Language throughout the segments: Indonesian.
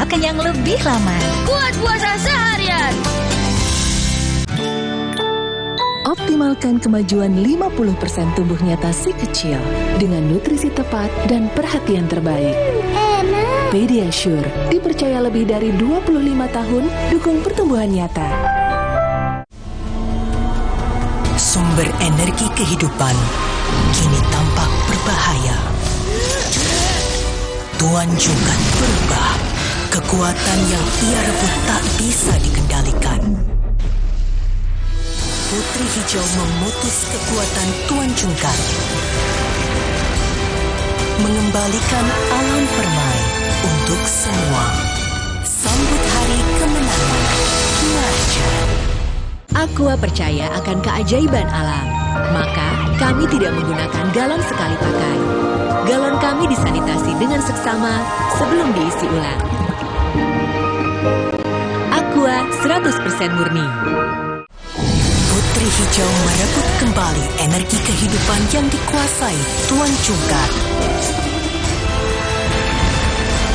kenyang lebih lama. Kuat puasa seharian. Optimalkan kemajuan 50% tumbuh nyata si kecil dengan nutrisi tepat dan perhatian terbaik. Pediasure, dipercaya lebih dari 25 tahun dukung pertumbuhan nyata. Sumber energi kehidupan kini tampak berbahaya. Tuan Jungkat berubah. Kekuatan yang ia rebut tak bisa dikendalikan. Putri Hijau memutus kekuatan Tuan Jungkat, mengembalikan alam permai untuk semua. Sambut hari kemenangan Marjan. Aqua percaya akan keajaiban alam, maka kami tidak menggunakan galon sekali pakai. Galon kami disanitasi dengan seksama sebelum diisi ulang. Aqua 100% murni. Putri Hijau merebut kembali energi kehidupan yang dikuasai Tuan Jungkat.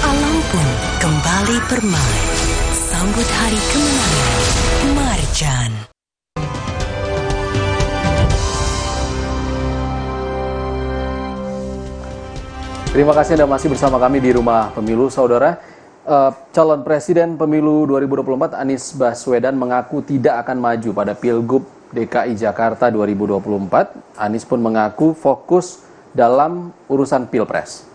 Alam pun kembali permai. Sambut hari kemenangan Marjan. Terima kasih Anda masih bersama kami di Rumah Pemilu, Saudara. Calon Presiden Pemilu 2024 Anies Baswedan mengaku tidak akan maju pada Pilgub DKI Jakarta 2024. Anies pun mengaku fokus dalam urusan Pilpres.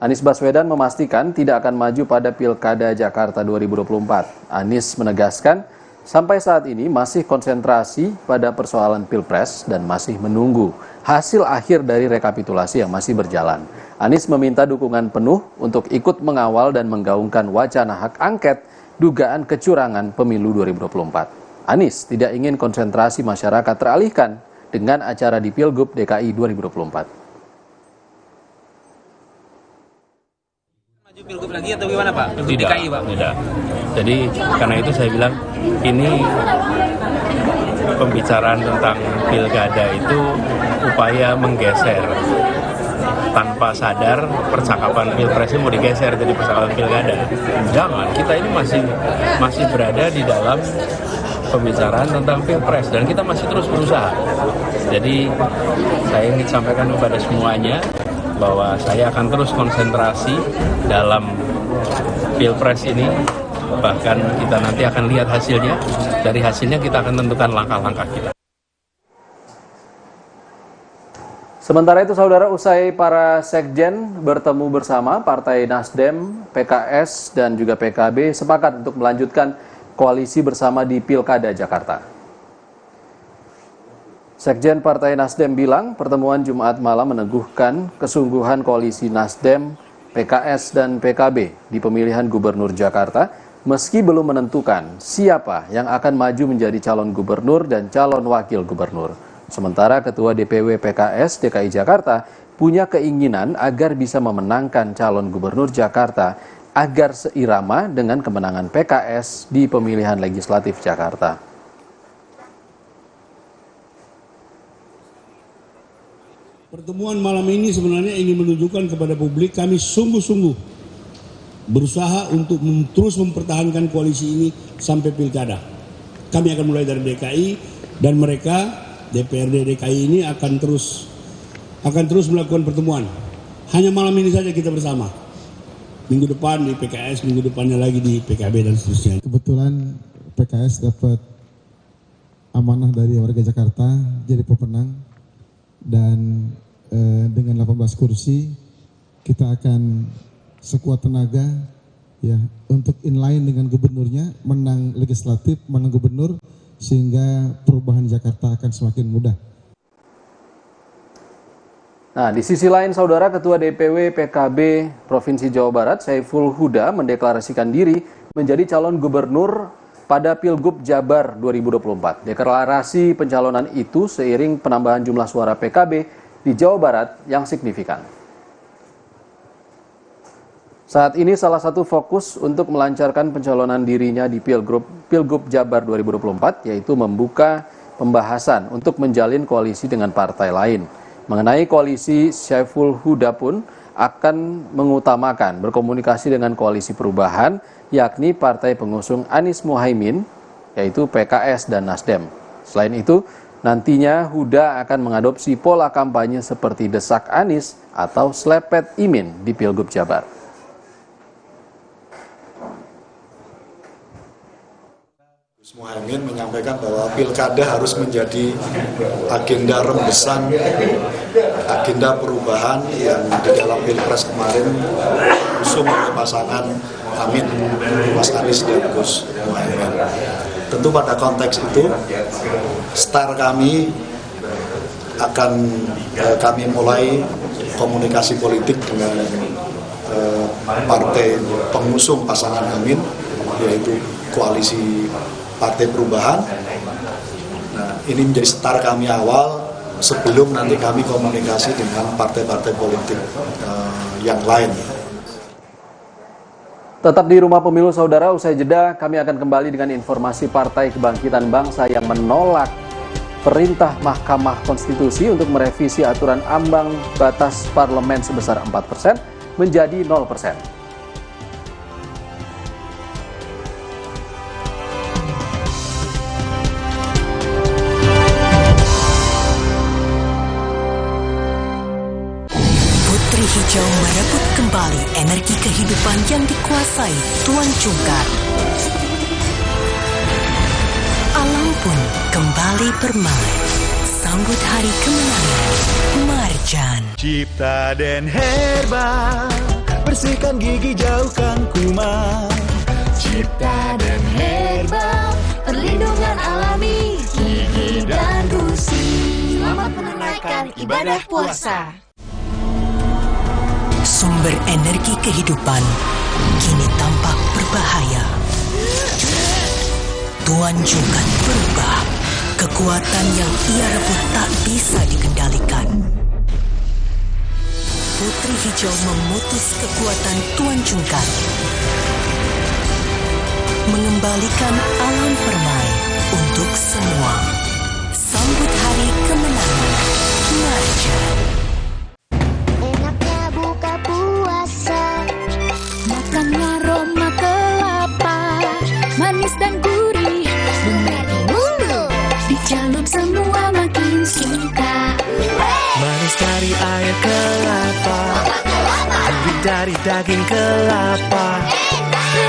Anies Baswedan memastikan tidak akan maju pada Pilkada Jakarta 2024. Anies menegaskan sampai saat ini masih konsentrasi pada persoalan Pilpres dan masih menunggu hasil akhir dari rekapitulasi yang masih berjalan. Anies meminta dukungan penuh untuk ikut mengawal dan menggaungkan wacana hak angket dugaan kecurangan pemilu 2024. Anies tidak ingin konsentrasi masyarakat teralihkan dengan acara di Pilgub DKI 2024. Maju Pilgub lagi atau gimana Pak? Tidak, DKI Pak? Tidak. Jadi karena itu saya bilang ini pembicaraan tentang pilkada itu upaya menggeser. Tanpa sadar percakapan pilpresnya mau digeser jadi percakapan pilkada. Jangan, kita ini masih berada di dalam pembicaraan tentang pilpres dan kita masih terus berusaha. Jadi saya ingin sampaikan kepada semuanya bahwa saya akan terus konsentrasi dalam pilpres ini. Bahkan kita nanti akan lihat hasilnya. Dari hasilnya kita akan tentukan langkah-langkah kita. Sementara itu, Saudara, usai para sekjen bertemu bersama, Partai Nasdem, PKS, dan juga PKB sepakat untuk melanjutkan koalisi bersama di Pilkada Jakarta. Sekjen Partai Nasdem bilang pertemuan Jumat malam meneguhkan kesungguhan koalisi Nasdem, PKS, dan PKB di pemilihan Gubernur Jakarta, meski belum menentukan siapa yang akan maju menjadi calon gubernur dan calon wakil gubernur. Sementara Ketua DPW PKS DKI Jakarta punya keinginan agar bisa memenangkan calon gubernur Jakarta agar seirama dengan kemenangan PKS di pemilihan legislatif Jakarta. Pertemuan malam ini sebenarnya ingin menunjukkan kepada publik kami sungguh-sungguh berusaha untuk terus mempertahankan koalisi ini sampai pilkada. Kami akan mulai dari DKI dan mereka DPRD DKI ini akan terus melakukan pertemuan. Hanya malam ini saja kita bersama. Minggu depan di PKS, minggu depannya lagi di PKB dan seterusnya. Kebetulan PKS dapat amanah dari warga Jakarta jadi pemenang dan dengan 18 kursi kita akan sekuat tenaga ya untuk inline dengan gubernurnya, menang legislatif, menang gubernur, sehingga perubahan Jakarta akan semakin mudah. Nah, di sisi lain, Saudara, Ketua DPW PKB Provinsi Jawa Barat, Saiful Huda, mendeklarasikan diri menjadi calon gubernur pada Pilgub Jabar 2024. Deklarasi pencalonan itu seiring penambahan jumlah suara PKB di Jawa Barat yang signifikan. Saat ini salah satu fokus untuk melancarkan pencalonan dirinya di Pilgub Jabar 2024 yaitu membuka pembahasan untuk menjalin koalisi dengan partai lain. Mengenai koalisi, Saiful Huda pun akan mengutamakan berkomunikasi dengan koalisi perubahan, yakni partai pengusung Anies Mohaimin, yaitu PKS dan Nasdem. Selain itu, nantinya Huda akan mengadopsi pola kampanye seperti desak Anies atau slepet Imin di Pilgub Jabar. Mohaimin menyampaikan bahwa pilkada harus menjadi agenda rembesan, agenda perubahan yang di dalam pilpres kemarin diusung oleh pasangan Amin, Mas Anies dan Gus Mohaimin. Tentu pada konteks itu, start kami akan kami mulai komunikasi politik dengan partai pengusung pasangan Amin, yaitu koalisi Partai Perubahan. Nah, ini menjadi start kami awal sebelum nanti kami komunikasi dengan partai-partai politik yang lain. Tetap di Rumah Pemilu, Saudara. Usai jeda, kami akan kembali dengan informasi Partai Kebangkitan Bangsa yang menolak perintah Mahkamah Konstitusi untuk merevisi aturan ambang batas parlemen sebesar 4% menjadi 0%. Hijau merebut kembali energi kehidupan yang dikuasai Tuan Cungkar. Alam pun kembali bermain, sambut hari kemenangan Marjan. Cipta dan Herba, bersihkan gigi, jauhkan kuman. Cipta dan Herba, perlindungan alami gigi dan gusi. Selamat menunaikan ibadah puasa. Sumber energi kehidupan kini tampak berbahaya. Tuan Cungkar berubah. Kekuatan yang ia rebut tak bisa dikendalikan. Putri Hijau memutus kekuatan Tuan Cungkar, mengembalikan alam permai untuk semua. Sambut hari kemenangan Marjan. Manis dan gurih, bumbu mulu, dicalup semua makin suka. Manis dari air kelapa, gurih dari daging kelapa.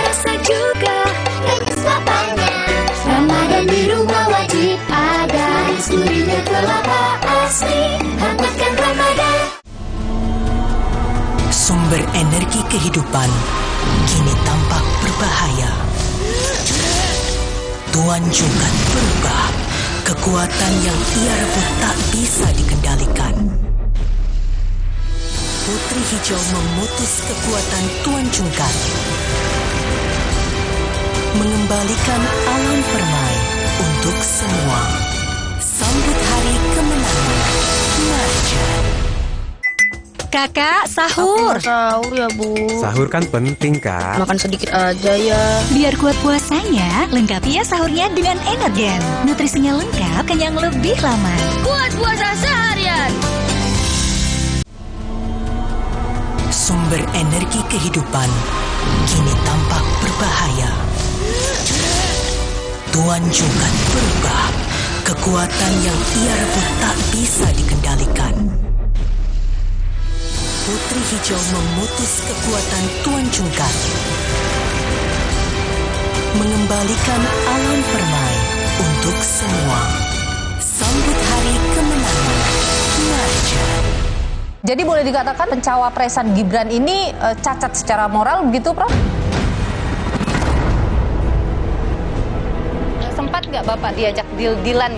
Rasa juga enak lapanya. Ramadan di rumah wajib ada, gurihnya kelapa asli, hangatkan Ramadan. Sumber energi kehidupan kini tampak berbahaya. Tuan Cungkar berubah. Kekuatan yang ia rebut tak bisa dikendalikan. Putri Hijau memutus kekuatan Tuan Cungkar, mengembalikan alam permai untuk semua. Sambut hari kemenangan Marjan. Kakak, sahur. Sahur ya, Bu. Sahur kan penting, Kak. Makan sedikit aja ya. Biar kuat puasanya, lengkapi ya sahurnya dengan Energen. Nutrisinya lengkap, kenyang lebih lama. Kuat puasa seharian. Sumber energi kehidupan kini tampak berbahaya. Tuan Cungkar berubah. Kekuatan yang ia rebut tak bisa dikendalikan. Putri Hijau memutus kekuatan Tuan Cungkar, mengembalikan alam permai untuk semua. Sambut hari kemenangan Marjan. Jadi boleh dikatakan pencawapresan Gibran ini cacat secara moral begitu, Prof? Sempat nggak Bapak diajak deal-dealan?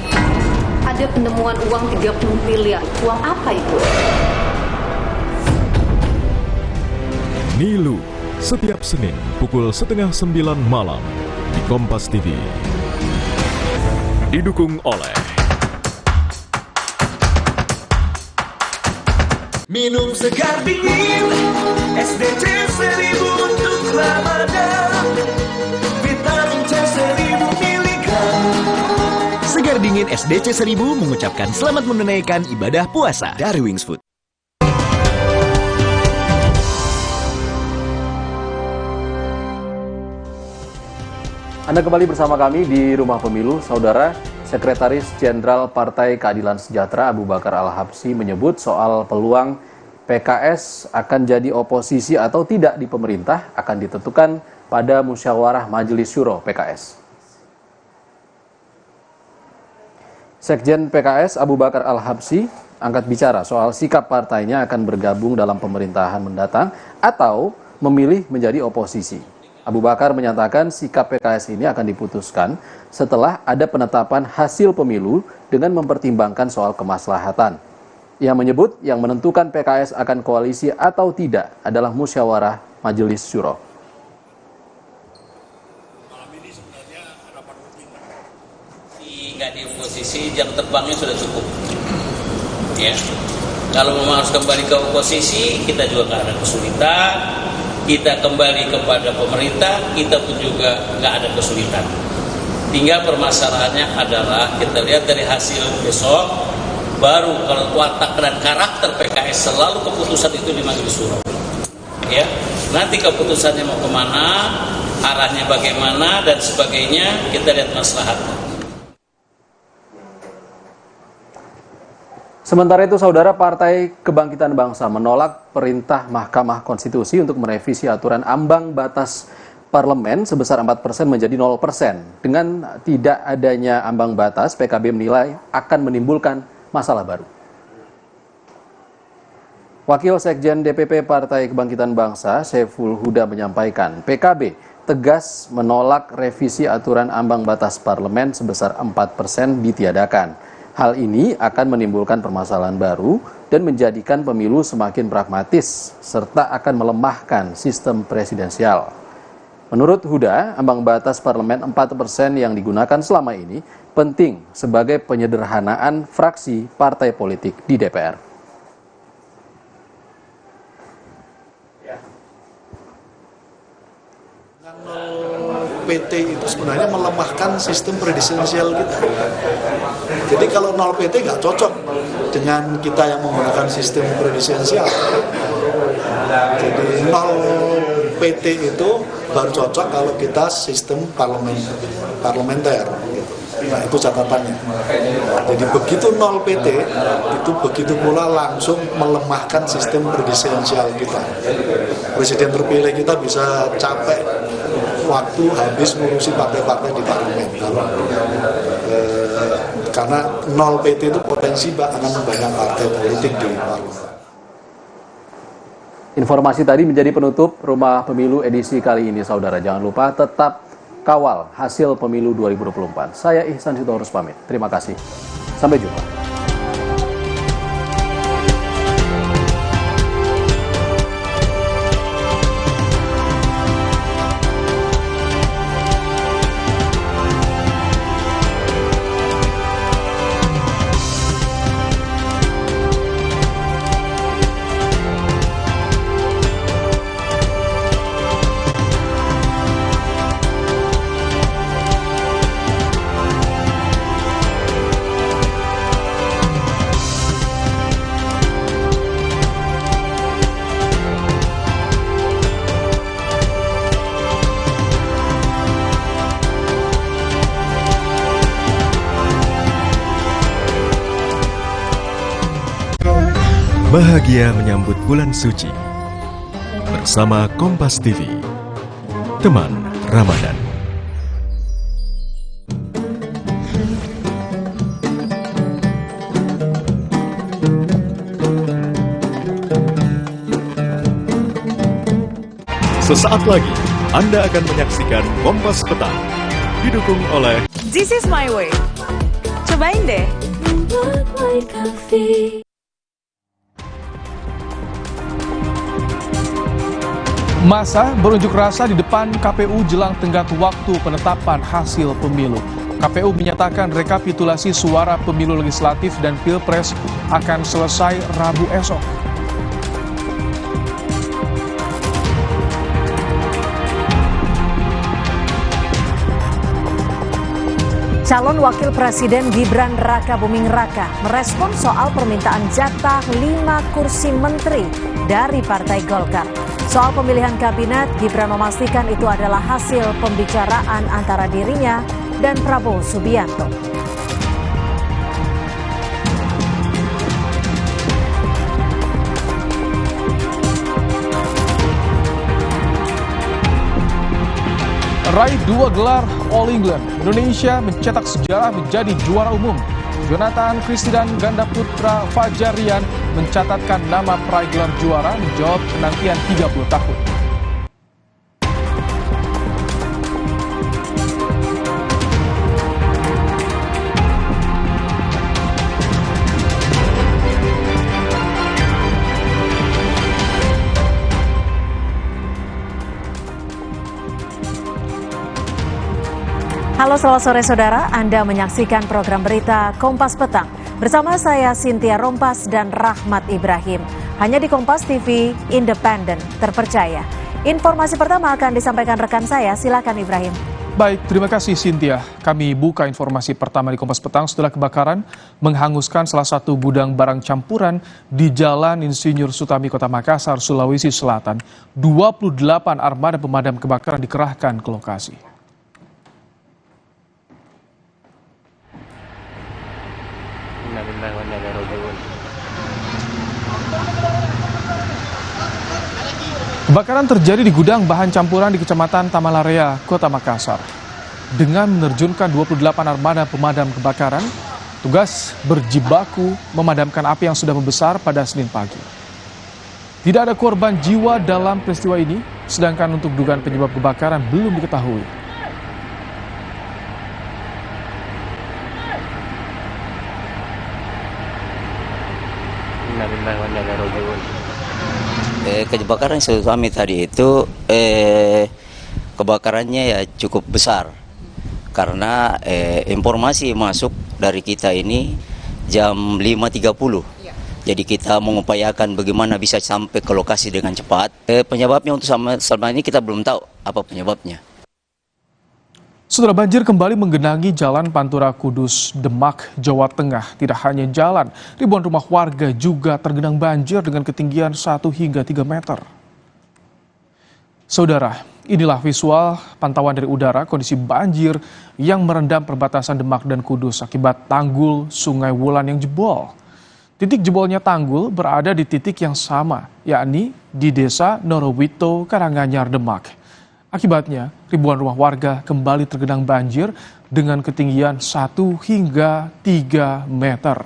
Ada penemuan uang 30 miliar. Uang apa itu? Nilu, setiap Senin pukul 8:30 malam di Kompas TV. Didukung oleh Minum segar dingin SDC 1000 untuk Ramadan. Vitamin C1000 miligram. Segar dingin SDC 1000 mengucapkan selamat menunaikan ibadah puasa dari Wings Food. Anda kembali bersama kami di Rumah Pemilu. Saudara, Sekretaris Jenderal Partai Keadilan Sejahtera Abu Bakar Al-Habsyi menyebut soal peluang PKS akan jadi oposisi atau tidak di pemerintah akan ditentukan pada musyawarah Majelis Syuro PKS. Sekjen PKS Abu Bakar Al-Habsyi angkat bicara soal sikap partainya akan bergabung dalam pemerintahan mendatang atau memilih menjadi oposisi. Abu Bakar menyatakan sikap PKS ini akan diputuskan setelah ada penetapan hasil pemilu dengan mempertimbangkan soal kemaslahatan. Ia menyebut yang menentukan PKS akan koalisi atau tidak adalah musyawarah Majelis Syuro. Nggak di oposisi, jam terbangnya sudah cukup. Ya, kalau memang harus kembali ke oposisi, kita juga nggak ada kesulitan. Kita kembali kepada pemerintah, kita pun juga nggak ada kesulitan. Tinggal permasalahannya adalah kita lihat dari hasil besok, baru kalau watak dan karakter PKS selalu keputusan itu di Majelis Syuro. Ya, nanti keputusannya mau kemana, arahnya bagaimana dan sebagainya, kita lihat maslahatnya. Sementara itu, Saudara, Partai Kebangkitan Bangsa menolak perintah Mahkamah Konstitusi untuk merevisi aturan ambang batas parlemen sebesar 4% menjadi 0%. Dengan tidak adanya ambang batas, PKB menilai akan menimbulkan masalah baru. Wakil Sekjen DPP Partai Kebangkitan Bangsa, Saiful Huda, menyampaikan PKB tegas menolak revisi aturan ambang batas parlemen sebesar 4% ditiadakan. Hal ini akan menimbulkan permasalahan baru dan menjadikan pemilu semakin pragmatis serta akan melemahkan sistem presidensial. Menurut Huda, ambang batas parlemen 4% yang digunakan selama ini penting sebagai penyederhanaan fraksi partai politik di DPR. PT itu sebenarnya melemahkan sistem presidensial kita. Jadi kalau 0 PT nggak cocok dengan kita yang menggunakan sistem presidensial. Jadi 0 PT itu baru cocok kalau kita sistem parlementer. Nah, itu catatannya. Jadi begitu 0 PT, itu begitu pula langsung melemahkan sistem presidensial kita. Presiden terpilih kita bisa capek waktu habis ngurusi partai-partai di parlemen. Karena 0 PT itu potensi akan banyak partai politik di parlemen. Informasi tadi menjadi penutup Rumah Pemilu edisi kali ini, Saudara. Jangan lupa tetap kawal hasil pemilu 2024. Saya Ihsan Sitorus pamit. Terima kasih. Sampai jumpa. Bahagia menyambut bulan suci bersama Kompas TV, teman Ramadan. Sesaat lagi Anda akan menyaksikan Kompas Petang, didukung oleh This is my way. Cobain deh. Massa berunjuk rasa di depan KPU jelang tenggat waktu penetapan hasil pemilu. KPU menyatakan rekapitulasi suara pemilu legislatif dan pilpres akan selesai Rabu esok. Calon Wakil Presiden Gibran Raka Buming Raka merespon soal permintaan jatah 5 kursi menteri dari Partai Golkar. Soal pemilihan kabinet, Gibran memastikan itu adalah hasil pembicaraan antara dirinya dan Prabowo Subianto. Raih 2 gelar All England, Indonesia mencetak sejarah menjadi juara umum. Jonathan Christie dan ganda putra Fajar Rian mencatatkan nama peraih gelar juara menjawab penantian 30 tahun. Halo, selamat sore saudara. Anda menyaksikan program berita Kompas Petang. Bersama saya Cynthia Rompas dan Rahmat Ibrahim. Hanya di Kompas TV, independen, terpercaya. Informasi pertama akan disampaikan rekan saya, silakan Ibrahim. Baik, terima kasih Cynthia. Kami buka informasi pertama di Kompas Petang setelah kebakaran menghanguskan salah satu gudang barang campuran di Jalan Insinyur Sutami, Kota Makassar, Sulawesi Selatan. 28 armada pemadam kebakaran dikerahkan ke lokasi. Kebakaran terjadi di gudang bahan campuran di Kecamatan Tamalarea, Kota Makassar. Dengan menerjunkan 28 armada pemadam kebakaran, tugas berjibaku memadamkan api yang sudah membesar pada Senin pagi. Tidak ada korban jiwa dalam peristiwa ini, sedangkan untuk dugaan penyebab kebakaran belum diketahui. Kebakaran Sutami tadi itu kebakarannya ya cukup besar karena informasi masuk dari kita ini jam 5.30. Jadi kita mengupayakan bagaimana bisa sampai ke lokasi dengan cepat. Penyebabnya untuk selama ini kita belum tahu apa penyebabnya. Saudara, banjir kembali menggenangi Jalan Pantura Kudus, Demak, Jawa Tengah. Tidak hanya jalan, ribuan rumah warga juga tergenang banjir dengan ketinggian 1 hingga 3 meter. Saudara, inilah visual pantauan dari udara kondisi banjir yang merendam perbatasan Demak dan Kudus akibat tanggul Sungai Wulan yang jebol. Titik jebolnya tanggul berada di titik yang sama, yakni di Desa Norowito, Karanganyar, Demak. Akibatnya, ribuan rumah warga kembali tergenang banjir dengan ketinggian 1 hingga 3 meter.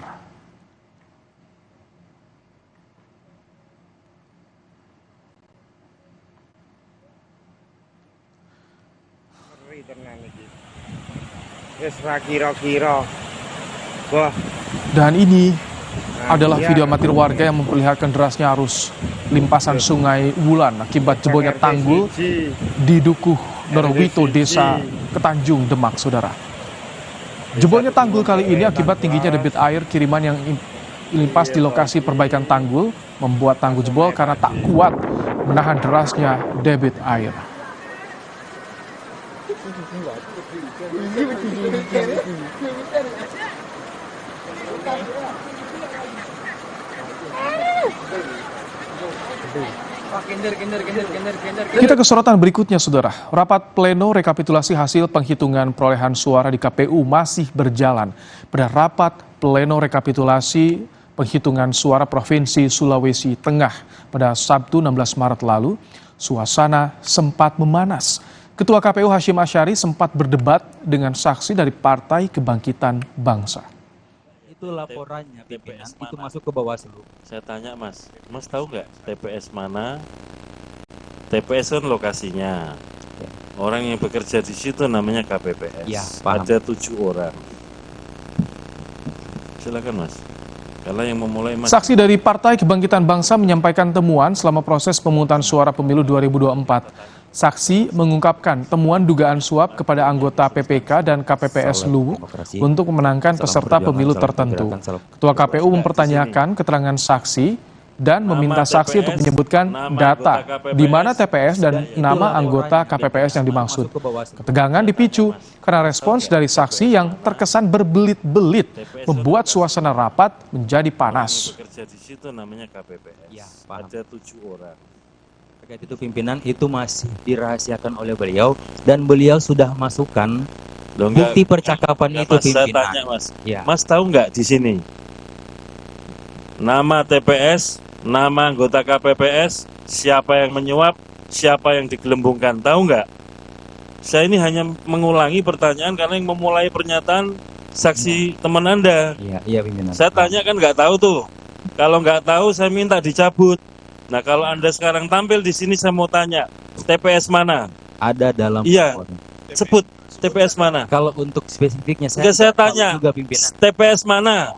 Dan ini adalah video amatir warga yang memperlihatkan derasnya arus limpasan Sungai Wulan akibat jebolnya tanggul di Dukuh Norowito, Desa Ketanjung, Demak, saudara. Jebolnya tanggul kali ini akibat tingginya debit air kiriman yang limpas di lokasi perbaikan tanggul membuat tanggul jebol karena tak kuat menahan derasnya debit air. Kita ke sorotan berikutnya, saudara. Rapat pleno rekapitulasi hasil penghitungan perolehan suara di KPU masih berjalan. Pada rapat pleno rekapitulasi penghitungan suara Provinsi Sulawesi Tengah pada Sabtu 16 Maret lalu, suasana sempat memanas. Ketua KPU Hashim Asyari sempat berdebat dengan saksi dari Partai Kebangkitan Bangsa. Itu laporannya TPS itu masuk ke Bawaslu. Saya tanya Mas tahu nggak TPS mana? TPS kan lokasinya. Orang yang bekerja di situ namanya KPPS. Ya, paham. Ada 7 orang. Silakan Mas. Kalau yang memulai Mas. Saksi dari Partai Kebangkitan Bangsa menyampaikan temuan selama proses pemungutan suara pemilu 2024. Saksi mengungkapkan temuan dugaan suap kepada anggota PPK dan KPPS Luwu untuk memenangkan peserta pemilu tertentu. Ketua KPU mempertanyakan keterangan saksi dan meminta saksi untuk menyebutkan data di mana TPS dan nama anggota KPPS yang dimaksud. Ketegangan dipicu karena respons dari saksi yang terkesan berbelit-belit membuat suasana rapat menjadi panas. Bekerja di situ namanya KPPS. Ya, paham. Ada 7 orang. Terkait itu pimpinan itu masih dirahasiakan oleh beliau dan beliau sudah masukkan bukti percakapan itu Mas, saya pimpinan. tanya Mas, Ya. Mas tahu nggak di sini nama TPS, nama anggota KPPS, siapa yang menyuap, siapa yang digelembungkan, tahu nggak? Saya ini hanya mengulangi pertanyaan karena yang memulai pernyataan saksi teman Anda. Iya pimpinan. Saya tanya kan nggak tahu tuh. Kalau nggak tahu saya minta dicabut. Nah kalau Anda sekarang tampil di sini saya mau tanya, TPS mana? Ada dalam Iya, laporan. sebut TPS mana? Kalau untuk spesifiknya Enggak, saya nggak tahu tanya, juga pimpinan. TPS mana?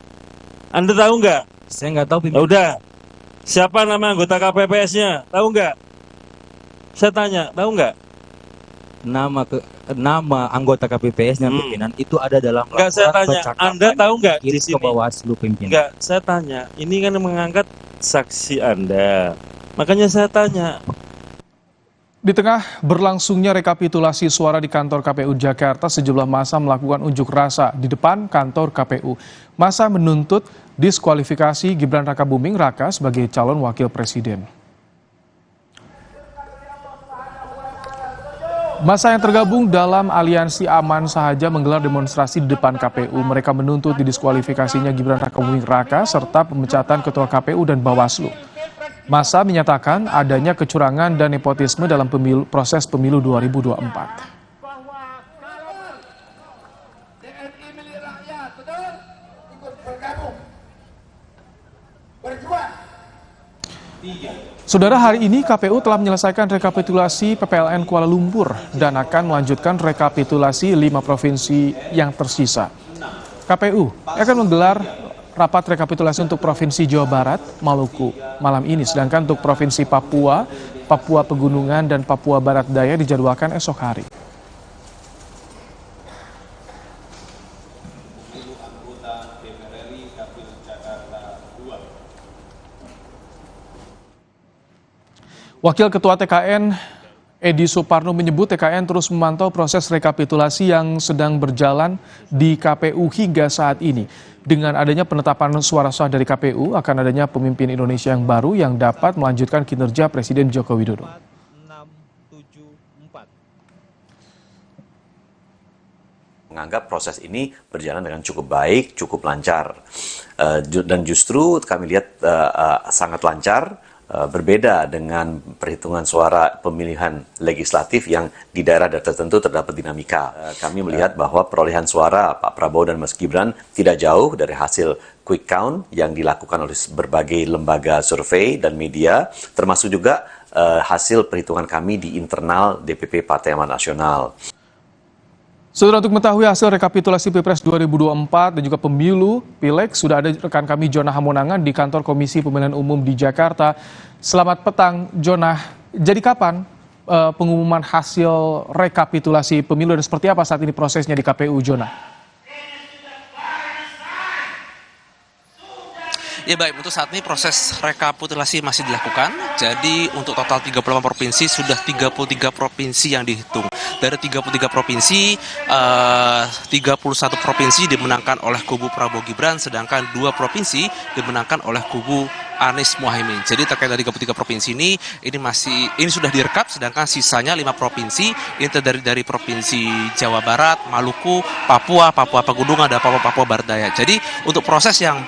Anda tahu nggak? Saya nggak tahu Ya pimpinan. udah, siapa nama anggota KPPS-nya? Tahu nggak? Saya tanya, tahu nggak? Nama anggota KPPS-nya pimpinan itu ada dalam Enggak, saya laporan tanya, percakapan Anda tahu nggak di kirim sini? ke Bawaslu pimpinan. Enggak, saya tanya, ini kan mengangkat saksi Anda. Makanya saya tanya. Di tengah berlangsungnya rekapitulasi suara di kantor KPU Jakarta, sejumlah massa melakukan unjuk rasa di depan kantor KPU. Massa menuntut diskualifikasi Gibran Rakabuming Raka sebagai calon wakil presiden. Massa yang tergabung dalam aliansi Aman Sahaja menggelar demonstrasi di depan KPU. Mereka menuntut didiskualifikasinya Gibran Rakabuming Raka serta pemecatan Ketua KPU dan Bawaslu. Massa menyatakan adanya kecurangan dan nepotisme dalam proses pemilu 2024. Saudara, hari ini KPU telah menyelesaikan rekapitulasi PPLN Kuala Lumpur dan akan melanjutkan rekapitulasi 5 provinsi yang tersisa. KPU akan menggelar rapat rekapitulasi untuk Provinsi Jawa Barat, Maluku malam ini, sedangkan untuk Provinsi Papua, Papua Pegunungan, dan Papua Barat Daya dijadwalkan esok hari. Wakil Ketua TKN Edi Suparno menyebut TKN terus memantau proses rekapitulasi yang sedang berjalan di KPU hingga saat ini. Dengan adanya penetapan suara sah dari KPU, akan adanya pemimpin Indonesia yang baru yang dapat melanjutkan kinerja Presiden Joko Widodo. Menganggap proses ini berjalan dengan cukup baik, cukup lancar. Dan justru kami lihat sangat lancar. Berbeda dengan perhitungan suara pemilihan legislatif yang di daerah tertentu terdapat dinamika. Kami melihat bahwa perolehan suara Pak Prabowo dan Mas Gibran tidak jauh dari hasil quick count yang dilakukan oleh berbagai lembaga survei dan media, termasuk juga hasil perhitungan kami di internal DPP Partai Amanat Nasional. Saudara, untuk mengetahui hasil rekapitulasi Pilpres 2024 dan juga pemilu Pileg, sudah ada rekan kami Jonah Hamonangan di kantor Komisi Pemilihan Umum di Jakarta. Selamat petang, Jonah. Jadi kapan pengumuman hasil rekapitulasi pemilu dan seperti apa saat ini prosesnya di KPU, Jonah? Ya baik, untuk saat ini proses rekapitulasi masih dilakukan. Jadi untuk total 35 provinsi sudah 33 provinsi yang dihitung. Dari 33 provinsi, 31 provinsi dimenangkan oleh kubu Prabowo Gibran, sedangkan 2 provinsi dimenangkan oleh kubu Anies Mohaimin. Jadi terkait dari 33 provinsi ini sudah direkap, sedangkan sisanya 5 provinsi ini terdiri dari provinsi Jawa Barat, Maluku, Papua, Papua Pegunungan, dan Papua Barat Daya. Jadi untuk proses yang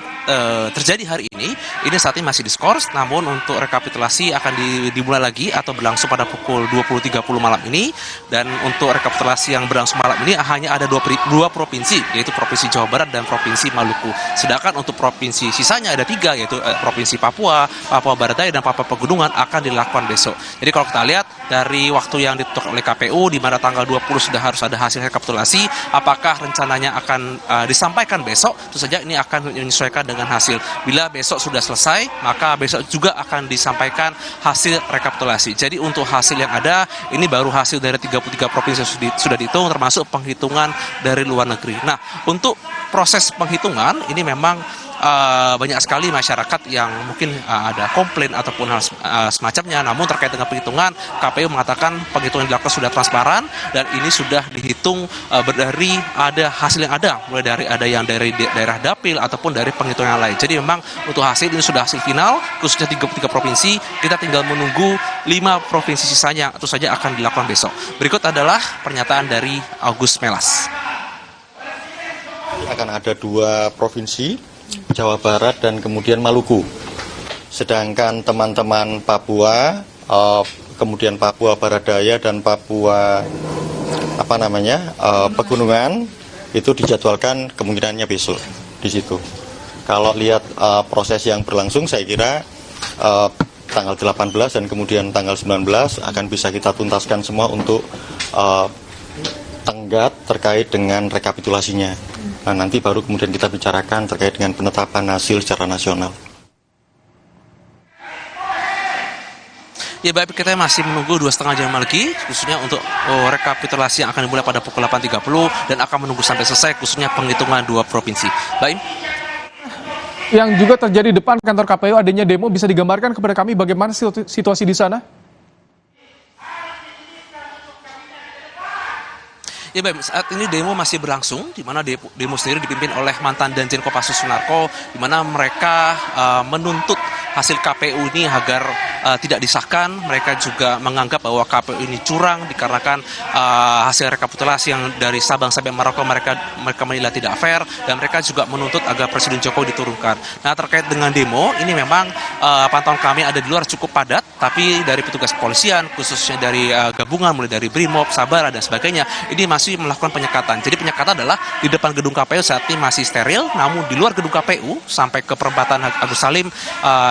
terjadi hari ini saat ini masih diskors, namun untuk rekapitulasi akan dimulai lagi atau berlangsung pada pukul 20.30 malam ini. Dan untuk rekapitulasi yang berlangsung malam ini hanya ada 2 provinsi, yaitu Provinsi Jawa Barat dan Provinsi Maluku. Sedangkan untuk provinsi sisanya ada 3, yaitu Provinsi Papua, Papua Barat Daya, dan Papua Pegunungan akan dilakukan besok. Jadi kalau kita lihat dari waktu yang ditentukan oleh KPU, di mana tanggal 20 sudah harus ada hasil rekapitulasi, apakah rencananya akan disampaikan besok, tentu saja ini akan menyesuaikan dengan hasil. Bila besok sudah selesai, maka besok juga akan disampaikan hasil rekapitulasi. Jadi untuk hasil yang ada, ini baru hasil dari 33 provinsi sudah dihitung, termasuk penghitungan dari luar negeri. Nah, untuk proses penghitungan ini memang banyak sekali masyarakat yang mungkin ada komplain ataupun hal semacamnya. Namun terkait dengan penghitungan, KPU mengatakan penghitungan dilakukan sudah transparan dan ini sudah dihitung dari ada hasil yang ada, mulai dari ada yang dari daerah dapil ataupun dari penghitungan yang lain. Jadi memang untuk hasil ini sudah hasil final, khususnya 33 provinsi. Kita tinggal menunggu 5 provinsi sisanya, itu saja akan dilakukan besok. Berikut adalah pernyataan dari Agus Melas. Akan ada 2 provinsi, Jawa Barat dan kemudian Maluku. Sedangkan teman-teman Papua, kemudian Papua Barat Daya dan Papua Pegunungan itu dijadwalkan kemungkinannya besok di situ. Kalau lihat proses yang berlangsung, saya kira tanggal 18 dan kemudian tanggal 19 akan bisa kita tuntaskan semua untuk tenggat terkait dengan rekapitulasinya. Nah, nanti baru kemudian kita bicarakan terkait dengan penetapan hasil secara nasional. Ya baik, kita masih menunggu 2,5 jam lagi, khususnya untuk rekapitulasi yang akan dimulai pada pukul 8.30 dan akan menunggu sampai selesai, khususnya penghitungan 2 provinsi. Baik. Yang juga terjadi depan kantor KPU adanya demo, bisa digambarkan kepada kami bagaimana situasi di sana? Ya baik, saat ini demo masih berlangsung, di mana demo sendiri dipimpin oleh mantan Danjen Kopassus Sunarko, di mana mereka menuntut hasil KPU ini agar tidak disahkan. Mereka juga menganggap bahwa KPU ini curang dikarenakan hasil rekapitulasi yang dari Sabang sampai Merauke mereka menilai tidak fair, dan mereka juga menuntut agar Presiden Jokowi diturunkan. Nah, terkait dengan demo ini memang pantauan kami ada di luar cukup padat, tapi dari petugas kepolisian khususnya dari gabungan mulai dari Brimob, Sabara dan sebagainya ini masih melakukan penyekatan. Jadi penyekatan adalah di depan gedung KPU saat ini masih steril, namun di luar gedung KPU sampai ke perempatan Agus Salim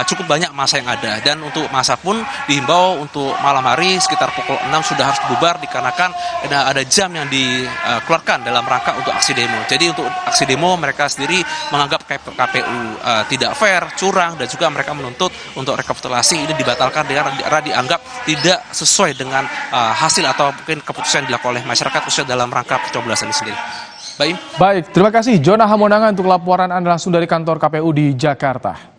cukup banyak masa yang ada, dan untuk masa pun dihimbau untuk malam hari sekitar pukul 6 sudah harus bubar dikarenakan ada jam yang dikeluarkan dalam rangka untuk aksi demo. Jadi untuk aksi demo mereka sendiri menganggap KPU tidak fair, curang, dan juga mereka menuntut untuk rekapitulasi ini dibatalkan karena dianggap tidak sesuai dengan hasil atau mungkin keputusan yang dilakukan oleh masyarakat khususnya dalam rangka pencoblosan ini sendiri. Baik, terima kasih Jona Hamonangan untuk laporan Anda langsung dari kantor KPU di Jakarta.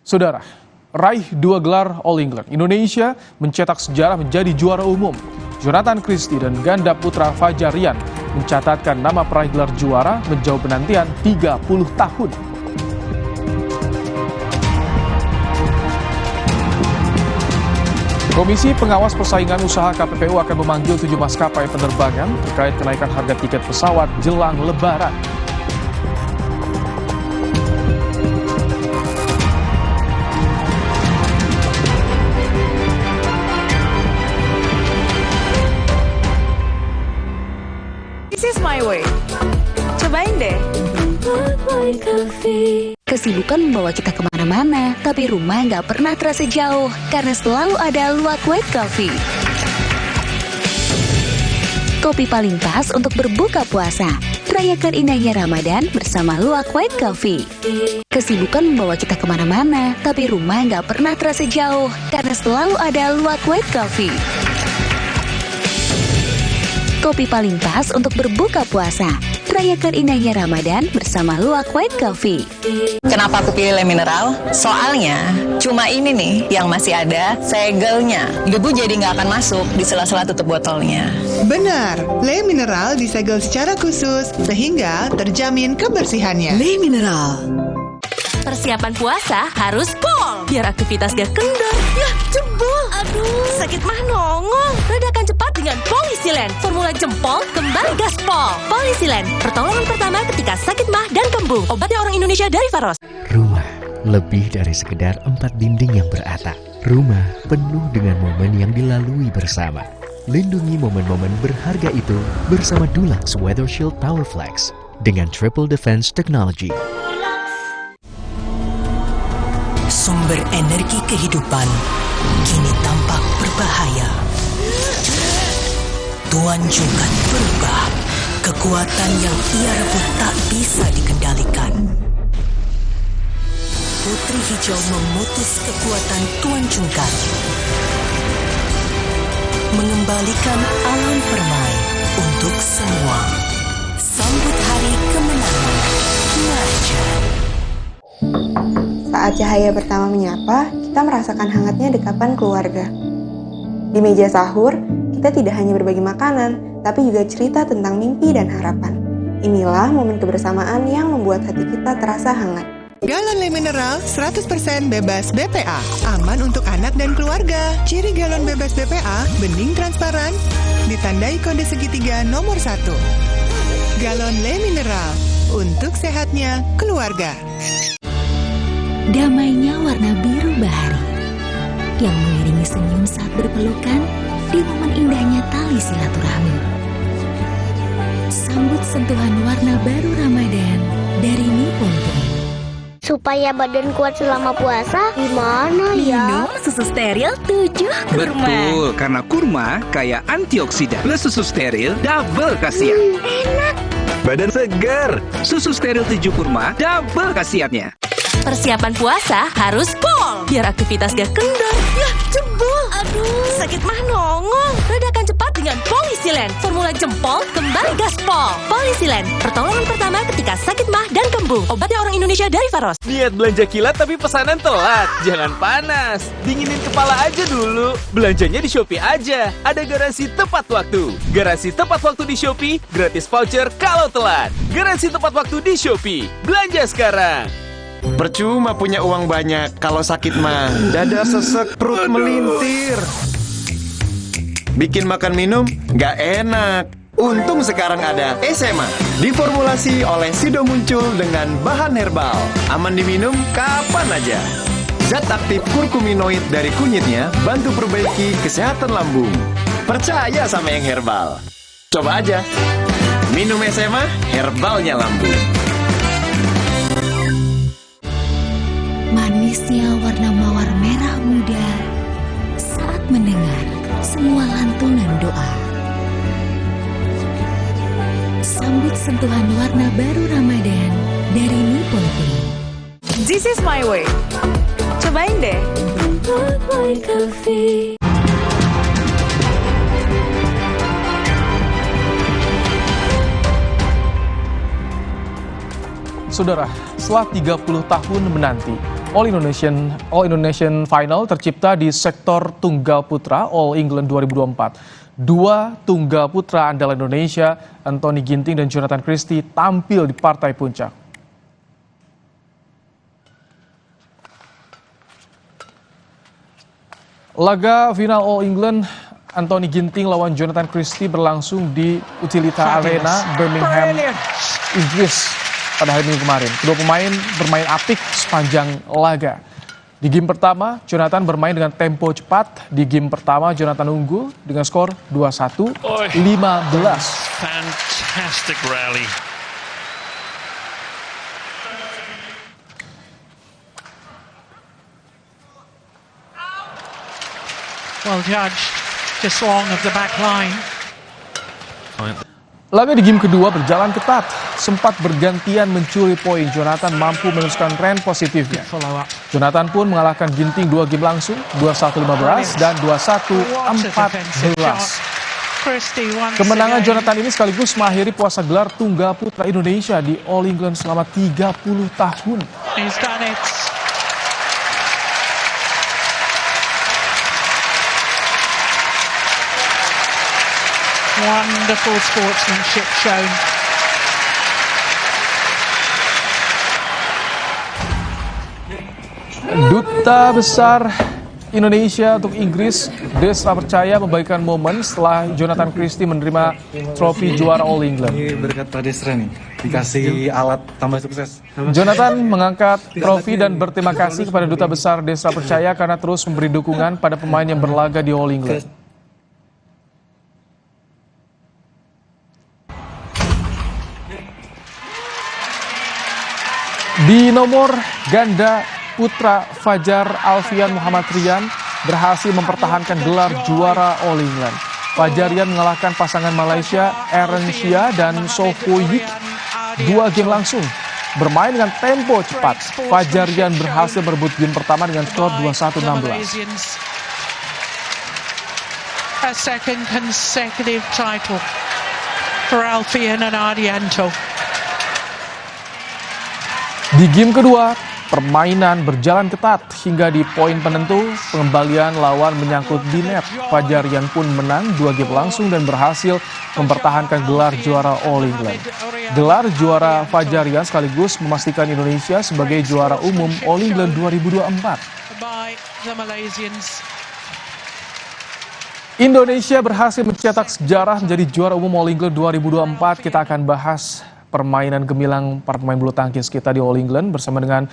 Saudara, raih 2 gelar All England, Indonesia mencetak sejarah menjadi juara umum. Jonathan Christie dan ganda putra Fajar Rian mencatatkan nama peraih gelar juara menjauh penantian 30 tahun. Komisi Pengawas Persaingan Usaha KPPU akan memanggil 7 maskapai penerbangan terkait kenaikan harga tiket pesawat jelang Lebaran. This is my way. Cobain deh. Kesibukan membawa kita kemana-mana, tapi rumah nggak pernah terasa jauh karena selalu ada Luwak White Coffee. Kopi paling pas untuk berbuka puasa. Rayakan indahnya Ramadan bersama Luwak White Coffee. Kesibukan membawa kita kemana-mana, tapi rumah nggak pernah terasa jauh karena selalu ada Luwak White Coffee. Kopi paling pas untuk berbuka puasa. Rayakan indahnya Ramadan bersama Luwak White Coffee. Kenapa aku pilih Le Mineral? Soalnya cuma ini nih yang masih ada segelnya. Debu jadi nggak akan masuk di sela-sela tutup botolnya. Benar, Le Mineral disegel secara khusus sehingga terjamin kebersihannya. Le Mineral. Persiapan puasa harus pol, biar aktivitas gak kendor. Ya, jebol. Aduh, sakit mah nongol. Redakan cepat dengan Polisilen. Formula jempol kembali gaspol. Polisilen, pertolongan pertama ketika sakit mah dan kembung. Obatnya orang Indonesia dari Faros. Rumah lebih dari sekedar 4 dinding yang beratap. Rumah penuh dengan momen yang dilalui bersama. Lindungi momen-momen berharga itu bersama Dulux Weather Shield Power Flex dengan Triple Defense Technology. Sumber energi kehidupan kini tampak berbahaya. Tuan Jungkat berubah. Kekuatan yang ia rebut tak bisa dikendalikan. Putri Hijau memutus kekuatan Tuan Jungkat. Mengembalikan alam permai untuk semua. Sambut hari kemenangan. Marjan. Saat cahaya pertama menyapa, kita merasakan hangatnya dekapan keluarga. Di meja sahur, kita tidak hanya berbagi makanan, tapi juga cerita tentang mimpi dan harapan. Inilah momen kebersamaan yang membuat hati kita terasa hangat. Galon Le Mineral 100% bebas BPA, aman untuk anak dan keluarga. Ciri galon bebas BPA, bening transparan, ditandai kode segitiga nomor 1. Galon Le Mineral, untuk sehatnya keluarga. Damainya warna biru bahari yang mengiringi senyum saat berpelukan di momen indahnya tali silaturahmi. Sambut sentuhan warna baru Ramadan dari Nippon Paint. Supaya badan kuat selama puasa, gimana ya? Minum susu steril 7 kurma. Betul, karena kurma kaya antioksidan. Plus susu steril, double khasiat. Enak. Badan segar. Susu steril 7 kurma, double khasiatnya. Persiapan puasa harus pol, biar aktivitas gak kendor. Yah, jebol. Aduh, sakit mah nongol. Redakan cepat dengan Polisilen. Formula jempol kembali gaspol. Polisilen, pertolongan pertama ketika sakit mah dan kembung. Obatnya orang Indonesia dari Faros. Niat belanja kilat tapi pesanan telat. Jangan panas, dinginin kepala aja dulu. Belanjanya di Shopee aja. Ada garansi tepat waktu. Garansi tepat waktu di Shopee, gratis voucher kalau telat. Garansi tepat waktu di Shopee. Belanja sekarang. Percuma punya uang banyak, kalau sakit mah dada sesek, perut melintir. Bikin makan minum nggak enak. Untung sekarang ada SMA, diformulasi oleh Sido Muncul dengan bahan herbal. Aman diminum kapan aja. Zat aktif kurkuminoid dari kunyitnya bantu perbaiki kesehatan lambung. Percaya sama yang herbal. Coba aja. Minum SMA, herbalnya lambung. Manisnya warna mawar merah muda saat mendengar semua lantunan doa. Sambut sentuhan warna baru Ramadan dari Nippon Paint. This is my way. Cobain deh. Saudara, setelah 30 tahun menanti, All Indonesian Final tercipta di sektor tunggal putra All England 2024. Dua tunggal putra andalan Indonesia, Anthony Ginting dan Jonathan Christie, tampil di partai puncak. Laga final All England Anthony Ginting lawan Jonathan Christie berlangsung di Utilita Arena, Birmingham, Inggris pada hari Minggu kemarin. Kedua pemain bermain apik sepanjang laga. Di game pertama, Jonathan bermain dengan tempo cepat. Di game pertama, Jonathan unggul dengan skor 21-15. Fantastic rally. Well judged, just long of the back line. Laga di game kedua berjalan ketat. Sempat bergantian mencuri poin, Jonathan mampu meneruskan tren positifnya. Jonathan pun mengalahkan Ginting 2 game langsung, 21-15 dan 21-14. Kemenangan Jonathan ini sekaligus mengakhiri puasa gelar tunggal putra Indonesia di All England selama 30 tahun. He's done it. Wonderful sportsmanship shown. Duta Besar Indonesia untuk Inggris, Desra Percaya, membagikan momen setelah Jonathan Christie menerima trofi juara All England. Ini berkat Pak Desra nih, dikasih alat tambah sukses. Jonathan mengangkat trofi dan berterima kasih kepada Duta Besar Desra Percaya karena terus memberi dukungan pada pemain yang berlaga di All England. Di nomor ganda putra, Fajar Alfian Muhammad Rian berhasil mempertahankan gelar juara All England. Fajar Rian mengalahkan pasangan Malaysia Aaron Shia dan So Ho Yik 2 game langsung. Bermain dengan tempo cepat, Fajar Rian berhasil merebut game pertama dengan skor 21-16. A second consecutive title for Alfian and Ardianto. Di game kedua, Permainan berjalan ketat hingga di poin penentu, pengembalian lawan menyangkut di net. Fajarian pun menang 2 game langsung dan berhasil mempertahankan gelar juara All England. Gelar juara Fajarian sekaligus memastikan Indonesia sebagai juara umum All England 2024. Indonesia berhasil mencetak sejarah menjadi juara umum All England 2024. Kita akan bahas permainan gemilang para pemain bulu tangkis kita di All England bersama dengan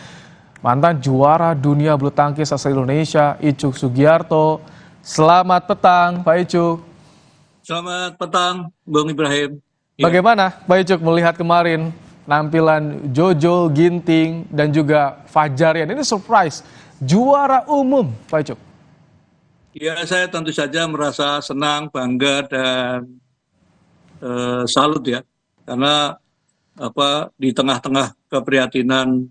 mantan juara dunia bulu tangkis asal Indonesia, Icuk Sugiarto. Selamat petang, Pak Icuk. Selamat petang, Bang Ibrahim. Bagaimana Pak Icuk melihat kemarin nampilan Jojo, Ginting, dan juga Fajarian? Ini surprise, juara umum, Pak Icuk. Ya, saya tentu saja merasa senang, bangga, dan salut ya. Karena di tengah-tengah keprihatinan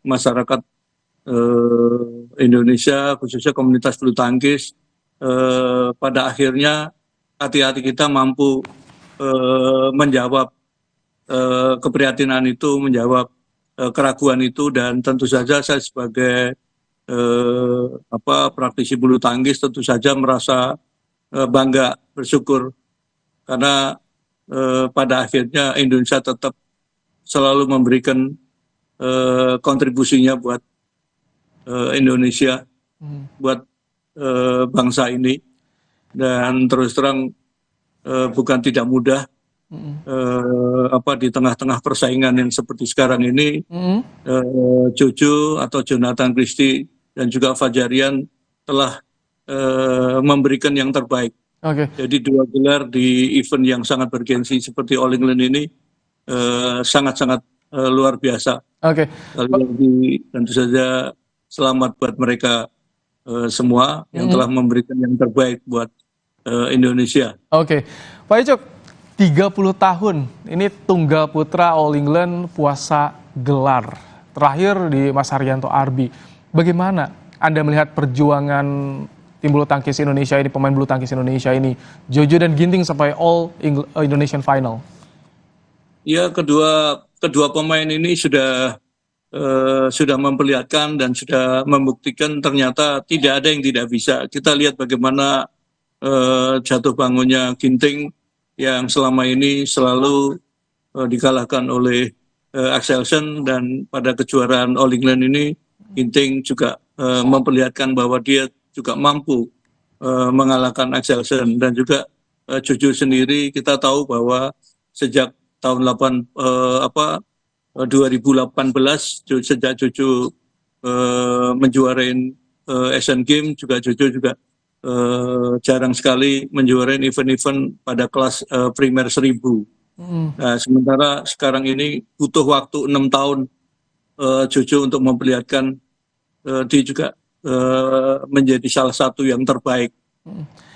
masyarakat Indonesia, khususnya komunitas bulu tangkis, pada akhirnya hati-hati kita mampu menjawab keprihatinan itu, menjawab keraguan itu, dan tentu saja saya sebagai praktisi bulu tangkis tentu saja merasa bangga, bersyukur karena pada akhirnya Indonesia tetap selalu memberikan kontribusinya buat Indonesia, buat bangsa ini, dan terus terang bukan tidak mudah di tengah-tengah persaingan yang seperti sekarang ini. Jojo atau Jonathan Christie dan juga Fajarian telah memberikan yang terbaik. Jadi 2 gelar di event yang sangat bergensi seperti All England ini sangat-sangat luar biasa. Lagi tentu saja selamat buat mereka semua yang telah memberikan yang terbaik buat Indonesia. Pak Icuk, 30 tahun ini tunggal putra All England puasa gelar. Terakhir di Mas Haryanto Arbi. Bagaimana Anda melihat perjuangan tim bulu tangkis Indonesia ini, pemain bulu tangkis Indonesia ini, Jojo dan Ginting sampai All Indonesian Final? Ya, kedua pemain ini sudah memperlihatkan dan sudah membuktikan ternyata tidak ada yang tidak bisa. Kita lihat bagaimana jatuh bangunnya Ginting yang selama ini selalu dikalahkan oleh Axelsen, dan pada kejuaraan All England ini Ginting juga memperlihatkan bahwa dia juga mampu mengalahkan Axelsen, dan juga Jojo sendiri kita tahu bahwa sejak tahun 2018 sejak Jojo menjuarain Asian Games, juga Jojo juga jarang sekali menjuarain event-event pada kelas primer 1000. Nah, sementara sekarang ini butuh waktu 6 tahun Jojo untuk memperlihatkan dia juga menjadi salah satu yang terbaik.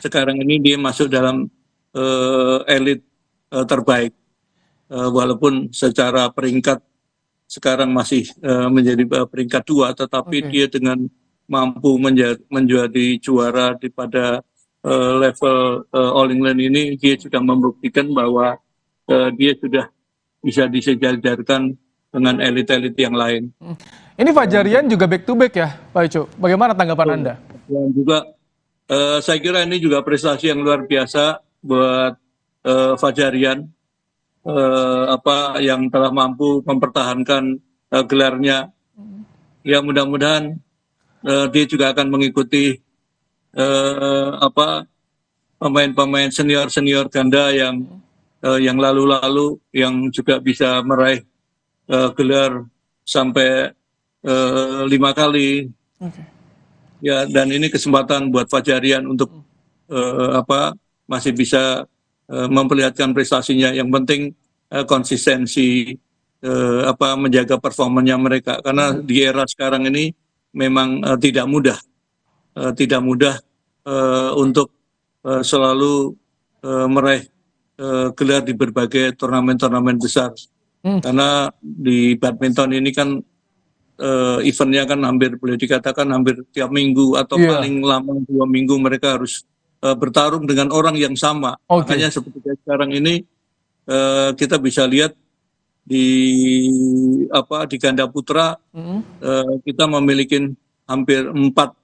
Sekarang ini dia masuk dalam elit terbaik, walaupun secara peringkat sekarang masih menjadi peringkat 2, tetapi dia dengan mampu menjadi juara di pada level All England ini, dia juga membuktikan bahwa dia sudah bisa disejajarkan dengan elit-elit yang lain. Ini Fajarian juga back to back ya, Pak Icuk. Bagaimana tanggapan Anda? Dan juga saya kira ini juga prestasi yang luar biasa buat Fajarian, yang telah mampu mempertahankan gelarnya. Ya, mudah-mudahan dia juga akan mengikuti pemain-pemain senior ganda yang lalu-lalu yang juga bisa meraih gelar sampai 5 kali. Ya, dan ini kesempatan buat Fajarian untuk masih bisa memperlihatkan prestasinya. Yang penting konsistensi menjaga performanya mereka, karena di era sekarang ini memang tidak mudah untuk selalu meraih gelar di berbagai turnamen-turnamen besar. Karena di badminton ini kan eventnya kan boleh dikatakan hampir tiap minggu atau paling lama 2 minggu mereka harus bertarung dengan orang yang sama. Makanya seperti sekarang ini kita bisa lihat di ganda putra kita memiliki hampir empat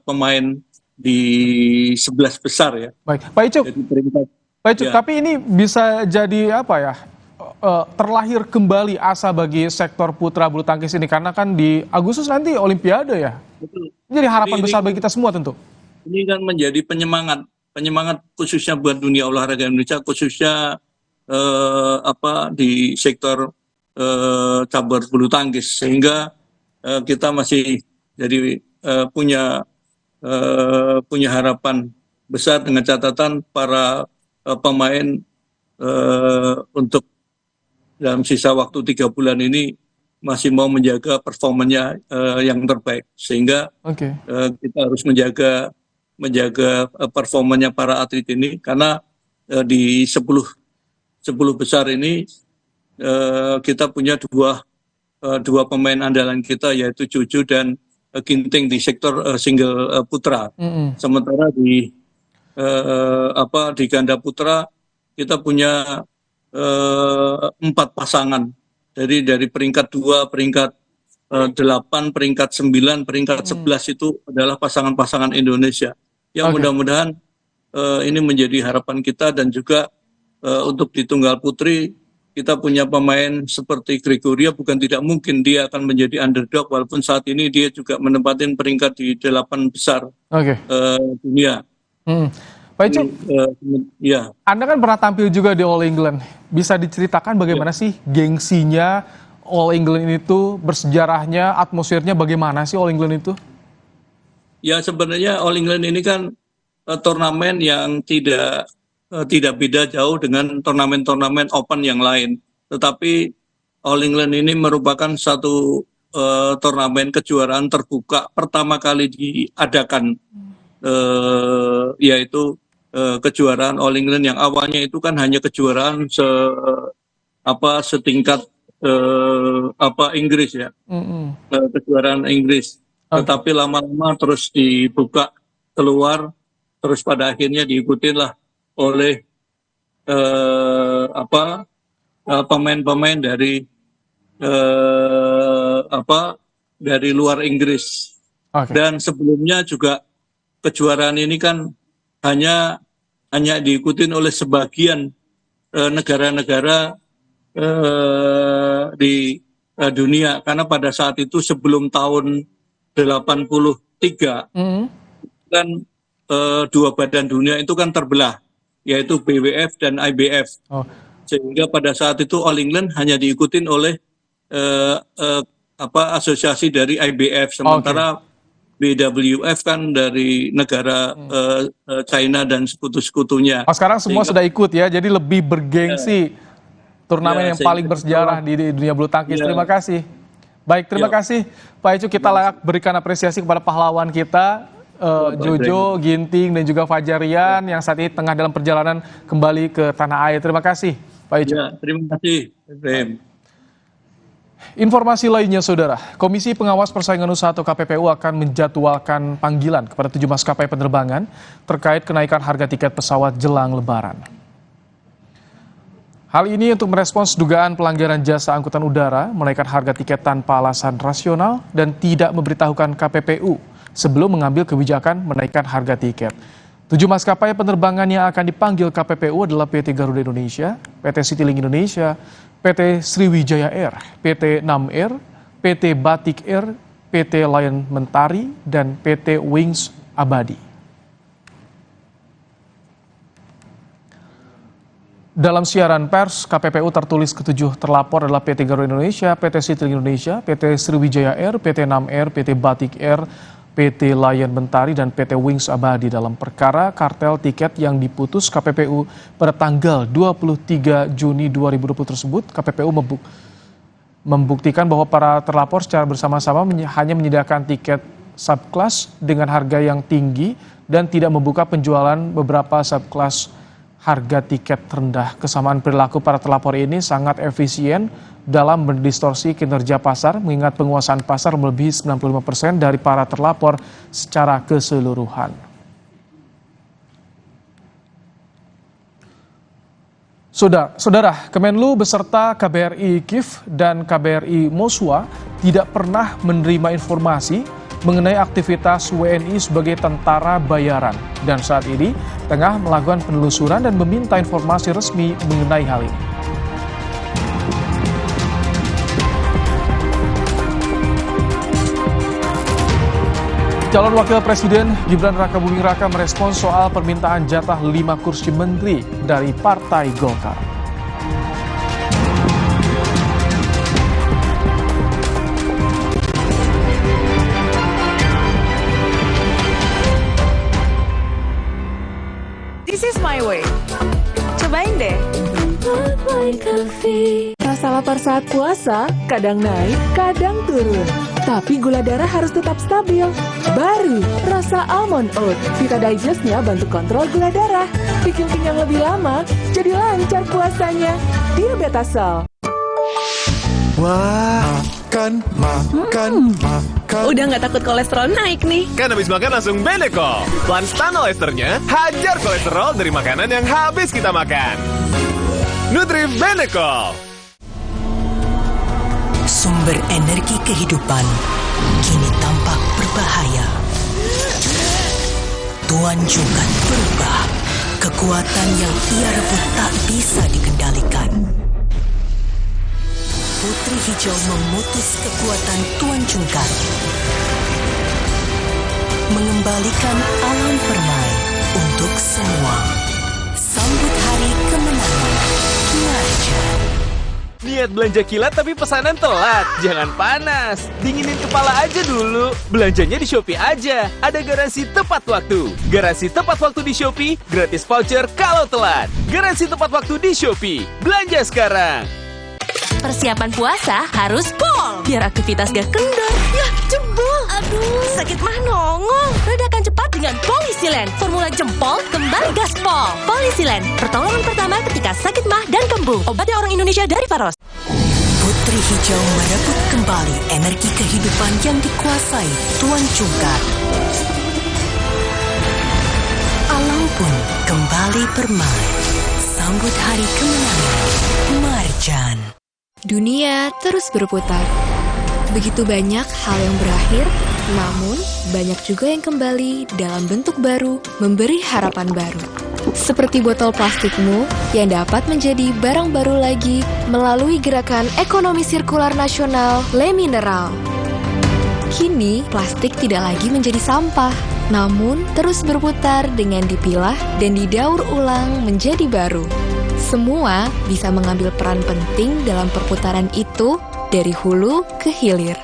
pemain di 11 besar ya. Baik, Pak Icuk. Pak Icuk, tapi ini bisa jadi apa ya? Terlahir kembali asa bagi sektor putra bulu tangkis ini karena kan di Agustus nanti Olimpiade ya. Betul. Jadi harapan besar bagi kita semua tentu. Ini kan menjadi penyemangat khususnya buat dunia olahraga Indonesia, khususnya di sektor cabur bulu tangkis, sehingga kita masih jadi punya harapan besar dengan catatan para pemain untuk dalam sisa waktu 3 bulan ini masih mau menjaga performanya yang terbaik, sehingga kita harus menjaga performanya para atlet ini, karena di 10 besar ini kita punya dua pemain andalan kita, yaitu Jojo dan Ginting di sektor single putra. Sementara di ganda putra kita punya 4 pasangan dari peringkat 2, peringkat 8, peringkat 9, peringkat 11 itu adalah pasangan-pasangan Indonesia. Yang mudah-mudahan ini menjadi harapan kita, dan juga untuk di tunggal putri kita punya pemain seperti Gregoria, bukan tidak mungkin dia akan menjadi underdog, walaupun saat ini dia juga menempatkan peringkat di 8 besar dunia. Pak Icuk, ya. Anda kan pernah tampil juga di All England. Bisa diceritakan bagaimana sih gengsinya All England itu, bersejarahnya, atmosfernya bagaimana sih All England itu? Ya, sebenarnya All England ini kan turnamen yang tidak beda jauh dengan turnamen-turnamen open yang lain. Tetapi All England ini merupakan satu turnamen kejuaraan terbuka pertama kali diadakan, yaitu kejuaraan All England yang awalnya itu kan hanya kejuaraan setingkat Inggris ya, kejuaraan Inggris. Tetapi lama-lama terus dibuka keluar, terus pada akhirnya diikutinlah oleh pemain-pemain dari luar Inggris. Dan sebelumnya juga kejuaraan ini kan hanya diikutin oleh sebagian negara-negara di dunia, karena pada saat itu sebelum tahun 83 kan 2 badan dunia itu kan terbelah, yaitu BWF dan IBF. Sehingga pada saat itu All England hanya diikutin oleh asosiasi dari IBF, sementara BWF kan dari negara China dan sekutu-sekutunya. Sekarang semua sudah ikut ya, jadi lebih bergengsi, turnamen yang paling bersejarah di dunia bulu tangkis. Terima kasih. Baik, terima kasih Pak Icuk. Kita layak berikan apresiasi kepada pahlawan kita, Jojo, Ginting, dan juga Fajarian yang saat ini tengah dalam perjalanan kembali ke tanah air. Terima kasih Pak Icuk. Terima kasih. Informasi lainnya, Saudara, Komisi Pengawas Persaingan Usaha atau KPPU akan menjadwalkan panggilan kepada 7 maskapai penerbangan terkait kenaikan harga tiket pesawat jelang Lebaran. Hal ini untuk merespons dugaan pelanggaran jasa angkutan udara, menaikkan harga tiket tanpa alasan rasional dan tidak memberitahukan KPPU sebelum mengambil kebijakan menaikkan harga tiket. 7 maskapai penerbangan yang akan dipanggil KPPU adalah PT Garuda Indonesia, PT Citylink Indonesia, PT Sriwijaya Air, PT Nam Air, PT Batik Air, PT Lion Mentari, dan PT Wings Abadi. Dalam siaran pers, KPPU tertulis ke-7 terlapor adalah PT Garuda Indonesia, PT Citylink Indonesia, PT Sriwijaya Air, PT Nam Air, PT Batik Air, PT Lion Mentari, dan PT Wings Abadi dalam perkara kartel tiket yang diputus KPPU pada tanggal 23 Juni 2020 tersebut. KPPU membuktikan bahwa para terlapor secara bersama-sama hanya menyediakan tiket subclass dengan harga yang tinggi dan tidak membuka penjualan beberapa subclass harga tiket rendah. Kesamaan perilaku para terlapor ini sangat efisien dalam mendistorsi kinerja pasar, mengingat penguasaan pasar melebihi 95% dari para terlapor secara keseluruhan. Saudara, Kemenlu beserta KBRI Kiev dan KBRI Moskwa tidak pernah menerima informasi mengenai aktivitas WNI sebagai tentara bayaran dan saat ini tengah melakukan penelusuran dan meminta informasi resmi mengenai hal ini. Calon Wakil Presiden Gibran Rakabuming Raka merespons soal permintaan jatah 5 kursi menteri dari Partai Golkar. This is my way. Cobain deh. Rasa lapar saat puasa kadang naik, kadang turun. Tapi gula darah harus tetap stabil. Baru rasa almond oat. Vita Digest-nya bantu kontrol gula darah. Bikin kenyang lebih lama, jadi lancar puasanya. Diabetasol. Makan. Udah nggak takut kolesterol naik nih. Kan habis makan langsung Benecol. Lanstan esternya, hajar kolesterol dari makanan yang habis kita makan. Nutri Benecol. Sumber energi kehidupan kini tampak berbahaya. Tuan Jungkat berubah. Kekuatan yang ia rebut tak bisa dikendalikan. Putri Hijau memutus kekuatan Tuan Jungkat. Mengembalikan alam permai untuk semua. Sambut hari kemenangan. Marjan. Niat belanja kilat tapi pesanan telat. Jangan panas. Dinginin kepala aja dulu. Belanjanya di Shopee aja. Ada garansi tepat waktu. Garansi tepat waktu di Shopee, gratis voucher kalau telat. Garansi tepat waktu di Shopee. Belanja sekarang. Persiapan puasa harus pol. Biar aktivitas gak kendor. Yah, jebol. Aduh, sakit mah nongol. Redakan cepat dengan Polisilen. Formula jempol kembali gaspol. Polisilen, pertolongan pertama ketika sakit mah dan kembung. Obatnya orang Indonesia dari Faros. Putri Hijau merebut kembali energi kehidupan yang dikuasai Tuan Jungkat. Alam pun kembali bermain. Sambut hari kemenangan. Marjan. Dunia terus berputar. Begitu banyak hal yang berakhir, namun banyak juga yang kembali dalam bentuk baru, memberi harapan baru. Seperti botol plastikmu yang dapat menjadi barang baru lagi melalui gerakan ekonomi sirkular nasional Le Mineral. Kini, plastik tidak lagi menjadi sampah, namun terus berputar dengan dipilah dan didaur ulang menjadi baru. Semua bisa mengambil peran penting dalam perputaran itu dari hulu ke hilir.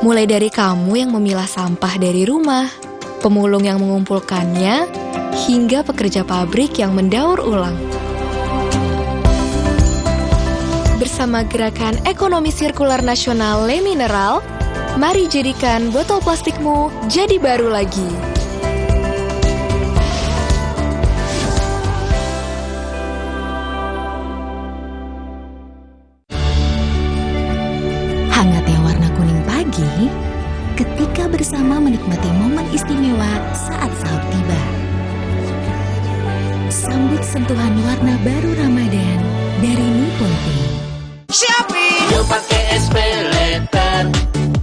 Mulai dari kamu yang memilah sampah dari rumah, pemulung yang mengumpulkannya, hingga pekerja pabrik yang mendaur ulang. Bersama gerakan ekonomi sirkular nasional Le Mineral, mari jadikan botol plastikmu jadi baru lagi. Hangatnya warna kuning pagi ketika bersama menikmati momen istimewa saat sahur tiba. Sambut sentuhan warna baru Ramadan dari Nippon Paint. Shopee! Yuk pakai SPayLater,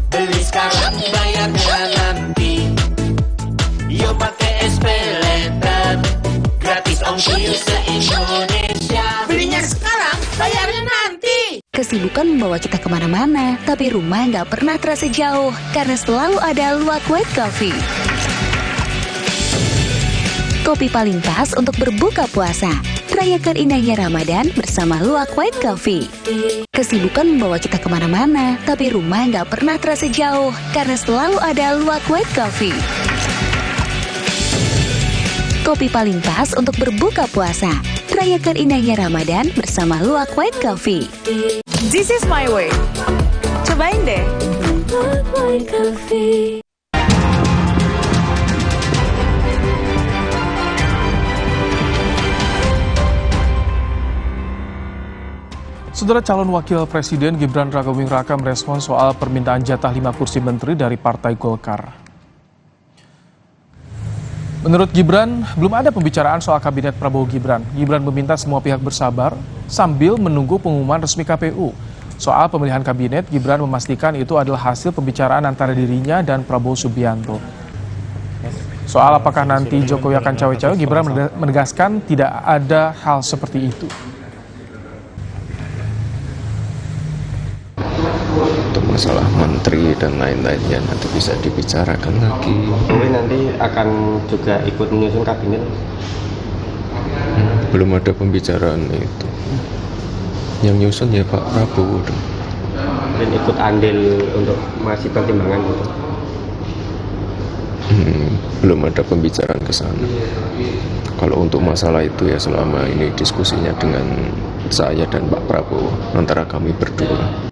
beli sekarang bayarnya nanti. Yuk pakai SPayLater, gratis ongkir se-Indonesia. Belinya sekarang, bayarnya nanti. Kesibukan membawa kita kemana-mana, tapi rumah nggak pernah terasa jauh karena selalu ada Luwak White Coffee. Kopi paling pas untuk berbuka puasa. Rayakan indahnya Ramadan bersama Luwak White Coffee. Kesibukan membawa kita kemana-mana, tapi rumah nggak pernah terasa jauh karena selalu ada Luwak White Coffee. Kopi paling pas untuk berbuka puasa. Rayakan indahnya Ramadan bersama Luwak White Coffee. This is my way. Cobain deh. Luwak White Coffee. Saudara, calon Wakil Presiden Gibran Rakabuming Raka merespons soal permintaan jatah 5 kursi menteri dari Partai Golkar. Menurut Gibran, belum ada pembicaraan soal kabinet Prabowo Gibran. Gibran meminta semua pihak bersabar sambil menunggu pengumuman resmi KPU. Soal pemilihan kabinet, Gibran memastikan itu adalah hasil pembicaraan antara dirinya dan Prabowo Subianto. Soal apakah nanti Jokowi akan cawe-cawe, Gibran menegaskan tidak ada hal seperti itu. Untuk masalah menteri dan lain-lainnya nanti bisa dibicarakan lagi. Jokowi nanti akan juga ikut menyusun kabinet? Belum ada pembicaraan itu. Yang nyusun ya Pak Prabowo dong. Dan ikut andil untuk masih pertimbangan gitu? Belum ada pembicaraan ke sana. Kalau untuk masalah itu ya selama ini diskusinya dengan saya dan Pak Prabowo antara kami berdua.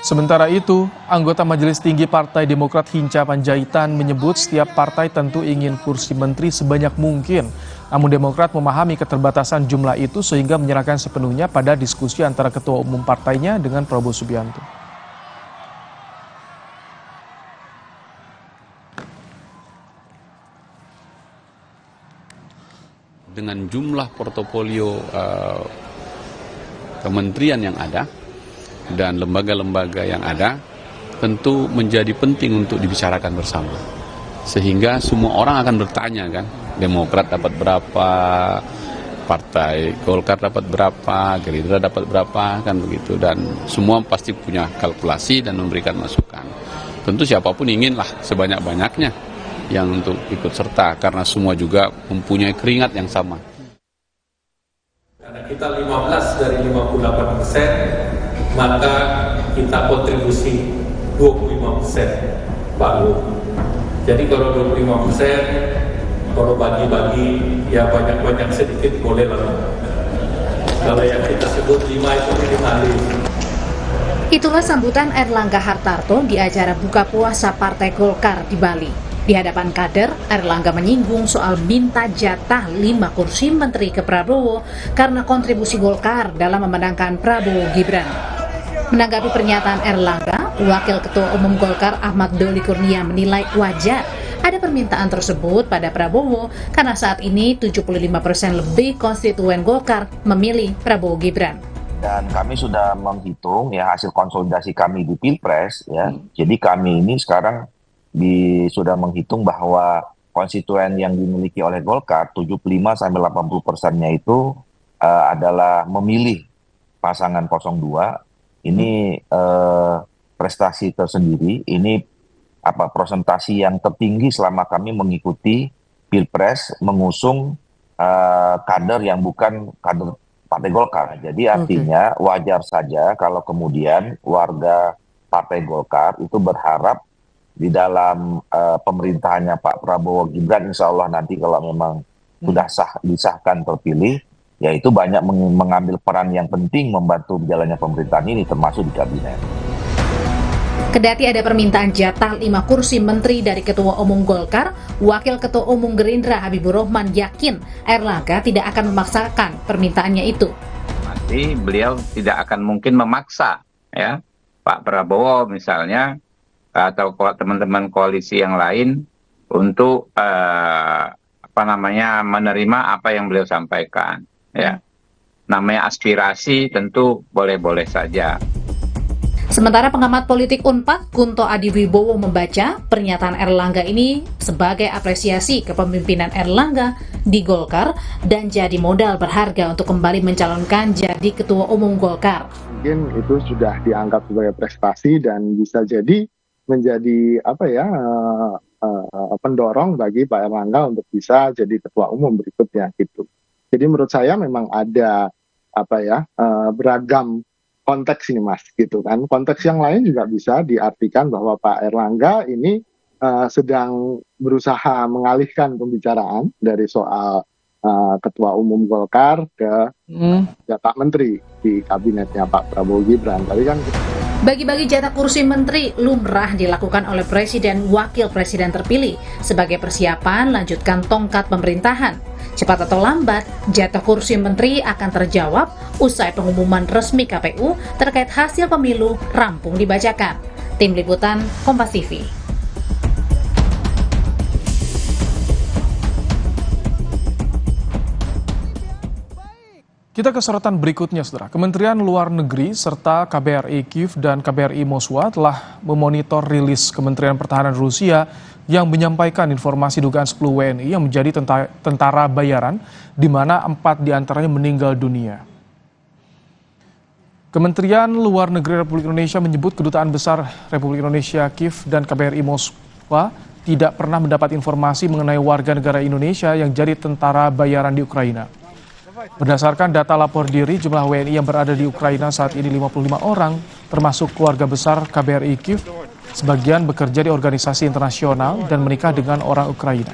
Sementara itu, anggota Majelis Tinggi Partai Demokrat Hinca Panjaitan menyebut setiap partai tentu ingin kursi menteri sebanyak mungkin. Namun Demokrat memahami keterbatasan jumlah itu sehingga menyerahkan sepenuhnya pada diskusi antara ketua umum partainya dengan Prabowo Subianto. Dengan jumlah portofolio kementerian yang ada dan lembaga-lembaga yang ada, tentu menjadi penting untuk dibicarakan bersama. Sehingga semua orang akan bertanya kan, Demokrat dapat berapa, Partai Golkar dapat berapa, Gerindra dapat berapa, kan begitu. Dan semua pasti punya kalkulasi dan memberikan masukan. Tentu siapapun inginlah sebanyak-banyaknya yang untuk ikut serta, karena semua juga mempunyai keringat yang sama. Karena kita 15 dari 58%, maka kita kontribusi 25% Pak Lu. Jadi kalau 25%, kalau bagi-bagi ya banyak-banyak sedikit boleh lah. Kalau yang kita sebut 5 itu minimalis. Itulah sambutan Erlangga Hartarto di acara buka puasa Partai Golkar di Bali. Di hadapan kader, Erlangga menyinggung soal minta jatah 5 kursi menteri ke Prabowo karena kontribusi Golkar dalam memenangkan Prabowo Gibran. Menanggapi pernyataan Erlangga, Wakil Ketua Umum Golkar Ahmad Doli Kurnia menilai wajar ada permintaan tersebut pada Prabowo karena saat ini 75% lebih konstituen Golkar memilih Prabowo Gibran. Dan kami sudah menghitung ya hasil konsolidasi kami di Pilpres ya. Jadi kami ini sekarang sudah menghitung bahwa konstituen yang dimiliki oleh Golkar 75-80%-nya itu adalah memilih pasangan 02. Ini prestasi tersendiri. Ini presentasi yang tertinggi selama kami mengikuti Pilpres mengusung kader yang bukan kader Partai Golkar. Jadi artinya wajar saja kalau kemudian warga Partai Golkar itu berharap di dalam pemerintahannya Pak Prabowo Gibran, insya Allah nanti kalau memang sudah disahkan terpilih, yaitu banyak mengambil peran yang penting membantu jalannya pemerintahan ini, termasuk di kabinet. Kedati ada permintaan jatah 5 kursi menteri dari Ketua Umum Golkar, Wakil Ketua Umum Gerindra Habibur Rahman yakin Erlangga tidak akan memaksakan permintaannya itu. Nanti beliau tidak akan mungkin memaksa ya Pak Prabowo misalnya atau teman-teman koalisi yang lain untuk menerima apa yang beliau sampaikan ya. Namanya aspirasi tentu boleh-boleh saja. Sementara pengamat politik Unpad Kunto Adiwibowo membaca pernyataan Erlangga ini sebagai apresiasi kepemimpinan Erlangga di Golkar dan jadi modal berharga untuk kembali mencalonkan jadi Ketua Umum Golkar. Mungkin itu sudah dianggap sebagai prestasi dan bisa jadi menjadi pendorong bagi Pak Erlangga untuk bisa jadi ketua umum berikutnya gitu. Jadi menurut saya memang ada beragam konteks ini Mas gitu kan. Konteks yang lain juga bisa diartikan bahwa Pak Erlangga ini sedang berusaha mengalihkan pembicaraan dari soal ketua umum Golkar ke jatah menteri di kabinetnya Pak Prabowo Gibran. Tadi kan bagi-bagi jatah kursi menteri lumrah dilakukan oleh presiden wakil presiden terpilih sebagai persiapan lanjutkan tongkat pemerintahan. Cepat atau lambat, jatah kursi menteri akan terjawab usai pengumuman resmi KPU terkait hasil pemilu rampung dibacakan. Tim Liputan Kompas TV. Kita ke sorotan berikutnya, Saudara. Kementerian Luar Negeri serta KBRI Kiev dan KBRI Moskwa telah memonitor rilis Kementerian Pertahanan Rusia yang menyampaikan informasi dugaan 10 WNI yang menjadi tentara bayaran, di mana 4 diantaranya meninggal dunia. Kementerian Luar Negeri Republik Indonesia menyebut Kedutaan Besar Republik Indonesia Kiev dan KBRI Moskwa tidak pernah mendapat informasi mengenai warga negara Indonesia yang jadi tentara bayaran di Ukraina. Berdasarkan data lapor diri, jumlah WNI yang berada di Ukraina saat ini 55 orang, termasuk keluarga besar KBRI Kiev. Sebagian bekerja di organisasi internasional dan menikah dengan orang Ukraina.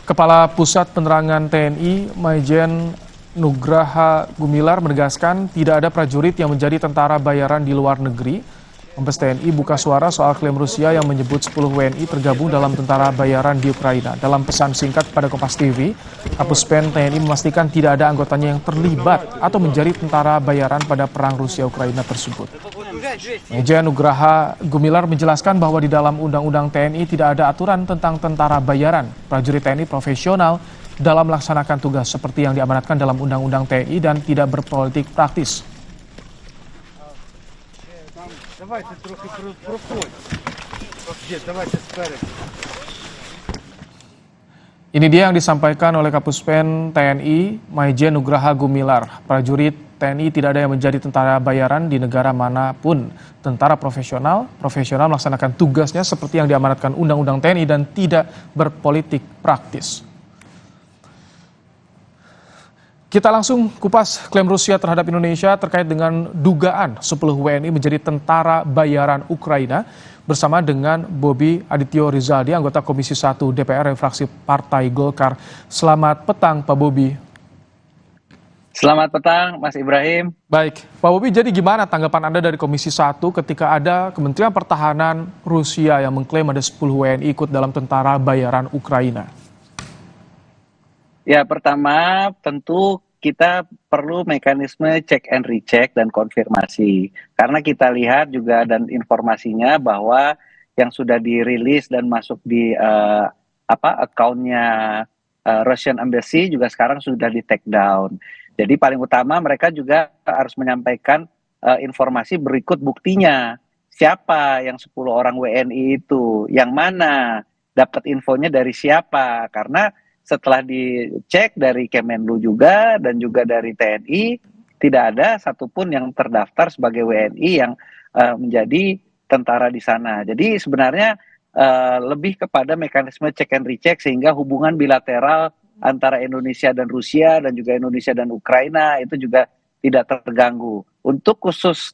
Kepala Pusat Penerangan TNI, Maijen Nugraha Gumilar menegaskan tidak ada prajurit yang menjadi tentara bayaran di luar negeri. Mabes TNI buka suara soal klaim Rusia yang menyebut 10 WNI tergabung dalam tentara bayaran di Ukraina. Dalam pesan singkat pada Kompas TV, Kapus Pen TNI memastikan tidak ada anggotanya yang terlibat atau menjadi tentara bayaran pada perang Rusia-Ukraina tersebut. Maijen Nugraha Gumilar menjelaskan bahwa di dalam Undang-Undang TNI tidak ada aturan tentang tentara bayaran. Prajurit TNI profesional dalam melaksanakan tugas seperti yang diamanatkan dalam Undang-Undang TNI dan tidak berpolitik praktis. Ini dia yang disampaikan oleh Kapus Pen TNI, Maijen Nugraha Gumilar. Prajurit TNI tidak ada yang menjadi tentara bayaran di negara manapun. Tentara profesional melaksanakan tugasnya seperti yang diamanatkan Undang-Undang TNI dan tidak berpolitik praktis. Kita langsung kupas klaim Rusia terhadap Indonesia terkait dengan dugaan 10 WNI menjadi tentara bayaran Ukraina bersama dengan Bobi Adityo Rizaldi, anggota Komisi 1 DPR fraksi Partai Golkar. Selamat petang Pak Bobi. Selamat petang Mas Ibrahim. Baik, Pak Bobi, jadi gimana tanggapan Anda dari Komisi 1 ketika ada Kementerian Pertahanan Rusia yang mengklaim ada 10 WNI ikut dalam tentara bayaran Ukraina? Ya, pertama tentu kita perlu mekanisme check and recheck dan konfirmasi. Karena kita lihat juga dan informasinya bahwa yang sudah dirilis dan masuk di account-nya Russian Embassy juga sekarang sudah di take down. Jadi paling utama mereka juga harus menyampaikan informasi berikut buktinya. Siapa yang 10 orang WNI itu, yang mana, dapat infonya dari siapa. Karena setelah dicek dari Kemenlu juga dan juga dari TNI, tidak ada satupun yang terdaftar sebagai WNI yang menjadi tentara di sana. Jadi sebenarnya lebih kepada mekanisme check and recheck sehingga hubungan bilateral antara Indonesia dan Rusia dan juga Indonesia dan Ukraina itu juga tidak terganggu. Untuk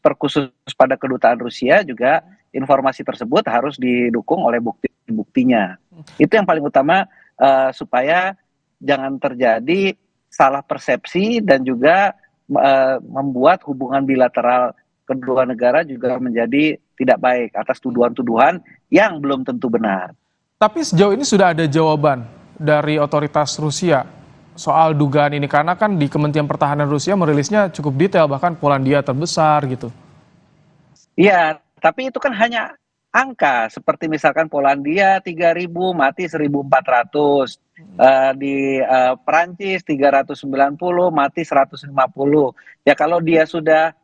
terkhusus pada kedutaan Rusia juga informasi tersebut harus didukung oleh bukti-buktinya. Itu yang paling utama. Supaya jangan terjadi salah persepsi dan juga membuat hubungan bilateral kedua negara juga menjadi tidak baik atas tuduhan-tuduhan yang belum tentu benar. Tapi sejauh ini sudah ada jawaban dari otoritas Rusia soal dugaan ini, karena kan di Kementerian Pertahanan Rusia merilisnya cukup detail, bahkan Polandia terbesar gitu. Iya, tapi itu kan hanya angka, seperti misalkan Polandia 3.000 mati 1.400, di Perancis 390 mati 150. Ya kalau dia sudah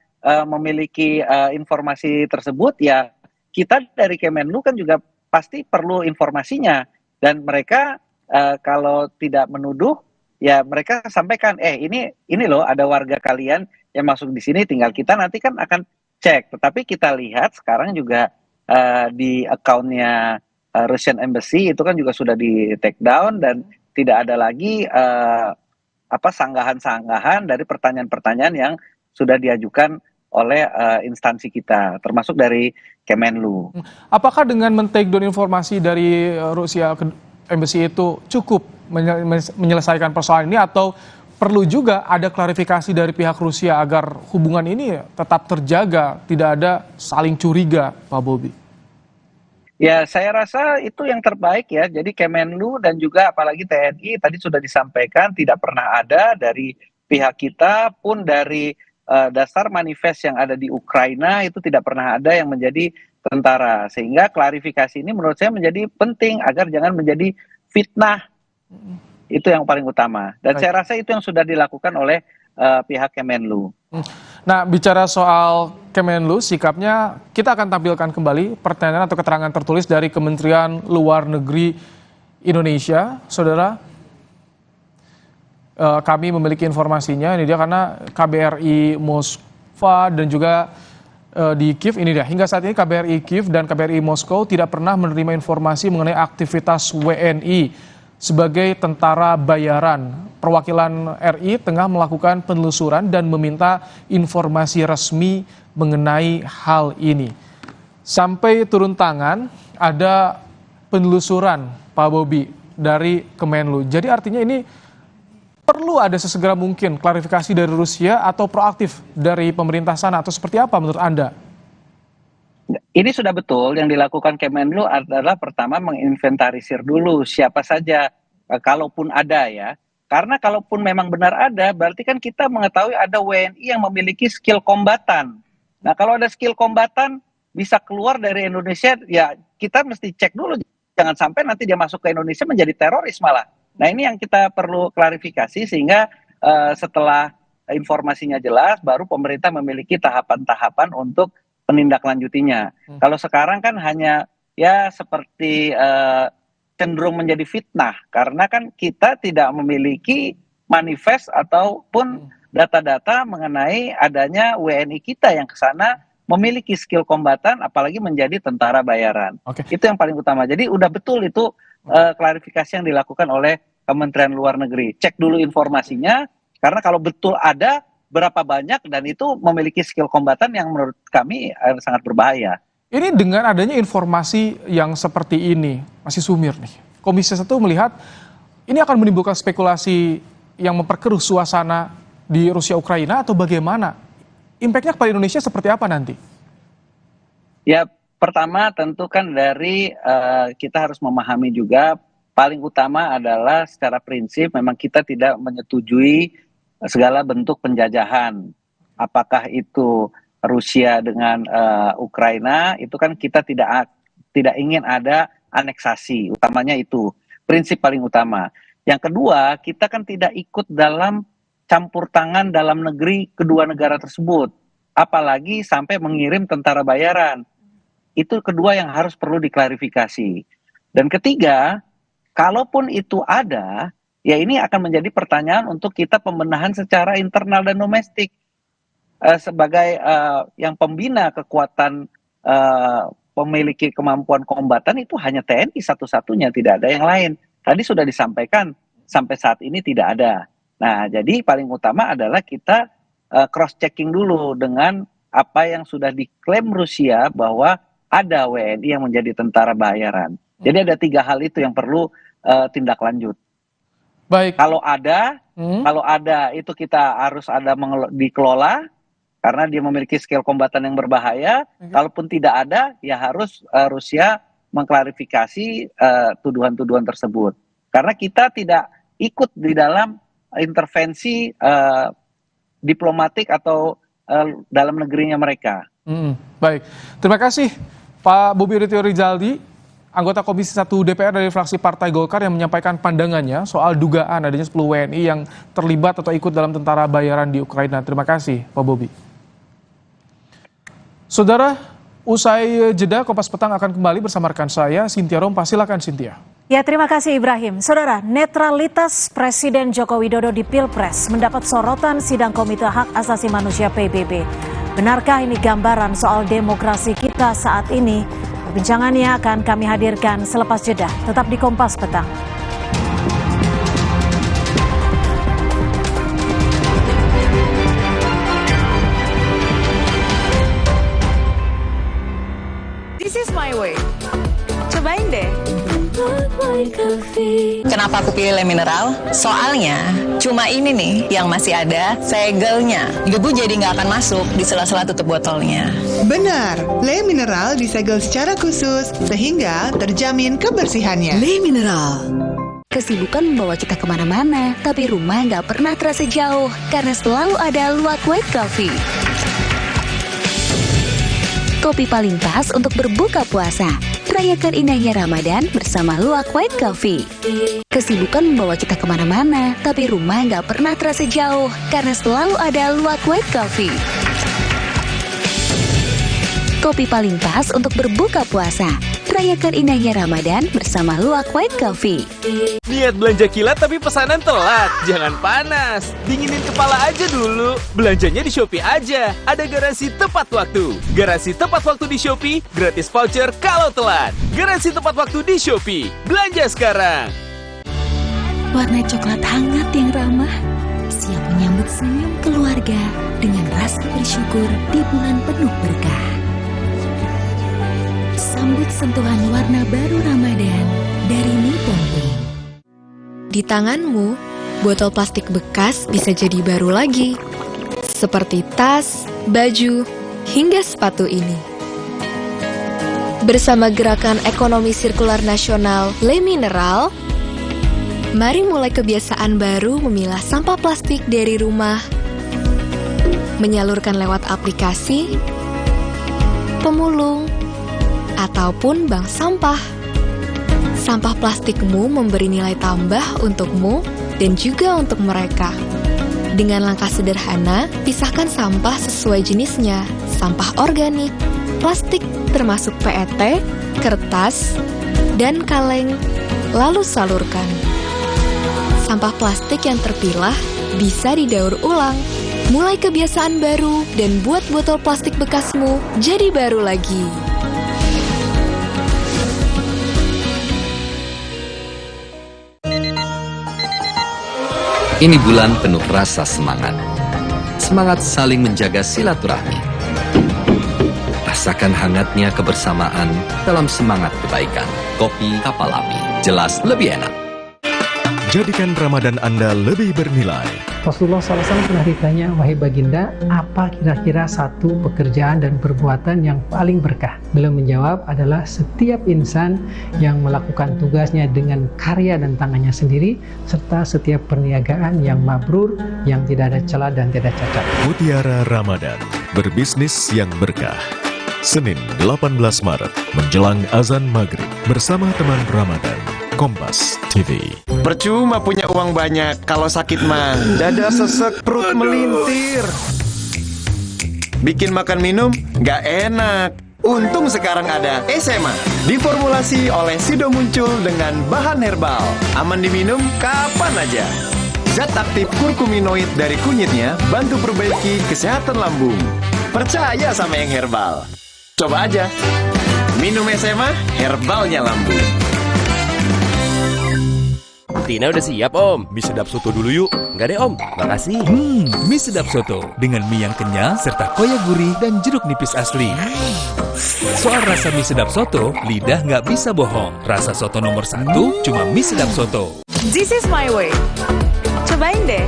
memiliki informasi tersebut, ya kita dari Kemenlu kan juga pasti perlu informasinya, dan mereka kalau tidak menuduh ya mereka sampaikan ini loh ada warga kalian yang masuk di sini, tinggal kita nanti kan akan cek. Tetapi kita lihat sekarang juga di account-nya Russian Embassy itu kan juga sudah di take down dan tidak ada lagi sanggahan-sanggahan dari pertanyaan-pertanyaan yang sudah diajukan oleh instansi kita, termasuk dari Kemenlu. Apakah dengan men-take down informasi dari Rusia Embassy itu cukup menyelesaikan persoalan ini, atau perlu juga ada klarifikasi dari pihak Rusia agar hubungan ini tetap terjaga, tidak ada saling curiga, Pak Bobi? Ya, saya rasa itu yang terbaik ya. Jadi Kemenlu dan juga apalagi TNI tadi sudah disampaikan tidak pernah ada dari pihak kita pun dari dasar manifest yang ada di Ukraina itu tidak pernah ada yang menjadi tentara. Sehingga klarifikasi ini menurut saya menjadi penting agar jangan menjadi fitnah. Itu yang paling utama. Dan saya rasa itu yang sudah dilakukan oleh pihak Kemenlu. Nah, bicara soal Kemenlu, sikapnya kita akan tampilkan kembali pertanyaan atau keterangan tertulis dari Kementerian Luar Negeri Indonesia, saudara. Kami memiliki informasinya, ini dia karena KBRI Moskwa dan juga di Kiev, ini dia. Hingga saat ini KBRI Kiev dan KBRI Moskow tidak pernah menerima informasi mengenai aktivitas WNI sebagai tentara bayaran. Perwakilan RI tengah melakukan penelusuran dan meminta informasi resmi mengenai hal ini. Sampai turun tangan, ada penelusuran, Pak Bobi, dari Kemenlu. Jadi artinya ini perlu ada sesegera mungkin klarifikasi dari Rusia atau proaktif dari pemerintah sana, atau seperti apa menurut Anda? Ini sudah betul yang dilakukan Kemenlu adalah pertama menginventarisir dulu siapa saja, kalaupun ada ya. Karena kalaupun memang benar ada, berarti kan kita mengetahui ada WNI yang memiliki skill kombatan. Nah, kalau ada skill kombatan bisa keluar dari Indonesia, ya kita mesti cek dulu. Jangan sampai nanti dia masuk ke Indonesia menjadi teroris malah. Nah, ini yang kita perlu klarifikasi sehingga setelah informasinya jelas, baru pemerintah memiliki tahapan-tahapan untuk penindaklanjutinya. Kalau sekarang kan hanya ya seperti cenderung menjadi fitnah, karena kan kita tidak memiliki manifest ataupun data-data mengenai adanya WNI kita yang ke sana memiliki skill kombatan, apalagi menjadi tentara bayaran. Itu yang paling utama. Jadi udah betul itu klarifikasi yang dilakukan oleh Kementerian Luar Negeri. Cek dulu informasinya, karena kalau betul ada, berapa banyak, dan itu memiliki skill kombatan yang menurut kami sangat berbahaya. Ini dengan adanya informasi yang seperti ini, masih sumir nih, Komisi 1 melihat ini akan menimbulkan spekulasi yang memperkeruh suasana di Rusia Ukraina atau bagaimana? Impact-nya kepada Indonesia seperti apa nanti? Ya, pertama tentu kan dari kita harus memahami juga, paling utama adalah secara prinsip memang kita tidak menyetujui segala bentuk penjajahan. Apakah itu Rusia dengan Ukraina, itu kan kita tidak ingin ada aneksasi, utamanya itu prinsip paling utama. Yang kedua, kita kan tidak ikut dalam campur tangan dalam negeri kedua negara tersebut, apalagi sampai mengirim tentara bayaran. Itu kedua yang harus perlu diklarifikasi. Dan ketiga, kalaupun itu ada, ya ini akan menjadi pertanyaan untuk kita pembenahan secara internal dan domestik. Sebagai yang pembina kekuatan memiliki kemampuan kombatan itu hanya TNI satu-satunya, tidak ada yang lain. Tadi sudah disampaikan, sampai saat ini tidak ada. Nah, jadi paling utama adalah kita cross-checking dulu dengan apa yang sudah diklaim Rusia bahwa ada WNI yang menjadi tentara bayaran. Jadi ada 3 hal itu yang perlu tindak lanjut. Baik. Kalau ada itu kita harus ada dikelola, karena dia memiliki skill kombatan yang berbahaya. Kalaupun tidak ada, ya harus Rusia mengklarifikasi tuduhan-tuduhan tersebut. Karena kita tidak ikut di dalam intervensi diplomatik atau dalam negerinya mereka. Baik, terima kasih Pak Bobi Ritio Rizaldi, anggota Komisi 1 DPR dari fraksi Partai Golkar yang menyampaikan pandangannya soal dugaan adanya 10 WNI yang terlibat atau ikut dalam tentara bayaran di Ukraina. Terima kasih Pak Bobi. Saudara, usai jeda Kompas Petang akan kembali bersama rekan saya, Cynthia Rompa. Silakan Cynthia. Ya, terima kasih Ibrahim. Saudara, netralitas Presiden Joko Widodo di Pilpres mendapat sorotan sidang Komite Hak Asasi Manusia PBB. Benarkah ini gambaran soal demokrasi kita saat ini? Perbincangannya akan kami hadirkan selepas jeda. Tetap di Kompas Petang. This is my way. Cobain deh. Kenapa aku pilih Le Mineral? Soalnya cuma ini nih yang masih ada segelnya. Debu jadi nggak akan masuk di sela-sela tutup botolnya. Benar, Le Mineral disegel secara khusus sehingga terjamin kebersihannya. Le Mineral. Kesibukan membawa kita kemana-mana, tapi rumah nggak pernah terasa jauh karena selalu ada Luwak White Coffee. Kopi paling pas untuk berbuka puasa. Rayakan indahnya Ramadan bersama Luwak White Coffee. Kesibukan membawa kita kemana-mana, tapi rumah nggak pernah terasa jauh karena selalu ada Luwak White Coffee. Kopi paling pas untuk berbuka puasa. Rayakan indahnya Ramadan bersama Luwak White Coffee. Niat belanja kilat tapi pesanan telat. Jangan panas, dinginin kepala aja dulu. Belanjanya di Shopee aja. Ada garansi tepat waktu. Garansi tepat waktu di Shopee, gratis voucher kalau telat. Garansi tepat waktu di Shopee. Belanja sekarang. Warna coklat hangat yang ramah, siap menyambut senyum keluarga dengan rasa bersyukur di bulan penuh berkah. Sambut sentuhan warna baru Ramadan dari Nippon Paint. Di tanganmu, botol plastik bekas bisa jadi baru lagi. Seperti tas, baju, hingga sepatu ini. Bersama Gerakan Ekonomi Sirkular Nasional Le Mineral, mari mulai kebiasaan baru memilah sampah plastik dari rumah, menyalurkan lewat aplikasi, pemulung, ataupun bank sampah. Sampah plastikmu memberi nilai tambah untukmu dan juga untuk mereka. Dengan langkah sederhana, pisahkan sampah sesuai jenisnya, sampah organik, plastik termasuk PET, kertas, dan kaleng, lalu salurkan. Sampah plastik yang terpilah bisa didaur ulang. Mulai kebiasaan baru dan buat botol plastik bekasmu jadi baru lagi. Ini bulan penuh rasa semangat. Semangat saling menjaga silaturahmi. Rasakan hangatnya kebersamaan dalam semangat kebaikan. Kopi Kapal Api, jelas lebih enak. Jadikan Ramadan Anda lebih bernilai. Rasulullah SAW pernah ditanya, wahai baginda, apa kira-kira satu pekerjaan dan perbuatan yang paling berkah? Beliau menjawab adalah setiap insan yang melakukan tugasnya dengan karya dan tangannya sendiri, serta setiap perniagaan yang mabrur, yang tidak ada celah dan tidak cacat. Mutiara Ramadan, berbisnis yang berkah. Senin 18 Maret, menjelang azan maghrib, bersama teman Ramadan. Kompas TV. Percuma punya uang banyak, kalau sakit mah dada sesek, perut melintir. Bikin makan minum nggak enak. Untung sekarang ada SMA, diformulasi oleh Sido muncul dengan bahan herbal, aman diminum kapan aja. Zat aktif kurkuminoid dari kunyitnya bantu perbaiki kesehatan lambung. Percaya sama yang herbal. Coba aja. Minum SMA, herbalnya lambung. Tina udah siap om. Mie sedap soto dulu yuk. Enggak deh om, makasih. Mie sedap soto dengan mie yang kenyal serta koya gurih dan jeruk nipis asli. Soal rasa mie sedap soto, lidah nggak bisa bohong. Rasa soto nomor 1 cuma mie sedap soto. This is my way. Cobain deh.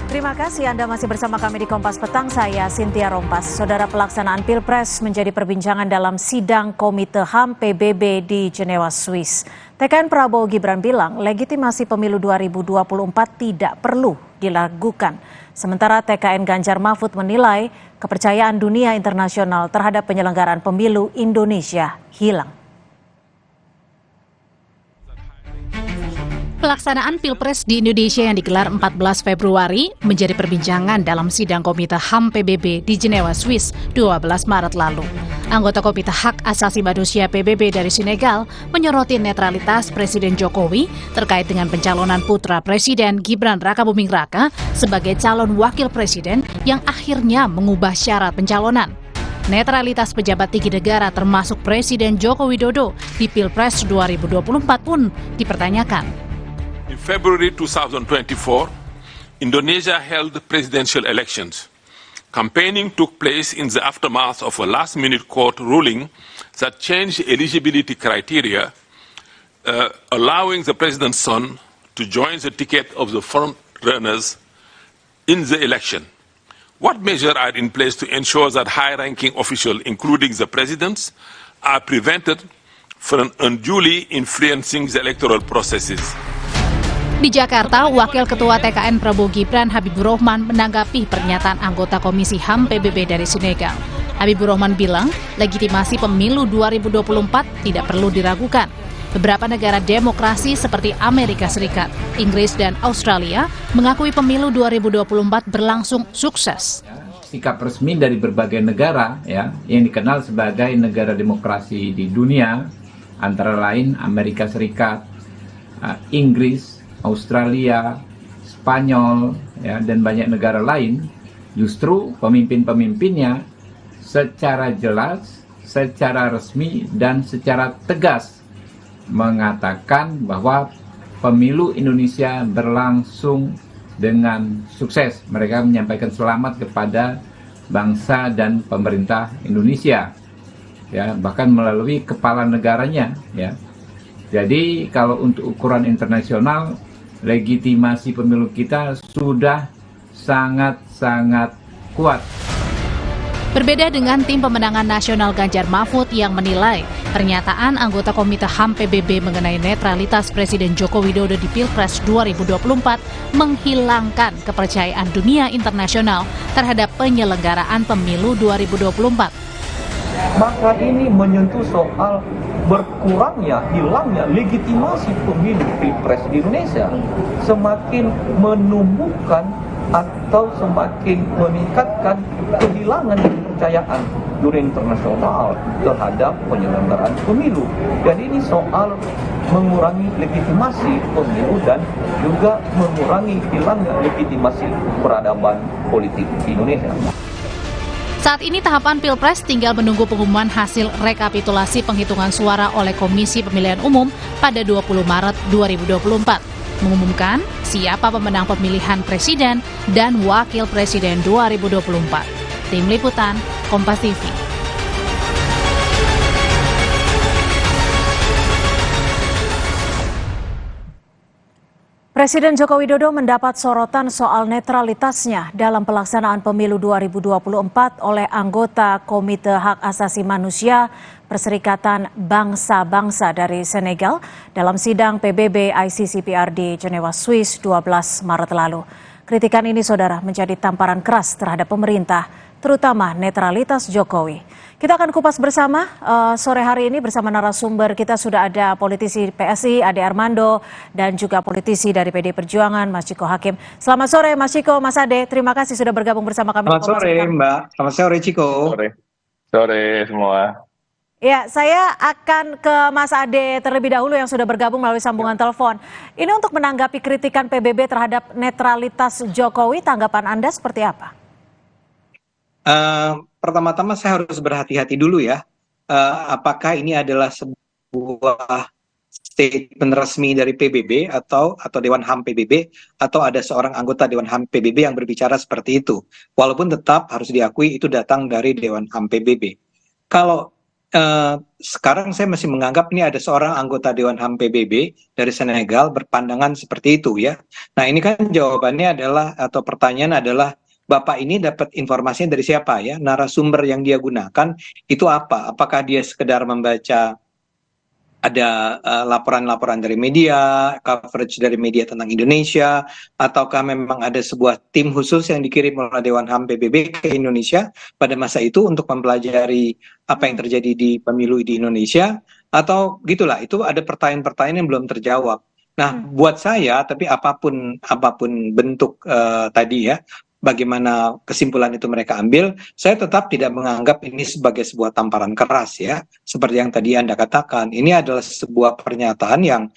Terima kasih Anda masih bersama kami di Kompas Petang, saya Cynthia Rompas. Saudara, pelaksanaan Pilpres menjadi perbincangan dalam sidang Komite HAM PBB di Jenewa, Swiss. TKN Prabowo Gibran bilang legitimasi pemilu 2024 tidak perlu dilakukan. Sementara TKN Ganjar Mahfud menilai kepercayaan dunia internasional terhadap penyelenggaraan pemilu Indonesia hilang. Pelaksanaan Pilpres di Indonesia yang digelar 14 Februari menjadi perbincangan dalam sidang Komite HAM PBB di Jenewa, Swiss 12 Maret lalu. Anggota Komite Hak Asasi Manusia PBB dari Senegal menyoroti netralitas Presiden Jokowi terkait dengan pencalonan putra Presiden Gibran Rakabuming Raka sebagai calon wakil presiden yang akhirnya mengubah syarat pencalonan. Netralitas pejabat tinggi negara termasuk Presiden Joko Widodo di Pilpres 2024 pun dipertanyakan. In February 2024, Indonesia held presidential elections. Campaigning took place in the aftermath of a last-minute court ruling that changed eligibility criteria, allowing the president's son to join the ticket of the front runners in the election. What measures are in place to ensure that high-ranking officials, including the presidents, are prevented from unduly influencing the electoral processes? Di Jakarta, Wakil Ketua TKN Prabowo Gibran Habibur Rahman menanggapi pernyataan anggota Komisi HAM PBB dari Senegal. Habibur Rahman bilang, legitimasi pemilu 2024 tidak perlu diragukan. Beberapa negara demokrasi seperti Amerika Serikat, Inggris, dan Australia mengakui pemilu 2024 berlangsung sukses. Sikap resmi dari berbagai negara ya yang dikenal sebagai negara demokrasi di dunia, antara lain Amerika Serikat, Inggris, Australia, Spanyol, ya, dan banyak negara lain, justru pemimpin-pemimpinnya secara jelas, secara resmi, dan secara tegas mengatakan bahwa pemilu Indonesia berlangsung dengan sukses. Mereka menyampaikan selamat kepada bangsa dan pemerintah Indonesia, ya, bahkan melalui kepala negaranya, ya. Jadi kalau untuk ukuran internasional, legitimasi pemilu kita sudah sangat-sangat kuat. Berbeda dengan tim pemenangan nasional Ganjar Mahfud yang menilai pernyataan anggota Komite HAM PBB mengenai netralitas Presiden Joko Widodo di Pilpres 2024 menghilangkan kepercayaan dunia internasional terhadap penyelenggaraan pemilu 2024. Maka ini menyentuh soal berkurangnya, hilangnya legitimasi pemilu Pilpres di Indonesia, semakin menumbuhkan atau semakin meningkatkan kehilangan kepercayaan dunia internasional terhadap penyelenggaraan pemilu. Dan ini soal mengurangi legitimasi pemilu dan juga mengurangi hilangnya legitimasi peradaban politik di Indonesia. Saat ini tahapan Pilpres tinggal menunggu pengumuman hasil rekapitulasi penghitungan suara oleh Komisi Pemilihan Umum pada 20 Maret 2024. Mengumumkan siapa pemenang pemilihan Presiden dan Wakil Presiden 2024. Tim Liputan, Kompas TV. Presiden Joko Widodo mendapat sorotan soal netralitasnya dalam pelaksanaan pemilu 2024 oleh anggota Komite Hak Asasi Manusia Perserikatan Bangsa-Bangsa dari Senegal dalam sidang PBB ICCPR di Jenewa, Swiss 12 Maret lalu. Kritikan ini, saudara, menjadi tamparan keras terhadap pemerintah, terutama netralitas Jokowi. Kita akan kupas bersama sore hari ini bersama narasumber kita. Sudah ada politisi PSI Ade Armando dan juga politisi dari PD Perjuangan Mas Ciko Hakim. Selamat sore Mas Ciko, Mas Ade, terima kasih sudah bergabung bersama kami. Selamat sore Mbak, selamat sore Ciko. Sore semua. Ya, saya akan ke Mas Ade terlebih dahulu yang sudah bergabung melalui sambungan telepon. Ini untuk menanggapi kritikan PBB terhadap netralitas Jokowi, tanggapan Anda seperti apa? Pertama-tama saya harus berhati-hati dulu ya. Apakah ini adalah sebuah statement resmi dari PBB atau Dewan HAM PBB, atau ada seorang anggota Dewan HAM PBB yang berbicara seperti itu. Walaupun tetap harus diakui itu datang dari Dewan HAM PBB. Kalau sekarang saya masih menganggap ini ada seorang anggota Dewan HAM PBB dari Senegal berpandangan seperti itu ya. Nah ini kan jawabannya adalah, atau pertanyaan adalah, Bapak ini dapat informasinya dari siapa ya? Narasumber yang dia gunakan itu apa? Apakah dia sekedar membaca ada laporan-laporan dari media, coverage dari media tentang Indonesia, ataukah memang ada sebuah tim khusus yang dikirim oleh Dewan HAM PBB ke Indonesia pada masa itu untuk mempelajari apa yang terjadi di pemilu di Indonesia, atau gitulah. Itu ada pertanyaan-pertanyaan yang belum terjawab. Nah, buat saya, tapi apapun bentuk tadi ya, bagaimana kesimpulan itu mereka ambil, saya tetap tidak menganggap ini sebagai sebuah tamparan keras ya. Seperti yang tadi Anda katakan, ini adalah sebuah pernyataan yang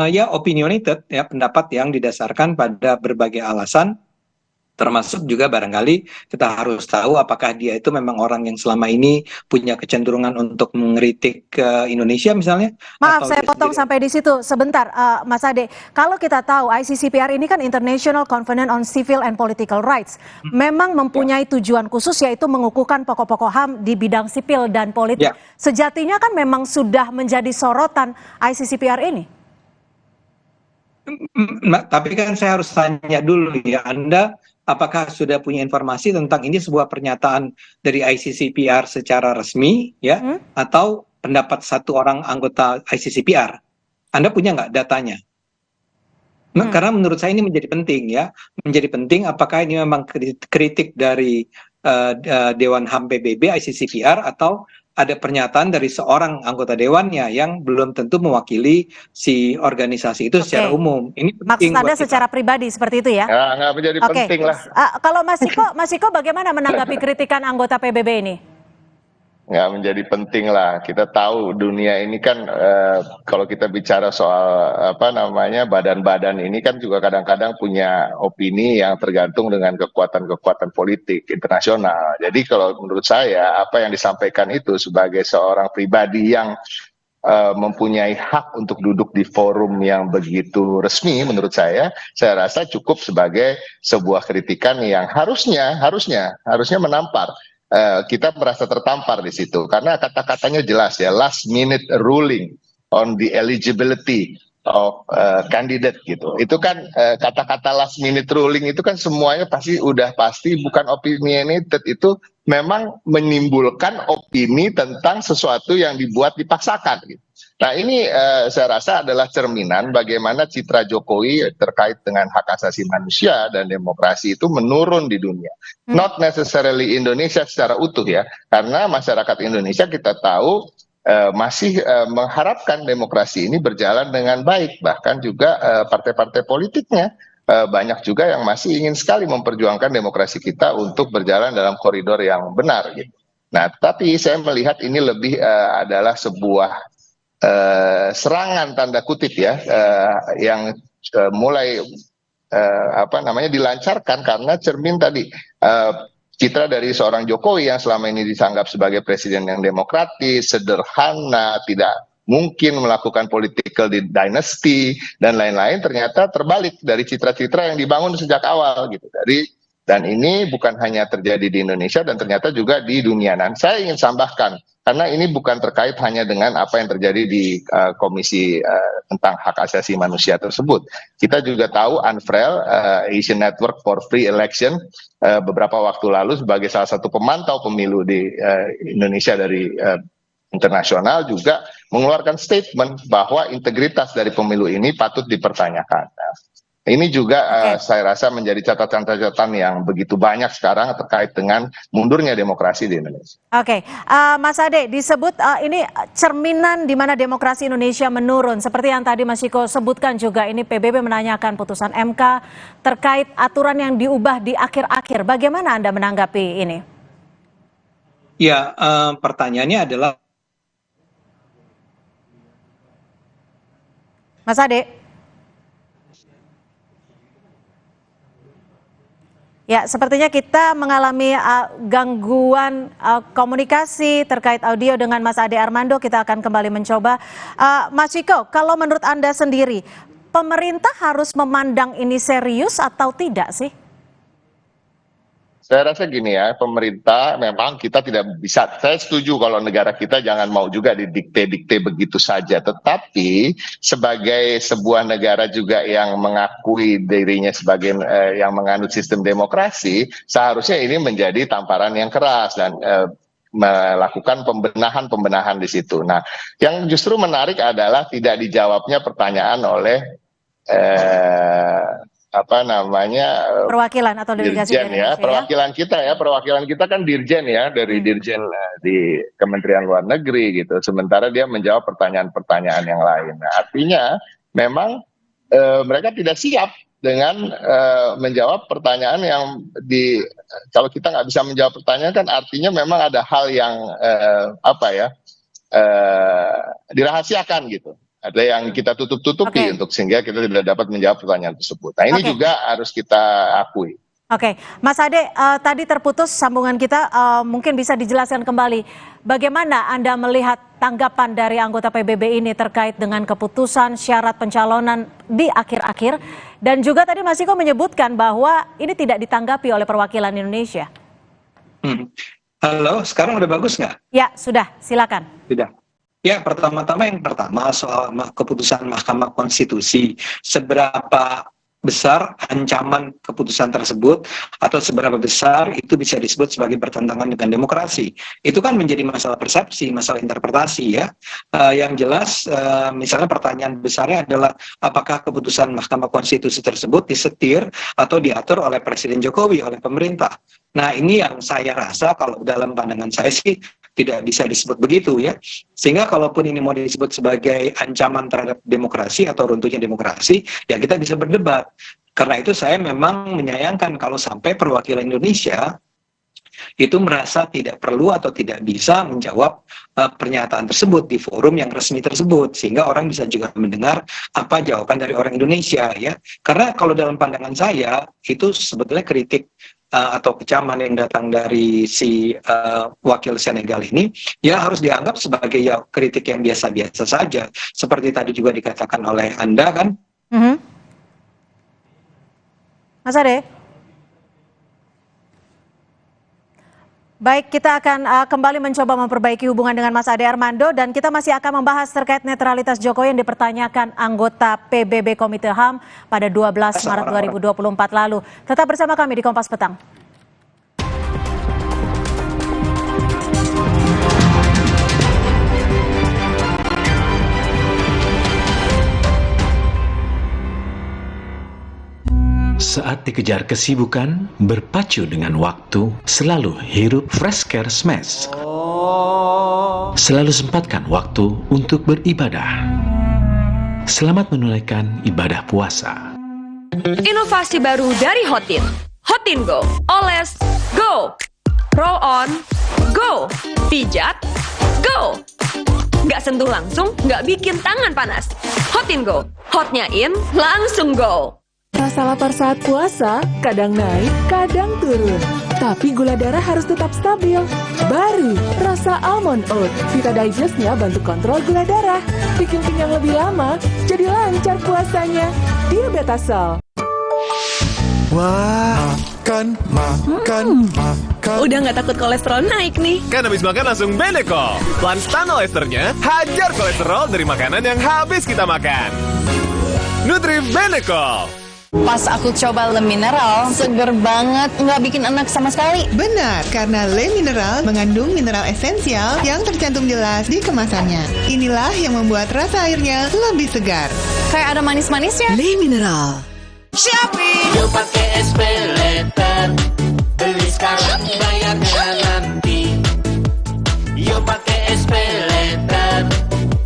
ya opinionated ya, pendapat yang didasarkan pada berbagai alasan, termasuk juga barangkali kita harus tahu apakah dia itu memang orang yang selama ini punya kecenderungan untuk mengkritik Indonesia misalnya. Maaf, saya potong sampai di situ sebentar, Mas Ade. Kalau kita tahu ICCPR ini kan International Covenant on Civil and Political Rights, memang mempunyai tujuan khusus yaitu mengukuhkan pokok-pokok HAM di bidang sipil dan politik. Sejatinya kan memang sudah menjadi sorotan ICCPR ini. Tapi kan saya harus tanya dulu ya, Anda apakah sudah punya informasi tentang ini sebuah pernyataan dari ICCPR secara resmi, ya, atau pendapat satu orang anggota ICCPR? Anda punya nggak datanya? Nah, karena menurut saya ini menjadi penting, ya, menjadi penting apakah ini memang kritik dari Dewan HAM PBB ICCPR atau ada pernyataan dari seorang anggota dewannya yang belum tentu mewakili si organisasi itu secara umum. Ini penting. Maksud Anda secara pribadi seperti itu ya? Nggak menjadi penting lah. Kalau Mas Ciko bagaimana menanggapi kritikan anggota PBB ini? Nggak menjadi penting lah. Kita tahu dunia ini kan kalau kita bicara soal badan-badan ini kan juga kadang-kadang punya opini yang tergantung dengan kekuatan-kekuatan politik internasional. Jadi kalau menurut saya apa yang disampaikan itu sebagai seorang pribadi yang mempunyai hak untuk duduk di forum yang begitu resmi, menurut saya rasa cukup sebagai sebuah kritikan yang harusnya menampar. Kita merasa tertampar di situ karena kata-katanya jelas ya, last minute ruling on the eligibility of candidate gitu. Itu kan kata-kata last minute ruling itu kan semuanya pasti bukan opinionated, itu memang menimbulkan opini tentang sesuatu yang dibuat dipaksakan gitu. Nah ini saya rasa adalah cerminan bagaimana citra Jokowi terkait dengan hak asasi manusia dan demokrasi itu menurun di dunia. Not necessarily Indonesia secara utuh ya, karena masyarakat Indonesia kita tahu masih mengharapkan demokrasi ini berjalan dengan baik. Bahkan juga partai-partai politiknya banyak juga yang masih ingin sekali memperjuangkan demokrasi kita untuk berjalan dalam koridor yang benar gitu. Nah tapi saya melihat ini lebih adalah sebuah serangan tanda kutip ya, yang mulai dilancarkan karena cermin tadi citra dari seorang Jokowi yang selama ini dianggap sebagai presiden yang demokratis, sederhana, tidak mungkin melakukan political dynasty dan lain-lain, ternyata terbalik dari citra-citra yang dibangun sejak awal gitu. Dan ini bukan hanya terjadi di Indonesia dan ternyata juga di dunia. Dan saya ingin tambahkan, karena ini bukan terkait hanya dengan apa yang terjadi di Komisi tentang hak asasi manusia tersebut. Kita juga tahu UNFREL, Asian Network for Free Election, beberapa waktu lalu sebagai salah satu pemantau pemilu di Indonesia dari internasional juga mengeluarkan statement bahwa integritas dari pemilu ini patut dipertanyakan. Ini juga saya rasa menjadi catatan-catatan yang begitu banyak sekarang terkait dengan mundurnya demokrasi di Indonesia. Oke, Mas Ade, disebut ini cerminan di mana demokrasi Indonesia menurun. Seperti yang tadi Mas Ciko sebutkan juga, ini PBB menanyakan putusan MK terkait aturan yang diubah di akhir-akhir. Bagaimana Anda menanggapi ini? Ya, pertanyaannya adalah Mas Ade. Ya, sepertinya kita mengalami gangguan komunikasi terkait audio dengan Mas Ade Armando. Kita akan kembali mencoba. Mas Ciko, kalau menurut Anda sendiri, pemerintah harus memandang ini serius atau tidak sih? Saya rasa gini ya, pemerintah memang kita tidak bisa, saya setuju kalau negara kita jangan mau juga didikte-dikte begitu saja. Tetapi sebagai sebuah negara juga yang mengakui dirinya sebagai yang menganut sistem demokrasi, seharusnya ini menjadi tamparan yang keras dan melakukan pembenahan di situ. Nah, yang justru menarik adalah tidak dijawabnya pertanyaan oleh perwakilan atau delegasi dirjen ya, perwakilan kita kan dirjen ya, dari dirjen di Kementerian Luar Negeri gitu, sementara dia menjawab pertanyaan-pertanyaan yang lain. Nah, artinya memang mereka tidak siap dengan menjawab pertanyaan yang kalau kita nggak bisa menjawab pertanyaan kan artinya memang ada hal yang dirahasiakan gitu. Ada yang kita tutup-tutupi sehingga kita tidak dapat menjawab pertanyaan tersebut. Nah ini juga harus kita akui. Oke, Mas Ade, tadi terputus sambungan kita, mungkin bisa dijelaskan kembali. Bagaimana Anda melihat tanggapan dari anggota PBB ini terkait dengan keputusan syarat pencalonan di akhir-akhir? Dan juga tadi Mas Ciko menyebutkan bahwa ini tidak ditanggapi oleh perwakilan Indonesia. Halo, sekarang udah bagus nggak? Ya, sudah, silakan. Sudah. Ya, pertama soal keputusan Mahkamah Konstitusi, seberapa besar ancaman keputusan tersebut atau seberapa besar itu bisa disebut sebagai bertentangan dengan demokrasi. Itu kan menjadi masalah persepsi, masalah interpretasi ya. Yang jelas misalnya pertanyaan besarnya adalah apakah keputusan Mahkamah Konstitusi tersebut disetir atau diatur oleh Presiden Jokowi, oleh pemerintah. Nah ini yang saya rasa kalau dalam pandangan saya sih tidak bisa disebut begitu ya. Sehingga kalaupun ini mau disebut sebagai ancaman terhadap demokrasi atau runtuhnya demokrasi, ya kita bisa berdebat. Karena itu saya memang menyayangkan kalau sampai perwakilan Indonesia itu merasa tidak perlu atau tidak bisa menjawab pernyataan tersebut di forum yang resmi tersebut, sehingga orang bisa juga mendengar apa jawaban dari orang Indonesia ya. Karena kalau dalam pandangan saya itu sebetulnya kritik atau kecaman yang datang dari si wakil Senegal ini ya harus dianggap sebagai ya kritik yang biasa-biasa saja, seperti tadi juga dikatakan oleh Anda kan. Mas Ade. Baik, kita akan kembali mencoba memperbaiki hubungan dengan Mas Ade Armando, dan kita masih akan membahas terkait netralitas Jokowi yang dipertanyakan anggota PBB Komite HAM pada 12 Maret 2024 lalu. Tetap bersama kami di Kompas Petang. Saat dikejar kesibukan, berpacu dengan waktu, selalu hirup Fresh Care Smash. Selalu sempatkan waktu untuk beribadah. Selamat menunaikan ibadah puasa. Inovasi baru dari Hotin. Hotin Go. Oles, go. Roll on, go. Pijat, go. Nggak sentuh langsung, nggak bikin tangan panas. Hotin Go. Hotnya in, langsung go. Rasa lapar saat puasa, kadang naik, kadang turun. Tapi gula darah harus tetap stabil. Baru, rasa almond oat. Vita Digest-nya bantu kontrol gula darah. Bikin kenyang lebih lama, jadi lancar puasanya. Diabetasol. Wah, makan. Udah nggak takut kolesterol naik nih. Kan habis makan langsung Benecol. Lanstan esternya, hajar kolesterol dari makanan yang habis kita makan. Nutri Benecol. Pas aku coba Le Mineral, seger banget, nggak bikin enak sama sekali. Benar, karena Le Mineral mengandung mineral esensial yang tercantum jelas di kemasannya. Inilah yang membuat rasa airnya lebih segar. Kayak ada manis-manisnya. Le Mineral. Shopee, yuk pakai SP Letter. Beli sekarang, bayarnya nanti. Yuk pakai SP Letter.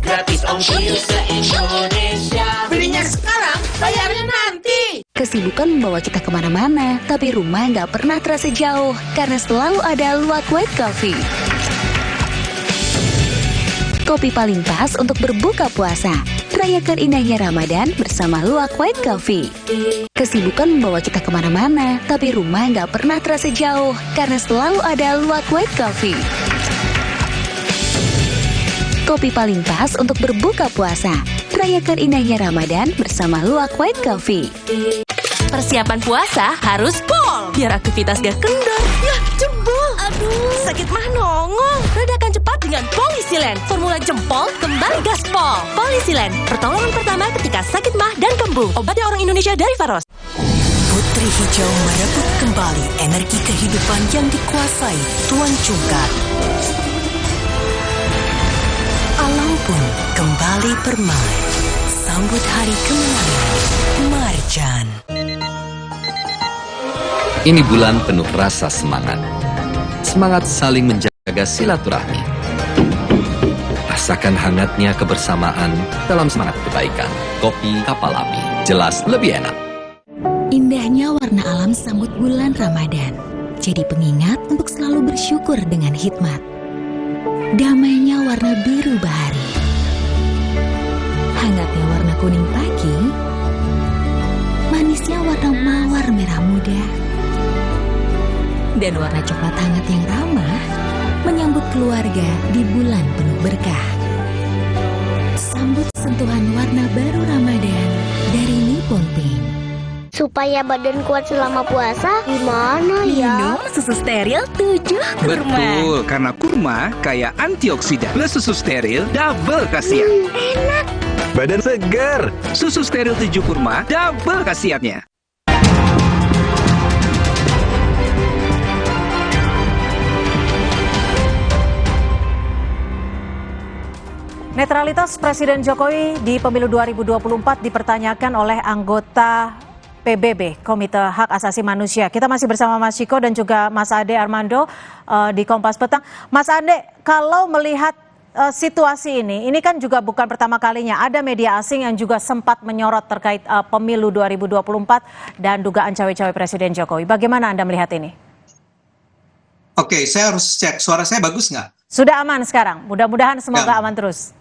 Gratis ongkir se-Indonesia. Belinya sekarang, bayarnya nanti. Kesibukan membawa kita kemana-mana, tapi rumah nggak pernah terasa jauh karena selalu ada Luwak White Coffee. Kopi paling pas untuk berbuka puasa. Rayakan indahnya Ramadan bersama Luwak White Coffee. Kesibukan membawa kita kemana-mana, tapi rumah nggak pernah terasa jauh karena selalu ada Luwak White Coffee. Kopi paling pas untuk berbuka puasa. Rayakan indahnya Ramadan bersama Luwak White Coffee. Persiapan puasa harus pol, biar aktivitas gak kendor. Ya, jebol. Aduh, sakit mah nongol. Redakan cepat dengan Polisilen. Formula jempol kembali gaspol. Polisilen, pertolongan pertama ketika sakit mah dan kembung. Obatnya orang Indonesia dari Faros. Putri Hijau merebut kembali energi kehidupan yang dikuasai Tuan Cungkar. Alam pun kembali bermain. Sambut hari kemenangan Marjan. Ini bulan penuh rasa semangat. Semangat saling menjaga silaturahmi. Rasakan hangatnya kebersamaan dalam semangat kebaikan. Kopi Kapal Api, jelas lebih enak. Indahnya warna alam sambut bulan Ramadan. Jadi pengingat untuk selalu bersyukur dengan hikmat. Damainya warna biru bahari. Hangatnya warna kuning pagi. Manisnya warna mawar merah muda. Dan warna coklat hangat yang ramah menyambut keluarga di bulan penuh berkah. Sambut sentuhan warna baru Ramadan dari Nippon Paint. Supaya badan kuat selama puasa, gimana ya? Minum susu steril 7 kurma. Betul, karena kurma kaya antioksidan plus susu steril double khasiat. Enak. badan segar. Susu steril 7 kurma, double khasiatnya. Netralitas Presiden Jokowi di pemilu 2024 dipertanyakan oleh anggota PBB, Komite Hak Asasi Manusia. Kita masih bersama Mas Chiko dan juga Mas Ade Armando di Kompas Petang. Mas Ade, kalau melihat situasi ini kan juga bukan pertama kalinya ada media asing yang juga sempat menyorot terkait pemilu 2024 dan dugaan cawe-cawe Presiden Jokowi. Bagaimana Anda melihat ini? Oke, saya harus cek suara saya bagus nggak? Sudah aman sekarang, mudah-mudahan semoga aman terus.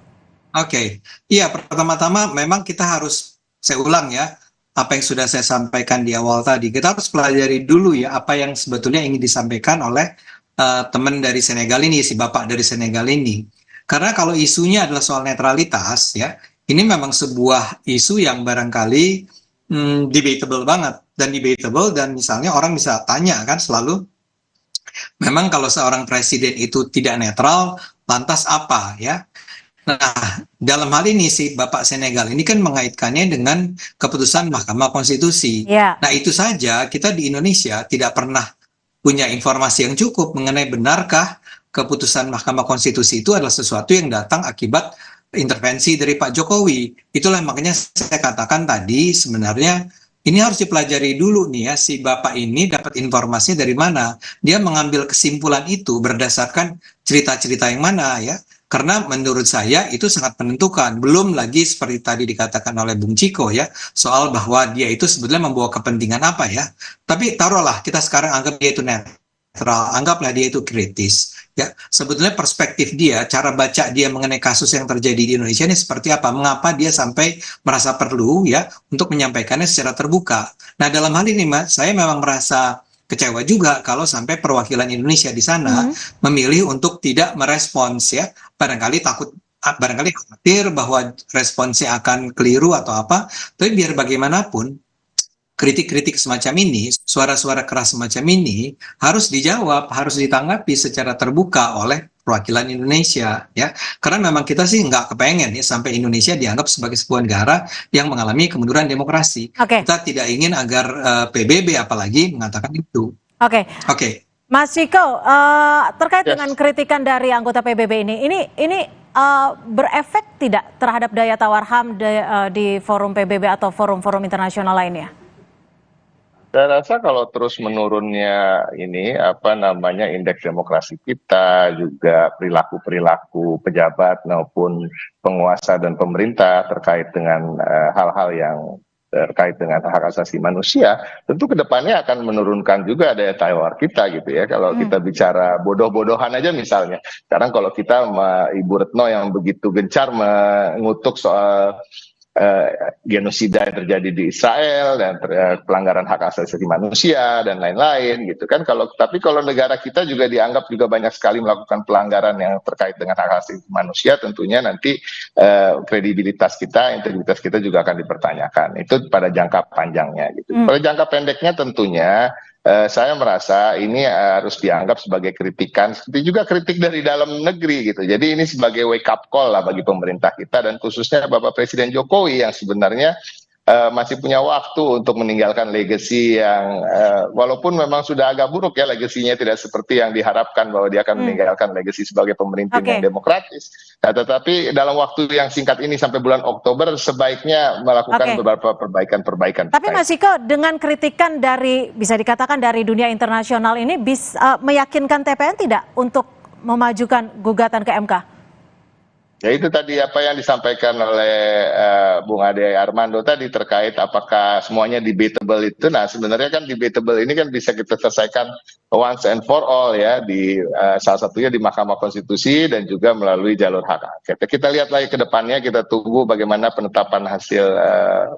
Oke, iya pertama-tama memang kita harus, saya ulang ya, apa yang sudah saya sampaikan di awal tadi. Kita harus pelajari dulu ya apa yang sebetulnya ingin disampaikan oleh teman dari Senegal ini, si bapak dari Senegal ini. Karena kalau isunya adalah soal netralitas ya, ini memang sebuah isu yang barangkali debatable banget. Dan misalnya orang bisa tanya kan selalu, memang kalau seorang presiden itu tidak netral, lantas apa ya? Nah, dalam hal ini si Bapak Senegal ini kan mengaitkannya dengan keputusan Mahkamah Konstitusi. Yeah. Nah, itu saja kita di Indonesia tidak pernah punya informasi yang cukup mengenai benarkah keputusan Mahkamah Konstitusi itu adalah sesuatu yang datang akibat intervensi dari Pak Jokowi. Itulah makanya saya katakan tadi sebenarnya ini harus dipelajari dulu nih ya, si Bapak ini dapat informasinya dari mana. Dia mengambil kesimpulan itu berdasarkan cerita-cerita yang mana ya. Karena menurut saya itu sangat menentukan. Belum lagi seperti tadi dikatakan oleh Bung Chiko ya, soal bahwa dia itu sebetulnya membawa kepentingan apa ya. Tapi taruhlah kita sekarang anggap dia itu netral, anggaplah dia itu kritis. Ya, sebetulnya perspektif dia, cara baca dia mengenai kasus yang terjadi di Indonesia ini seperti apa? Mengapa dia sampai merasa perlu ya untuk menyampaikannya secara terbuka? Nah, dalam hal ini Mas, saya memang merasa kecewa juga kalau sampai perwakilan Indonesia di sana memilih untuk tidak merespons ya, barangkali khawatir bahwa responsnya akan keliru atau apa. Tapi biar bagaimanapun kritik-kritik semacam ini, suara-suara keras semacam ini harus dijawab, harus ditanggapi secara terbuka oleh perwakilan Indonesia ya, karena memang kita sih nggak kepengen ya sampai Indonesia dianggap sebagai sebuah negara yang mengalami kemunduran demokrasi. Kita tidak ingin agar PBB apalagi mengatakan itu. Oke. Mas Chiko, terkait dengan kritikan dari anggota PBB ini berefek tidak terhadap daya tawar HAM di forum PBB atau forum-forum internasional lainnya? Saya rasa kalau terus menurunnya ini indeks demokrasi kita, juga perilaku pejabat maupun penguasa dan pemerintah terkait dengan hal-hal yang terkait dengan hak asasi manusia, tentu kedepannya akan menurunkan juga daya tawar kita gitu ya. Kalau kita bicara bodoh-bodohan aja misalnya, sekarang kalau kita Ibu Retno yang begitu gencar mengutuk soal genosida yang terjadi di Israel dan pelanggaran hak asasi manusia dan lain-lain gitu kan. Tapi kalau negara kita juga dianggap juga banyak sekali melakukan pelanggaran yang terkait dengan hak asasi manusia, tentunya nanti kredibilitas kita, integritas kita juga akan dipertanyakan. Itu pada jangka panjangnya gitu. Pada jangka pendeknya tentunya saya merasa ini harus dianggap sebagai kritikan, seperti juga kritik dari dalam negeri gitu. Jadi ini sebagai wake up call lah bagi pemerintah kita dan khususnya Bapak Presiden Jokowi yang sebenarnya masih punya waktu untuk meninggalkan legacy yang walaupun memang sudah agak buruk ya legasinya, tidak seperti yang diharapkan bahwa dia akan meninggalkan legacy sebagai pemimpin yang demokratis. Nah, tetapi dalam waktu yang singkat ini sampai bulan Oktober sebaiknya melakukan beberapa perbaikan. Tapi Mas Chiko, dengan kritikan dari bisa dikatakan dari dunia internasional ini bisa meyakinkan TPN tidak untuk memajukan gugatan ke MK? Ya itu tadi apa yang disampaikan oleh Bung Ade Armando tadi terkait apakah semuanya debatable itu. Nah sebenarnya kan debatable ini kan bisa kita selesaikan once and for all ya, di salah satunya di Mahkamah Konstitusi dan juga melalui jalur hak angket. Kita lihat lagi ke depannya, kita tunggu bagaimana penetapan hasil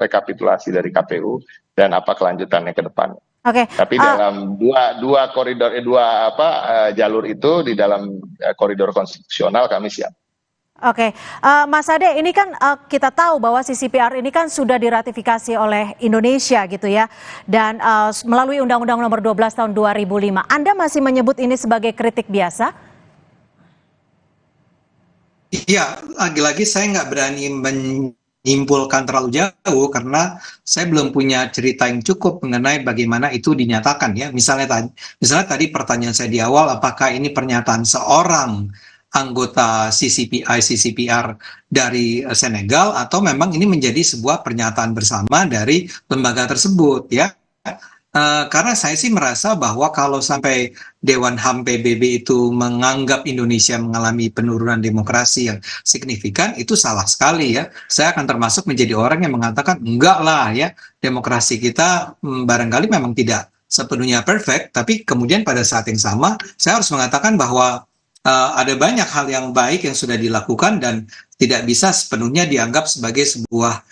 rekapitulasi dari KPU dan apa kelanjutannya ke depan. Tapi dalam dua koridor jalur itu di dalam koridor konstitusional kami siap. Mas Ade, ini kan kita tahu bahwa CCPR ini kan sudah diratifikasi oleh Indonesia gitu ya, dan melalui Undang-Undang Nomor 12 Tahun 2005. Anda masih menyebut ini sebagai kritik biasa? Iya, lagi-lagi saya nggak berani menyimpulkan terlalu jauh karena saya belum punya cerita yang cukup mengenai bagaimana itu dinyatakan ya. Misalnya tadi pertanyaan saya di awal, apakah ini pernyataan seorang anggota CCPR dari Senegal atau memang ini menjadi sebuah pernyataan bersama dari lembaga tersebut ya. Karena saya sih merasa bahwa kalau sampai Dewan HAM PBB itu menganggap Indonesia mengalami penurunan demokrasi yang signifikan, itu salah sekali ya. Saya akan termasuk menjadi orang yang mengatakan enggak lah ya, demokrasi kita barangkali memang tidak sepenuhnya perfect, tapi kemudian pada saat yang sama saya harus mengatakan bahwa ada banyak hal yang baik yang sudah dilakukan dan tidak bisa sepenuhnya dianggap sebagai sebuah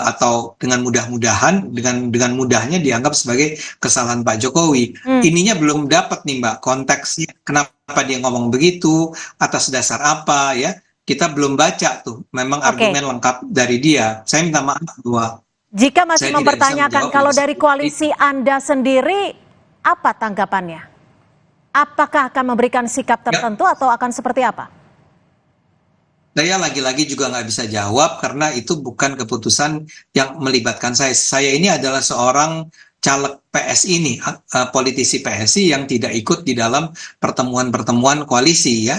atau dengan mudahnya dianggap sebagai kesalahan Pak Jokowi. Ininya belum dapat nih Mbak konteksnya, kenapa dia ngomong begitu, atas dasar apa ya, kita belum baca tuh memang argumen lengkap dari dia. Saya minta maaf bahwa jika masih mempertanyakan, kalau dari koalisi Anda sendiri apa tanggapannya? Apakah akan memberikan sikap tertentu atau akan seperti apa? Saya lagi-lagi juga nggak bisa jawab karena itu bukan keputusan yang melibatkan saya. Saya ini adalah seorang caleg PSI nih, politisi PSI yang tidak ikut di dalam pertemuan-pertemuan koalisi ya.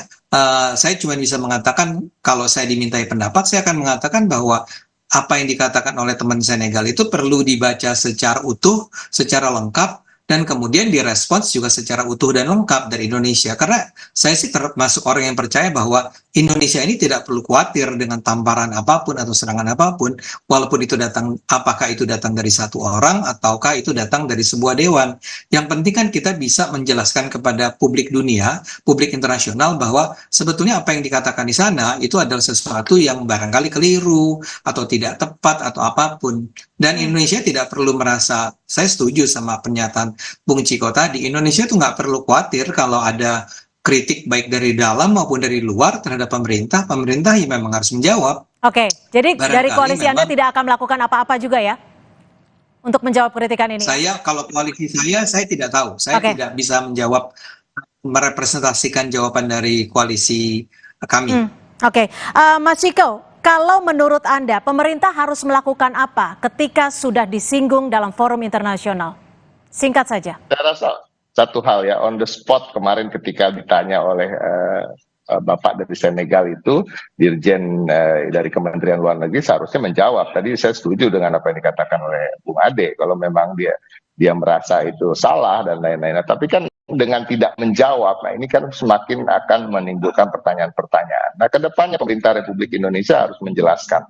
Saya cuma bisa mengatakan kalau saya dimintai pendapat, saya akan mengatakan bahwa apa yang dikatakan oleh teman Senegal itu perlu dibaca secara utuh, secara lengkap, dan kemudian direspons juga secara utuh dan lengkap dari Indonesia. Karena saya sih termasuk orang yang percaya bahwa Indonesia ini tidak perlu khawatir dengan tamparan apapun atau serangan apapun, walaupun itu datang, apakah itu datang dari satu orang ataukah itu datang dari sebuah dewan. Yang penting kan kita bisa menjelaskan kepada publik dunia, publik internasional, bahwa sebetulnya apa yang dikatakan di sana itu adalah sesuatu yang barangkali keliru atau tidak tepat atau apapun. Dan Indonesia tidak perlu merasa, saya setuju sama pernyataan Bung Ciko tadi, Indonesia tuh nggak perlu khawatir kalau ada kritik baik dari dalam maupun dari luar terhadap pemerintah ya memang harus menjawab. Oke, jadi dari koalisi Anda tidak akan melakukan apa-apa juga ya untuk menjawab kritikan ini? Kalau koalisi saya tidak tahu. Saya tidak bisa menjawab, merepresentasikan jawaban dari koalisi kami. Mas Ciko, kalau menurut Anda pemerintah harus melakukan apa ketika sudah disinggung dalam forum internasional? Singkat saja. Saya rasa satu hal ya, on the spot kemarin ketika ditanya oleh Bapak dari Senegal itu, Dirjen dari Kementerian Luar Negeri seharusnya menjawab. Tadi saya setuju dengan apa yang dikatakan oleh Bung Ade, kalau memang dia merasa itu salah dan lain-lain. Tapi kan dengan tidak menjawab, nah ini kan semakin akan menimbulkan pertanyaan-pertanyaan. Nah, kedepannya pemerintah Republik Indonesia harus menjelaskan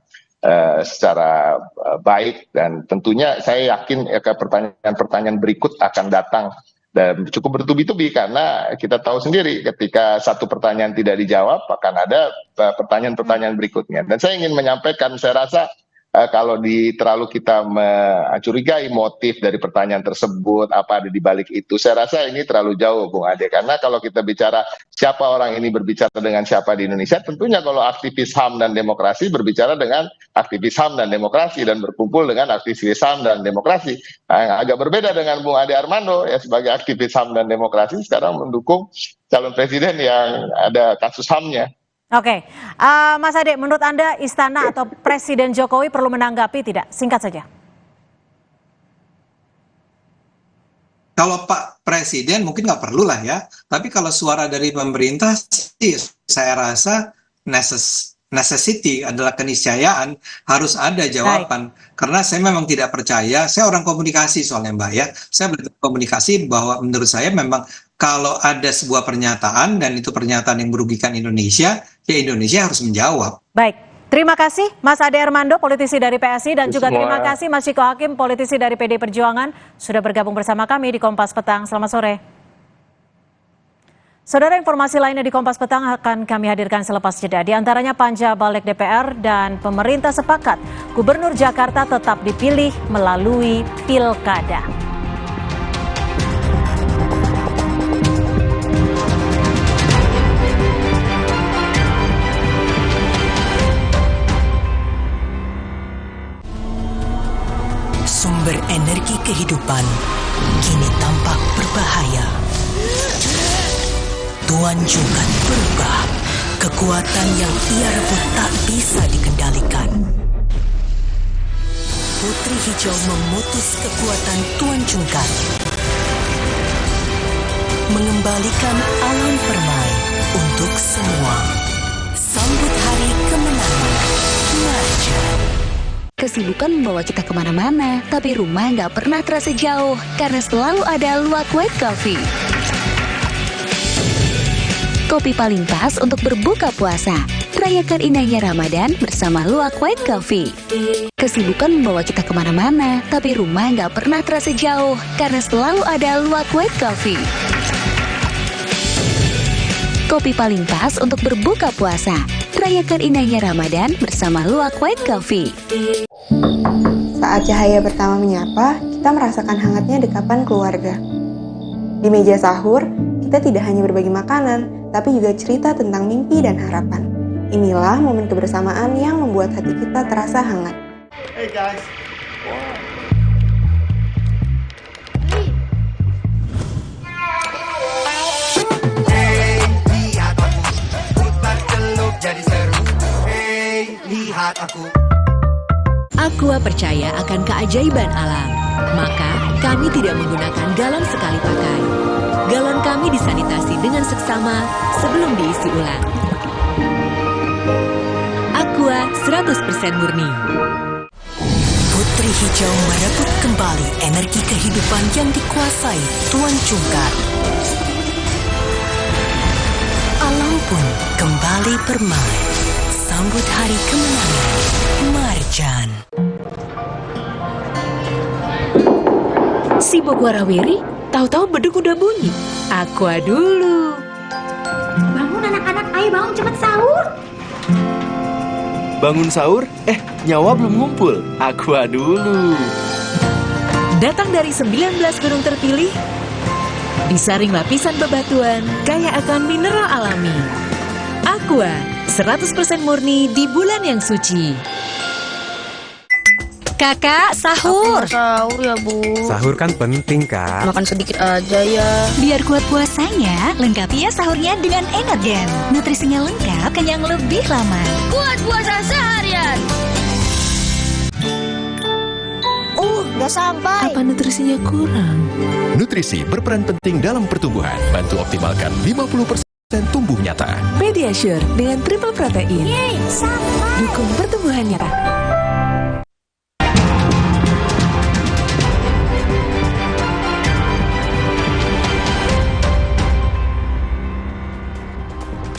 secara baik, dan tentunya saya yakin pertanyaan-pertanyaan berikut akan datang dan cukup bertubi-tubi, karena kita tahu sendiri ketika satu pertanyaan tidak dijawab akan ada pertanyaan-pertanyaan berikutnya. Dan saya ingin menyampaikan, saya rasa kalau terlalu kita mencurigai motif dari pertanyaan tersebut, apa ada di balik itu, saya rasa ini terlalu jauh, Bung Ade. Karena kalau kita bicara siapa orang ini berbicara dengan siapa di Indonesia, tentunya kalau aktivis HAM dan demokrasi berbicara dengan aktivis HAM dan demokrasi, dan berkumpul dengan aktivis HAM dan demokrasi. Nah, agak berbeda dengan Bung Ade Armando ya, sebagai aktivis HAM dan demokrasi sekarang mendukung calon presiden yang ada kasus HAM-nya. Mas Ade, menurut Anda Istana atau Presiden Jokowi perlu menanggapi tidak? Singkat saja. Kalau Pak Presiden mungkin nggak perlu lah ya, tapi kalau suara dari pemerintah sih saya rasa necessity adalah keniscayaan, harus ada jawaban. Karena saya memang tidak percaya, saya orang komunikasi soalnya Mbak ya, saya berkomunikasi bahwa menurut saya memang kalau ada sebuah pernyataan dan itu pernyataan yang merugikan Indonesia, ya Indonesia harus menjawab. Baik, terima kasih Mas Ade Armando, politisi dari PSI, dan juga terima kasih Mas Ciko Hakim, politisi dari PD Perjuangan, sudah bergabung bersama kami di Kompas Petang. Selamat sore. Saudara, informasi lainnya di Kompas Petang akan kami hadirkan selepas jeda. Di antaranya panja balik DPR dan pemerintah sepakat Gubernur Jakarta tetap dipilih melalui pilkada. Sumber energi kehidupan kini tampak berbahaya. Tuan Jungkat berubah, kekuatan yang ia rebut tak bisa dikendalikan. Putri Hijau memutus kekuatan Tuan Cungkar, mengembalikan alam permai untuk semua. Sambut hari kemenangan Marjan. Kesibukan membawa kita kemana-mana, tapi rumah nggak pernah terasa jauh karena selalu ada Luwak White Coffee. Kopi paling pas untuk berbuka puasa. Rayakan indahnya Ramadan bersama Luwak White Coffee. Kesibukan membawa kita kemana-mana, tapi rumah nggak pernah terasa jauh karena selalu ada Luwak White Coffee. Kopi paling pas untuk berbuka puasa. Rayakan indahnya Ramadan bersama Luwak White Coffee. Saat cahaya pertama menyapa, kita merasakan hangatnya dekapan keluarga. Di meja sahur, kita tidak hanya berbagi makanan, tapi juga cerita tentang mimpi dan harapan. Inilah momen kebersamaan yang membuat hati kita terasa hangat. Hey guys. Aqua percaya akan keajaiban alam, maka kami tidak menggunakan galon sekali pakai. Galon kami disanitasi dengan seksama sebelum diisi ulang. Aqua 100% murni. Putri Hijau merebut kembali energi kehidupan yang dikuasai Tuan Cungkar. Alam pun kembali permai. Sambut hari kemenangan Marjan. Sibuk warawiri, tahu-tahu beduk udah bunyi. Aqua dulu. Bangun anak-anak, ayo bangun cepat sahur. Bangun sahur? Nyawa belum ngumpul. Aqua dulu. Datang dari 19 gunung terpilih, disaring lapisan bebatuan, kaya akan mineral alami. Aqua 100% murni di bulan yang suci. Kakak, sahur. Sahur ya, Bu. Sahur kan penting, Kak. Makan sedikit aja ya. Biar kuat puasanya, lengkapi ya sahurnya dengan Energen. Nutrisinya lengkap, kenyang lebih lama. Kuat puasa seharian. Udah sampai. Apa nutrisinya kurang? Nutrisi berperan penting dalam pertumbuhan. Bantu optimalkan 50% tumbuh nyata. Pediasure dengan triple protein. Yeay, sampai. Dukung pertumbuhan nyata.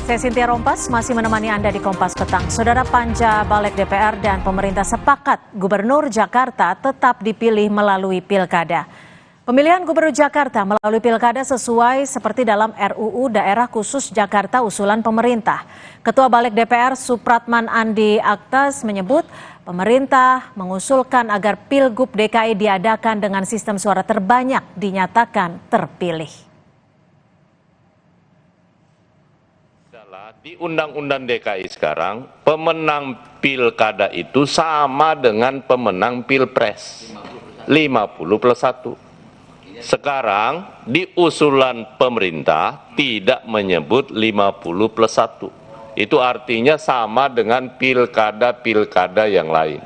Saya Cynthia Rompas masih menemani Anda di Kompas Petang. Saudara Panja Balik DPR dan pemerintah sepakat Gubernur Jakarta tetap dipilih melalui pilkada. Pemilihan Gubernur Jakarta melalui pilkada sesuai seperti dalam RUU Daerah Khusus Jakarta usulan pemerintah. Ketua Balik DPR Supratman Andi Aktas menyebut pemerintah mengusulkan agar Pilgub DKI diadakan dengan sistem suara terbanyak dinyatakan terpilih. Di Undang-Undang DKI sekarang, pemenang pilkada itu sama dengan pemenang pilpres. 50+1. Sekarang, di usulan pemerintah tidak menyebut 50+1. Itu artinya sama dengan pilkada-pilkada yang lain.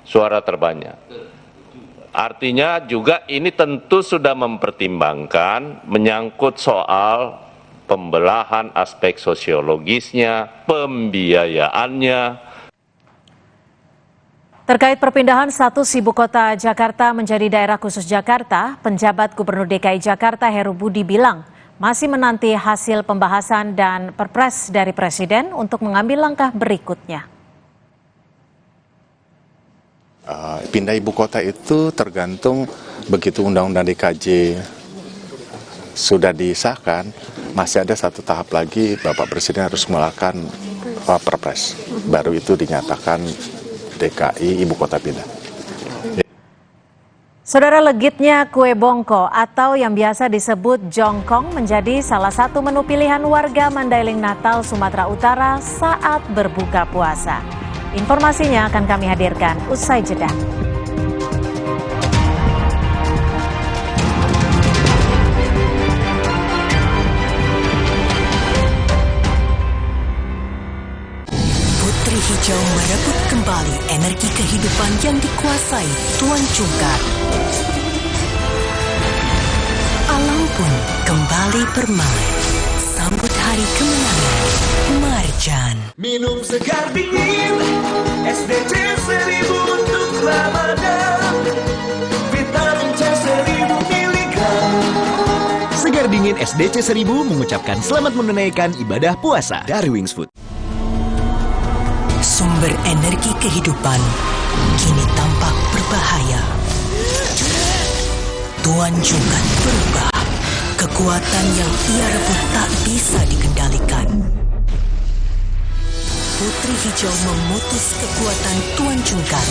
Suara terbanyak. Artinya juga ini tentu sudah mempertimbangkan menyangkut soal pembelahan aspek sosiologisnya, pembiayaannya. Terkait perpindahan status ibu kota Jakarta menjadi daerah khusus Jakarta, penjabat Gubernur DKI Jakarta Heru Budi bilang masih menanti hasil pembahasan dan perpres dari Presiden untuk mengambil langkah berikutnya. Pindah ibu kota itu tergantung begitu Undang-Undang DKJ sudah disahkan, masih ada satu tahap lagi Bapak Presiden harus mengeluarkan perpres. Baru itu dinyatakan DKI ibu kota pindah. Saudara, legitnya kue bongko atau yang biasa disebut jongkong menjadi salah satu menu pilihan warga Mandailing Natal, Sumatera Utara saat berbuka puasa. Informasinya akan kami hadirkan usai jeda. Putri Hijau merebut kembali kembali energi kehidupan yang dikuasai Tuan Cungkar. Alam pun kembali bermain. Sambut hari kemenangan Marjan. Minum segar dingin SDC 1000 untuk Ramadan. Vitamin C 1000 miligram. Segar dingin SDC 1000 mengucapkan selamat menunaikan ibadah puasa dari Wings Food. Sumber energi kehidupan kini tampak berbahaya. Tuan Cungkar berubah. Kekuatan yang ia rebut tak bisa dikendalikan. Putri Hijau memutus kekuatan Tuan Cungkar.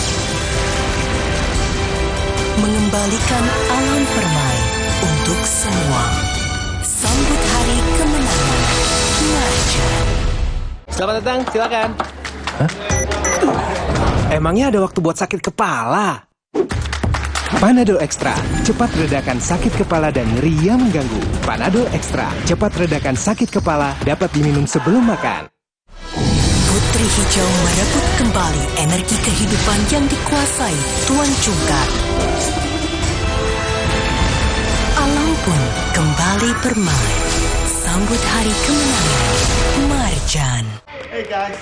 Mengembalikan alam permai untuk semua. Sambut hari kemenangan Marjan. Selamat datang, silakan. Hah? Emangnya ada waktu buat sakit kepala? Panadol Extra, cepat redakan sakit kepala dan nyeri yang mengganggu. Panadol Extra, cepat redakan sakit kepala, dapat diminum sebelum makan. Putri Hijau merebut kembali energi kehidupan yang dikuasai Tuan Cungkar. Alam pun kembali bermain. Sambut hari kemenangan Marjan. Hey guys.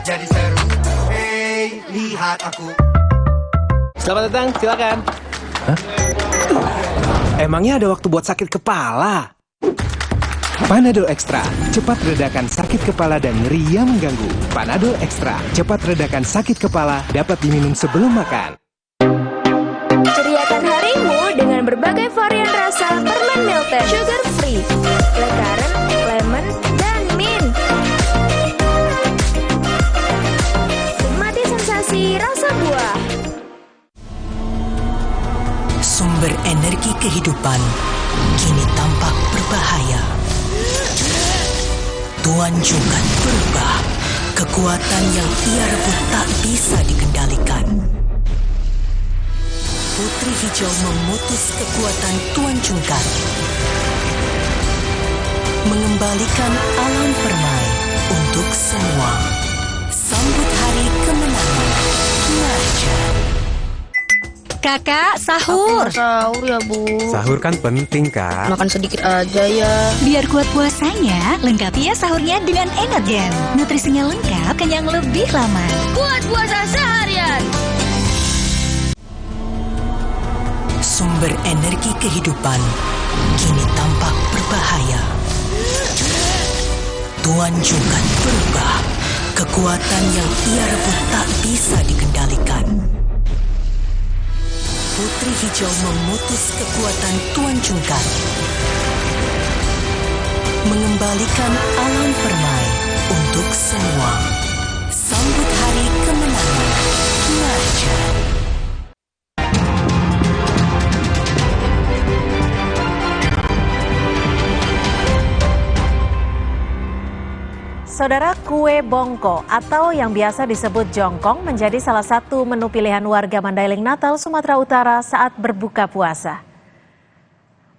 Jadi seru, hey lihat aku. Selamat datang, silakan. Hah? Emangnya ada waktu buat sakit kepala? Panadol Extra, cepat redakan sakit kepala dan nyeri yang mengganggu. Panadol Extra, cepat redakan sakit kepala, dapat diminum sebelum makan. Ceriakan harimu dengan berbagai varian rasa permen Milten, sugar free, blackcurrant, lemon, dan mint. Rasa buah. Sumber energi kehidupan kini tampak berbahaya. Tuan Cungkar berubah. Kekuatan yang ia rebut tak bisa dikendalikan. Putri Hijau memutus kekuatan Tuan Cungkar. Mengembalikan alam permai untuk semua. Sambut hari kemenangan Marjan. Kakak, sahur. Sahur ya, Bu. Sahur kan penting, Kak. Makan sedikit aja ya. Biar kuat puasanya, lengkapi ya sahurnya dengan Energen. Nutrisinya lengkap, kenyang lebih lama. Kuat puasa seharian. Sumber energi kehidupan kini tampak berbahaya. Tuan Cungkar berubah. Kekuatan yang ia rebut tak bisa dikendalikan. Putri Hijau memutus kekuatan Tuan Cungkar. Mengembalikan alam permai untuk semua. Sambut hari kemenangan Marjan. Saudara, kue bongko atau yang biasa disebut jongkong menjadi salah satu menu pilihan warga Mandailing Natal, Sumatera Utara saat berbuka puasa.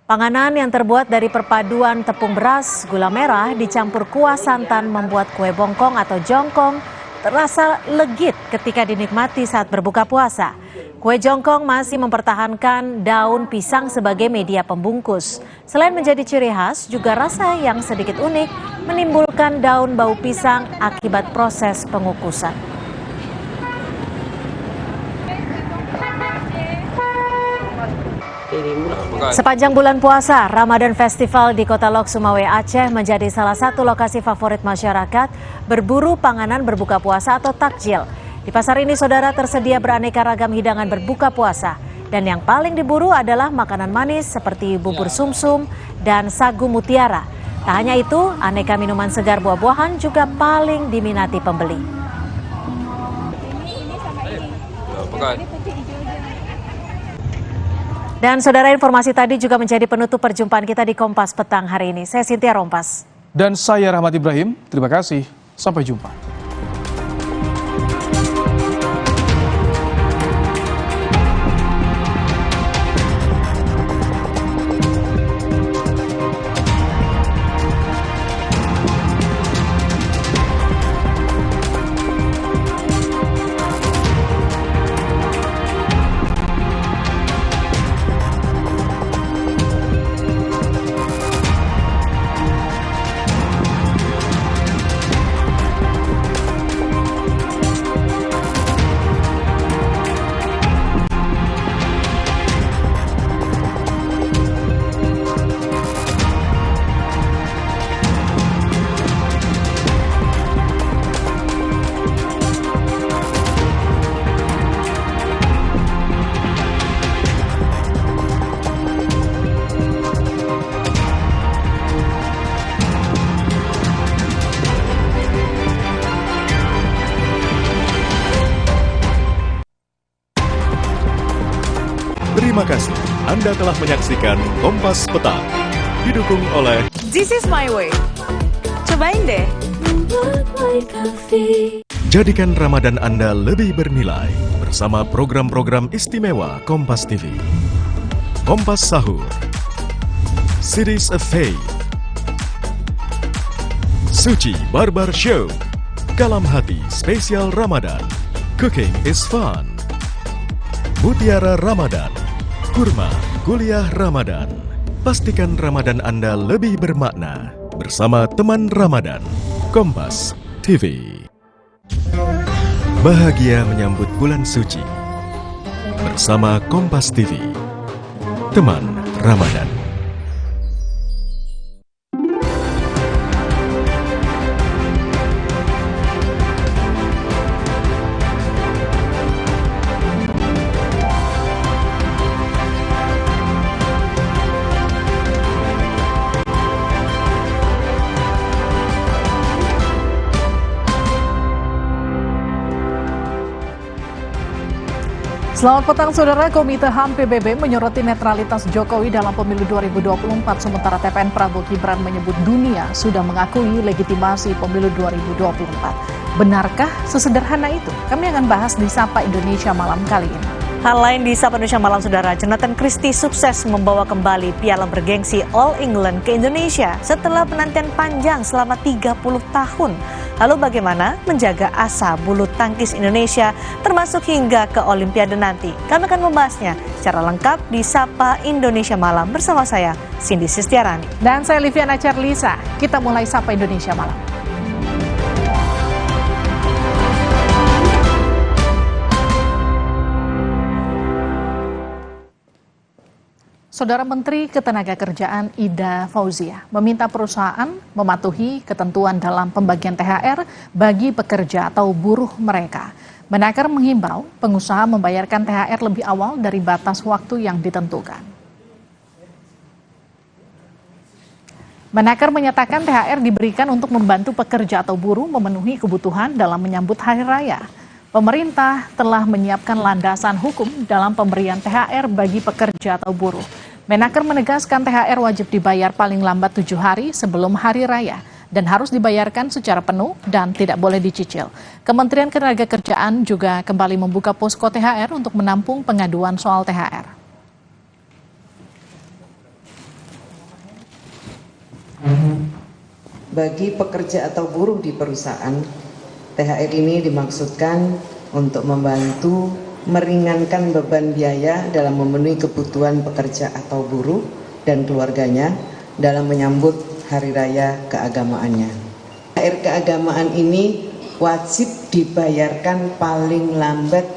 Panganan yang terbuat dari perpaduan tepung beras, gula merah, dicampur kuah santan membuat kue bongkong atau jongkong terasa legit ketika dinikmati saat berbuka puasa. Kue jongkong masih mempertahankan daun pisang sebagai media pembungkus. Selain menjadi ciri khas, juga rasa yang sedikit unik menimbulkan daun bau pisang akibat proses pengukusan. Sepanjang bulan puasa, Ramadan Festival di Kota Lok, Sumawe, Aceh menjadi salah satu lokasi favorit masyarakat berburu panganan berbuka puasa atau takjil. Di pasar ini, saudara, tersedia beraneka ragam hidangan berbuka puasa. Dan yang paling diburu adalah makanan manis seperti bubur sumsum dan sagu mutiara. Tak hanya itu, aneka minuman segar buah-buahan juga paling diminati pembeli. Dan saudara, informasi tadi juga menjadi penutup perjumpaan kita di Kompas Petang hari ini. Saya Cynthia Rompas. Dan saya Rahmat Ibrahim, terima kasih. Sampai jumpa. Anda telah menyaksikan Kompas Petang, didukung oleh This is my way. Cobain deh. Jadikan Ramadan Anda lebih bernilai bersama program-program istimewa Kompas TV. Kompas Sahur, Series of Faith, Suci Barbar Show, Kalam Hati Spesial Ramadan, Cooking is Fun, Mutiara Ramadan, Kurma Kuliah Ramadan. Pastikan Ramadan Anda lebih bermakna bersama teman Ramadan. Kompas TV. Bahagia menyambut bulan suci bersama Kompas TV, teman Ramadan. Selamat petang saudara, Komite HAM PBB menyoroti netralitas Jokowi dalam pemilu 2024, sementara TPN Prabowo Gibran menyebut dunia sudah mengakui legitimasi pemilu 2024. Benarkah sesederhana itu? Kami akan bahas di Sapa Indonesia malam kali ini. Hal lain di Sapa Indonesia malam saudara, Jonathan Christie sukses membawa kembali piala bergengsi All England ke Indonesia setelah penantian panjang selama 30 tahun. Lalu bagaimana menjaga asa bulu tangkis Indonesia termasuk hingga ke Olimpiade nanti? Kami akan membahasnya secara lengkap di Sapa Indonesia Malam bersama saya, Cindy Sistiarani. Dan saya Liviana Charlisa. Kita mulai Sapa Indonesia Malam. Saudara Menteri Ketenagakerjaan Ida Fauzia meminta perusahaan mematuhi ketentuan dalam pembagian THR bagi pekerja atau buruh mereka. Menaker menghimbau pengusaha membayarkan THR lebih awal dari batas waktu yang ditentukan. Menaker menyatakan THR diberikan untuk membantu pekerja atau buruh memenuhi kebutuhan dalam menyambut Hari Raya. Pemerintah telah menyiapkan landasan hukum dalam pemberian THR bagi pekerja atau buruh. Menaker menegaskan THR wajib dibayar paling lambat 7 hari sebelum Hari Raya dan harus dibayarkan secara penuh dan tidak boleh dicicil. Kementerian Ketenagakerjaan juga kembali membuka posko THR untuk menampung pengaduan soal THR. Bagi pekerja atau buruh di perusahaan, THR ini dimaksudkan untuk membantu meringankan beban biaya dalam memenuhi kebutuhan pekerja atau buruh dan keluarganya dalam menyambut Hari Raya keagamaannya. THR keagamaan ini wajib dibayarkan paling lambat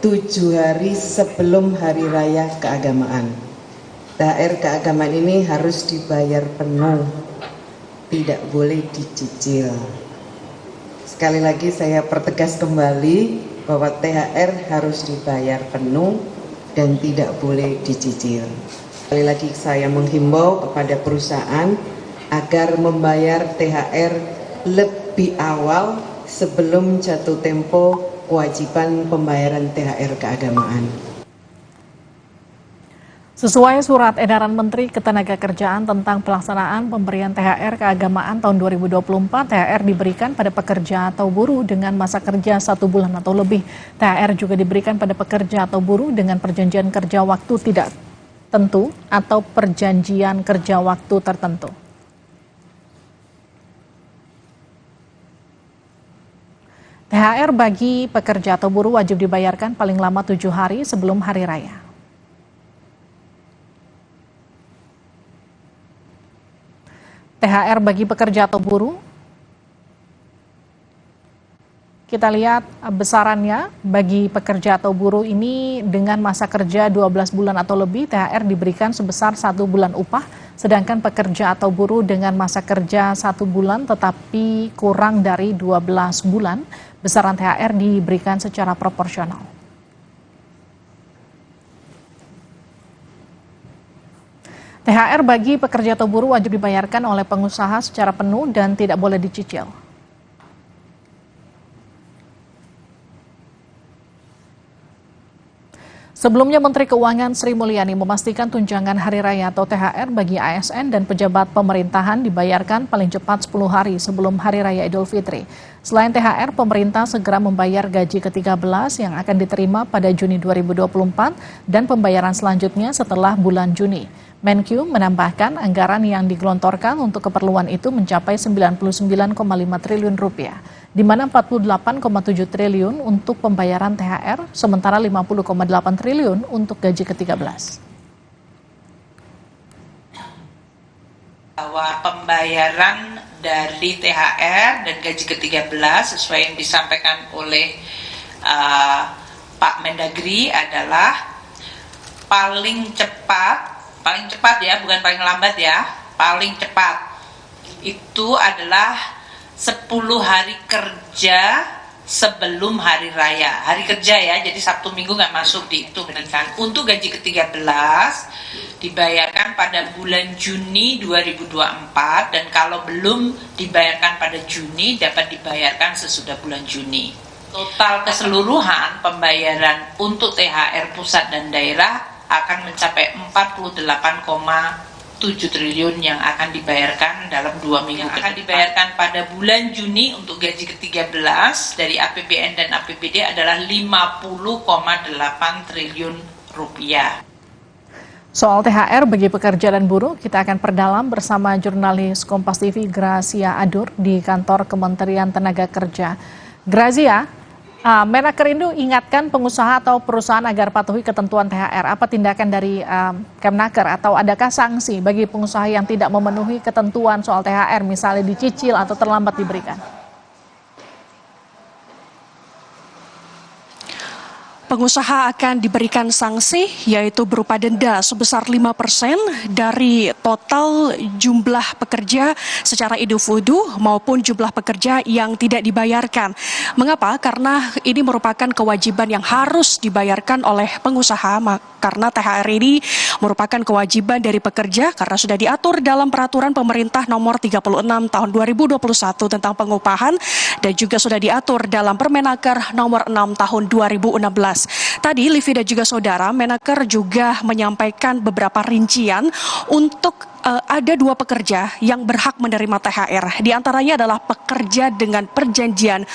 7 hari sebelum Hari Raya keagamaan. THR keagamaan ini harus dibayar penuh, tidak boleh dicicil. Sekali lagi saya pertegas kembali bahwa THR harus dibayar penuh dan tidak boleh dicicil. Sekali lagi saya menghimbau kepada perusahaan agar membayar THR lebih awal sebelum jatuh tempo kewajiban pembayaran THR keagamaan. Sesuai surat edaran Menteri Ketenagakerjaan tentang pelaksanaan pemberian THR keagamaan tahun 2024, THR diberikan pada pekerja atau buruh dengan masa kerja 1 bulan atau lebih. THR juga diberikan pada pekerja atau buruh dengan perjanjian kerja waktu tidak tentu atau perjanjian kerja waktu tertentu. THR bagi pekerja atau buruh wajib dibayarkan paling lama 7 hari sebelum Hari Raya. THR bagi pekerja atau buruh, kita lihat besarannya bagi pekerja atau buruh ini dengan masa kerja 12 bulan atau lebih, THR diberikan sebesar 1 bulan upah, sedangkan pekerja atau buruh dengan masa kerja 1 bulan tetapi kurang dari 12 bulan, besaran THR diberikan secara proporsional. THR bagi pekerja atau buruh wajib dibayarkan oleh pengusaha secara penuh dan tidak boleh dicicil. Sebelumnya, Menteri Keuangan Sri Mulyani memastikan tunjangan hari raya atau THR bagi ASN dan pejabat pemerintahan dibayarkan paling cepat 10 hari sebelum Hari Raya Idul Fitri. Selain THR, pemerintah segera membayar gaji ke-13 yang akan diterima pada Juni 2024 dan pembayaran selanjutnya setelah bulan Juni. Menkyu menambahkan anggaran yang digelontorkan untuk keperluan itu mencapai 99,5 triliun rupiah, di mana 48,7 triliun untuk pembayaran THR, sementara 50,8 triliun untuk gaji ke-13. Bahwa pembayaran dari THR dan gaji ke-13 sesuai yang disampaikan oleh Pak Mendagri adalah paling cepat ya, bukan paling lambat ya, paling cepat itu adalah 10 hari kerja sebelum hari raya. Hari kerja ya, jadi Sabtu Minggu nggak masuk dihitung kan. Untuk gaji ke-13 dibayarkan pada bulan Juni 2024 dan kalau belum dibayarkan pada Juni dapat dibayarkan sesudah bulan Juni. Total keseluruhan pembayaran untuk THR pusat dan daerah akan mencapai 48,7 triliun yang akan dibayarkan dalam 2 minggu. Yang akan dibayarkan pada bulan Juni untuk gaji ke-13 dari APBN dan APBD adalah 50,8 triliun rupiah. Soal THR bagi pekerja dan buruh, kita akan perdalam bersama jurnalis Kompas TV Gracia Adur di kantor Kementerian Tenaga Kerja. Grazia, Menaker Indo ingatkan pengusaha atau perusahaan agar patuhi ketentuan THR. Apa tindakan dari Kemnaker atau adakah sanksi bagi pengusaha yang tidak memenuhi ketentuan soal THR, misalnya dicicil atau terlambat diberikan? Pengusaha akan diberikan sanksi yaitu berupa denda sebesar 5% dari total jumlah pekerja secara individu maupun jumlah pekerja yang tidak dibayarkan. Mengapa? Karena ini merupakan kewajiban yang harus dibayarkan oleh pengusaha karena THR ini merupakan kewajiban dari pekerja karena sudah diatur dalam peraturan pemerintah nomor 36 tahun 2021 tentang pengupahan dan juga sudah diatur dalam Permenaker nomor 6 tahun 2016. Tadi Livi dan juga saudara, Menaker juga menyampaikan beberapa rincian untuk ada 2 pekerja yang berhak menerima THR. Di antaranya adalah pekerja dengan perjanjian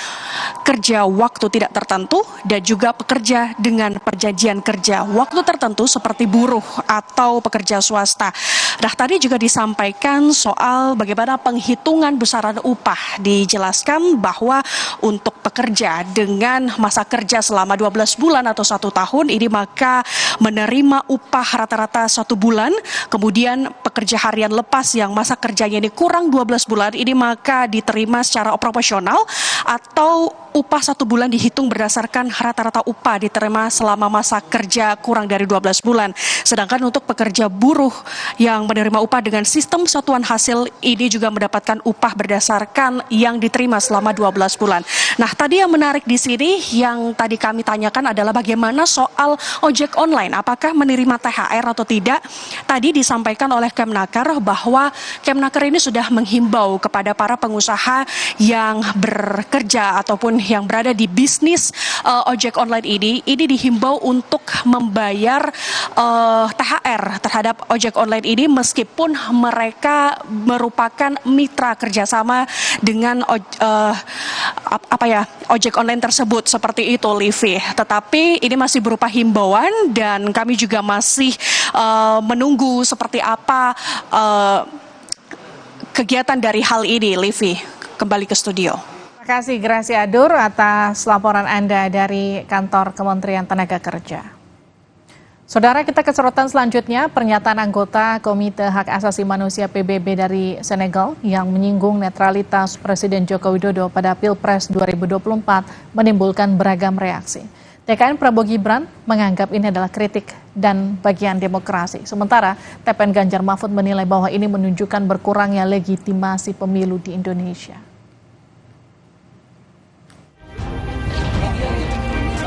kerja waktu tidak tertentu dan juga pekerja dengan perjanjian kerja waktu tertentu seperti buruh atau pekerja swasta. Nah, tadi juga disampaikan soal bagaimana penghitungan besaran upah. Dijelaskan bahwa untuk pekerja dengan masa kerja selama 12 bulan atau 1 tahun ini maka menerima upah rata-rata 1 bulan, kemudian pekerja harian lepas yang masa kerjanya ini kurang 12 bulan ini maka diterima secara proporsional atau upah 1 bulan dihitung berdasarkan rata-rata upah diterima selama masa kerja kurang dari 12 bulan. Sedangkan untuk pekerja buruh yang menerima upah dengan sistem satuan hasil ini juga mendapatkan upah berdasarkan yang diterima selama 12 bulan. Nah, tadi yang menarik di sini yang tadi kami tanyakan adalah bagaimana soal ojek online, apakah menerima THR atau tidak. Tadi disampaikan oleh Kemnaker bahwa Kemnaker ini sudah menghimbau kepada para pengusaha yang bekerja ataupun yang berada di bisnis ojek online ini dihimbau untuk membayar THR terhadap ojek online ini meskipun mereka merupakan mitra kerjasama dengan ojek online tersebut seperti itu, Livi. Tetapi ini masih berupa himbauan dan kami juga masih menunggu seperti apa kegiatan dari hal ini, Livi. Kembali ke studio. Terima kasih Gracia Adur atas laporan Anda dari kantor Kementerian Tenaga Kerja. Saudara, kita ke sorotan selanjutnya, pernyataan anggota Komite Hak Asasi Manusia PBB dari Senegal yang menyinggung netralitas Presiden Joko Widodo pada Pilpres 2024 menimbulkan beragam reaksi. TKN Prabowo Gibran menganggap ini adalah kritik dan bagian demokrasi. Sementara TPN Ganjar Mahfud menilai bahwa ini menunjukkan berkurangnya legitimasi pemilu di Indonesia.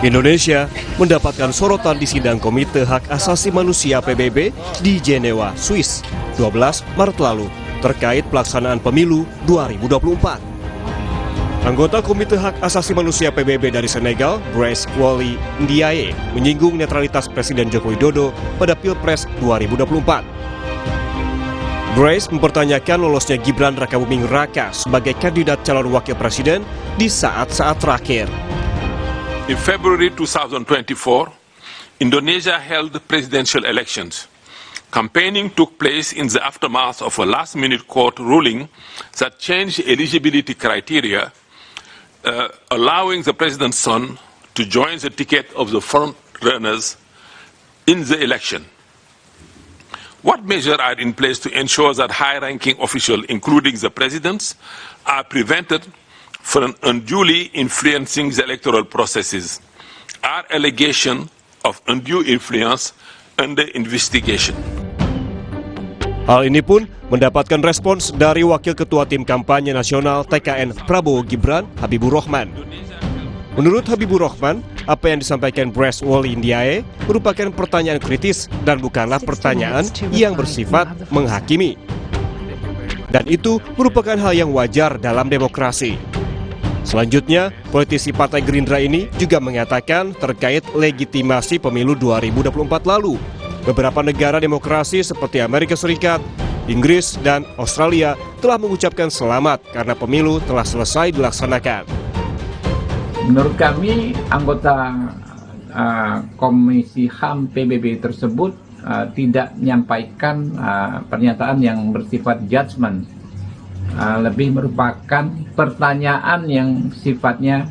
Indonesia mendapatkan sorotan di sidang Komite Hak Asasi Manusia PBB di Jenewa, Swiss, 12 Maret lalu terkait pelaksanaan pemilu 2024. Anggota Komite Hak Asasi Manusia PBB dari Senegal, Brice Oligui Ndiaye, menyinggung netralitas Presiden Joko Widodo pada Pilpres 2024. Brice mempertanyakan lolosnya Gibran Rakabuming Raka sebagai kandidat calon wakil presiden di saat-saat terakhir. In February 2024, Indonesia held presidential elections. Campaigning took place in the aftermath of a last-minute court ruling that changed eligibility criteria, allowing the president's son to join the ticket of the front-runners in the election. What measures are in place to ensure that high-ranking officials, including the presidents, are prevented from unduly influencing the electoral processes? Are allegations of undue influence under investigation? Hal ini pun mendapatkan respons dari Wakil Ketua Tim Kampanye Nasional TKN Prabowo Gibran, Habibur Rahman. Menurut Habibur Rahman, apa yang disampaikan Brice Oligui Ndiaye merupakan pertanyaan kritis dan bukanlah pertanyaan yang bersifat menghakimi. Dan itu merupakan hal yang wajar dalam demokrasi. Selanjutnya, politisi Partai Gerindra ini juga mengatakan terkait legitimasi pemilu 2024 lalu. Beberapa negara demokrasi seperti Amerika Serikat, Inggris, dan Australia telah mengucapkan selamat karena pemilu telah selesai dilaksanakan. Menurut kami, anggota Komisi HAM PBB tersebut tidak menyampaikan pernyataan yang bersifat judgement. Lebih merupakan pertanyaan yang sifatnya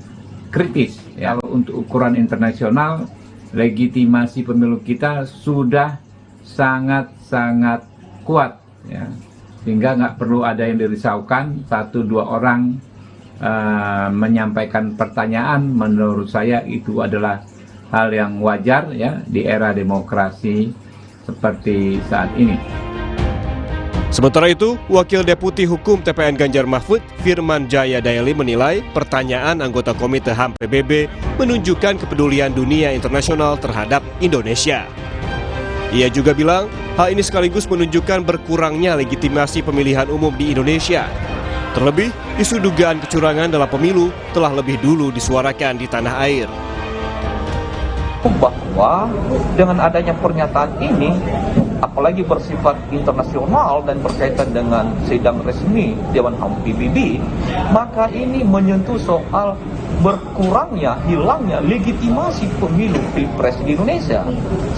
kritis. Ya. Untuk ukuran internasional, legitimasi pemilu kita sudah sangat-sangat kuat, ya. Sehingga nggak perlu ada yang dirisaukan. 1-2 orang menyampaikan pertanyaan, menurut saya itu adalah hal yang wajar, ya, di era demokrasi seperti saat ini. Sementara itu, Wakil Deputi Hukum TPN Ganjar Mahfud, Firman Jaya Daeli menilai pertanyaan anggota Komite HAM PBB menunjukkan kepedulian dunia internasional terhadap Indonesia. Ia juga bilang, hal ini sekaligus menunjukkan berkurangnya legitimasi pemilihan umum di Indonesia. Terlebih, isu dugaan kecurangan dalam pemilu telah lebih dulu disuarakan di tanah air. Bahwa dengan adanya pernyataan ini, apalagi bersifat internasional dan berkaitan dengan sidang resmi Dewan HAM PBB, maka ini menyentuh soal berkurangnya, hilangnya legitimasi pemilu Pilpres di Indonesia.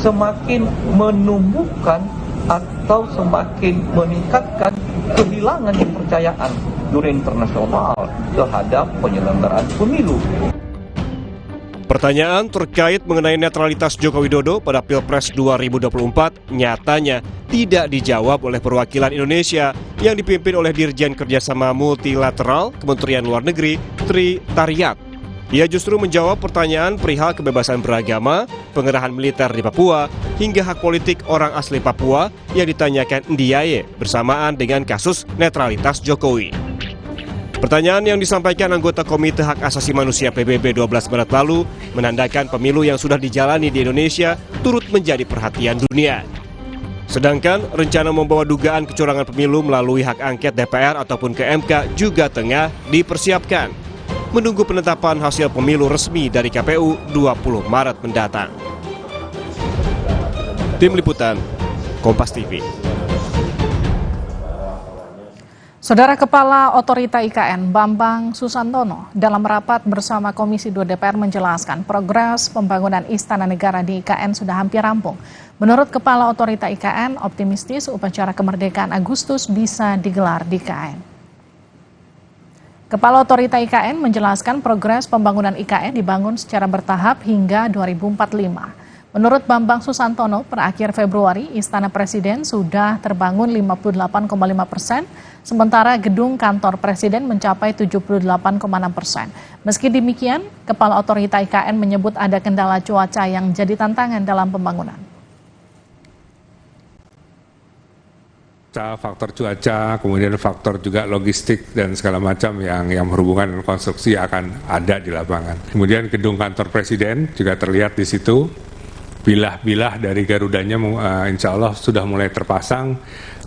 Semakin menumbuhkan atau semakin meningkatkan kehilangan kepercayaan dunia internasional terhadap penyelenggaraan pemilu. Pertanyaan terkait mengenai netralitas Joko Widodo pada Pilpres 2024 nyatanya tidak dijawab oleh perwakilan Indonesia yang dipimpin oleh Dirjen Kerjasama Multilateral Kementerian Luar Negeri, Tri Tariat. Ia justru menjawab pertanyaan perihal kebebasan beragama, pengerahan militer di Papua, hingga hak politik orang asli Papua yang ditanyakan Ndiaye bersamaan dengan kasus netralitas Jokowi. Pertanyaan yang disampaikan anggota Komite Hak Asasi Manusia PBB 12 Maret lalu menandakan pemilu yang sudah dijalani di Indonesia turut menjadi perhatian dunia. Sedangkan rencana membawa dugaan kecurangan pemilu melalui hak angket DPR ataupun ke MK juga tengah dipersiapkan, menunggu penetapan hasil pemilu resmi dari KPU 20 Maret mendatang. Tim Liputan, Kompas TV. Saudara Kepala Otorita IKN Bambang Susantono dalam rapat bersama Komisi 2 DPR menjelaskan progres pembangunan Istana Negara di IKN sudah hampir rampung. Menurut Kepala Otorita IKN, optimistis upacara kemerdekaan Agustus bisa digelar di IKN. Kepala Otorita IKN menjelaskan progres pembangunan IKN dibangun secara bertahap hingga 2045. Menurut Bambang Susantono, per akhir Februari, Istana Presiden sudah terbangun 58,5%, sementara gedung kantor Presiden mencapai 78,6%. Meski demikian, Kepala Otorita IKN menyebut ada kendala cuaca yang jadi tantangan dalam pembangunan. Faktor cuaca, kemudian faktor juga logistik dan segala macam yang berhubungan dengan konstruksi akan ada di lapangan. Kemudian gedung kantor Presiden juga terlihat di situ. Bilah-bilah dari Garudanya insya Allah sudah mulai terpasang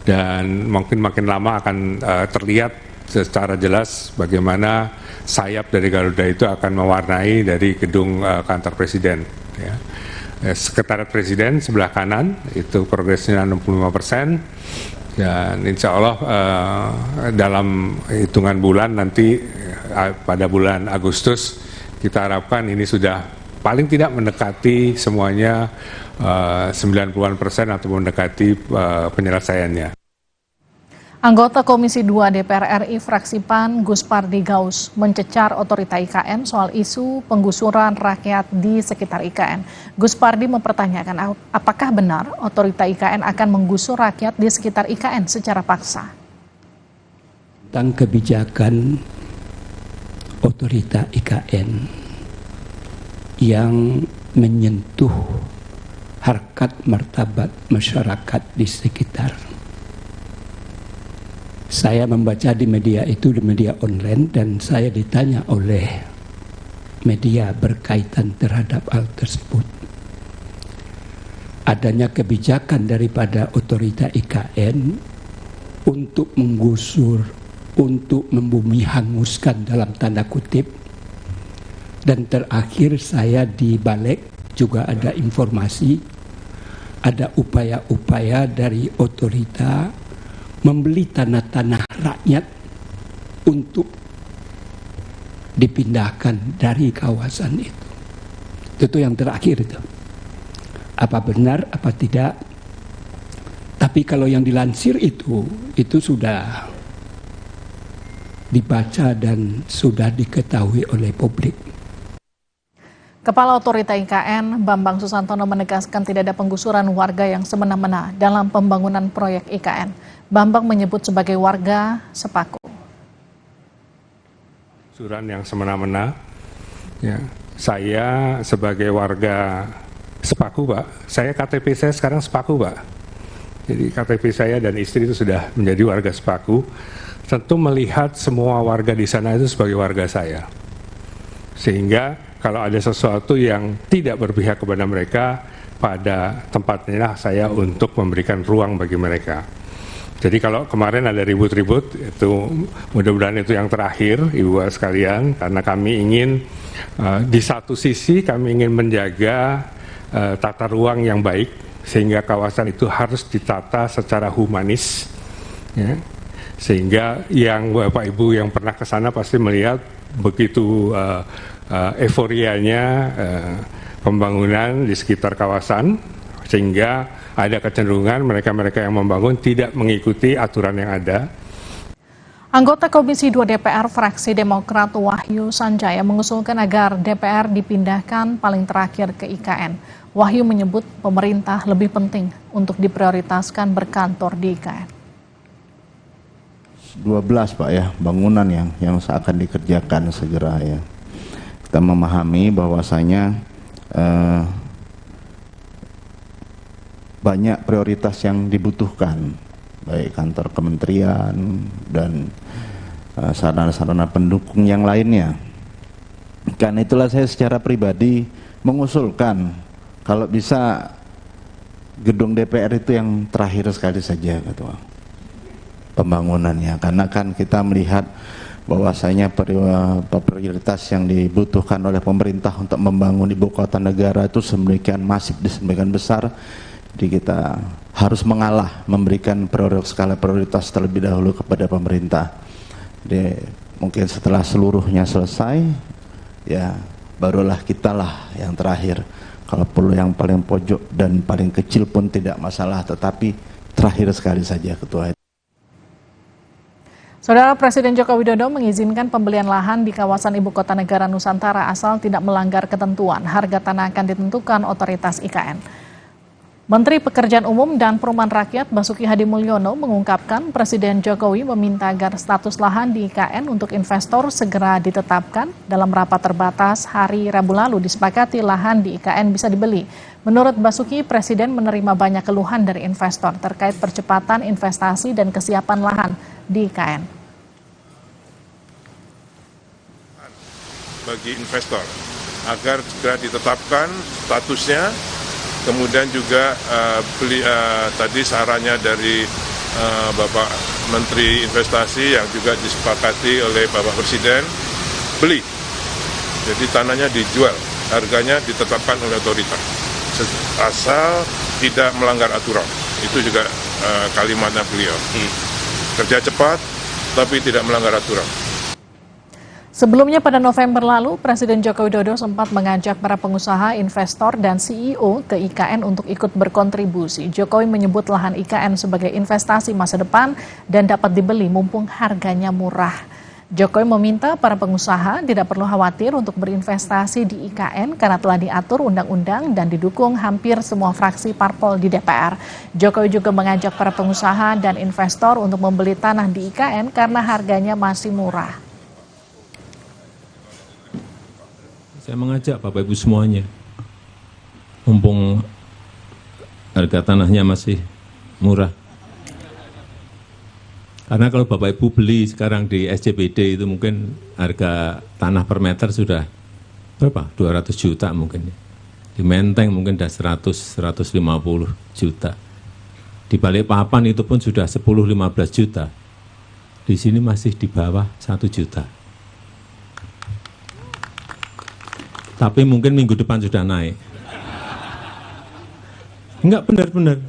dan mungkin makin lama akan terlihat secara jelas bagaimana sayap dari Garuda itu akan mewarnai dari gedung kantor Presiden. Ya. Sekretariat Presiden sebelah kanan itu progresnya 65%, dan insya Allah dalam hitungan bulan nanti pada bulan Agustus kita harapkan ini sudah paling tidak mendekati semuanya 90% atau mendekati penyelesaiannya. Anggota Komisi 2 DPR RI fraksi PAN Gus Pardi Gaus mencecar otorita IKN soal isu penggusuran rakyat di sekitar IKN. Gus Pardi mempertanyakan apakah benar otorita IKN akan menggusur rakyat di sekitar IKN secara paksa. Tentang kebijakan otorita IKN yang menyentuh harkat martabat masyarakat di sekitar. Saya membaca di media itu, di media online, dan saya ditanya oleh media berkaitan terhadap hal tersebut. Adanya kebijakan daripada otorita IKN untuk menggusur, untuk membumi hanguskan dalam tanda kutip. Dan terakhir saya di Balik juga ada informasi, ada upaya-upaya dari otorita membeli tanah-tanah rakyat untuk dipindahkan dari kawasan itu. Itu yang terakhir itu. Apa benar, apa tidak. Tapi kalau yang dilansir itu sudah dibaca dan sudah diketahui oleh publik. Kepala Otorita IKN Bambang Susantono menegaskan tidak ada penggusuran warga yang semena-mena dalam pembangunan proyek IKN. Bambang menyebut sebagai warga sepaku. Penggusuran yang semena-mena, ya, saya sebagai warga sepaku, Pak. Saya KTP saya sekarang sepaku, Pak. Jadi KTP saya dan istri itu sudah menjadi warga sepaku. Tentu melihat semua warga di sana itu sebagai warga saya. Sehingga kalau ada sesuatu yang tidak berpihak kepada mereka, pada tempatnya saya untuk memberikan ruang bagi mereka. Jadi kalau kemarin ada ribut-ribut, itu mudah-mudahan itu yang terakhir, Ibu sekalian, karena kami ingin di satu sisi kami ingin menjaga tata ruang yang baik, sehingga kawasan itu harus ditata secara humanis, ya. Sehingga yang Bapak Ibu yang pernah ke sana pasti melihat begitu euforianya pembangunan di sekitar kawasan, sehingga ada kecenderungan mereka-mereka yang membangun tidak mengikuti aturan yang ada. Anggota Komisi 2 DPR fraksi Demokrat Wahyu Sanjaya mengusulkan agar DPR dipindahkan paling terakhir ke IKN. Wahyu menyebut pemerintah lebih penting untuk diprioritaskan berkantor di IKN. 12 Pak ya, bangunan yang akan dikerjakan segera ya. Kita memahami bahwasanya banyak prioritas yang dibutuhkan, baik kantor kementerian dan sarana-sarana pendukung yang lainnya. Karena itulah saya secara pribadi mengusulkan kalau bisa gedung DPR itu yang terakhir sekali saja Ketua, pembangunannya, karena kan kita melihat bahwasanya prioritas yang dibutuhkan oleh pemerintah untuk membangun ibu kota negara itu sedemikian masif, sedemikian besar. Jadi kita harus mengalah, memberikan skala prioritas terlebih dahulu kepada pemerintah. Jadi mungkin setelah seluruhnya selesai, ya barulah kita lah yang terakhir. Kalau perlu yang paling pojok dan paling kecil pun tidak masalah, tetapi terakhir sekali saja Ketua. Saudara, Presiden Joko Widodo mengizinkan pembelian lahan di kawasan ibu kota negara Nusantara asal tidak melanggar ketentuan. Harga tanah akan ditentukan otoritas IKN. Menteri Pekerjaan Umum dan Perumahan Rakyat Basuki Hadi Mulyono mengungkapkan Presiden Jokowi meminta agar status lahan di IKN untuk investor segera ditetapkan. Dalam rapat terbatas hari Rabu lalu disepakati lahan di IKN bisa dibeli. Menurut Basuki, Presiden menerima banyak keluhan dari investor terkait percepatan investasi dan kesiapan lahan di IKN. Bagi investor agar segera ditetapkan statusnya. Kemudian juga tadi sarannya dari Bapak Menteri Investasi yang juga disepakati oleh Bapak Presiden, beli. Jadi tanahnya dijual, harganya ditetapkan oleh otoritas. Asal tidak melanggar aturan. Itu juga kalimatnya beliau. Kerja cepat, tapi tidak melanggar aturan. Sebelumnya pada November lalu, Presiden Joko Widodo sempat mengajak para pengusaha, investor, dan CEO ke IKN untuk ikut berkontribusi. Jokowi menyebut lahan IKN sebagai investasi masa depan dan dapat dibeli mumpung harganya murah. Jokowi meminta para pengusaha tidak perlu khawatir untuk berinvestasi di IKN karena telah diatur undang-undang dan didukung hampir semua fraksi parpol di DPR. Jokowi juga mengajak para pengusaha dan investor untuk membeli tanah di IKN karena harganya masih murah. Saya mengajak Bapak Ibu semuanya, mumpung harga tanahnya masih murah. Karena kalau Bapak Ibu beli sekarang di SCBD itu mungkin harga tanah per meter sudah berapa? 200 juta mungkin. Di Menteng mungkin sudah 100-150 juta. Di Balikpapan itu pun sudah 10-15 juta. Di sini masih di bawah 1 juta. Tapi mungkin minggu depan sudah naik. Enggak, benar-benar.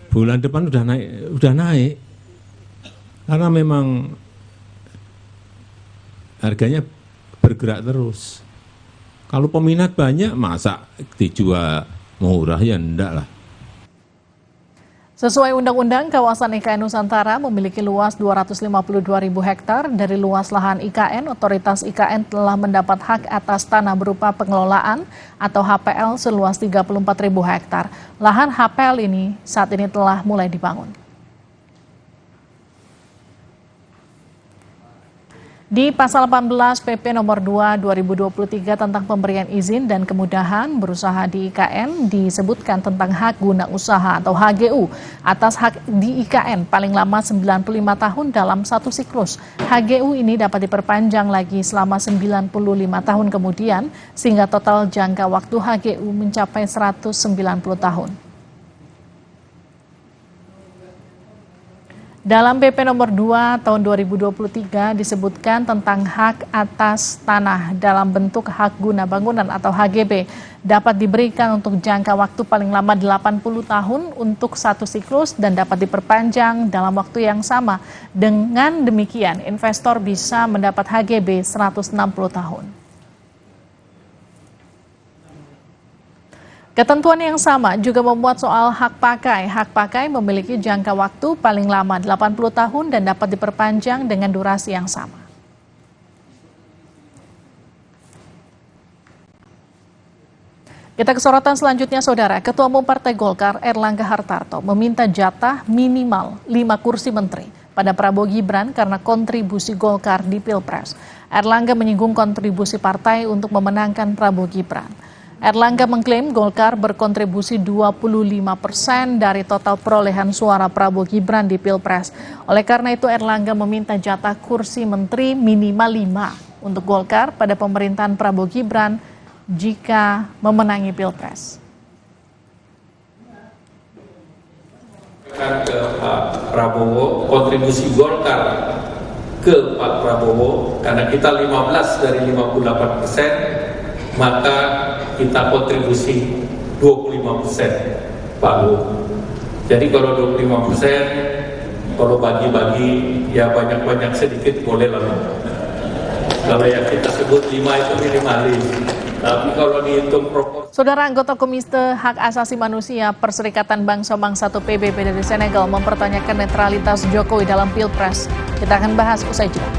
Bulan depan udah naik. Karena memang harganya bergerak terus. Kalau peminat banyak, masa dijual murah? Ya enggak lah. Sesuai Undang-Undang, kawasan IKN Nusantara memiliki luas 252.000 hektar. Dari luas lahan IKN, otoritas IKN telah mendapat hak atas tanah berupa pengelolaan atau HPL seluas 34.000 hektar. Lahan HPL ini saat ini telah mulai dibangun. Di Pasal 18 PP Nomor 2 2023 tentang pemberian izin dan kemudahan berusaha di IKN disebutkan tentang hak guna usaha atau HGU atas hak di IKN paling lama 95 tahun dalam satu siklus. HGU ini dapat diperpanjang lagi selama 95 tahun kemudian sehingga total jangka waktu HGU mencapai 190 tahun. Dalam PP Nomor 2 tahun 2023 disebutkan tentang hak atas tanah dalam bentuk hak guna bangunan atau HGB dapat diberikan untuk jangka waktu paling lama 80 tahun untuk satu siklus dan dapat diperpanjang dalam waktu yang sama. Dengan demikian, investor bisa mendapat HGB 160 tahun. Ketentuan yang sama juga memuat soal hak pakai. Hak pakai memiliki jangka waktu paling lama 80 tahun dan dapat diperpanjang dengan durasi yang sama. Kita ke sorotan selanjutnya, Saudara. Ketua Umum Partai Golkar Erlangga Hartarto meminta jatah minimal 5 kursi menteri pada Prabowo Gibran karena kontribusi Golkar di Pilpres. Erlangga menyinggung kontribusi partai untuk memenangkan Prabowo Gibran. Erlangga mengklaim Golkar berkontribusi 25% dari total perolehan suara Prabowo Gibran di Pilpres. Oleh karena itu Erlangga meminta jatah kursi menteri minimal 5 untuk Golkar pada pemerintahan Prabowo Gibran jika memenangi Pilpres. Ke Pak Prabowo, kontribusi Golkar ke Pak Prabowo, karena kita 15 dari 58%, maka kita kontribusi 25%, Pak Bu. Jadi kalau 25%, kalau bagi-bagi ya banyak-banyak sedikit boleh lah. Kalau yang kita sebut 5 itu minimalis. Tapi kalau dihitung proporsi. Saudara, anggota Komite Hak Asasi Manusia Perserikatan Bangsa-Bangsa atau PBB dari Senegal mempertanyakan netralitas Jokowi dalam Pilpres. Kita akan bahas usai jeda.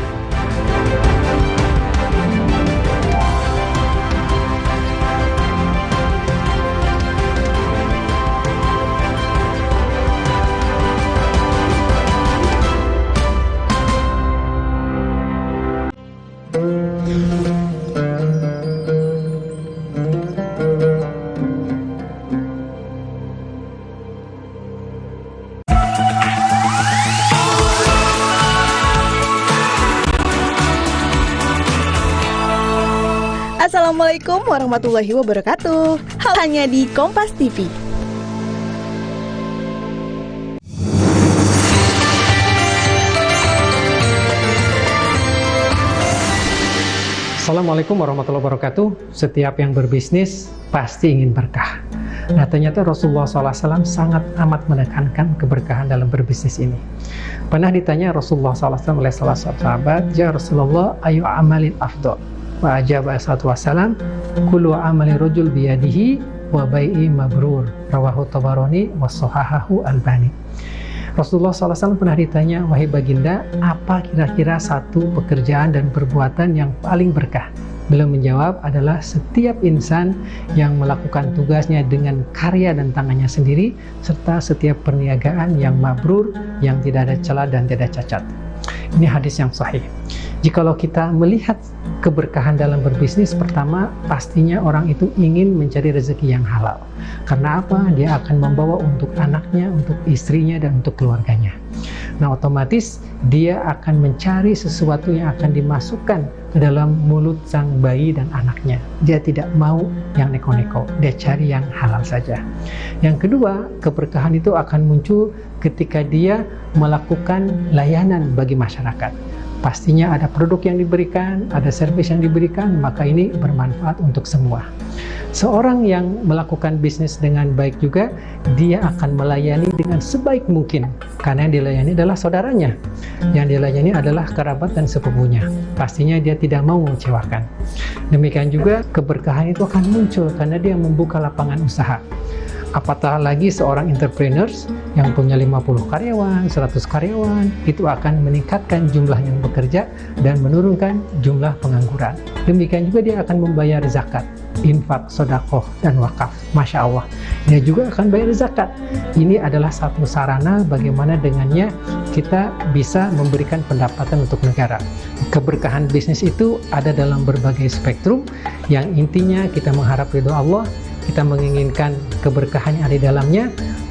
Assalamualaikum warahmatullahi wabarakatuh. Hanya di Kompas TV. Assalamualaikum warahmatullahi wabarakatuh. Setiap yang berbisnis pasti ingin berkah. Nah, ternyata Rasulullah SAW sangat amat menekankan keberkahan dalam berbisnis ini. Pernah ditanya Rasulullah SAW oleh salah satu sahabat, "Ya Rasulullah, ayu amalin afdol?" Wa ajaba sallallahu wasallam, "Kullu amali rajul biyadihi wa bai'i mabrur." Rawahu Tabarani wa sahahahu Albani. Rasulullah SAW pernah ditanya, "Wahai baginda, apa kira-kira satu pekerjaan dan perbuatan yang paling berkah?" Beliau menjawab, adalah setiap insan yang melakukan tugasnya dengan karya dan tangannya sendiri, serta setiap perniagaan yang mabrur, yang tidak ada celah dan tidak cacat. Ini hadis yang sahih. Jikalau kita melihat keberkahan dalam berbisnis, pertama pastinya orang itu ingin mencari rezeki yang halal. Karena apa? Dia akan membawa untuk anaknya, untuk istrinya, dan untuk keluarganya. Nah, otomatis dia akan mencari sesuatu yang akan dimasukkan ke dalam mulut sang bayi dan anaknya. Dia tidak mau yang neko-neko, dia cari yang halal saja. Yang kedua, keberkahan itu akan muncul ketika dia melakukan layanan bagi masyarakat. Pastinya ada produk yang diberikan, ada servis yang diberikan, maka ini bermanfaat untuk semua. Seorang yang melakukan bisnis dengan baik juga, dia akan melayani dengan sebaik mungkin, karena yang dilayani adalah saudaranya, yang dilayani adalah kerabat dan sepupunya. Pastinya dia tidak mau mengecewakan. Demikian juga keberkahan itu akan muncul karena dia membuka lapangan usaha. Apatah lagi seorang entrepreneurs yang punya 50 karyawan, 100 karyawan, itu akan meningkatkan jumlah yang bekerja dan menurunkan jumlah pengangguran. Demikian juga dia akan membayar zakat, infak, sedekah, dan wakaf. Masya Allah, dia juga akan bayar zakat. Ini adalah satu sarana bagaimana dengannya kita bisa memberikan pendapatan untuk negara. Keberkahan bisnis itu ada dalam berbagai spektrum, yang intinya kita mengharap ridho Allah, kita menginginkan keberkahan yang ada di dalamnya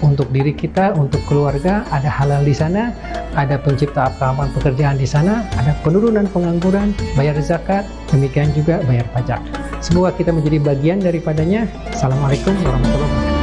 untuk diri kita, untuk keluarga, ada halal di sana, ada pencipta lapangan pekerjaan di sana, ada penurunan pengangguran, bayar zakat, demikian juga bayar pajak. Semoga kita menjadi bagian daripadanya. Assalamualaikum warahmatullahi wabarakatuh.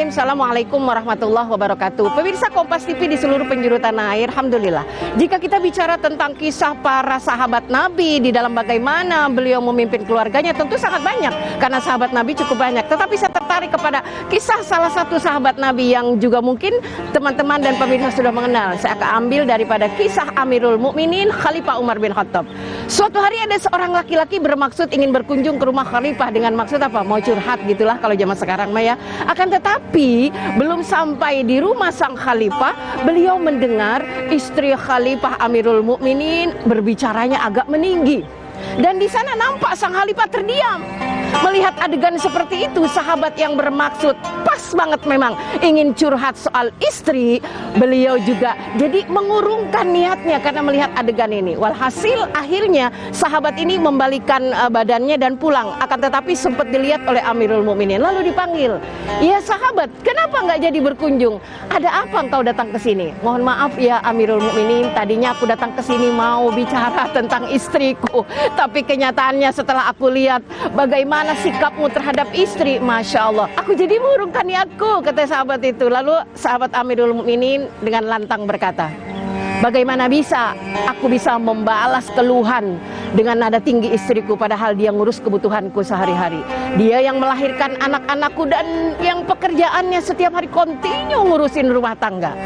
Assalamualaikum warahmatullahi wabarakatuh. Pemirsa Kompas TV di seluruh penjuru tanah air, alhamdulillah. Jika kita bicara tentang kisah para sahabat Nabi di dalam bagaimana beliau memimpin keluarganya, tentu sangat banyak karena sahabat Nabi cukup banyak. Tetapi saya tertarik kepada kisah salah satu sahabat Nabi yang juga mungkin teman-teman dan pemirsa sudah mengenal. Saya akan ambil daripada kisah Amirul Mukminin Khalifah Umar bin Khattab. Suatu hari ada seorang laki-laki bermaksud ingin berkunjung ke rumah Khalifah dengan maksud apa? Mau curhat gitulah kalau zaman sekarang mah ya. Akan tetapi belum sampai di rumah sang khalifah, beliau mendengar istri Khalifah Amirul Mukminin berbicaranya agak meninggi. Dan di sana nampak sang khalifah terdiam. Melihat adegan seperti itu, sahabat yang bermaksud pas banget memang ingin curhat soal istri, beliau juga jadi mengurungkan niatnya karena melihat adegan ini. Walhasil akhirnya sahabat ini membalikan badannya dan pulang. Akan tetapi sempat dilihat oleh Amirul Mukminin, lalu dipanggil, "Ya sahabat, kenapa nggak jadi berkunjung? Ada apa engkau datang ke sini?" "Mohon maaf ya Amirul Mukminin, tadinya aku datang ke sini mau bicara tentang istriku, tapi kenyataannya setelah aku lihat bagaimana sikapmu terhadap istri, Masya Allah, aku jadi mengurungkan niatku," kata sahabat itu. Lalu sahabat Amirul Mukminin dengan lantang berkata, "Bagaimana bisa aku bisa membalas keluhan dengan nada tinggi istriku, padahal dia ngurus kebutuhanku sehari-hari. Dia yang melahirkan anak-anakku dan yang pekerjaannya setiap hari kontinu ngurusin rumah tangga.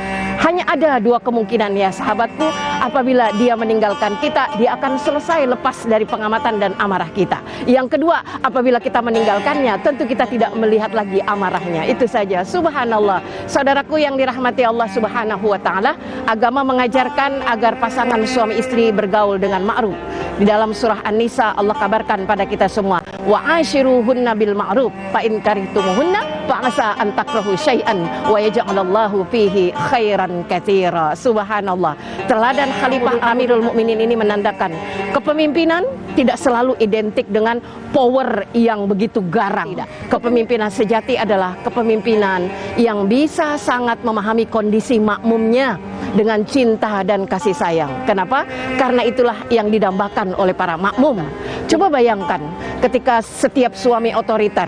Hanya ada dua kemungkinan ya sahabatku, apabila dia meninggalkan kita, dia akan selesai lepas dari pengamatan dan amarah kita. Yang kedua, apabila kita meninggalkannya, tentu kita tidak melihat lagi amarahnya." Itu saja. Subhanallah. Saudaraku yang dirahmati Allah Subhanahu wa Ta'ala, agama mengajarkan agar pasangan suami istri bergaul dengan ma'ruf. Di dalam surah An-Nisa Allah kabarkan pada kita semua, "Wa ashiruhunna bil ma'ruf fa in karihtumuhunna fa'asa an takrahu syai'an wa yaj'alallahu fihi khairan katsira. Subhanallah. Teladan Khalifah Amirul Mukminin ini menandakan kepemimpinan tidak selalu identik dengan power yang begitu garang. Kepemimpinan sejati adalah kepemimpinan yang bisa sangat memahami kondisi makmumnya dengan cinta dan kasih sayang. Kenapa? Karena itulah yang didambakan oleh para makmum. Coba bayangkan ketika setiap suami otoriter,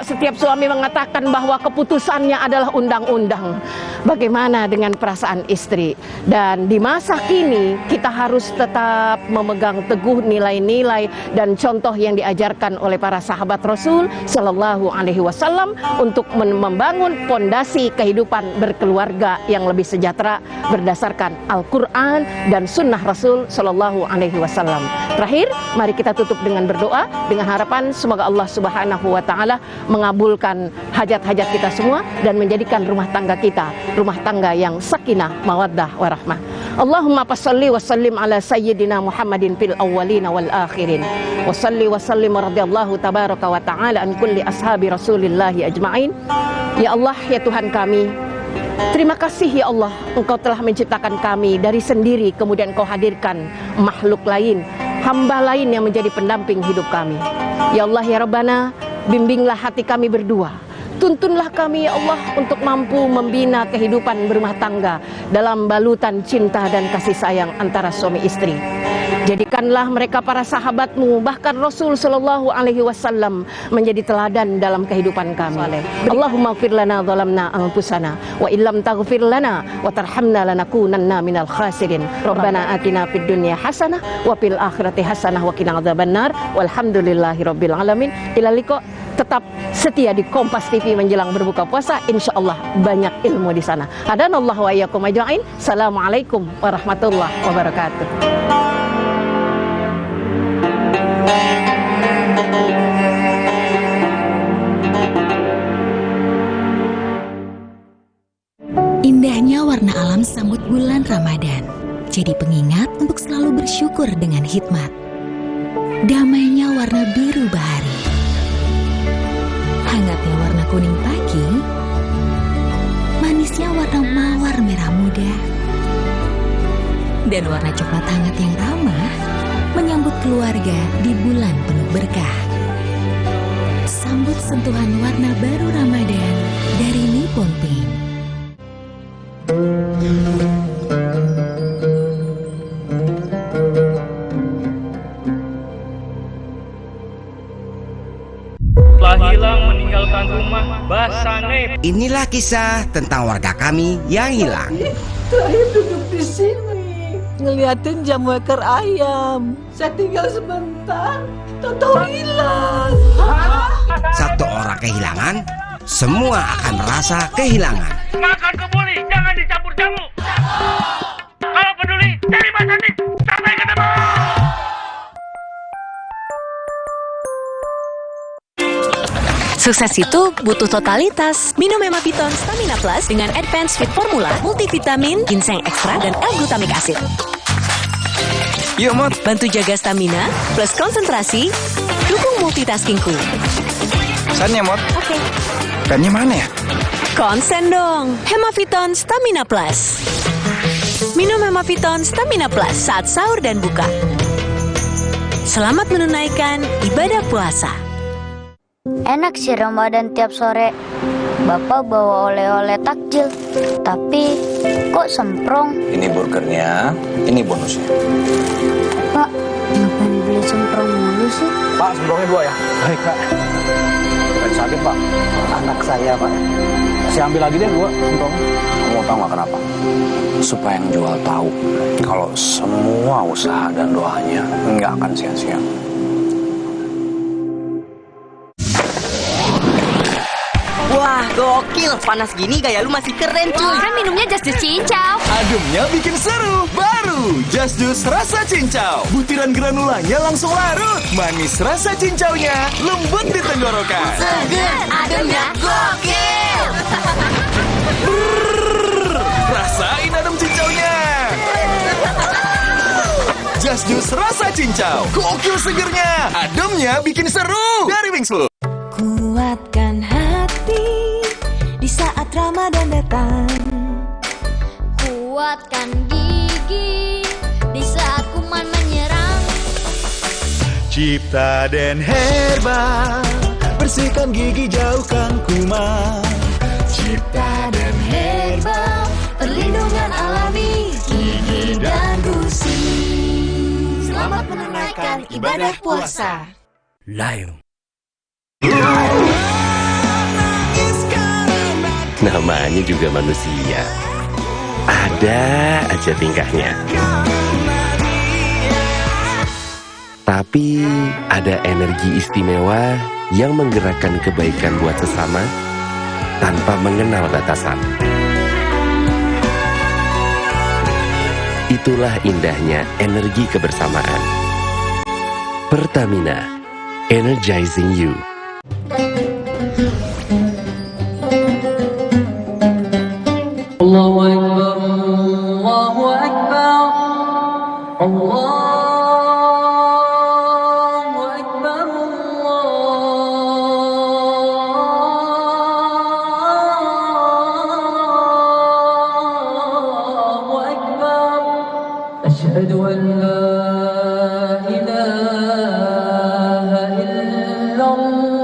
setiap suami mengatakan bahwa keputusannya adalah undang-undang. Bagaimana dengan perasaan istri? Dan di masa kini kita harus tetap memegang teguh nilai-nilai dan contoh yang diajarkan oleh para sahabat Rasul Shallallahu Alaihi Wasallam untuk membangun fondasi kehidupan berkeluarga yang lebih sejahtera berdasarkan Al-Quran dan Sunnah Rasul Shallallahu Alaihi Wasallam. Terakhir, mari kita tutup dengan berdoa dengan harapan semoga Allah Subhanahu Wa Ta'ala mengabulkan hajat-hajat kita semua dan menjadikan rumah tangga kita rumah tangga yang sakinah, mawaddah, warahmah. Allahumma passalli wa sallim ala sayyidina Muhammadin fil awwalina wal akhirin. Wa salli wa sallim radhiyallahu tabaraka wa ta'ala an kulli ashabi rasulillahi ajma'in. Ya Allah, ya Tuhan kami, terima kasih ya Allah, Engkau telah menciptakan kami dari sendiri, kemudian Engkau hadirkan makhluk lain, hamba lain yang menjadi pendamping hidup kami. Ya Allah, ya Rabbana, bimbinglah hati kami berdua. Tuntunlah kami ya Allah untuk mampu membina kehidupan berumah tangga dalam balutan cinta dan kasih sayang antara suami istri. Jadikanlah mereka para sahabatmu, bahkan Rasul Shallallahu Alaihi Wasallam menjadi teladan dalam kehidupan kami. Allahumma ighfir lana zalamna anfusana wa illam taghfir lana wa tarhamna lanakunanna minal khasirin. Rabbana atina fid dunya hasanah wa fil akhirati hasanah wa qina adzabannar. Walhamdulillahirabbil alamin. Ila liqa. Tetap setia di Kompas TV menjelang berbuka puasa, insya Allah banyak ilmu di sana. Hadanallahu wa iyyakum ajma'in. Assalamualaikum warahmatullahi wabarakatuh. Indahnya warna alam sambut bulan Ramadan, jadi pengingat untuk selalu bersyukur dengan hikmat. Damainya warna biru bahari, hangatnya warna kuning pagi, manisnya warna mawar merah muda, dan warna coklat hangat yang ramah menyambut keluarga di bulan penuh berkah. Sambut sentuhan warna baru Ramadan dari Nippon Paint. Telah hilang meninggalkan rumah Basane. Inilah kisah tentang warga kami yang hilang. Terakhir duduk di sini ngeliatin jamu ekor ayam. Saya tinggal sebentar, tahu hilang. Satu orang kehilangan, semua akan merasa kehilangan. Makan kebuli, jangan dicampur jamu. Kalau peduli, cari Basane. Sampai ketemu. Sukses itu butuh totalitas. Minum Hemaviton Stamina Plus dengan Advanced Fit Formula, multivitamin, ginseng ekstra, dan L-glutamic acid. Yuk, Mot. Bantu jaga stamina, plus konsentrasi, dukung multitaskingku. Pesannya, Mot. Oke. Pennya mana ya? Konsen dong. Hemaviton Stamina Plus. Minum Hemaviton Stamina Plus saat sahur dan buka. Selamat menunaikan ibadah puasa. Enak sih Ramadan tiap sore. Bapak bawa oleh-oleh takjil, tapi kok semprong? Ini burgernya, ini bonusnya. Pak, ngapain beli semprong mulu sih? Pak, semprongnya 2 ya. Baik, Pak. Lagi sakit, Pak. Anak saya, Pak. Saya ambil lagi deh 2 semprongnya. Kamu tahu nggak kenapa? Supaya yang jual tahu kalau semua usaha dan doanya nggak akan sia-sia. Wah, gokil. Panas gini gaya lu masih keren, cuy. Kan minumnya Just Juice Cincau. Ademnya bikin seru. Baru Just Juice rasa cincau. Butiran granulanya langsung larut. Manis rasa cincaunya, lembut di tenggorokan. Seger, ademnya gokil. Rasain adem cincaunya. Just Juice rasa cincau. Gokil segernya. Ademnya bikin seru. Dari Wings Food. Kuatkan hati. kesehatan. Kuatkan gigi di saat kuman menyerang. Ciptaden Herbal, bersihkan gigi, jauhkan kuman. Ciptaden Herbal, Perlindungan alami gigi dan gusi. Selamat menunaikan ibadah puasa. Lion. Namanya juga manusia, ada aja tingkahnya. Tapi ada energi istimewa yang menggerakkan kebaikan buat sesama tanpa mengenal batasan. Itulah indahnya energi kebersamaan. Pertamina, energizing you. Allahu Akbar, Allahu Akbar, Allahu Akbar, Allahu Akbar. Asyhadu an la ilaha illallah.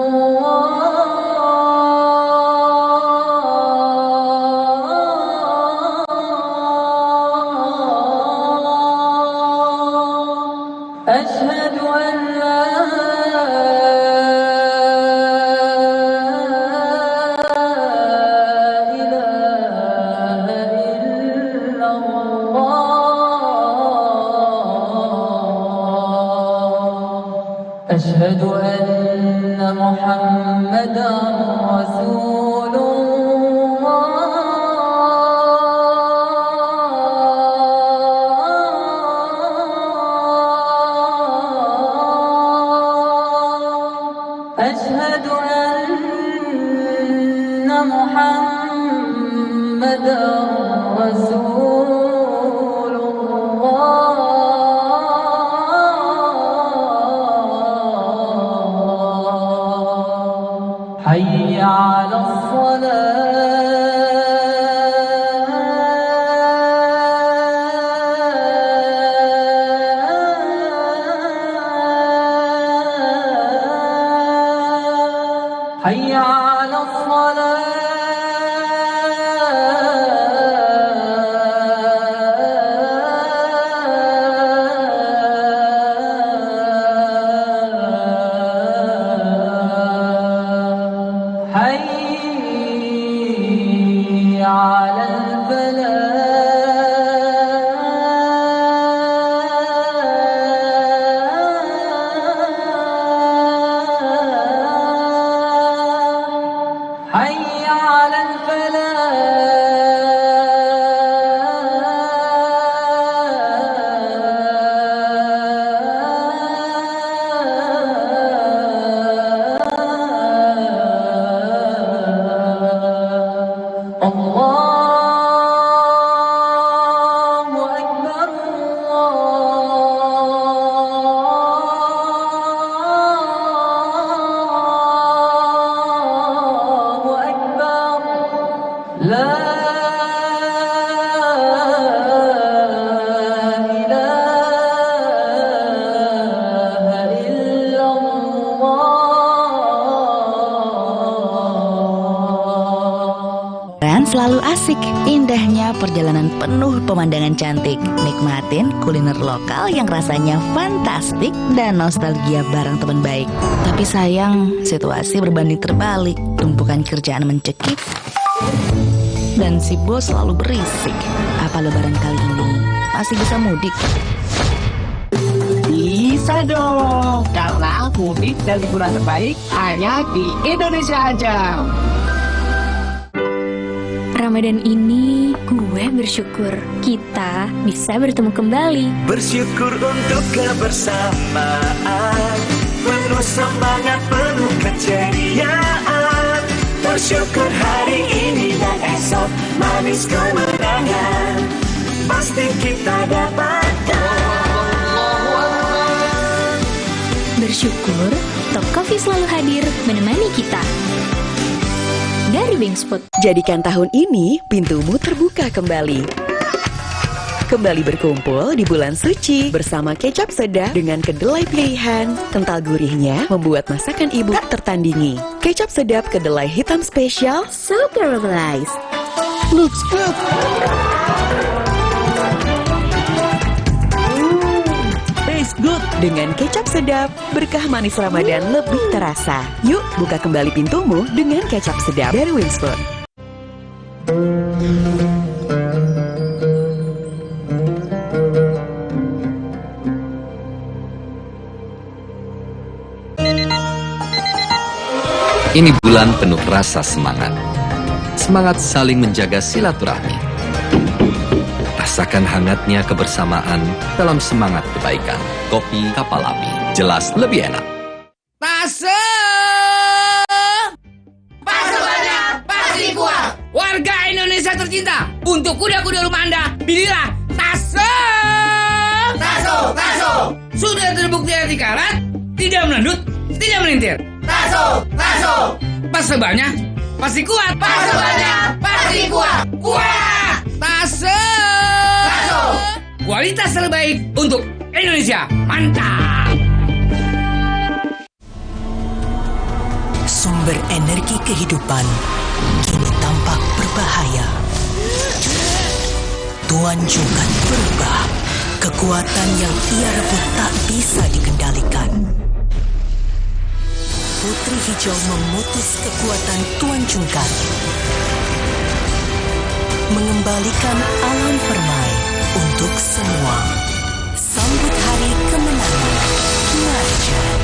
أشهد أن لا إله إلا الله. أشهد أن محمدا رسول أشهد أن محمدا رسول الله. حي على الصلاة. حي على الصلاة. حي على الفلاح. حي على الفلاح. الله أكبر، الله أكبر. لا إله إلا الله. Dan selalu asik, indahnya perjalanan penuh pemandangan cantik. Nikmatin kuliner lokal yang rasanya fantastik dan nostalgia bareng teman baik. Tapi sayang, situasi berbanding terbalik. Tumpukan kerjaan mencekik dan si bos selalu berisik. Apa lebaran kali ini masih bisa mudik? Bisa dong, karena mudik dan liburan terbaik hanya di Indonesia aja. Ramadan ini gue bersyukur kita bisa bertemu kembali. Bersyukur untuk kebersamaan, penuh semangat, penuh keceriaan. Bersyukur hari ini dan esok manis kemenangan pasti kita dapatkan. Bersyukur Top Coffee selalu hadir menemani kita. dari Wingspot. Jadikan tahun ini pintumu terbuka kembali. Kembali berkumpul di bulan suci bersama kecap sedap dengan kedelai pilihan. Kental gurihnya membuat masakan ibu tak tertandingi. Kecap sedap kedelai hitam spesial, so caramelized. Looks good. Taste good. Dengan kecap sedap, berkah manis Ramadan lebih terasa. Yuk, buka kembali pintumu dengan kecap sedap dari Wingspot. Ini bulan penuh rasa semangat. Semangat saling menjaga silaturahmi. Rasakan hangatnya kebersamaan dalam semangat kebaikan. Kopi Kapal Api, jelas lebih enak. Tase! Pase banyak, pasti kuat. Warga Indonesia tercinta, untuk kuda-kuda rumah Anda, pilihlah Tase! Taso, Taso! Sudah terbukti anti karat, tidak melendut, tidak melintir. Taso, Taso! Pase banyak, pasti kuat. Pase banyak, pasti kuat. Kuat! Tase! Taso! Kualitas terbaik untuk Indonesia. Mantap! Sumber energi kehidupan kini tampak berbahaya. Tuan Jungkat berubah. Kekuatan yang ia rebut tak bisa dikendalikan. Putri Hijau memutus kekuatan Tuan Jungkat, mengembalikan alam permai untuk semua. Sambut hari kemenangan, Marjan.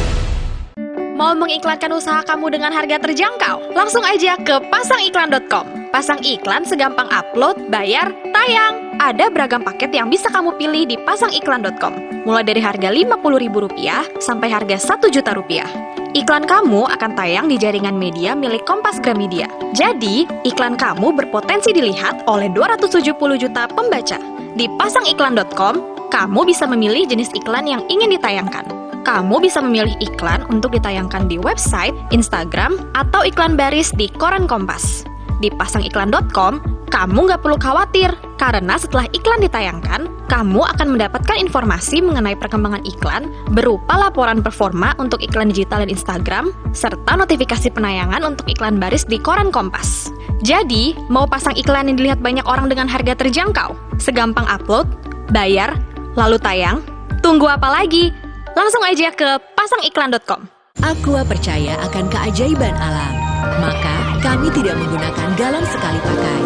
Mau mengiklankan usaha kamu dengan harga terjangkau? Langsung aja ke pasangiklan.com. Pasang iklan segampang upload, bayar, tayang. Ada beragam paket yang bisa kamu pilih di pasangiklan.com. Mulai dari harga Rp50.000 sampai harga Rp1.000.000. Iklan kamu akan tayang di jaringan media milik Kompas Gramedia. Jadi, iklan kamu berpotensi dilihat oleh 270 juta pembaca. Di pasangiklan.com, kamu bisa memilih jenis iklan yang ingin ditayangkan. Kamu bisa memilih iklan untuk ditayangkan di website, Instagram, atau iklan baris di koran Kompas. Di pasangiklan.com, kamu nggak perlu khawatir, karena setelah iklan ditayangkan, kamu akan mendapatkan informasi mengenai perkembangan iklan berupa laporan performa untuk iklan digital dan Instagram, serta notifikasi penayangan untuk iklan baris di koran Kompas. Jadi, mau pasang iklan yang dilihat banyak orang dengan harga terjangkau? Segampang upload, bayar, lalu tayang? Tunggu apa lagi? Langsung aja ke pasangiklan.com. Aqua percaya akan keajaiban alam, maka kami tidak menggunakan galon sekali pakai.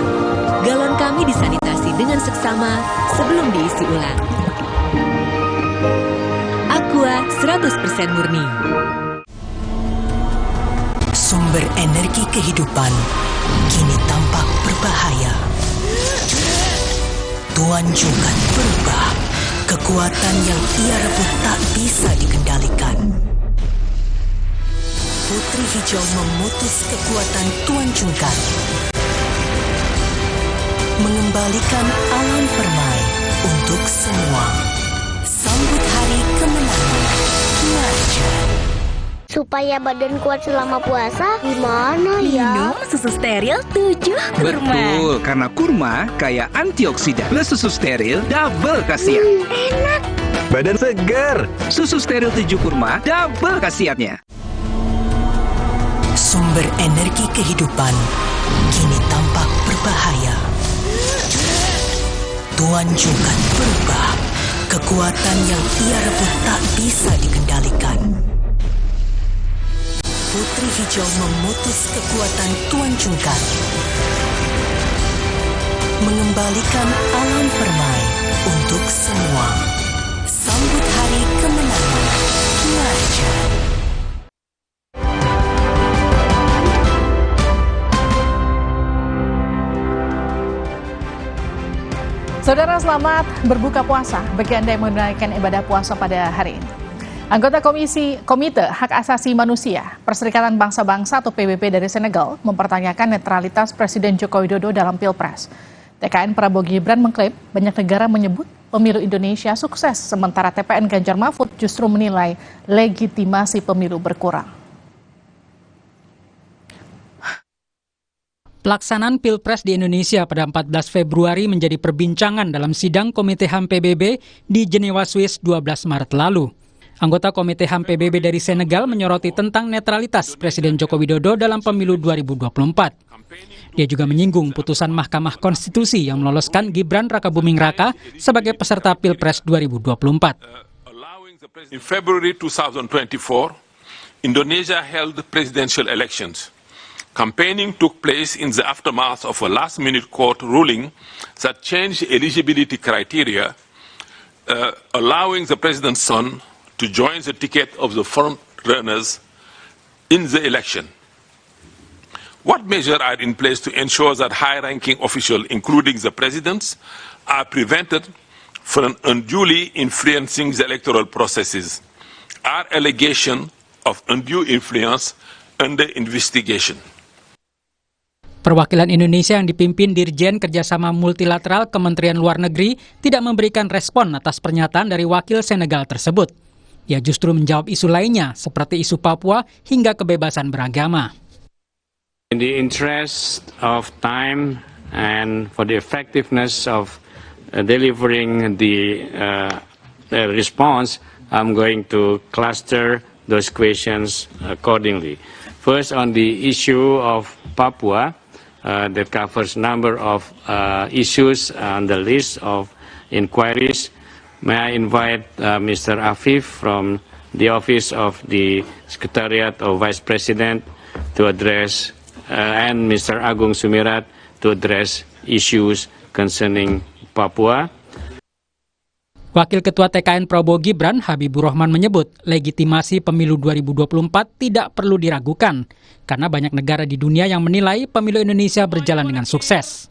Galon kami disanitasi dengan seksama sebelum diisi ulang. Aqua 100% murni. Sumber energi kehidupan kini tampak berbahaya. Tuan Jungkat berubah. Kekuatan yang ia rebut tak bisa dikendalikan. Putri Hijau memutus kekuatan Tuan Jungkat, mengembalikan alam permai untuk semua. Sambut hari kemenangan, Marjan. Supaya badan kuat selama puasa, gimana ya? Minum susu steril 7 kurma. Betul, karena kurma kaya antioksidan. Plus susu steril, double khasiat. Enak. Badan segar. Susu steril 7 kurma, double khasiatnya. Sumber energi kehidupan kini tampak berbahaya. Tuan Jungkat berubah. Kekuatan yang ia rebut tak bisa dikendalikan. Putri Hijau memutus kekuatan Tuan Jungkat, mengembalikan alam permai untuk semua. Sambut hari kemenangan, Marjan. Saudara, selamat berbuka puasa bagi Anda yang menunaikan ibadah puasa pada hari ini. Anggota Komite Hak Asasi Manusia Perserikatan Bangsa-Bangsa atau PBB dari Senegal mempertanyakan netralitas Presiden Joko Widodo dalam Pilpres. TKN Prabowo Gibran mengklaim banyak negara menyebut pemilu Indonesia sukses, sementara TPN Ganjar Mahfud justru menilai legitimasi pemilu berkurang. Pelaksanaan Pilpres di Indonesia pada 14 Februari menjadi perbincangan dalam sidang Komite HAM PBB di Jenewa, Swiss 12 Maret lalu. Anggota Komite HAM PBB dari Senegal menyoroti tentang netralitas Presiden Joko Widodo dalam pemilu 2024. Dia juga menyinggung putusan Mahkamah Konstitusi yang meloloskan Gibran Rakabuming Raka sebagai peserta Pilpres 2024. In February 2024, Indonesia held presidential elections. Campaigning took place in the aftermath of a last-minute court ruling that changed eligibility criteria, allowing the president's son to join the ticket of the front-runners in the election. What measures are in place to ensure that high-ranking officials, including the presidents, are prevented from unduly influencing the electoral processes? Are allegations of undue influence under investigation? Perwakilan Indonesia yang dipimpin Dirjen Kerjasama Multilateral Kementerian Luar Negeri tidak memberikan respon atas pernyataan dari wakil Senegal tersebut. Ia justru menjawab isu lainnya seperti isu Papua hingga kebebasan beragama. In the interest of time and for the effectiveness of delivering the response, I'm going to cluster those questions accordingly. First, on the issue of Papua, that covers number of issues on the list of inquiries. May I invite Mr. Afif from the Office of the Secretariat of Vice President to address, and Mr. Agung Sumirat to address issues concerning Papua. Wakil Ketua TKN Prabowo Gibran, Habibur Rahman menyebut legitimasi pemilu 2024 tidak perlu diragukan karena banyak negara di dunia yang menilai pemilu Indonesia berjalan dengan sukses.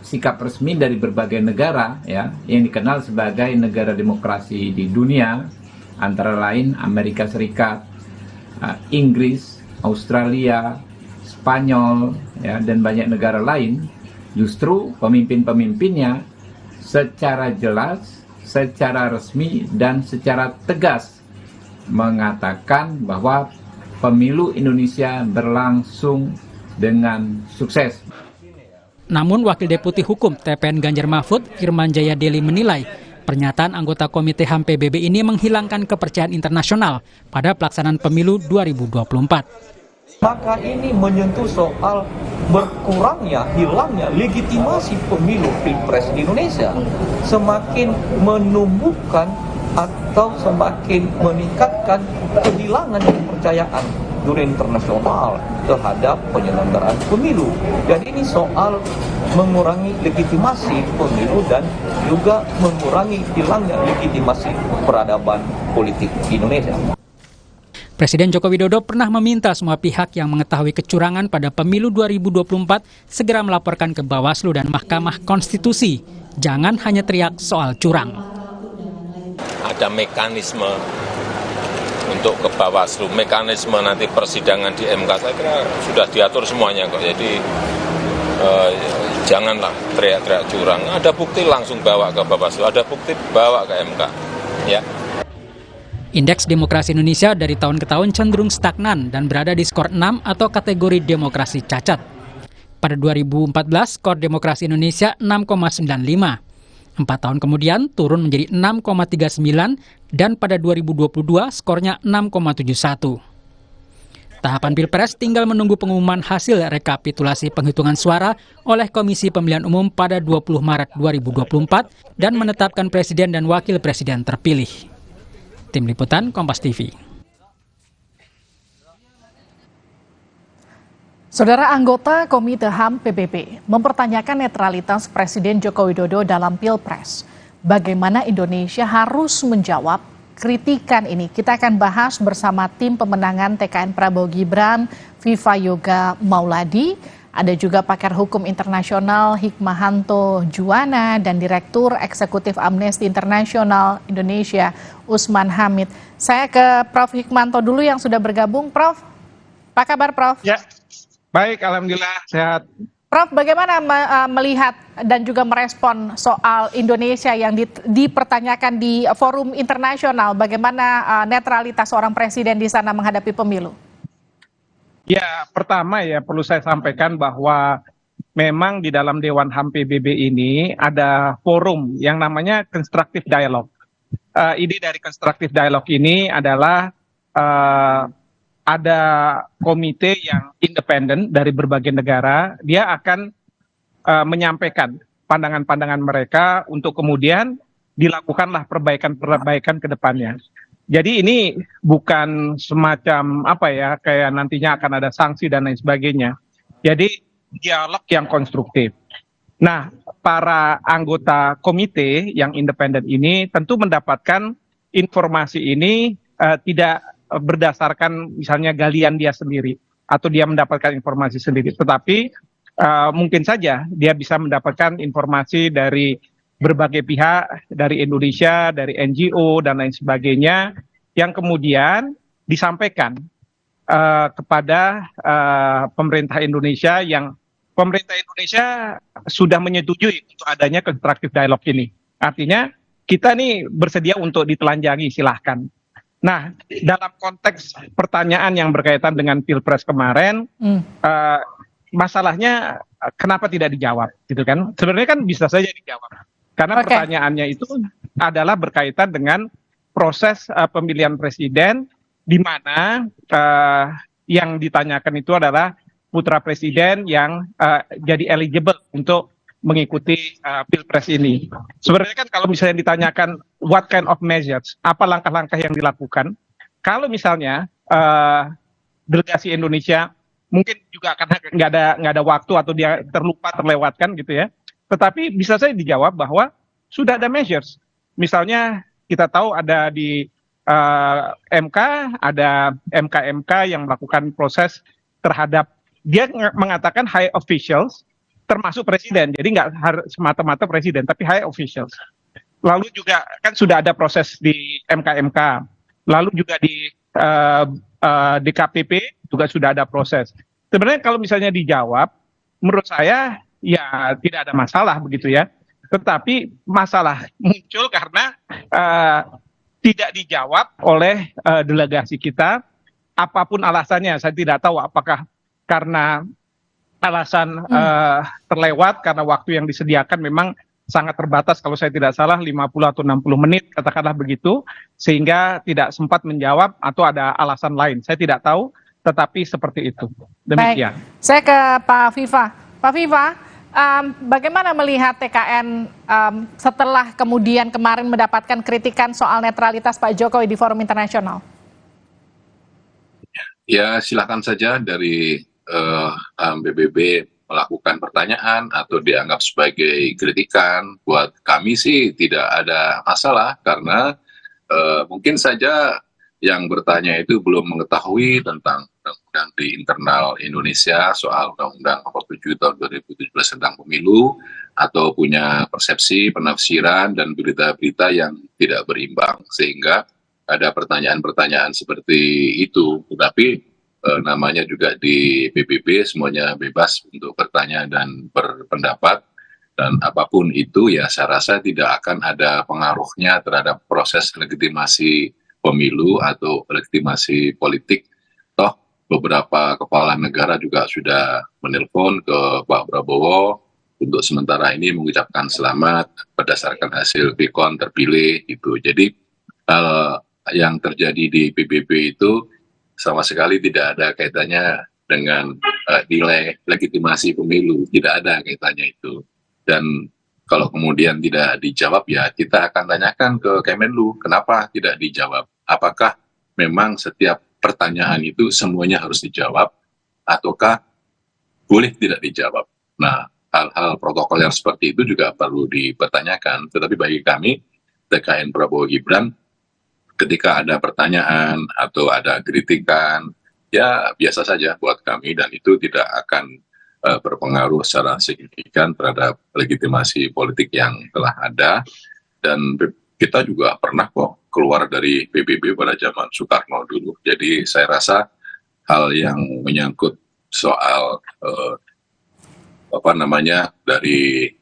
Sikap resmi dari berbagai negara ya yang dikenal sebagai negara demokrasi di dunia, antara lain Amerika Serikat, Inggris, Australia, Spanyol ya, dan banyak negara lain, justru pemimpin-pemimpinnya secara jelas, secara resmi dan secara tegas mengatakan bahwa pemilu Indonesia berlangsung dengan sukses. Namun Wakil Deputi Hukum TPN Ganjar Mahfud, Firman Jaya Deli menilai pernyataan anggota Komite HAM PBB ini menghilangkan kepercayaan internasional pada pelaksanaan pemilu 2024. Maka ini menyentuh soal berkurangnya, hilangnya legitimasi pemilu Pilpres di Indonesia. Semakin menumbuhkan atau semakin meningkatkan kehilangan kepercayaan dunia internasional terhadap penyelenggaraan pemilu. Dan ini soal mengurangi legitimasi pemilu dan juga mengurangi hilangnya legitimasi peradaban politik di Indonesia. Presiden Joko Widodo pernah meminta semua pihak yang mengetahui kecurangan pada pemilu 2024 segera melaporkan ke Bawaslu dan Mahkamah Konstitusi. Jangan hanya teriak soal curang. Ada mekanisme untuk ke Bawaslu, mekanisme nanti persidangan di MK, saya kira sudah diatur semuanya kok. Jadi janganlah teriak-teriak curang. Ada bukti langsung bawa ke Bawaslu, ada bukti bawa ke MK. Ya. Indeks Demokrasi Indonesia dari tahun ke tahun cenderung stagnan dan berada di skor 6 atau kategori demokrasi cacat. Pada 2014, skor Demokrasi Indonesia 6,95. 4 tahun kemudian turun menjadi 6,39 dan pada 2022 skornya 6,71. Tahapan Pilpres tinggal menunggu pengumuman hasil rekapitulasi penghitungan suara oleh Komisi Pemilihan Umum pada 20 Maret 2024 dan menetapkan presiden dan wakil presiden terpilih. Tim Liputan Kompas TV. Saudara anggota Komite HAM PBB mempertanyakan netralitas Presiden Joko Widodo dalam Pilpres. Bagaimana Indonesia harus menjawab kritikan ini? Kita akan bahas bersama tim pemenangan TKN Prabowo Gibran, Viva Yoga Mauladi, ada juga pakar hukum internasional Hikmahanto Juwana dan Direktur Eksekutif Amnesty International Indonesia Usman Hamid. Saya ke Prof. Hikmahanto dulu yang sudah bergabung. Prof, apa kabar Prof? Ya, baik, alhamdulillah sehat. Prof, bagaimana melihat dan juga merespon soal Indonesia yang dipertanyakan di forum internasional? Bagaimana netralitas seorang presiden di sana menghadapi pemilu? Ya, pertama ya perlu saya sampaikan bahwa memang di dalam Dewan HAM PBB ini ada forum yang namanya Constructive Dialogue. Ide dari Constructive Dialogue ini adalah ada komite yang independen dari berbagai negara, dia akan menyampaikan pandangan-pandangan mereka untuk kemudian dilakukanlah perbaikan-perbaikan ke depannya. Jadi ini bukan semacam apa ya, kayak nantinya akan ada sanksi dan lain sebagainya. Jadi dialog yang konstruktif. Nah, para anggota komite yang independen ini tentu mendapatkan informasi ini tidak berdasarkan misalnya galian dia sendiri atau dia mendapatkan informasi sendiri, tetapi mungkin saja dia bisa mendapatkan informasi dari berbagai pihak, dari Indonesia, dari NGO, dan lain sebagainya, yang kemudian disampaikan kepada pemerintah Indonesia, yang pemerintah Indonesia sudah menyetujui untuk adanya constructive dialogue ini. Artinya, kita nih bersedia untuk ditelanjangi, silahkan. Nah, dalam konteks pertanyaan yang berkaitan dengan Pilpres kemarin, masalahnya kenapa tidak dijawab, gitu kan? Sebenarnya kan bisa saja dijawab. Karena pertanyaannya itu adalah berkaitan dengan proses pemilihan presiden, di mana yang ditanyakan itu adalah putra presiden yang jadi eligible untuk mengikuti Pilpres ini. Sebenarnya kan kalau misalnya ditanyakan what kind of measures, apa langkah-langkah yang dilakukan, kalau misalnya delegasi Indonesia mungkin juga akan nggak ada waktu atau dia terlewatkan gitu ya. Tetapi bisa saja dijawab bahwa sudah ada measures. Misalnya kita tahu ada di MK, ada MK yang melakukan proses terhadap, dia mengatakan high officials, termasuk presiden. Jadi nggak harus semata-mata presiden, tapi high officials. Lalu juga kan sudah ada proses di MK. Lalu juga di DKPP juga sudah ada proses. Sebenarnya kalau misalnya dijawab, menurut saya ya tidak ada masalah begitu ya. Tetapi masalah muncul karena tidak dijawab oleh delegasi kita, apapun alasannya. Saya tidak tahu apakah karena alasan terlewat, karena waktu yang disediakan memang sangat terbatas, kalau saya tidak salah 50 atau 60 menit, katakanlah begitu, sehingga tidak sempat menjawab atau ada alasan lain. Saya tidak tahu, tetapi seperti itu. Demikian. Baik, saya ke Pak Viva. Pak Viva, bagaimana melihat TKN setelah kemudian kemarin mendapatkan kritikan soal netralitas Pak Jokowi di forum internasional? Ya, silakan saja dari PBB melakukan pertanyaan atau dianggap sebagai kritikan. Buat kami sih tidak ada masalah, karena mungkin saja yang bertanya itu belum mengetahui tentang undang-undang di internal Indonesia soal Undang-Undang Nomor 7 Tahun 2017 tentang pemilu, atau punya persepsi, penafsiran, dan berita-berita yang tidak berimbang, sehingga ada pertanyaan-pertanyaan seperti itu. Tetapi namanya juga di PBB, semuanya bebas untuk bertanya dan berpendapat, dan apapun itu ya saya rasa tidak akan ada pengaruhnya terhadap proses legitimasi pemilu atau legitimasi politik. Toh beberapa kepala negara juga sudah menelpon ke Pak Prabowo untuk sementara ini mengucapkan selamat berdasarkan hasil Quick-Count terpilih gitu. Jadi hal yang terjadi di PBB itu sama sekali tidak ada kaitannya dengan nilai legitimasi pemilu, tidak ada kaitannya itu. Dan kalau kemudian tidak dijawab, ya kita akan tanyakan ke Kemenlu, kenapa tidak dijawab? Apakah memang setiap pertanyaan itu semuanya harus dijawab, ataukah boleh tidak dijawab? Nah, hal-hal protokol yang seperti itu juga perlu dipertanyakan. Tetapi bagi kami, TKN Prabowo Gibran, ketika ada pertanyaan atau ada kritikan, ya biasa saja buat kami, dan itu tidak akan berpengaruh secara signifikan terhadap legitimasi politik yang telah ada. Dan kita juga pernah kok keluar dari PBB pada zaman Soekarno dulu. Jadi saya rasa hal yang menyangkut soal dari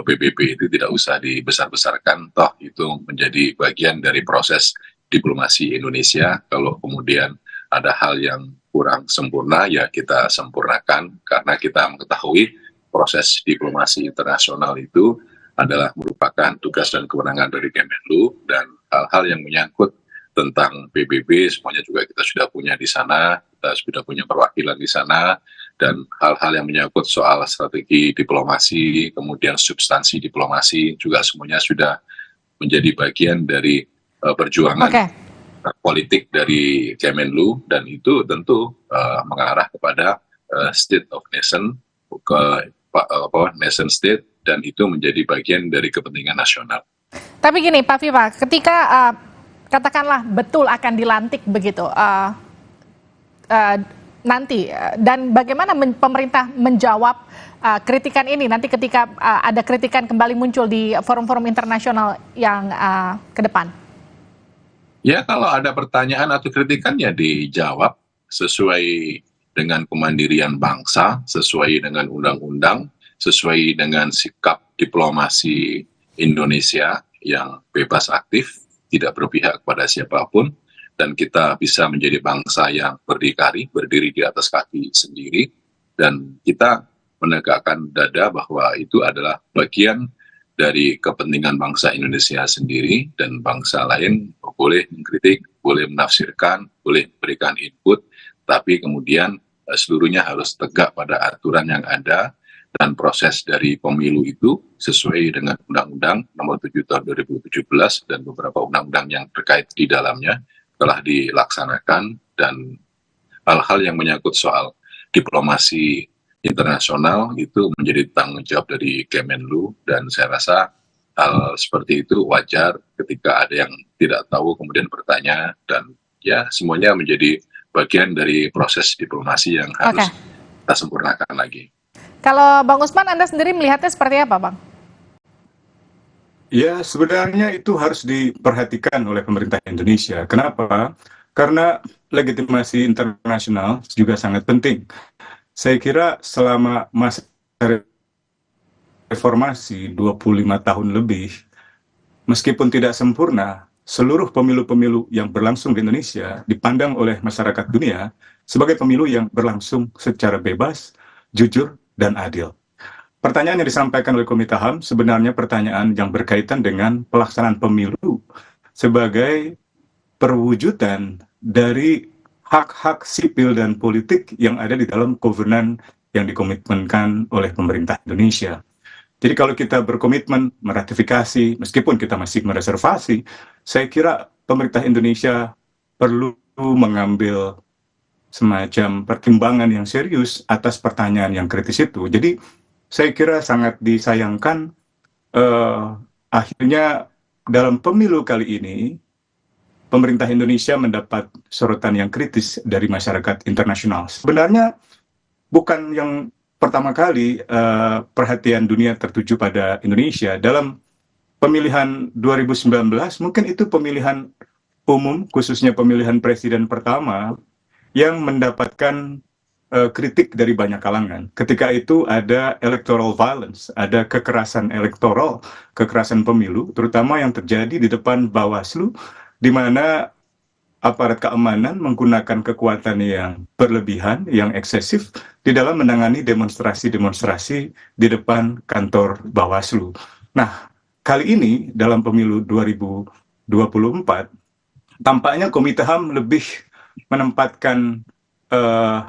PBB itu tidak usah dibesar-besarkan, toh itu menjadi bagian dari proses diplomasi Indonesia. Kalau kemudian ada hal yang kurang sempurna, ya kita sempurnakan, karena kita mengetahui proses diplomasi internasional itu adalah merupakan tugas dan kewenangan dari Kemenlu, dan hal-hal yang menyangkut tentang PBB semuanya juga kita sudah punya di sana, kita sudah punya perwakilan di sana, dan hal-hal yang menyangkut soal strategi diplomasi, kemudian substansi diplomasi juga semuanya sudah menjadi bagian dari perjuangan politik dari Kemenlu, dan itu tentu mengarah kepada state of nation, nation state, dan itu menjadi bagian dari kepentingan nasional. Tapi gini Pak Viva, ketika katakanlah betul akan dilantik begitu nanti, dan bagaimana pemerintah menjawab kritikan ini nanti ketika ada kritikan kembali muncul di forum-forum internasional yang ke depan? Ya, kalau ada pertanyaan atau kritikan ya dijawab sesuai dengan kemandirian bangsa, sesuai dengan undang-undang, sesuai dengan sikap diplomasi Indonesia yang bebas aktif, tidak berpihak kepada siapapun, dan kita bisa menjadi bangsa yang berdikari, berdiri di atas kaki sendiri, dan kita menegakkan dada bahwa itu adalah bagian dari kepentingan bangsa Indonesia sendiri, dan bangsa lain boleh mengkritik, boleh menafsirkan, boleh memberikan input, tapi kemudian seluruhnya harus tegak pada aturan yang ada, dan proses dari pemilu itu sesuai dengan Undang-Undang Nomor 7 Tahun 2017 dan beberapa undang-undang yang terkait di dalamnya telah dilaksanakan, dan hal-hal yang menyangkut soal diplomasi internasional itu menjadi tanggung jawab dari Kemenlu, dan saya rasa hal seperti itu wajar ketika ada yang tidak tahu kemudian bertanya, dan ya semuanya menjadi bagian dari proses diplomasi yang harus kita sempurnakan lagi. Kalau Bang Usman, Anda sendiri melihatnya seperti apa, Bang? Ya, sebenarnya itu harus diperhatikan oleh pemerintah Indonesia. Kenapa? Karena legitimasi internasional juga sangat penting. Saya kira selama masa reformasi 25 tahun lebih, meskipun tidak sempurna, seluruh pemilu-pemilu yang berlangsung di Indonesia dipandang oleh masyarakat dunia sebagai pemilu yang berlangsung secara bebas, jujur, dan adil. Pertanyaan yang disampaikan oleh Komite HAM sebenarnya pertanyaan yang berkaitan dengan pelaksanaan pemilu sebagai perwujudan dari hak-hak sipil dan politik yang ada di dalam kovenan yang dikomitmenkan oleh pemerintah Indonesia. Jadi kalau kita berkomitmen meratifikasi, meskipun kita masih mereservasi, saya kira pemerintah Indonesia perlu mengambil semacam pertimbangan yang serius atas pertanyaan yang kritis itu. Jadi saya kira sangat disayangkan akhirnya dalam pemilu kali ini pemerintah Indonesia mendapat sorotan yang kritis dari masyarakat internasional. Sebenarnya bukan yang pertama kali perhatian dunia tertuju pada Indonesia. Dalam pemilihan 2019, mungkin itu pemilihan umum, khususnya pemilihan presiden pertama, yang mendapatkan kritik dari banyak kalangan. Ketika itu ada electoral violence, ada kekerasan elektoral, kekerasan pemilu, terutama yang terjadi di depan Bawaslu, di mana aparat keamanan menggunakan kekuatan yang berlebihan, yang eksesif, di dalam menangani demonstrasi-demonstrasi di depan kantor Bawaslu. Nah, kali ini dalam pemilu 2024, tampaknya Komite HAM lebih menempatkan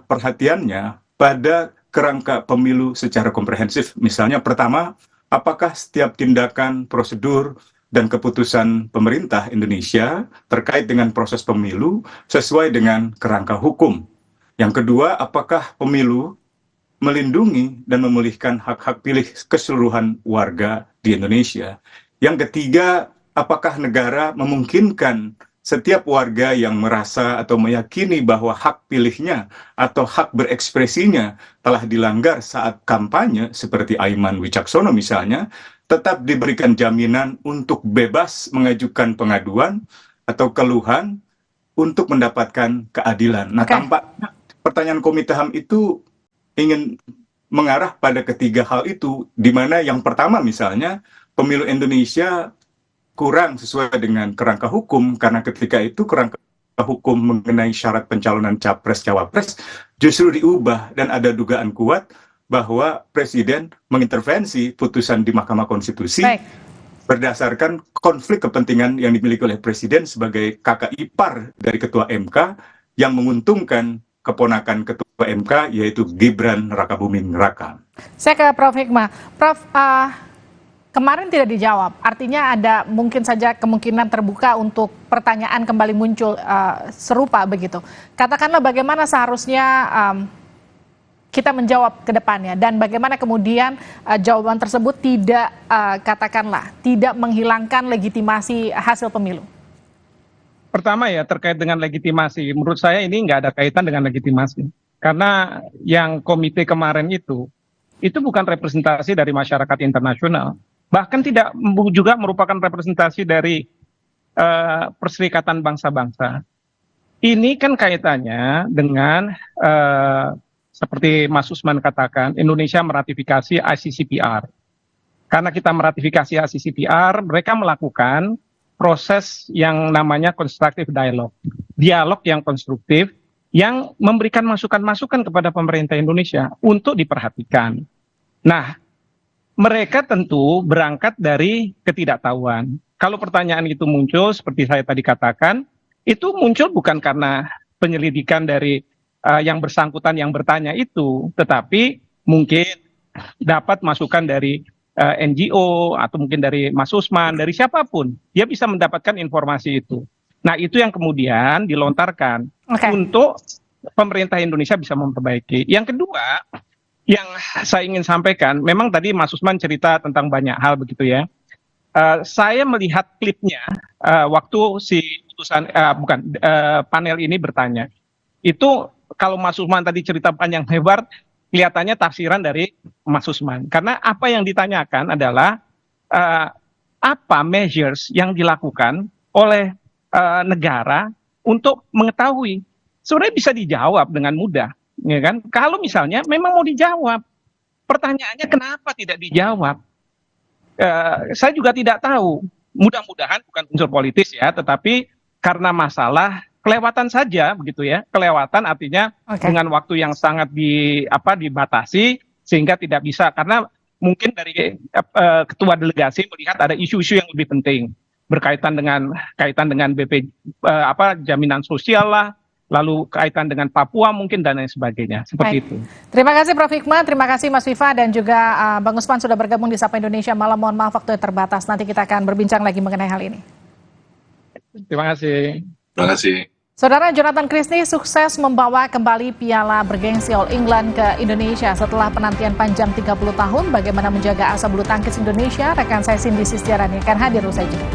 perhatiannya pada kerangka pemilu secara komprehensif. Misalnya pertama, apakah setiap tindakan, prosedur, dan keputusan pemerintah Indonesia terkait dengan proses pemilu sesuai dengan kerangka hukum. Yang kedua, apakah pemilu melindungi dan memulihkan hak-hak pilih keseluruhan warga di Indonesia. Yang ketiga, apakah negara memungkinkan setiap warga yang merasa atau meyakini bahwa hak pilihnya atau hak berekspresinya telah dilanggar saat kampanye, seperti Aiman Wicaksono misalnya, tetap diberikan jaminan untuk bebas mengajukan pengaduan atau keluhan untuk mendapatkan keadilan. Nah, tampaknya pertanyaan Komite HAM itu ingin mengarah pada ketiga hal itu, di mana yang pertama misalnya pemilu Indonesia kurang sesuai dengan kerangka hukum, karena ketika itu kerangka hukum mengenai syarat pencalonan capres-cawapres justru diubah dan ada dugaan kuat bahwa Presiden mengintervensi putusan di Mahkamah Konstitusi berdasarkan konflik kepentingan yang dimiliki oleh Presiden sebagai kakak ipar dari Ketua MK yang menguntungkan keponakan Ketua MK yaitu Gibran Rakabuming Raka. Saya ke Prof. Hikmah. Prof, kemarin tidak dijawab, artinya ada mungkin saja kemungkinan terbuka untuk pertanyaan kembali muncul serupa begitu. Katakanlah bagaimana seharusnya kita menjawab ke depannya dan bagaimana kemudian jawaban tersebut tidak katakanlah tidak menghilangkan legitimasi hasil pemilu. Pertama ya terkait dengan legitimasi, menurut saya ini nggak ada kaitan dengan legitimasi. Karena yang komite kemarin itu bukan representasi dari masyarakat internasional. Bahkan tidak juga merupakan representasi dari Perserikatan Bangsa-Bangsa. Ini kan kaitannya dengan seperti Mas Usman katakan, Indonesia meratifikasi ICCPR. Karena kita meratifikasi ICCPR, mereka melakukan proses yang namanya constructive dialogue. Dialog yang konstruktif, yang memberikan masukan-masukan kepada pemerintah Indonesia untuk diperhatikan. Nah, mereka tentu berangkat dari ketidaktahuan. Kalau pertanyaan itu muncul, seperti saya tadi katakan, itu muncul bukan karena penyelidikan dari yang bersangkutan yang bertanya itu, tetapi mungkin dapat masukan dari NGO atau mungkin dari Mas Usman, dari siapapun, dia bisa mendapatkan informasi itu. Nah, itu yang kemudian dilontarkan untuk pemerintah Indonesia bisa memperbaiki. Yang kedua, yang saya ingin sampaikan, memang tadi Mas Usman cerita tentang banyak hal begitu ya. Saya melihat klipnya waktu si panel ini bertanya. Itu kalau Mas Usman tadi cerita panjang lebar, kelihatannya tafsiran dari Mas Usman. Karena apa yang ditanyakan adalah apa measures yang dilakukan oleh negara untuk mengetahui. Sebenarnya bisa dijawab dengan mudah, ya kan? Kalau misalnya memang mau dijawab, pertanyaannya kenapa tidak dijawab? Saya juga tidak tahu. Mudah-mudahan bukan unsur politis ya, tetapi karena masalah kelewatan saja begitu ya. Kelewatan artinya dengan waktu yang sangat dibatasi sehingga tidak bisa, karena mungkin dari ketua delegasi melihat ada isu-isu yang lebih penting berkaitan dengan BP jaminan sosial lah, lalu kaitan dengan Papua mungkin dan lain sebagainya. Seperti itu. Terima kasih Prof. Hikmah, terima kasih Mas Viva dan juga Bang Usman sudah bergabung di Sapa Indonesia Malam. Mohon maaf waktu yang terbatas. Nanti kita akan berbincang lagi mengenai hal ini. Terima kasih. Terima kasih. Saudara, Jonathan Christie sukses membawa kembali piala bergengsi All England ke Indonesia setelah penantian panjang 30 tahun. Bagaimana menjaga asa bulu tangkis Indonesia? Rekan saya Cindy Sistiarani akan hadir usai jeda.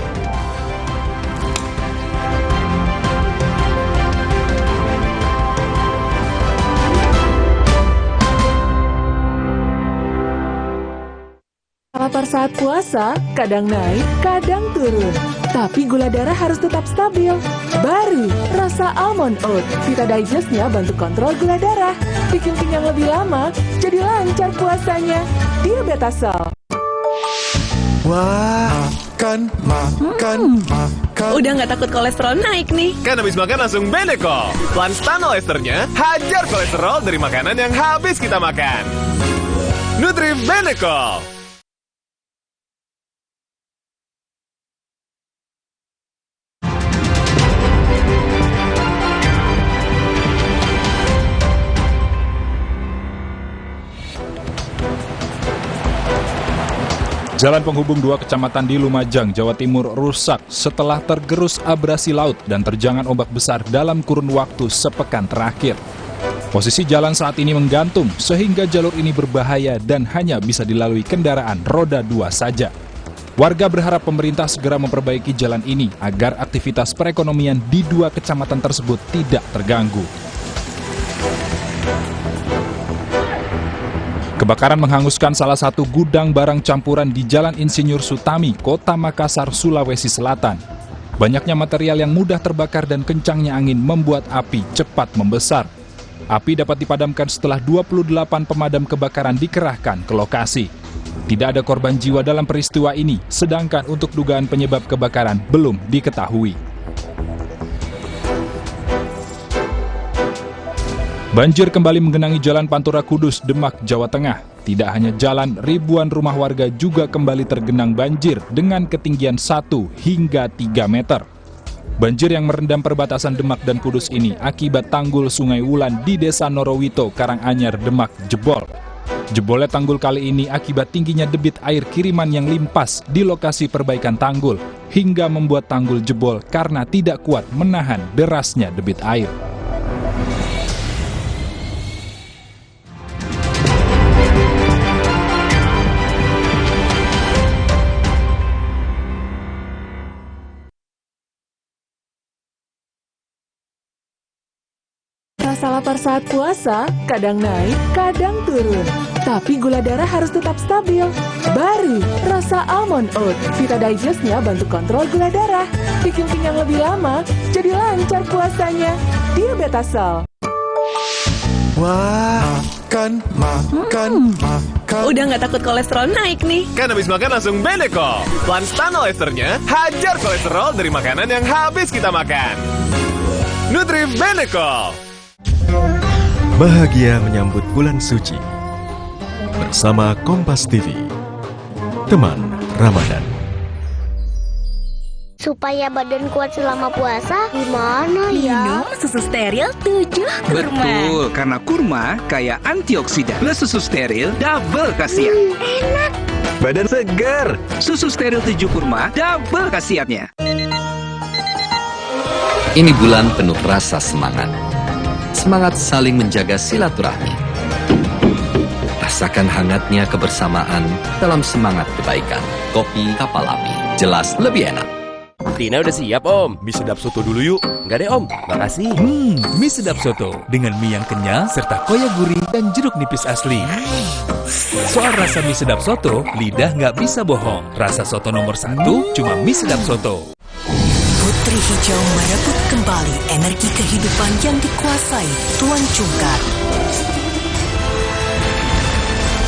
Lapar saat puasa, kadang naik, kadang turun. Tapi gula darah harus tetap stabil. Baru, rasa almond oat. Vita Digest-nya bantu kontrol gula darah. Bikin kenyang lebih lama, jadi lancar puasanya. Diabetasol. Wah, makan. Udah nggak takut kolesterol naik nih. Kan habis makan langsung Benecol. Lanstan esternya, hajar kolesterol dari makanan yang habis kita makan. Nutri Benecol. Jalan penghubung dua kecamatan di Lumajang, Jawa Timur rusak setelah tergerus abrasi laut dan terjangan ombak besar dalam kurun waktu sepekan terakhir. Posisi jalan saat ini menggantung sehingga jalur ini berbahaya dan hanya bisa dilalui kendaraan roda 2 saja. Warga berharap pemerintah segera memperbaiki jalan ini agar aktivitas perekonomian di dua kecamatan tersebut tidak terganggu. Kebakaran menghanguskan salah satu gudang barang campuran di Jalan Insinyur Sutami, Kota Makassar, Sulawesi Selatan. Banyaknya material yang mudah terbakar dan kencangnya angin membuat api cepat membesar. Api dapat dipadamkan setelah 28 pemadam kebakaran dikerahkan ke lokasi. Tidak ada korban jiwa dalam peristiwa ini, sedangkan untuk dugaan penyebab kebakaran belum diketahui. Banjir kembali menggenangi Jalan Pantura Kudus, Demak, Jawa Tengah. Tidak hanya jalan, ribuan rumah warga juga kembali tergenang banjir dengan ketinggian 1 hingga 3 meter. Banjir yang merendam perbatasan Demak dan Kudus ini akibat tanggul Sungai Wulan di Desa Norowito, Karanganyar, Demak jebol. Jebolnya tanggul kali ini akibat tingginya debit air kiriman yang limpas di lokasi perbaikan tanggul hingga membuat tanggul jebol karena tidak kuat menahan derasnya debit air. Rasa lapar saat puasa, kadang naik, kadang turun. Tapi gula darah harus tetap stabil. Baru, rasa almond oat. Vita Digest-nya bantu kontrol gula darah. Bikin kenyang lebih lama, jadi lancar puasanya. Diabetasol. Wah, makan. Udah nggak takut kolesterol naik nih. Kan habis makan langsung Benecol. Lanstan esternya hajar kolesterol dari makanan yang habis kita makan. Nutrif Benecol. Bahagia menyambut bulan suci bersama Kompas TV, teman Ramadan. Supaya badan kuat selama puasa, gimana ya? Minum susu steril 7 kurma. Betul, karena kurma kaya antioksidan. Plus susu steril double khasiat. Enak. Badan segar. Susu steril 7 kurma double khasiatnya. Ini bulan penuh rasa semangat. Semangat saling menjaga silaturahmi. Rasakan hangatnya kebersamaan dalam semangat kebaikan. Kopi Kapal Api, jelas lebih enak. Tina udah siap om. Mie sedap soto dulu yuk. Enggak deh om, makasih. Mie sedap soto dengan mie yang kenyal serta koya gurih dan jeruk nipis asli. Soal rasa mie sedap soto, lidah nggak bisa bohong. Rasa soto nomor 1 cuma mie sedap soto. Putri Hijau merebut kembali energi kehidupan yang dikuasai Tuan Cungkar.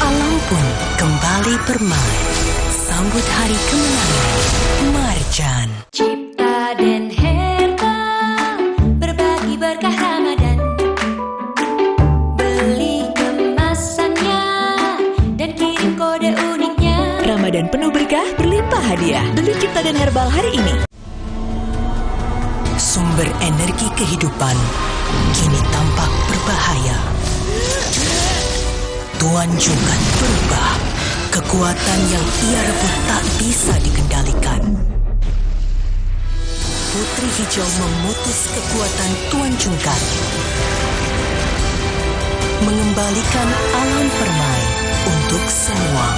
Alam pun kembali bermain. Sambut hari kemenangan Marjan. Cipta dan herbal, berbagi berkah Ramadan. Beli kemasannya dan kirim kode uniknya. Ramadan penuh berkah, berlimpah hadiah. Beli Cipta dan Herbal hari ini. Sumber energi kehidupan kini tampak berbahaya. Tuan Cungkar berubah. Kekuatan yang ia rebut tak bisa dikendalikan. Putri Hijau memutus kekuatan Tuan Cungkar. Mengembalikan alam permai untuk semua.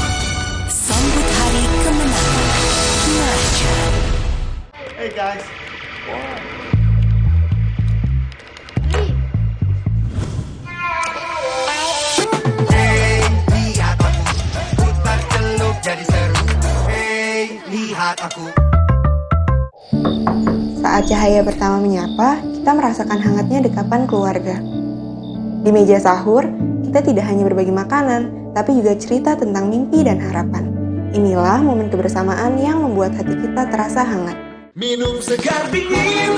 Sambut hari kemenangan Marjan. Hey guys. Jadi seru, hey lihat aku. Saat cahaya pertama menyapa, kita merasakan hangatnya dekapan keluarga. Di meja sahur, kita tidak hanya berbagi makanan, tapi juga cerita tentang mimpi dan harapan. Inilah momen kebersamaan yang membuat hati kita terasa hangat. Minum segar dingin,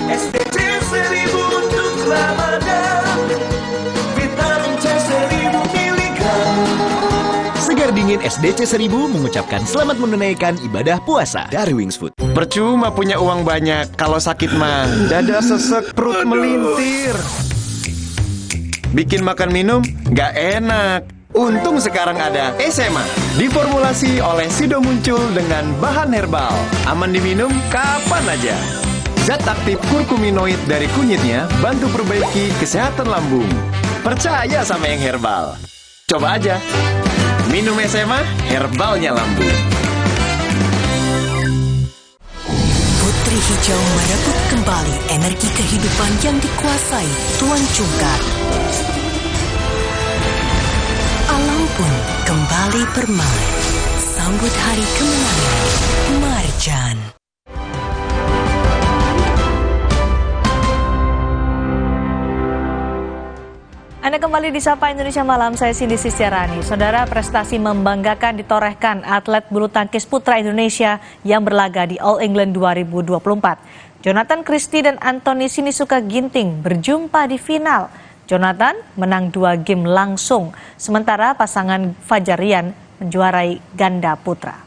SDC 1000 untuk Ramadan. Vitamin C 1000 miligram. Segar dingin SDC 1000 mengucapkan selamat menunaikan ibadah puasa dari Wings Food. Percuma punya uang banyak, kalau sakit mah dada sesek, perut melintir. Bikin makan minum nggak enak. Untung sekarang ada SMA, diformulasi oleh Sido Muncul dengan bahan herbal. Aman diminum kapan aja. Zat aktif kurkuminoid dari kunyitnya bantu perbaiki kesehatan lambung. Percaya sama yang herbal. Coba aja. Minum SMA, herbalnya lambung. Putri Hijau merebut kembali energi kehidupan yang dikuasai Tuan Cungkar. Alam pun kembali bermain. Sambut hari kemenangan Marjan. Anda kembali di Sapa Indonesia Malam, saya Cindy Sistiarani. Saudara, prestasi membanggakan ditorehkan atlet bulu tangkis putra Indonesia yang berlaga di All England 2024. Jonathan Christie dan Anthony Sinisuka Ginting berjumpa di final. Jonathan menang 2 game langsung, sementara pasangan Fajar Rian menjuarai ganda putra.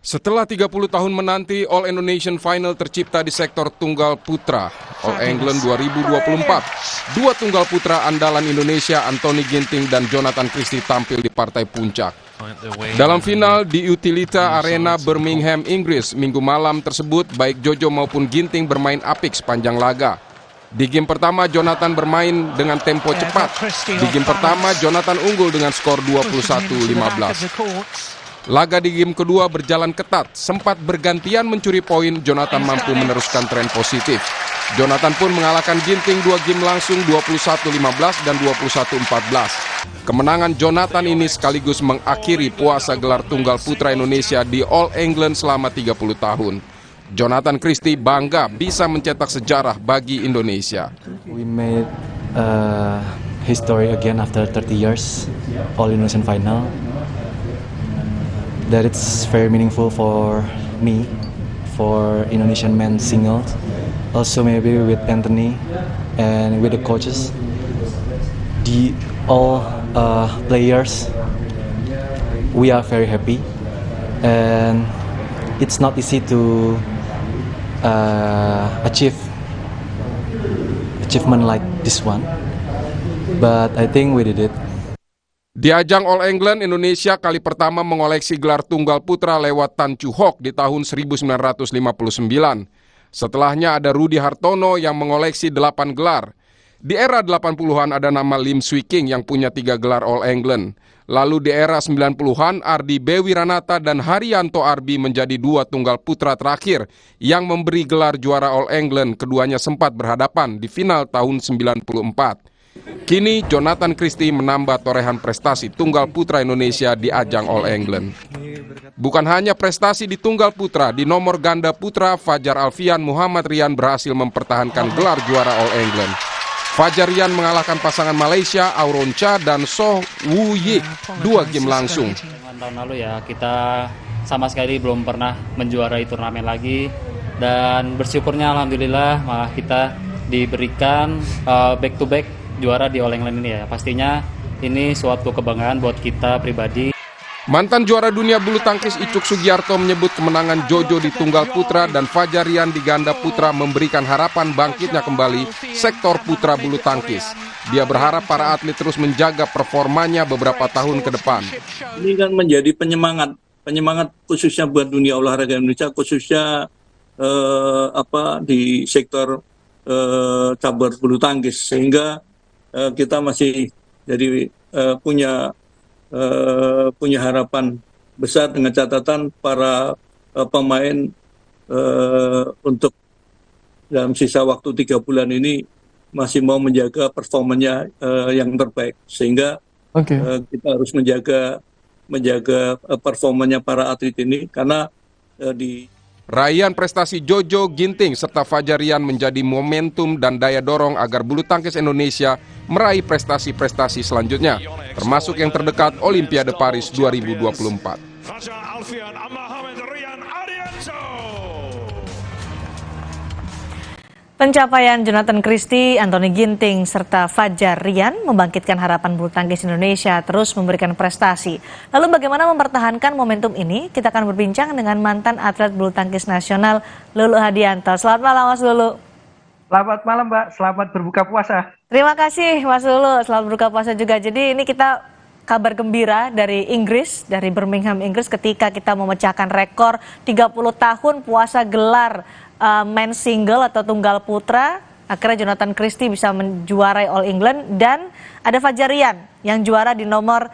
Setelah 30 tahun menanti, All Indonesian Final tercipta di sektor tunggal putra All England 2024. 2 tunggal putra andalan Indonesia, Anthony Ginting dan Jonathan Christie tampil di partai puncak. Dalam final di Utilita Arena Birmingham, Inggris, Minggu malam tersebut, baik Jojo maupun Ginting bermain apik sepanjang laga. Di game pertama, Jonathan bermain dengan tempo cepat. Di game pertama, Jonathan unggul dengan skor 21-15. Laga di game kedua berjalan ketat, sempat bergantian mencuri poin, Jonathan mampu meneruskan tren positif. Jonathan pun mengalahkan Ginting 2 game langsung 21-15 dan 21-14. Kemenangan Jonathan ini sekaligus mengakhiri puasa gelar tunggal putra Indonesia di All England selama 30 tahun. Jonathan Christie bangga bisa mencetak sejarah bagi Indonesia. We made history again after 30 years, All Indonesian Final. That it's very meaningful for me, for Indonesian men's singles, also maybe with Anthony and with the coaches, all players. We are very happy, and it's not easy to achievement like this one, but I think we did it. Di ajang All England, Indonesia kali pertama mengoleksi gelar tunggal putra lewat Tan Chu Hock di tahun 1959. Setelahnya ada Rudy Hartono yang mengoleksi 8 gelar. Di era 80-an ada nama Lim Swee King yang punya 3 gelar All England. Lalu di era 90-an, Ardi Bewiranata dan Haryanto Arbi menjadi 2 tunggal putra terakhir yang memberi gelar juara All England. Keduanya sempat berhadapan di final tahun 94. Kini Jonathan Christie menambah torehan prestasi tunggal putra Indonesia di ajang All England. Bukan hanya prestasi di tunggal putra, di nomor ganda putra Fajar Alfian Muhammad Rian berhasil mempertahankan gelar juara All England. Fajar Rian mengalahkan pasangan Malaysia Auron Cha dan Soh Woo Yik 2 game langsung. Tahun lalu ya kita sama sekali belum pernah menjuarai turnamen lagi, dan bersyukurnya alhamdulillah malah kita diberikan back to back juara di All England ini ya. Pastinya ini suatu kebanggaan buat kita pribadi. Mantan juara dunia bulu tangkis Icuk Sugiarto menyebut kemenangan Jojo di tunggal putra dan Fajar Rian di ganda putra memberikan harapan bangkitnya kembali sektor putra bulu tangkis. Dia berharap para atlet terus menjaga performanya beberapa tahun ke depan. Ini kan menjadi penyemangat khususnya buat dunia olahraga Indonesia, khususnya di sektor cabur bulu tangkis, sehingga kita masih jadi punya harapan besar dengan catatan para pemain untuk dalam sisa waktu 3 bulan ini masih mau menjaga performanya yang terbaik, sehingga kita harus menjaga performanya para atlet ini, karena di raihan prestasi Jojo, Ginting, serta Fajar Rian menjadi momentum dan daya dorong agar bulu tangkis Indonesia meraih prestasi-prestasi selanjutnya, termasuk yang terdekat Olimpiade Paris 2024. Pencapaian Jonathan Christie, Anthony Ginting, serta Fajar Rian membangkitkan harapan bulu tangkis Indonesia terus memberikan prestasi. Lalu bagaimana mempertahankan momentum ini? Kita akan berbincang dengan mantan atlet bulu tangkis nasional Lulu Hadianto. Selamat malam Mas Lulu. Selamat malam Mbak, selamat berbuka puasa. Terima kasih Mas Lulu, selamat berbuka puasa juga. Jadi ini kita kabar gembira dari Inggris, dari Birmingham, Inggris, ketika kita memecahkan rekor 30 tahun puasa gelar men's single atau tunggal putra. Akhirnya Jonathan Christie bisa menjuarai All England, dan ada Fajar Rian yang juara di nomor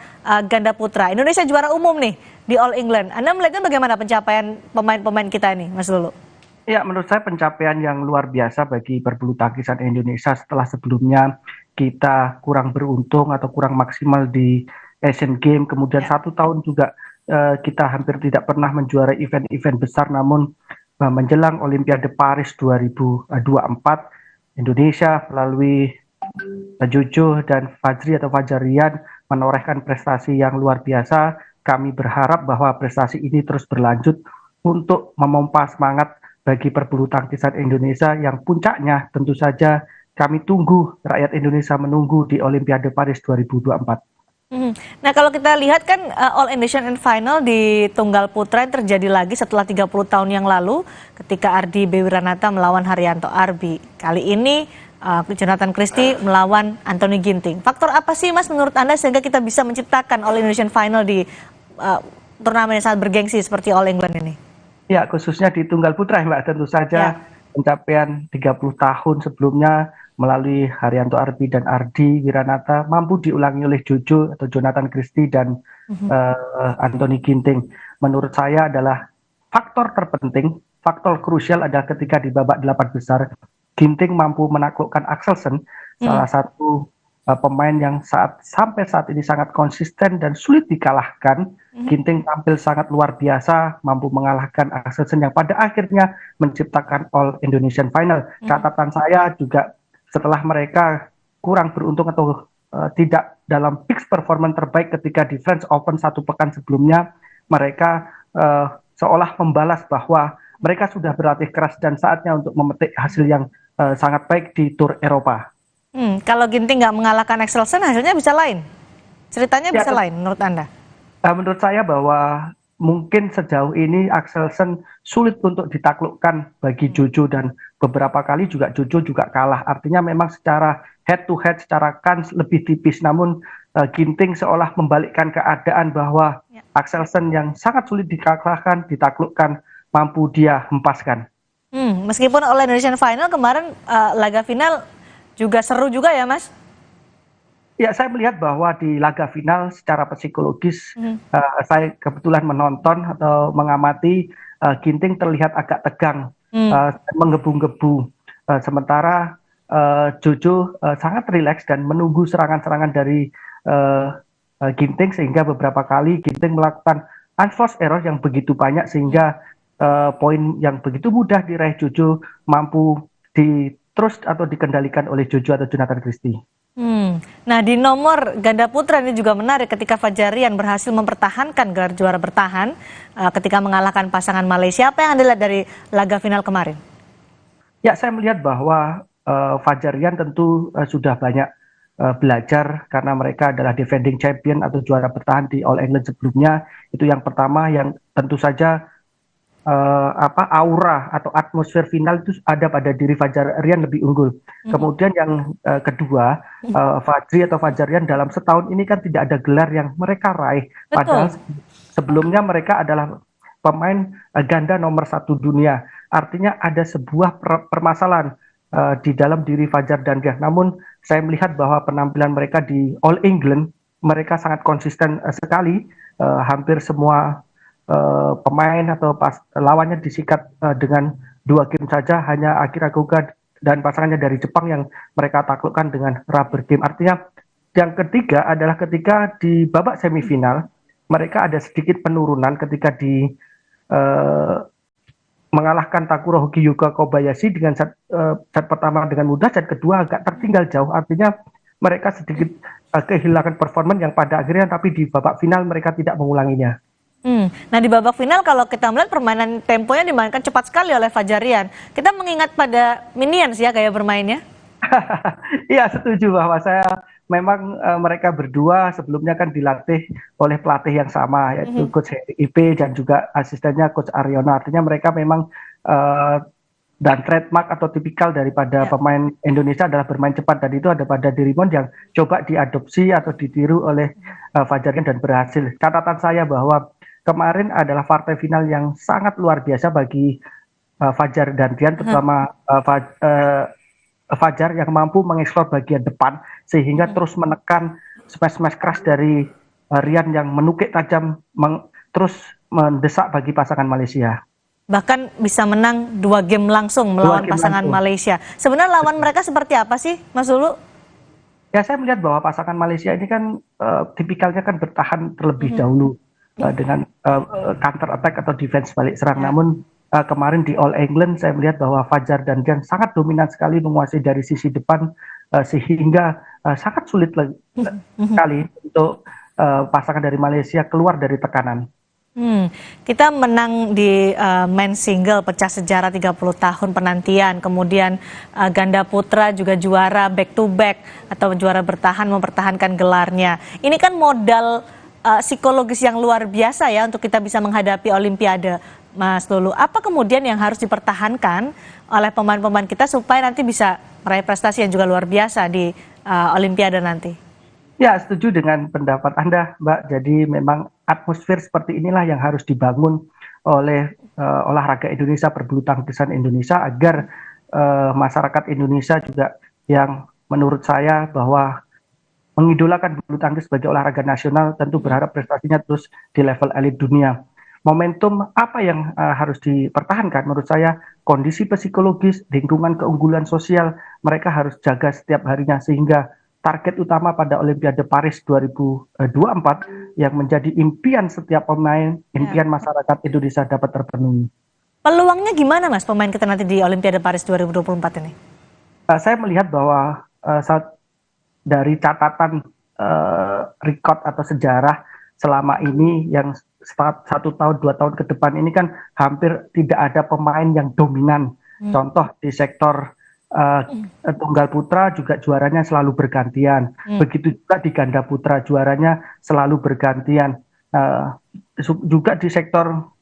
ganda putra. Indonesia juara umum nih di All England. Anda melihatnya bagaimana pencapaian pemain-pemain kita ini, Mas Lulu? Ya, menurut saya pencapaian yang luar biasa bagi perbulu tangkisan Indonesia setelah sebelumnya kita kurang beruntung atau kurang maksimal di Asian Games. Kemudian 1 tahun juga kita hampir tidak pernah menjuarai event-event besar, namun menjelang Olimpiade Paris 2024, Indonesia melalui Jojo dan Fajar Rian menorehkan prestasi yang luar biasa. Kami berharap bahwa prestasi ini terus berlanjut untuk memompa semangat bagi perbulu tangkisan Indonesia yang puncaknya tentu saja kami tunggu, rakyat Indonesia menunggu di Olimpiade Paris 2024. Nah kalau kita lihat kan All Indonesian Final di tunggal putra yang terjadi lagi setelah 30 tahun yang lalu ketika Ardi Bewiranata melawan Haryanto Arbi. Kali ini Jonathan Christie melawan Anthony Ginting. Faktor apa sih Mas menurut Anda sehingga kita bisa menciptakan All Indonesian Final di turnamen yang sangat bergengsi seperti All England ini? Ya, khususnya di tunggal putra Mbak, tentu saja pencapaian 30 tahun sebelumnya melalui Haryanto Arbi dan Ardi Wiranata mampu diulangi oleh Jojo atau Jonathan Christie dan Anthony Ginting. Menurut saya adalah faktor terpenting, faktor krusial adalah ketika di babak 8 besar Ginting mampu menaklukkan Axelsen, salah satu pemain yang sampai saat ini sangat konsisten dan sulit dikalahkan. Ginting tampil sangat luar biasa, mampu mengalahkan Axelsen yang pada akhirnya menciptakan All Indonesian Final. Catatan saya juga setelah mereka kurang beruntung atau tidak dalam peak performance terbaik ketika di French Open 1 pekan sebelumnya, mereka seolah membalas bahwa mereka sudah berlatih keras dan saatnya untuk memetik hasil yang sangat baik di Tour Eropa. Kalau Ginting nggak mengalahkan Axelsen, hasilnya bisa lain? Ceritanya bisa lain menurut Anda? Menurut saya bahwa mungkin sejauh ini Axelsen sulit untuk ditaklukkan bagi Jojo dan beberapa kali juga Jojo juga kalah. Artinya memang secara head to head, secara kans lebih tipis. Namun Ginting seolah membalikkan keadaan bahwa Axelsen yang sangat sulit dikalahkan, ditaklukkan, mampu dia hempaskan. Meskipun All Indonesian Final kemarin laga final juga seru juga ya Mas? Ya, saya melihat bahwa di laga final secara psikologis, saya kebetulan menonton atau mengamati, Ginting terlihat agak tegang, menggebu-gebu. Sementara Jojo sangat rileks dan menunggu serangan-serangan dari Ginting, sehingga beberapa kali Ginting melakukan unforced error yang begitu banyak, sehingga poin yang begitu mudah diraih Jojo mampu terus atau dikendalikan oleh Jojo atau Jonathan Christie. Nah di nomor ganda putra ini juga menarik ketika Fajarian berhasil mempertahankan gelar juara bertahan ketika mengalahkan pasangan Malaysia. Apa yang Anda lihat dari laga final kemarin? Ya, saya melihat bahwa Fajarian tentu sudah banyak belajar karena mereka adalah defending champion atau juara bertahan di All England sebelumnya. Itu yang pertama, yang tentu saja aura atau atmosfer final itu ada pada diri Fajarian lebih unggul. Kemudian yang kedua, Fajri atau Fajarian dalam setahun ini kan tidak ada gelar yang mereka raih. Padahal sebelumnya mereka adalah pemain ganda nomor 1 dunia. Artinya ada sebuah permasalahan di dalam diri Fajar dan Gah. Namun saya melihat bahwa penampilan mereka di All England, mereka sangat konsisten sekali. Hampir semua pemain atau lawannya disikat dengan 2 game saja, hanya Akira Koga dan pasangannya dari Jepang yang mereka taklukkan dengan rubber game. Artinya yang ketiga adalah ketika di babak semifinal mereka ada sedikit penurunan ketika di mengalahkan Takuro Hokiyuka Kobayashi dengan set pertama dengan mudah, set kedua agak tertinggal jauh. Artinya mereka sedikit kehilangan performa yang pada akhirnya, tapi di babak final mereka tidak mengulanginya. Nah di babak final kalau kita melihat permainan temponya dimainkan cepat sekali oleh Fajarian. Kita mengingat pada Minions ya gaya bermainnya. Iya, setuju bahwa saya memang mereka berdua sebelumnya kan dilatih oleh pelatih yang sama, yaitu Coach Heri IP dan juga asistennya Coach Aryono. Artinya mereka memang dan trademark atau tipikal daripada pemain Indonesia adalah bermain cepat, dan itu ada pada Dirimon yang coba diadopsi atau ditiru oleh Fajarian dan berhasil. Catatan saya bahwa kemarin adalah partai final yang sangat luar biasa bagi Fajar dan Rian, terutama Fajar yang mampu mengeksplor bagian depan sehingga terus menekan smash keras dari Rian yang menukik tajam, terus mendesak bagi pasangan Malaysia. Bahkan bisa menang 2 game langsung melawan pasangan Malaysia. Sebenarnya lawan mereka seperti apa sih, Mas Ulu? Ya, saya melihat bahwa pasangan Malaysia ini kan tipikalnya kan bertahan terlebih dahulu dengan counter attack atau defense balik serang. Namun kemarin di All England saya melihat bahwa Fajar dan Rian sangat dominan sekali menguasai dari sisi depan, sehingga sangat sulit sekali untuk pasangan dari Malaysia keluar dari tekanan. Kita menang di men's single pecah sejarah 30 tahun penantian, kemudian ganda putra juga juara back to back atau juara bertahan mempertahankan gelarnya. Ini kan modal psikologis yang luar biasa ya untuk kita bisa menghadapi Olimpiade, Mas Lulu. Apa kemudian yang harus dipertahankan oleh pemain-pemain kita supaya nanti bisa meraih prestasi yang juga luar biasa di Olimpiade nanti? Ya, setuju dengan pendapat Anda, Mbak. Jadi memang atmosfer seperti inilah yang harus dibangun oleh olahraga Indonesia, perbulu tangkisan Indonesia, agar masyarakat Indonesia juga yang menurut saya bahwa mengidolakan bulu tangkis sebagai olahraga nasional, tentu berharap prestasinya terus di level elit dunia. Momentum apa yang harus dipertahankan? Menurut saya kondisi psikologis, lingkungan keunggulan sosial, mereka harus jaga setiap harinya sehingga target utama pada Olimpiade Paris 2024 yang menjadi impian setiap pemain, impian masyarakat Indonesia dapat terpenuhi. Peluangnya gimana Mas pemain kita nanti di Olimpiade Paris 2024 ini? Saya melihat bahwa dari catatan rekod atau sejarah selama ini yang 1 tahun 2 tahun ke depan ini kan hampir tidak ada pemain yang dominan. Contoh di sektor tunggal putra juga juaranya selalu bergantian. Begitu juga di ganda putra juaranya selalu bergantian. Juga di sektor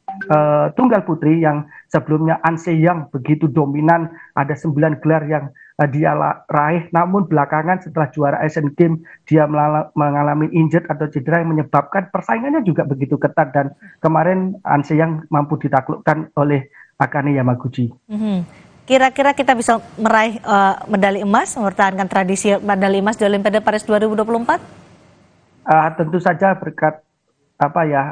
tunggal putri yang sebelumnya An Se-young begitu dominan, ada 9 gelar yang dia raih, namun belakangan setelah juara Asian Games dia mengalami injured atau cedera yang menyebabkan persaingannya juga begitu ketat, dan kemarin An Se-young mampu ditaklukkan oleh Akane Yamaguchi. Kira-kira kita bisa meraih medali emas, mempertahankan tradisi medali emas di Olimpiade Paris 2024? Tentu saja berkat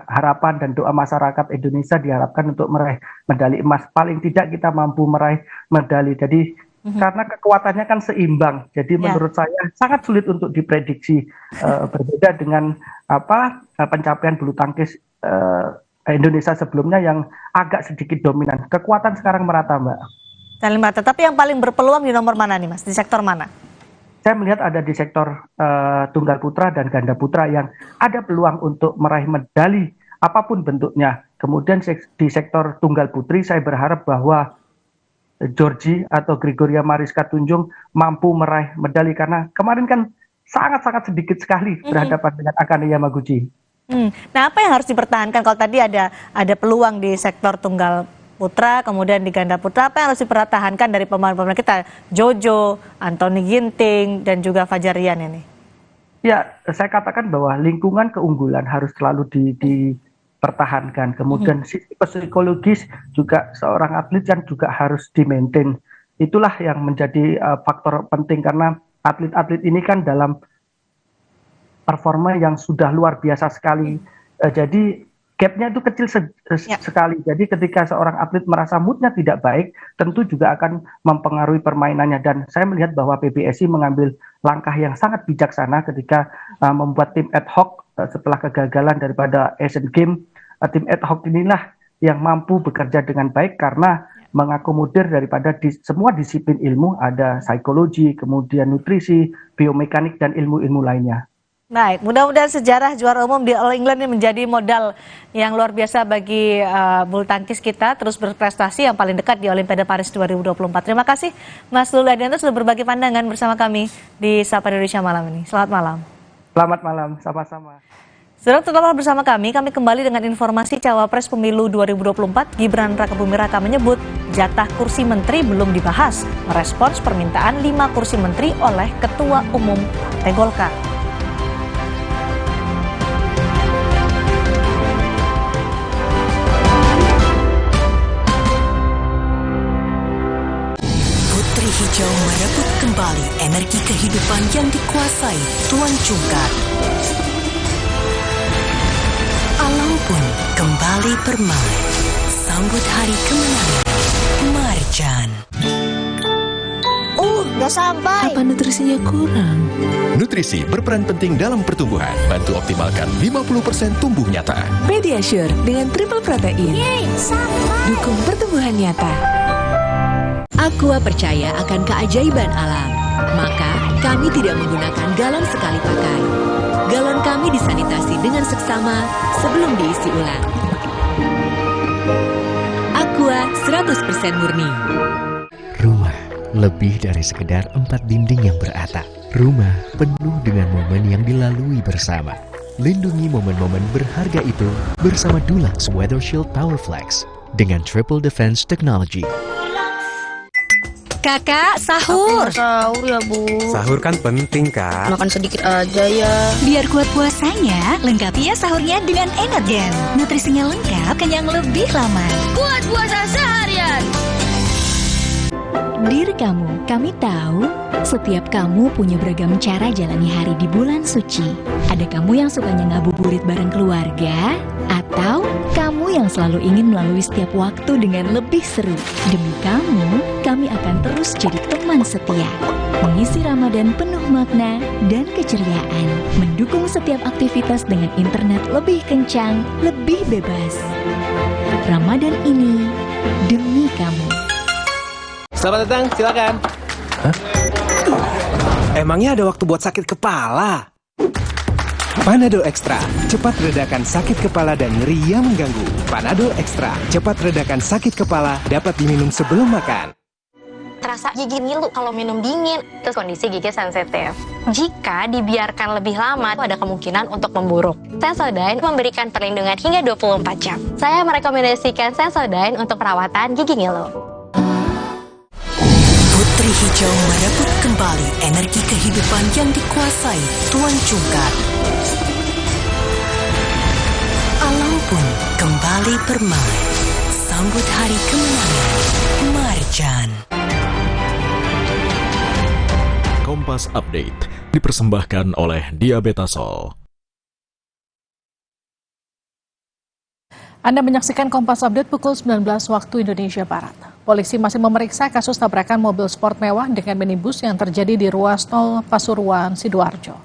harapan dan doa masyarakat Indonesia diharapkan untuk meraih medali emas. Paling tidak kita mampu meraih medali. Jadi karena kekuatannya kan seimbang. Jadi menurut saya sangat sulit untuk diprediksi. Berbeda dengan pencapaian bulu tangkis Indonesia sebelumnya yang agak sedikit dominan. Kekuatan sekarang merata, Mbak. Tapi yang paling berpeluang di nomor mana nih Mas? Di sektor mana? Saya melihat ada di sektor tunggal putra dan ganda putra yang ada peluang untuk meraih medali apapun bentuknya. Kemudian di sektor tunggal putri saya berharap bahwa Georgie atau Gregoria Mariska Tunjung mampu meraih medali karena kemarin kan sangat-sangat sedikit sekali berhadapan dengan Akane Yamaguchi. Nah, apa yang harus dipertahankan kalau tadi ada peluang di sektor tunggal putra, kemudian di ganda putra, apa yang harus dipertahankan dari pemain-pemain kita, Jojo, Anthony Ginting, dan juga Fajar Rian ini? Ya, saya katakan bahwa lingkungan keunggulan harus selalu dipertahankan. Kemudian sisi psikologis juga seorang atlet kan juga harus di-maintain. Itulah yang menjadi faktor penting karena atlet-atlet ini kan dalam performa yang sudah luar biasa sekali. Jadi gap-nya itu kecil sekali. Jadi ketika seorang atlet merasa mood-nya tidak baik, tentu juga akan mempengaruhi permainannya. Dan saya melihat bahwa PBSI mengambil langkah yang sangat bijaksana ketika membuat tim ad hoc setelah kegagalan daripada Asian Games. Tim ad hoc inilah yang mampu bekerja dengan baik karena mengakomodir daripada semua disiplin ilmu, ada psikologi, kemudian nutrisi, biomekanik, dan ilmu-ilmu lainnya. Baik, mudah-mudahan sejarah juara umum di All England ini menjadi modal yang luar biasa bagi bulu tangkis kita terus berprestasi yang paling dekat di Olimpiade Paris 2024. Terima kasih Mas Lulu Adianto sudah berbagi pandangan bersama kami di Sapa Indonesia malam ini. Selamat malam. Selamat malam, sama-sama. Saudara, tetaplah bersama kami kembali dengan informasi Cawapres Pemilu 2024. Gibran Rakabuming Raka menyebut jatah kursi menteri belum dibahas, merespons permintaan 5 kursi menteri oleh Ketua Umum Partai Golkar. Hijau merebut kembali energi kehidupan yang dikuasai Tuan Cungkar. Alam pun kembali bermain, sambut hari kemenangan Marjan. Udah sampai. Apa nutrisinya kurang? Nutrisi berperan penting dalam pertumbuhan. Bantu optimalkan 50% tumbuh nyata. Pediasure dengan triple protein. Yeay, sama. Dukung pertumbuhan nyata. Aqua percaya akan keajaiban alam, maka kami tidak menggunakan galon sekali pakai. Galon kami disanitasi dengan seksama sebelum diisi ulang. 100% murni. Rumah lebih dari sekedar 4 dinding yang beratap. Rumah penuh dengan momen yang dilalui bersama. Lindungi momen-momen berharga itu bersama Dulux Weather Shield PowerFlex dengan Triple Defense Technology. Kakak, sahur. Sahur ya, Bu. Sahur kan penting, Kak. Makan sedikit aja ya. Biar kuat puasanya, lengkapi ya sahurnya dengan Energen. Nutrisinya lengkap, kenyang lebih lama. Kuat puasa seharian. Diri kamu, kami tahu setiap kamu punya beragam cara jalani hari di bulan suci. Ada kamu yang sukanya ngabuburit bareng keluarga, atau kamu yang selalu ingin melalui setiap waktu dengan lebih seru. Demi kamu, kami akan terus jadi teman setia. Mengisi Ramadan penuh makna dan keceriaan. Mendukung setiap aktivitas dengan internet lebih kencang, lebih bebas. Ramadan ini demi kamu. Selamat datang, silakan. Hah? Emangnya ada waktu buat sakit kepala? Panadol Extra, cepat redakan sakit kepala dan nyeri yang mengganggu. Panadol Extra, cepat redakan sakit kepala, dapat diminum sebelum makan. Terasa gigi ngilu kalau minum dingin, terus kondisi gigi sensitif. Jika dibiarkan lebih lama, ada kemungkinan untuk memburuk. Sensodyne memberikan perlindungan hingga 24 jam. Saya merekomendasikan Sensodyne untuk perawatan gigi ngilu. Putri Hijau merebut kembali energi kehidupan yang dikuasai Tuan Cungkar. Alam pun kembali bermain. Sambut hari kemenangan Marjan. Kompas Update dipersembahkan oleh Diabetasol. Anda menyaksikan Kompas Update pukul 19 waktu Indonesia Barat. Polisi masih memeriksa kasus tabrakan mobil sport mewah dengan minibus yang terjadi di ruas tol Pasuruan, Sidoarjo.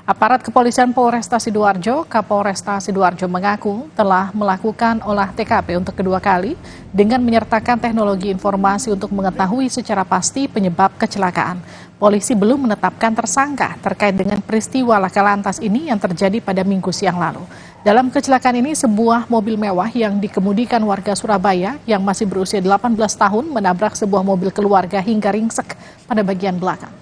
Aparat kepolisian Polresta Sidoarjo, Kapolresta Sidoarjo mengaku telah melakukan olah TKP untuk kedua kali dengan menyertakan teknologi informasi untuk mengetahui secara pasti penyebab kecelakaan. Polisi belum menetapkan tersangka terkait dengan peristiwa laka lantas ini yang terjadi pada Minggu siang lalu. Dalam kecelakaan ini, sebuah mobil mewah yang dikemudikan warga Surabaya yang masih berusia 18 tahun menabrak sebuah mobil keluarga hingga ringsek pada bagian belakang.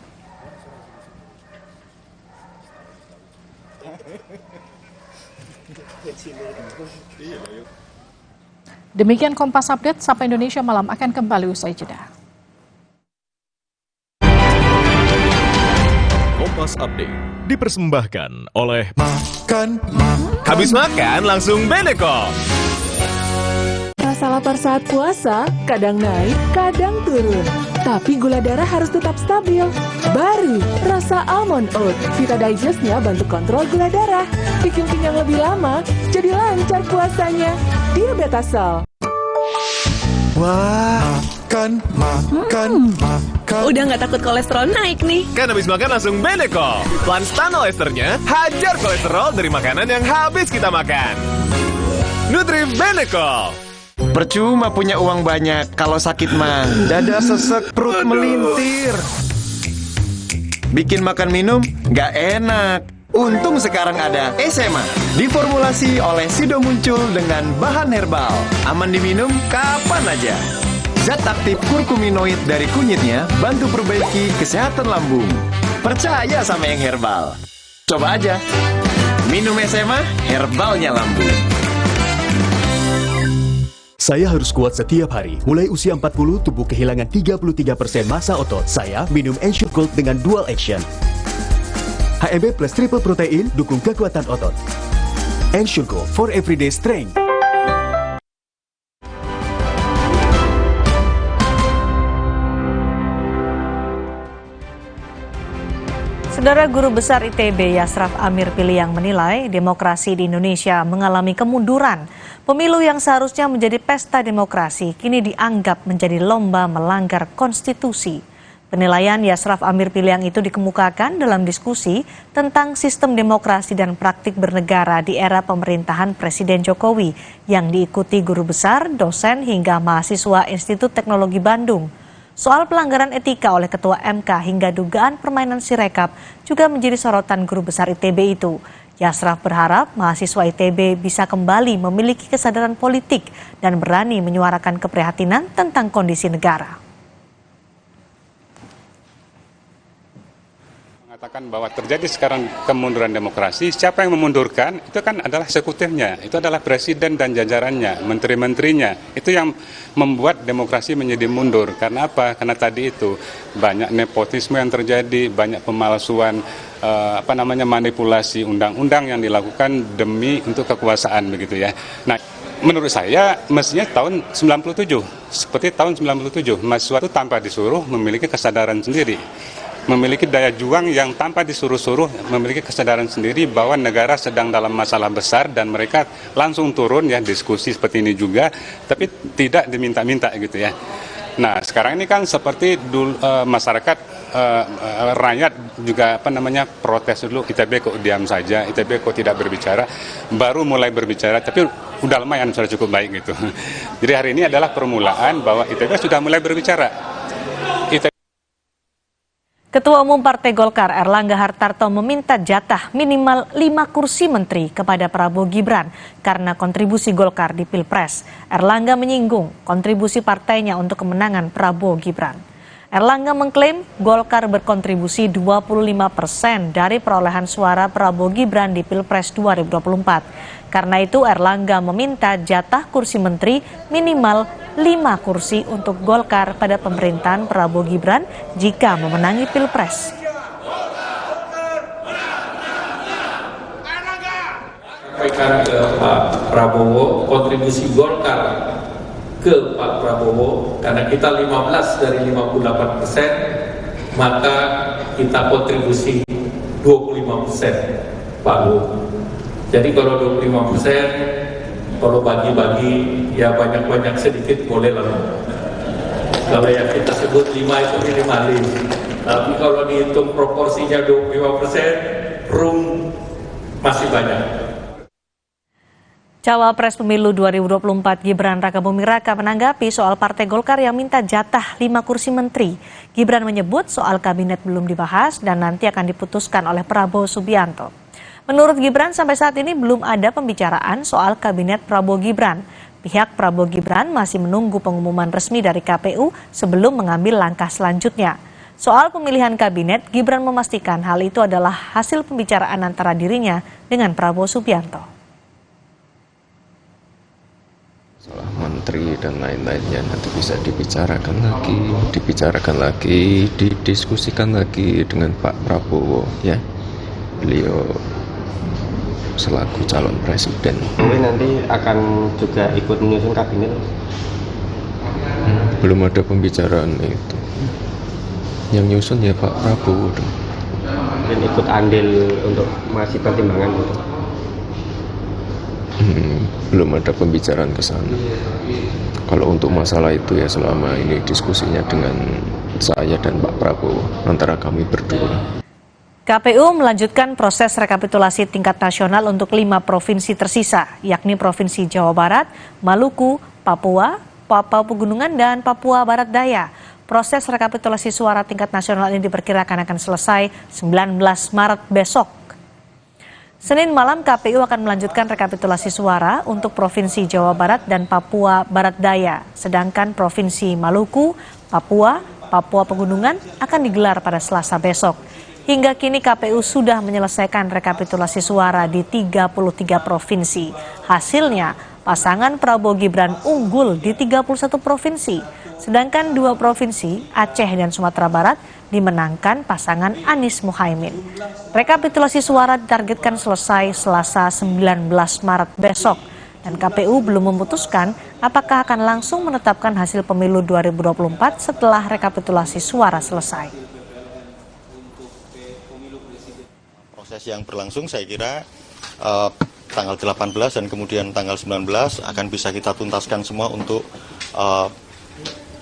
Demikian Kompas Update, Sapa Indonesia Malam akan kembali usai jeda. Kompas Update dipersembahkan oleh Habis makan langsung Beneko. Rasa lapar saat puasa kadang naik, kadang turun. Tapi gula darah harus tetap stabil. Baru rasa almond oat. Vita Digest-nya bantu kontrol gula darah. Bikin kenyang lebih lama, jadi lancar puasanya. Diabetasol. Wah, makan. Udah nggak takut kolesterol naik nih. Kan habis makan langsung Beneko. Lanstan esternya, hajar kolesterol dari makanan yang habis kita makan. Nutri Beneko. Percuma punya uang banyak kalau sakit mah dada sesek, perut melintir. Bikin makan minum nggak enak. Untung sekarang ada SMA, diformulasi oleh Sido muncul dengan bahan herbal, aman diminum kapan aja. Zat aktif kurkuminoid dari kunyitnya bantu perbaiki kesehatan lambung. Percaya sama yang herbal. Coba aja. Minum SMA, herbalnya lambung. Saya harus kuat setiap hari. Mulai usia 40, tubuh kehilangan 33% massa otot. Saya minum Ensure Gold dengan dual action. HMB plus triple protein dukung kekuatan otot. Ensure Gold for everyday strength. Saudara Guru Besar ITB Yasraf Amir Piliang menilai demokrasi di Indonesia mengalami kemunduran. Pemilu yang seharusnya menjadi pesta demokrasi kini dianggap menjadi lomba melanggar konstitusi. Penilaian Yasraf Amir Piliang itu dikemukakan dalam diskusi tentang sistem demokrasi dan praktik bernegara di era pemerintahan Presiden Jokowi yang diikuti guru besar, dosen hingga mahasiswa Institut Teknologi Bandung. Soal pelanggaran etika oleh Ketua MK hingga dugaan permainan Sirekap juga menjadi sorotan guru besar ITB itu. Yasraf berharap mahasiswa ITB bisa kembali memiliki kesadaran politik dan berani menyuarakan keprihatinan tentang kondisi negara. Mengatakan bahwa terjadi sekarang kemunduran demokrasi, siapa yang memundurkan itu kan adalah eksekutifnya, itu adalah presiden dan jajarannya, menteri-menterinya. Itu yang membuat demokrasi menjadi mundur. Karena apa? Karena tadi itu banyak nepotisme yang terjadi, banyak pemalsuan, manipulasi undang-undang yang dilakukan demi untuk kekuasaan begitu ya. Nah, menurut saya mestinya tahun 97, seperti tahun 97, mahasiswa itu tanpa disuruh memiliki kesadaran sendiri. Memiliki daya juang yang tanpa disuruh-suruh, memiliki kesadaran sendiri bahwa negara sedang dalam masalah besar dan mereka langsung turun ya, diskusi seperti ini juga, tapi tidak diminta-minta gitu ya. Nah sekarang ini kan seperti dulu, masyarakat rakyat juga protes dulu, ITB kok diam saja, ITB kok tidak berbicara, baru mulai berbicara, tapi udah lumayan sudah cukup baik gitu. Jadi hari ini adalah permulaan bahwa ITB sudah mulai berbicara. Ketua Umum Partai Golkar Erlangga Hartarto meminta jatah minimal 5 kursi menteri kepada Prabowo Gibran karena kontribusi Golkar di Pilpres. Erlangga menyinggung kontribusi partainya untuk kemenangan Prabowo Gibran. Erlangga mengklaim Golkar berkontribusi 25% dari perolehan suara Prabowo Gibran di Pilpres 2024. Karena itu Erlangga meminta jatah kursi menteri minimal 5 kursi untuk Golkar pada pemerintahan Prabowo Gibran jika memenangi Pilpres. Sampaikan ke Pak Prabowo kontribusi Golkar ke Pak Prabowo, karena kita 15 dari 58%, maka kita kontribusi 25% Pak Bu. Jadi kalau 25%, kalau bagi-bagi ya banyak-banyak sedikit boleh lah. Kalau yang kita sebut 5 itu minimalis. Tapi kalau dihitung proporsinya 25%, room masih banyak. Cawapres Pemilu 2024 Gibran Rakabuming Raka menanggapi soal Partai Golkar yang minta jatah 5 kursi menteri. Gibran menyebut soal kabinet belum dibahas dan nanti akan diputuskan oleh Prabowo Subianto. Menurut Gibran sampai saat ini belum ada pembicaraan soal kabinet Prabowo Gibran. Pihak Prabowo Gibran masih menunggu pengumuman resmi dari KPU sebelum mengambil langkah selanjutnya. Soal pemilihan kabinet, Gibran memastikan hal itu adalah hasil pembicaraan antara dirinya dengan Prabowo Subianto. Soal menteri dan lain-lainnya nanti bisa dibicarakan lagi, didiskusikan lagi dengan Pak Prabowo ya. Beliau selaku calon presiden. Nanti akan juga ikut menyusun kabinet. Belum ada pembicaraan itu. Yang nyusun ya Pak Prabowo dong. Dan ikut andil untuk masih pertimbangan gitu. Belum ada pembicaraan ke sana. Kalau untuk masalah itu ya selama ini diskusinya dengan saya dan Pak Prabowo antara kami berdua. KPU melanjutkan proses rekapitulasi tingkat nasional untuk 5 provinsi tersisa, yakni Provinsi Jawa Barat, Maluku, Papua, Papua Pegunungan, dan Papua Barat Daya. Proses rekapitulasi suara tingkat nasional ini diperkirakan akan selesai 19 Maret besok. Senin malam KPU akan melanjutkan rekapitulasi suara untuk Provinsi Jawa Barat dan Papua Barat Daya, sedangkan Provinsi Maluku, Papua, Papua Pegunungan akan digelar pada Selasa besok. Hingga kini KPU sudah menyelesaikan rekapitulasi suara di 33 provinsi. Hasilnya, pasangan Prabowo Gibran unggul di 31 provinsi. Sedangkan 2 provinsi, Aceh dan Sumatera Barat, dimenangkan pasangan Anies Muhaimin. Rekapitulasi suara ditargetkan selesai Selasa 19 Maret besok. Dan KPU belum memutuskan apakah akan langsung menetapkan hasil pemilu 2024 setelah rekapitulasi suara selesai. Proses yang berlangsung saya kira tanggal 18 dan kemudian tanggal 19 akan bisa kita tuntaskan semua untuk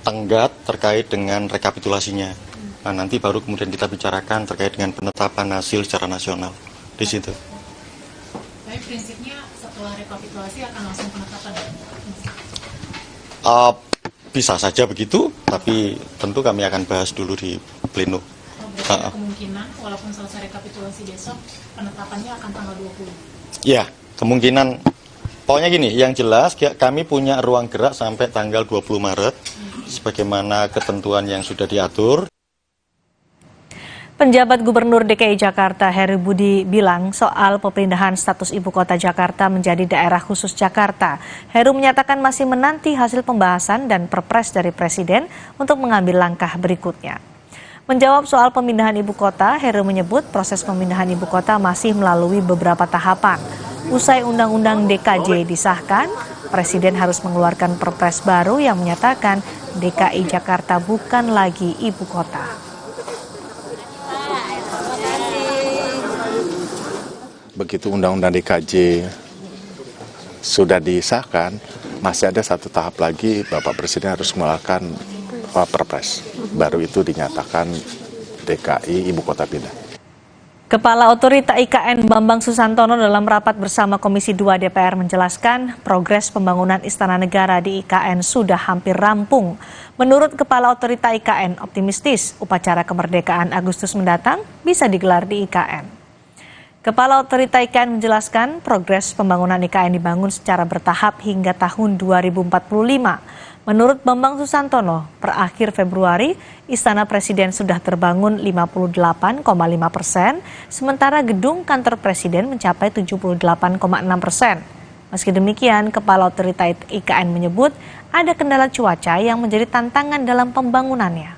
tenggat terkait dengan rekapitulasinya. Nah, nanti baru kemudian kita bicarakan terkait dengan penetapan hasil secara nasional di situ. Tapi prinsipnya setelah rekapitulasi akan langsung penetapan? Bisa saja begitu, tapi tentu kami akan bahas dulu di pleno. ada kemungkinan walaupun selesai rekapitulasi besok, penetapannya akan tanggal 20. Ya, kemungkinan. Pokoknya gini, yang jelas kami punya ruang gerak sampai tanggal 20 Maret, sebagaimana ketentuan yang sudah diatur. Penjabat Gubernur DKI Jakarta Heru Budi bilang soal pemindahan status Ibu Kota Jakarta menjadi daerah khusus Jakarta. Heru menyatakan masih menanti hasil pembahasan dan perpres dari Presiden untuk mengambil langkah berikutnya. Menjawab soal pemindahan Ibu Kota, Heru menyebut proses pemindahan Ibu Kota masih melalui beberapa tahapan. Usai Undang-Undang DKJ disahkan, Presiden harus mengeluarkan perpres baru yang menyatakan DKI Jakarta bukan lagi Ibu Kota. Begitu Undang-Undang DKJ sudah disahkan, masih ada satu tahap lagi Bapak Presiden harus mengeluarkan perpres. Baru itu dinyatakan DKI Ibu Kota pindah. Kepala Otorita IKN Bambang Susantono dalam rapat bersama Komisi 2 DPR menjelaskan progres pembangunan Istana Negara di IKN sudah hampir rampung. Menurut Kepala Otorita IKN optimistis upacara kemerdekaan Agustus mendatang bisa digelar di IKN. Kepala Otorita IKN menjelaskan progres pembangunan IKN dibangun secara bertahap hingga tahun 2045. Menurut Bambang Susantono, per akhir Februari, Istana Presiden sudah terbangun 58,5%, sementara gedung kantor Presiden mencapai 78,6%. Meski demikian, Kepala Otorita IKN menyebut ada kendala cuaca yang menjadi tantangan dalam pembangunannya.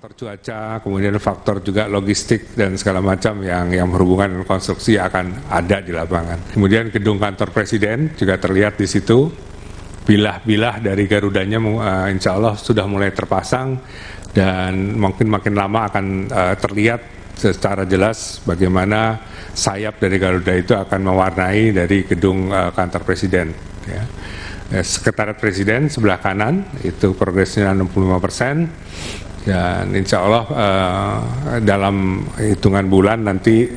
Faktor cuaca, kemudian faktor juga logistik dan segala macam yang berhubungan dengan konstruksi akan ada di lapangan. Kemudian gedung kantor Presiden juga terlihat di situ, bilah-bilah dari garudanya insya Allah sudah mulai terpasang dan mungkin makin lama akan terlihat secara jelas bagaimana sayap dari Garuda itu akan mewarnai dari gedung kantor Presiden. Ya. Sekretariat Presiden sebelah kanan itu progresnya 65%. Dan insya Allah dalam hitungan bulan nanti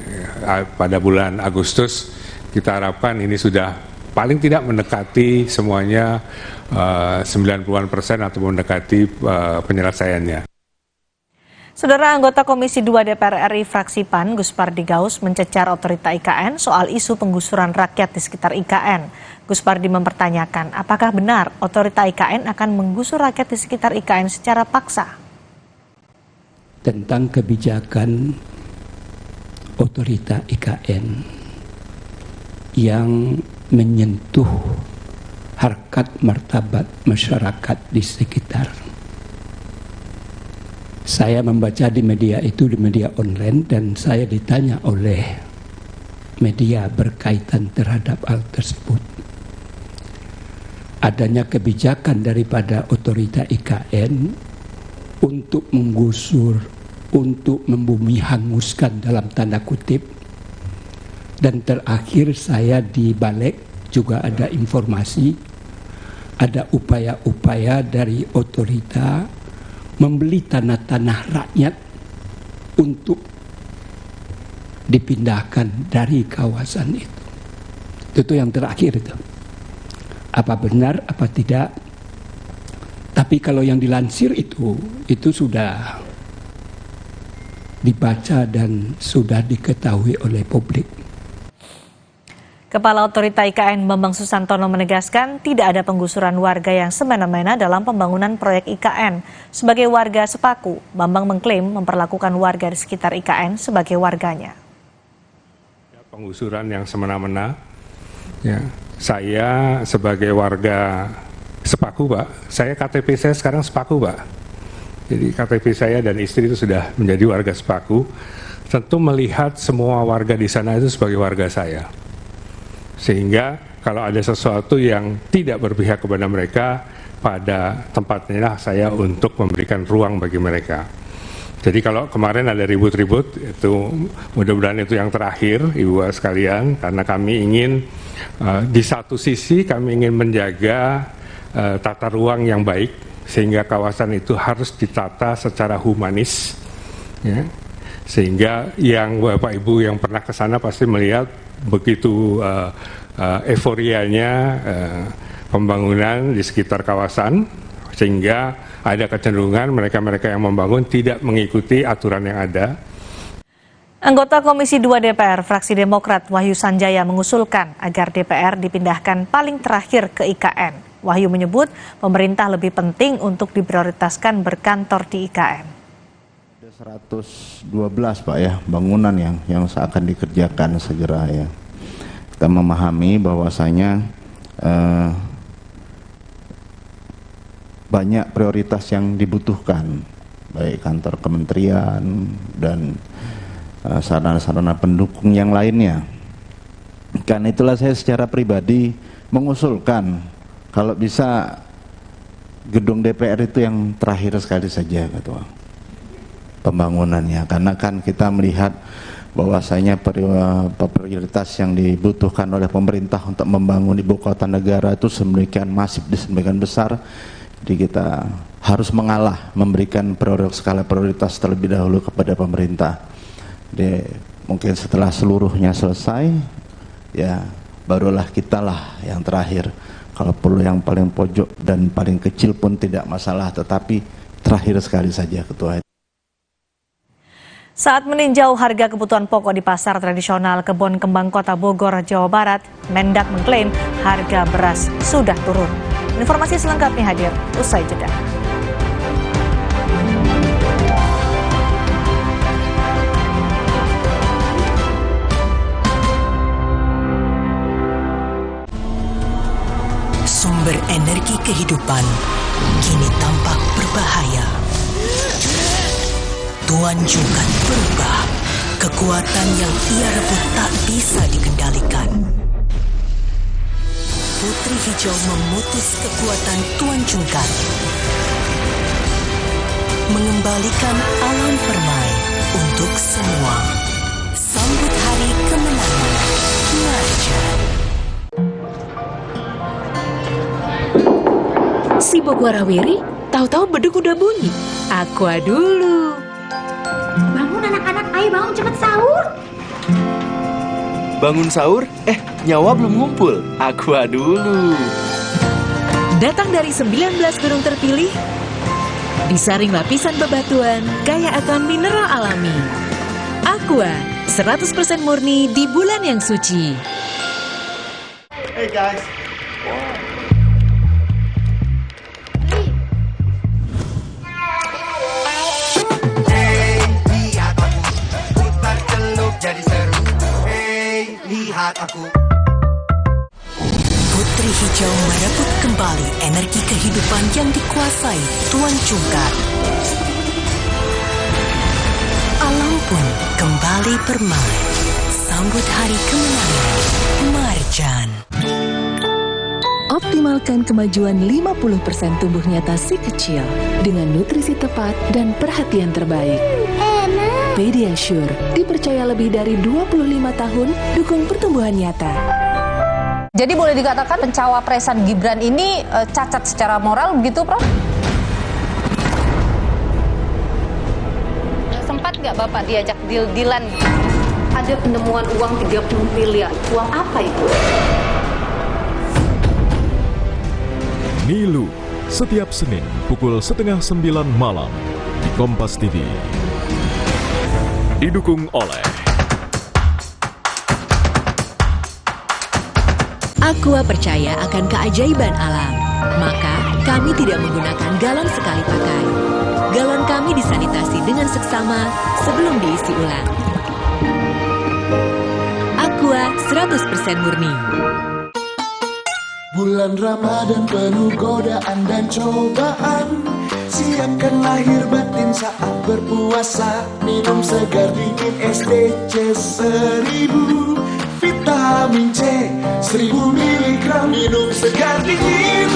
pada bulan Agustus kita harapkan ini sudah paling tidak mendekati semuanya 90% atau mendekati penyelesaiannya. Saudara anggota Komisi 2 DPR RI fraksi PAN Gus Pardi Gaus mencecar Otorita IKN soal isu penggusuran rakyat di sekitar IKN. Gus Pardi mempertanyakan apakah benar Otorita IKN akan menggusur rakyat di sekitar IKN secara paksa. Tentang kebijakan Otorita IKN yang menyentuh harkat martabat masyarakat di sekitar. Saya membaca di media itu, di media online, dan saya ditanya oleh media berkaitan terhadap hal tersebut. Adanya kebijakan daripada Otorita IKN untuk menggusur, untuk membumi hanguskan dalam tanda kutip. Dan terakhir saya di Balik juga ada informasi, ada upaya-upaya dari otorita membeli tanah-tanah rakyat untuk dipindahkan dari kawasan itu. Itu yang terakhir itu. Apa benar, apa tidak? Tapi kalau yang dilansir itu sudah dibaca dan sudah diketahui oleh publik. Kepala Otorita IKN Bambang Susantono menegaskan tidak ada penggusuran warga yang semena-mena dalam pembangunan proyek IKN. Sebagai warga sepaku, Bambang mengklaim memperlakukan warga di sekitar IKN sebagai warganya. Penggusuran yang semena-mena, ya, saya sebagai warga sepaku, Pak. Saya KTP saya sekarang sepaku, Pak. Jadi KTP saya dan istri itu sudah menjadi warga sepaku. Tentu melihat semua warga di sana itu sebagai warga saya. Sehingga kalau ada sesuatu yang tidak berpihak kepada mereka, pada tempatnya saya untuk memberikan ruang bagi mereka. Jadi kalau kemarin ada ribut-ribut, itu mudah-mudahan itu yang terakhir, Ibu sekalian, karena kami ingin di satu sisi kami ingin menjaga tata ruang yang baik, sehingga kawasan itu harus ditata secara humanis, ya. Sehingga yang Bapak Ibu yang pernah ke sana pasti melihat begitu euforianya pembangunan di sekitar kawasan, sehingga ada kecenderungan mereka-mereka yang membangun tidak mengikuti aturan yang ada. Anggota Komisi 2 DPR fraksi Demokrat Wahyu Sanjaya mengusulkan agar DPR dipindahkan paling terakhir ke IKN. Wahyu menyebut pemerintah lebih penting untuk diprioritaskan berkantor di IKN. Ada 112 Pak ya bangunan yang akan dikerjakan segera ya. Kita memahami bahwasanya banyak prioritas yang dibutuhkan baik kantor kementerian dan sarana-sarana pendukung yang lainnya. Karena itulah saya secara pribadi mengusulkan kalau bisa gedung DPR itu yang terakhir sekali saja Ketua pembangunannya, karena kan kita melihat bahwasanya prioritas yang dibutuhkan oleh pemerintah untuk membangun ibu kota negara itu sedemikian masif, sedemikian besar, jadi kita harus mengalah memberikan skala prioritas terlebih dahulu kepada pemerintah. Jadi mungkin setelah seluruhnya selesai ya barulah kitalah yang terakhir. Kalau perlu yang paling pojok dan paling kecil pun tidak masalah, tetapi terakhir sekali saja Ketua. Saat meninjau harga kebutuhan pokok di pasar tradisional Kebon Kembang Kota Bogor, Jawa Barat, Mendak mengklaim harga beras sudah turun. Informasi selengkapnya hadir usai jeda. Sumber energi kehidupan kini tampak berbahaya. Tuan Jungkat berubah. Kekuatan yang ia rebut tak bisa dikendalikan. Putri Hijau memutus kekuatan Tuan Jungkat. Mengembalikan alam permai untuk semua. Sambut hari kemenangan. Marjan. Sibuk warawiri, tahu-tahu beduk udah bunyi. Aqua dulu. Bangun anak-anak, ayo bangun cepet sahur. Bangun sahur? Nyawa belum ngumpul. Aqua dulu. Datang dari 19 gunung terpilih, disaring lapisan bebatuan, kaya akan mineral alami. Aqua, 100% murni di bulan yang suci. Hey guys. Aku. Putri Hijau merebut kembali energi kehidupan yang dikuasai Tuan Jungkat. Alam pun kembali permai. Sambut hari kemenangan. Marjan. Optimalkan kemajuan 50% tumbuh nyata si kecil dengan nutrisi tepat dan perhatian terbaik. Pediasure, dipercaya lebih dari 25 tahun dukung pertumbuhan nyata. Jadi boleh dikatakan pencawapresan Gibran ini cacat secara moral begitu, Prof? Sempat nggak Bapak diajak deal-dealan? Ada penemuan uang 30 miliar. Uang apa itu? Nilu, setiap Senin pukul 8:30 malam di Kompas TV. Didukung oleh Aqua percaya akan keajaiban alam, maka kami tidak menggunakan galon sekali pakai. Galon kami disanitasi dengan seksama sebelum diisi ulang. Aqua 100% murni. Bulan Ramadan penuh godaan dan cobaan. Siapkan lahir batin saat berpuasa. Minum segar dingin SDC 1000. Vitamin C 1000 mg. Minum segar dingin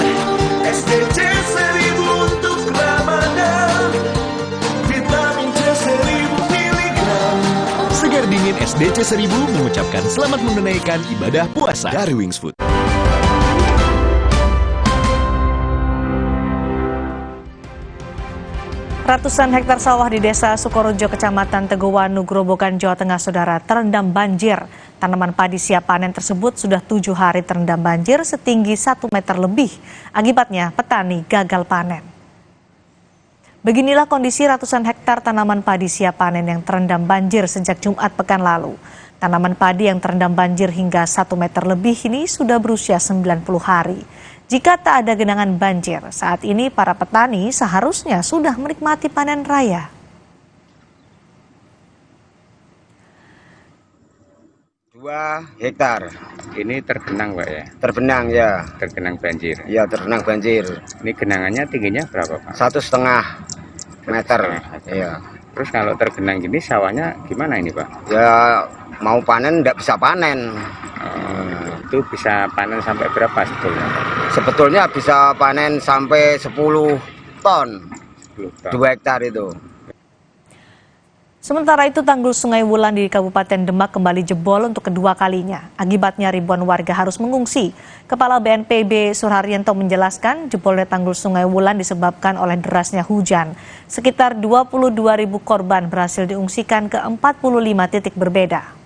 SDC 1000 untuk Ramadan. Vitamin C 1000 mg. Segar dingin SDC 1000 mengucapkan selamat menunaikan ibadah puasa dari Wings Food. Ratusan hektar sawah di Desa Sukorejo, Kecamatan Teguwanu, Grobogan, Jawa Tengah, Saudara, terendam banjir. Tanaman padi siap panen tersebut sudah 7 hari terendam banjir setinggi 1 meter lebih. Akibatnya petani gagal panen. Beginilah kondisi ratusan hektar tanaman padi siap panen yang terendam banjir sejak Jumat pekan lalu. Tanaman padi yang terendam banjir hingga 1 meter lebih ini sudah berusia 90 hari. Jika tak ada genangan banjir, saat ini para petani seharusnya sudah menikmati panen raya. Hektar. Ini tergenang, Pak ya? Terbenang ya. Tergenang banjir. Ya, tergenang banjir. Ini genangannya tingginya berapa, Pak? 1,5 meter. Iya. Terus kalau tergenang gini sawahnya gimana ini, Pak? Ya mau panen nggak bisa panen. Itu bisa panen sampai berapa sebetulnya? Sebetulnya bisa panen sampai 10 ton. 2 hektar itu. Sementara itu tanggul Sungai Wulan di Kabupaten Demak kembali jebol untuk kedua kalinya. Akibatnya ribuan warga harus mengungsi. Kepala BNPB Suharyanto menjelaskan jebolnya tanggul Sungai Wulan disebabkan oleh derasnya hujan. Sekitar 22.000 korban berhasil diungsikan ke 45 titik berbeda.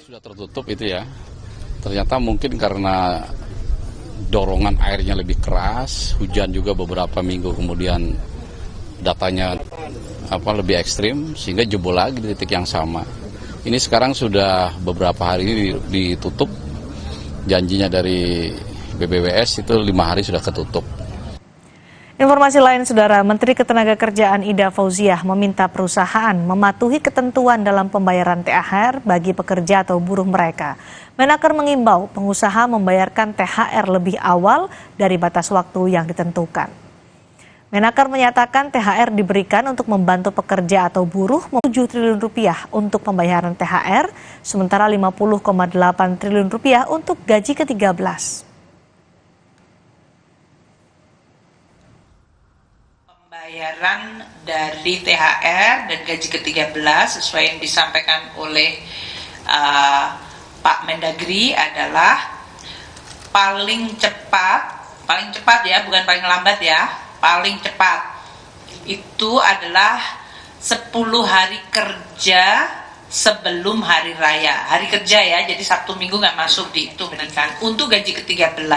Sudah tertutup itu ya. Ternyata mungkin karena dorongan airnya lebih keras, hujan juga beberapa minggu kemudian datanya lebih ekstrim sehingga jebol lagi di titik yang sama. Ini sekarang sudah beberapa hari ini ditutup. Janjinya dari BBWS itu 5 hari sudah ketutup. Informasi lain, Saudara, Menteri Ketenagakerjaan Ida Fauziah meminta perusahaan mematuhi ketentuan dalam pembayaran THR bagi pekerja atau buruh mereka. Menaker mengimbau pengusaha membayarkan THR lebih awal dari batas waktu yang ditentukan. Menaker menyatakan THR diberikan untuk membantu pekerja atau buruh 7 triliun rupiah untuk pembayaran THR, sementara 50,8 triliun rupiah untuk gaji ke-13. Pembayaran dari THR dan gaji ke-13 sesuai yang disampaikan oleh Pak Mendagri adalah paling cepat ya, bukan paling lambat ya, paling cepat itu adalah 10 hari kerja sebelum hari raya, hari kerja ya, jadi Sabtu Minggu nggak masuk dihitung kan. Untuk gaji ke-13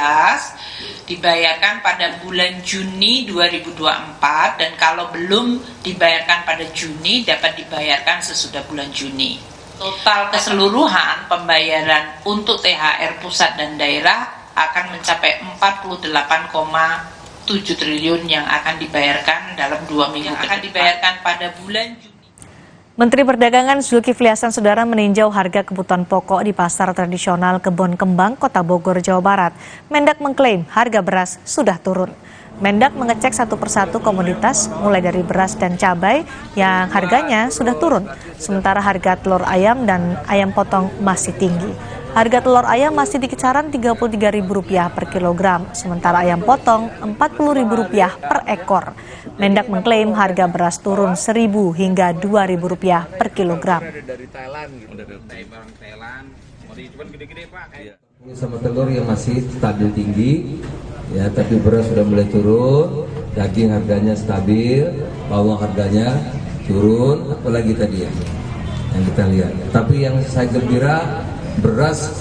dibayarkan pada bulan Juni 2024 dan kalau belum dibayarkan pada Juni dapat dibayarkan sesudah bulan Juni. Total keseluruhan pembayaran untuk THR pusat dan daerah akan mencapai 48,7 triliun yang akan dibayarkan dalam 2 minggu yang akan dibayarkan pada bulan Juni. Menteri Perdagangan Zulkifli Hasan, Saudara, meninjau harga kebutuhan pokok di pasar tradisional Kebon Kembang, Kota Bogor, Jawa Barat. Mendak mengklaim harga beras sudah turun. Mendak mengecek satu persatu komoditas, mulai dari beras dan cabai yang harganya sudah turun. Sementara harga telur ayam dan ayam potong masih tinggi. Harga telur ayam masih di kisaran Rp33.000 per kilogram, sementara ayam potong Rp40.000 per ekor. Mendak mengklaim harga beras turun Rp1.000 hingga Rp2.000 per kilogram. Sama telur yang masih stabil tinggi, ya, tapi beras sudah mulai turun, daging harganya stabil, bawang harganya turun, apalagi tadi ya yang kita lihat. Tapi yang saya gembira, beras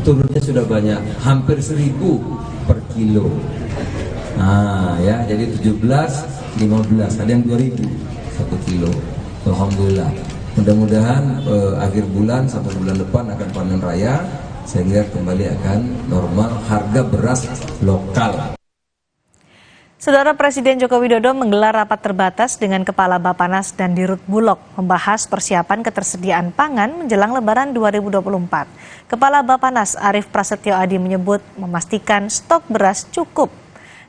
turunnya sudah banyak, hampir 1.000 per kilo. Nah ya, jadi 17, 15, ada yang 2.000 1 kilo. Alhamdulillah. Mudah-mudahan akhir bulan sampai bulan depan akan panen raya, sehingga kembali akan normal harga beras lokal. Saudara, Presiden Joko Widodo menggelar rapat terbatas dengan Kepala Bappenas dan Dirut Bulog membahas persiapan ketersediaan pangan menjelang Lebaran 2024. Kepala Bappenas Arief Prasetyo Adi menyebut memastikan stok beras cukup.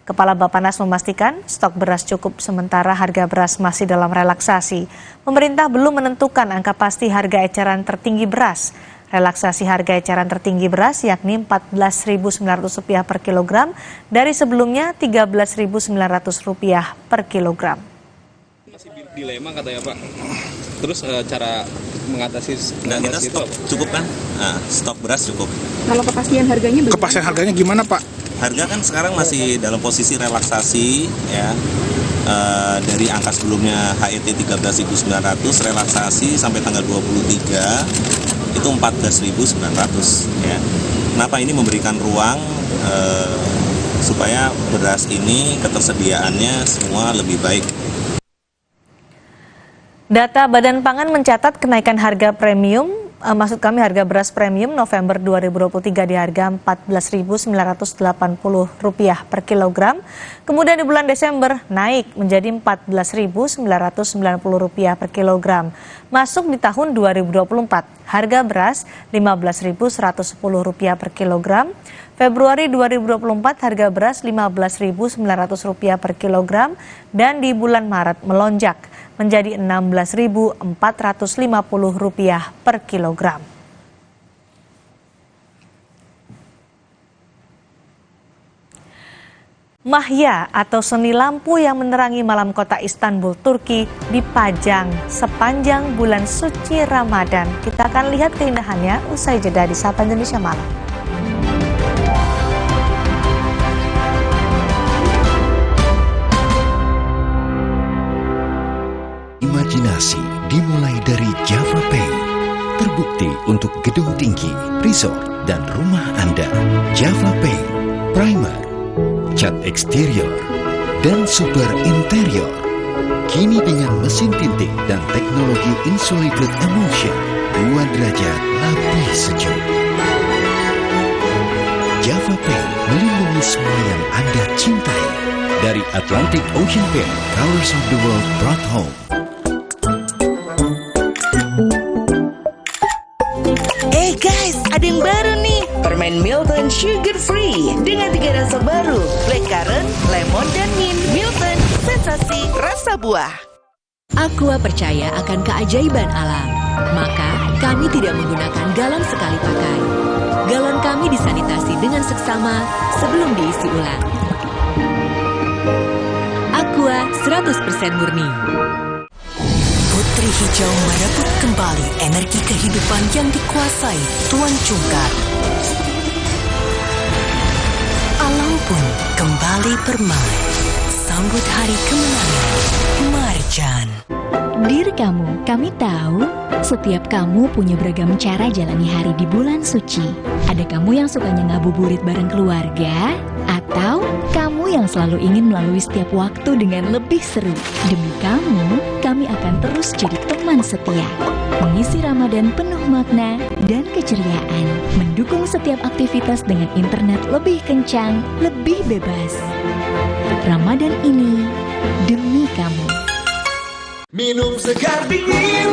Kepala Bappenas memastikan stok beras cukup sementara harga beras masih dalam relaksasi. Pemerintah belum menentukan angka pasti harga eceran tertinggi beras. Relaksasi harga eceran tertinggi beras yakni Rp14.900 per kilogram dari sebelumnya Rp13.900 per kilogram. Masih dilema katanya Pak. Terus cara mengatasi kita stok cukup kan? Nah, stok beras cukup. Kalau kepastian harganya bagaimana? Kepastian harganya gimana Pak? Harga kan sekarang masih dalam posisi relaksasi ya. dari angka sebelumnya HET 13.900 relaksasi sampai tanggal 23 itu 14.900 ya. Kenapa ini memberikan ruang supaya beras ini ketersediaannya semua lebih baik. Data Badan Pangan mencatat kenaikan harga premium, maksud kami harga beras premium November 2023 di harga Rp14.980 per kilogram. Kemudian di bulan Desember naik menjadi Rp14.990 per kilogram. Masuk di tahun 2024, harga beras Rp15.110 per kilogram. Februari 2024 harga beras Rp15.900 per kilogram dan di bulan Maret melonjak menjadi Rp16.450 per kilogram. Mahya atau seni lampu yang menerangi malam kota Istanbul, Turki dipajang sepanjang bulan suci Ramadan. Kita akan lihat keindahannya usai jeda di Sapa Indonesia Malam. Imajinasi dimulai dari Java Pay. Terbukti untuk gedung tinggi, resort, dan rumah Anda. Java Pay, primer, cat eksterior, dan super interior. Kini dengan mesin tinting dan teknologi insulated emulsion, 2 derajat lebih sejuk. Java Pay melindungi semua yang Anda cintai. Dari Atlantic Ocean Paint, Colors of the World brought home. Guys, ada yang baru nih. Permen Milton Sugar Free dengan 3 rasa baru, blackcurrant, lemon, dan mint. Milton, sensasi rasa buah. Aqua percaya akan keajaiban alam. Maka kami tidak menggunakan galon sekali pakai. Galon kami disanitasi dengan seksama sebelum diisi ulang. Aqua 100% murni. Putri Hijau merebut kembali energi kehidupan yang dikuasai Tuan Cungkar. Alam pun kembali bermain. Sambut hari kemenangan Marjan. Dear kamu, kami tahu setiap kamu punya beragam cara jalani hari di bulan suci. Ada kamu yang sukanya ngabuburit bareng keluarga, atau kamu yang selalu ingin melalui setiap waktu dengan lebih seru. Demi kamu, kami akan terus jadi teman setia, mengisi Ramadan penuh makna dan keceriaan, mendukung setiap aktivitas dengan internet lebih kencang, lebih bebas. Ramadan ini demi kamu. Minum segar dingin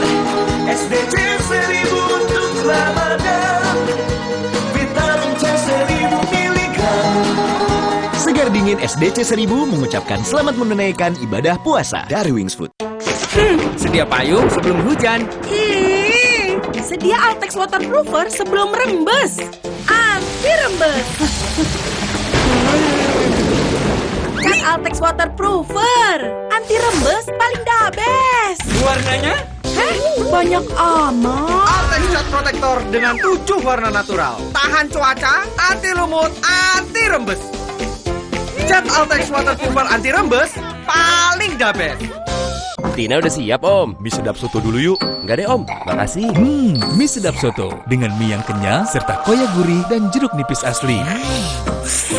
SDC 1000 untuk Ramadan. Vitamin C 1000 mg. Segar dingin SDC 1000 mengucapkan selamat menunaikan ibadah puasa dari Wings Food. Sedia payung sebelum hujan. Sedia Altex Waterproofer sebelum rembes. Anti rembes. Kan Altex Waterproofer, anti rembes paling the best. Warnanya? Banyak amat. Altex Cat Protector dengan 7 warna natural. Tahan cuaca, anti lumut, anti rembes. Cat Altex Waterproofer anti rembes paling the best. Tina udah siap om. Mie sedap soto dulu yuk. Enggak deh om, makasih. Mie sedap soto dengan mie yang kenyal serta koya gurih dan jeruk nipis asli.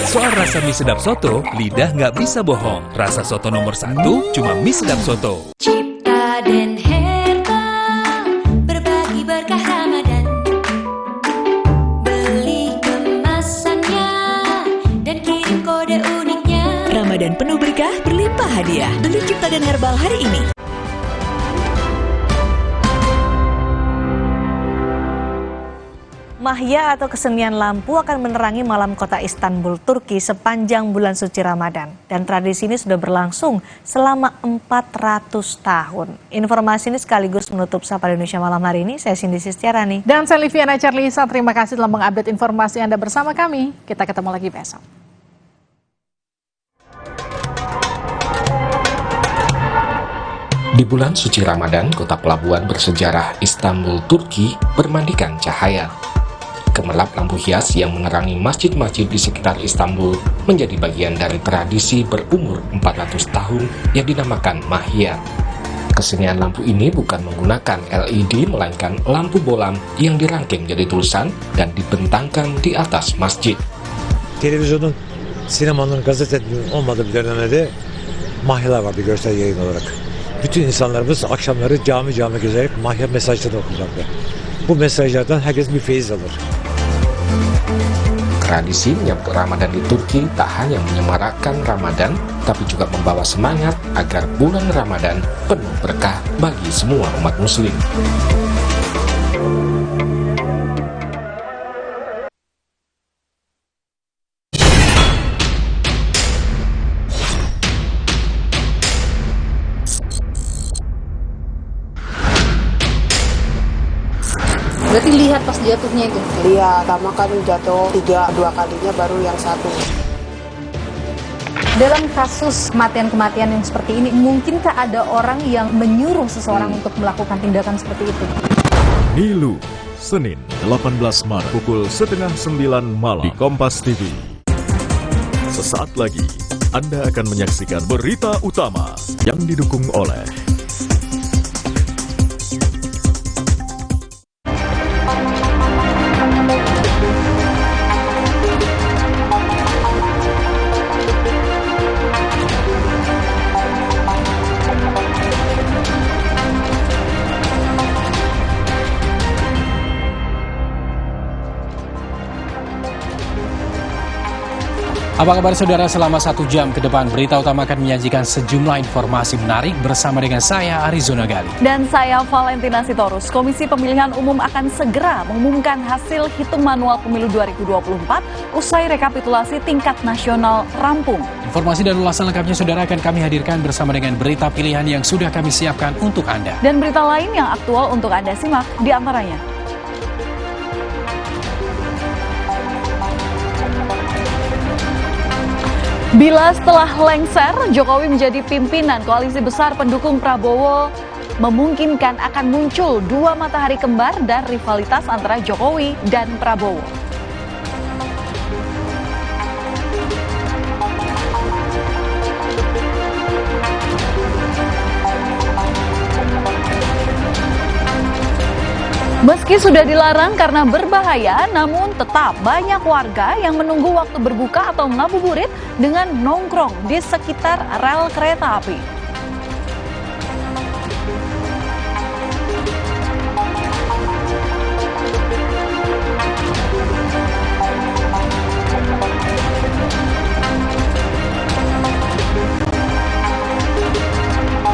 Soal rasa mie sedap soto, lidah nggak bisa bohong. Rasa soto nomor 1 cuma mie sedap soto. Cipta dan Herbal berbagi berkah Ramadan. Beli kemasannya dan kirim kode uniknya. Ramadan penuh berkah, berlimpah hadiah. Beli Cipta dan Herbal hari ini. Mahya atau kesenian lampu akan menerangi malam kota Istanbul, Turki sepanjang bulan suci Ramadan. Dan tradisi ini sudah berlangsung selama 400 tahun. Informasi ini sekaligus menutup Sapa Indonesia Malam hari ini. Saya Cindy Sistiarani. Dan saya Liviana Charlisa, terima kasih telah mengupdate informasi Anda bersama kami. Kita ketemu lagi besok. Di bulan suci Ramadan, kota pelabuhan bersejarah Istanbul, Turki bermandikan cahaya. gemerlap lampu hias yang menerangi masjid-masjid di sekitar Istanbul menjadi bagian dari tradisi berumur 400 tahun yang dinamakan Mahyar. Kesenian lampu ini bukan menggunakan LED, melainkan lampu bolam yang dirangking jadi tulisan dan dibentangkan di atas masjid. Televizyonun, sinemanın, gazetenin olmadığı bir dönemde mahyalar vardı görsel yayın olarak. Bütün insanlarımız akşamları cami gezerek mahya mesajları okurlardı. Bu mesajlardan herkes bir feyiz alır. Tradisi menyambut Ramadan di Turki tak hanya menyemarakkan Ramadan, tapi juga membawa semangat agar bulan Ramadan penuh berkah bagi semua umat muslim. Berarti lihat pas jatuhnya itu? Lihat, pertama kan jatuh dua kalinya baru yang satu. Dalam kasus kematian-kematian yang seperti ini, mungkinkah ada orang yang menyuruh seseorang untuk melakukan tindakan seperti itu? Nilu, Senin 18 Maret pukul 8:30 malam di Kompas TV. Sesaat lagi, Anda akan menyaksikan berita utama yang didukung oleh Apa kabar saudara? Selama 1 jam ke depan, Berita Utama akan menyajikan sejumlah informasi menarik bersama dengan saya, Arizona Gali. Dan saya, Valentina Sitorus. Komisi Pemilihan Umum akan segera mengumumkan hasil hitung manual pemilu 2024 usai rekapitulasi tingkat nasional rampung. Informasi dan ulasan lengkapnya saudara akan kami hadirkan bersama dengan berita pilihan yang sudah kami siapkan untuk Anda. Dan berita lain yang aktual untuk Anda simak di antaranya. Bila setelah lengser, Jokowi menjadi pimpinan koalisi besar pendukung Prabowo, memungkinkan akan muncul dua matahari kembar dan rivalitas antara Jokowi dan Prabowo. Meski sudah dilarang karena berbahaya, namun tetap banyak warga yang menunggu waktu berbuka atau ngabuburit dengan nongkrong di sekitar rel kereta api.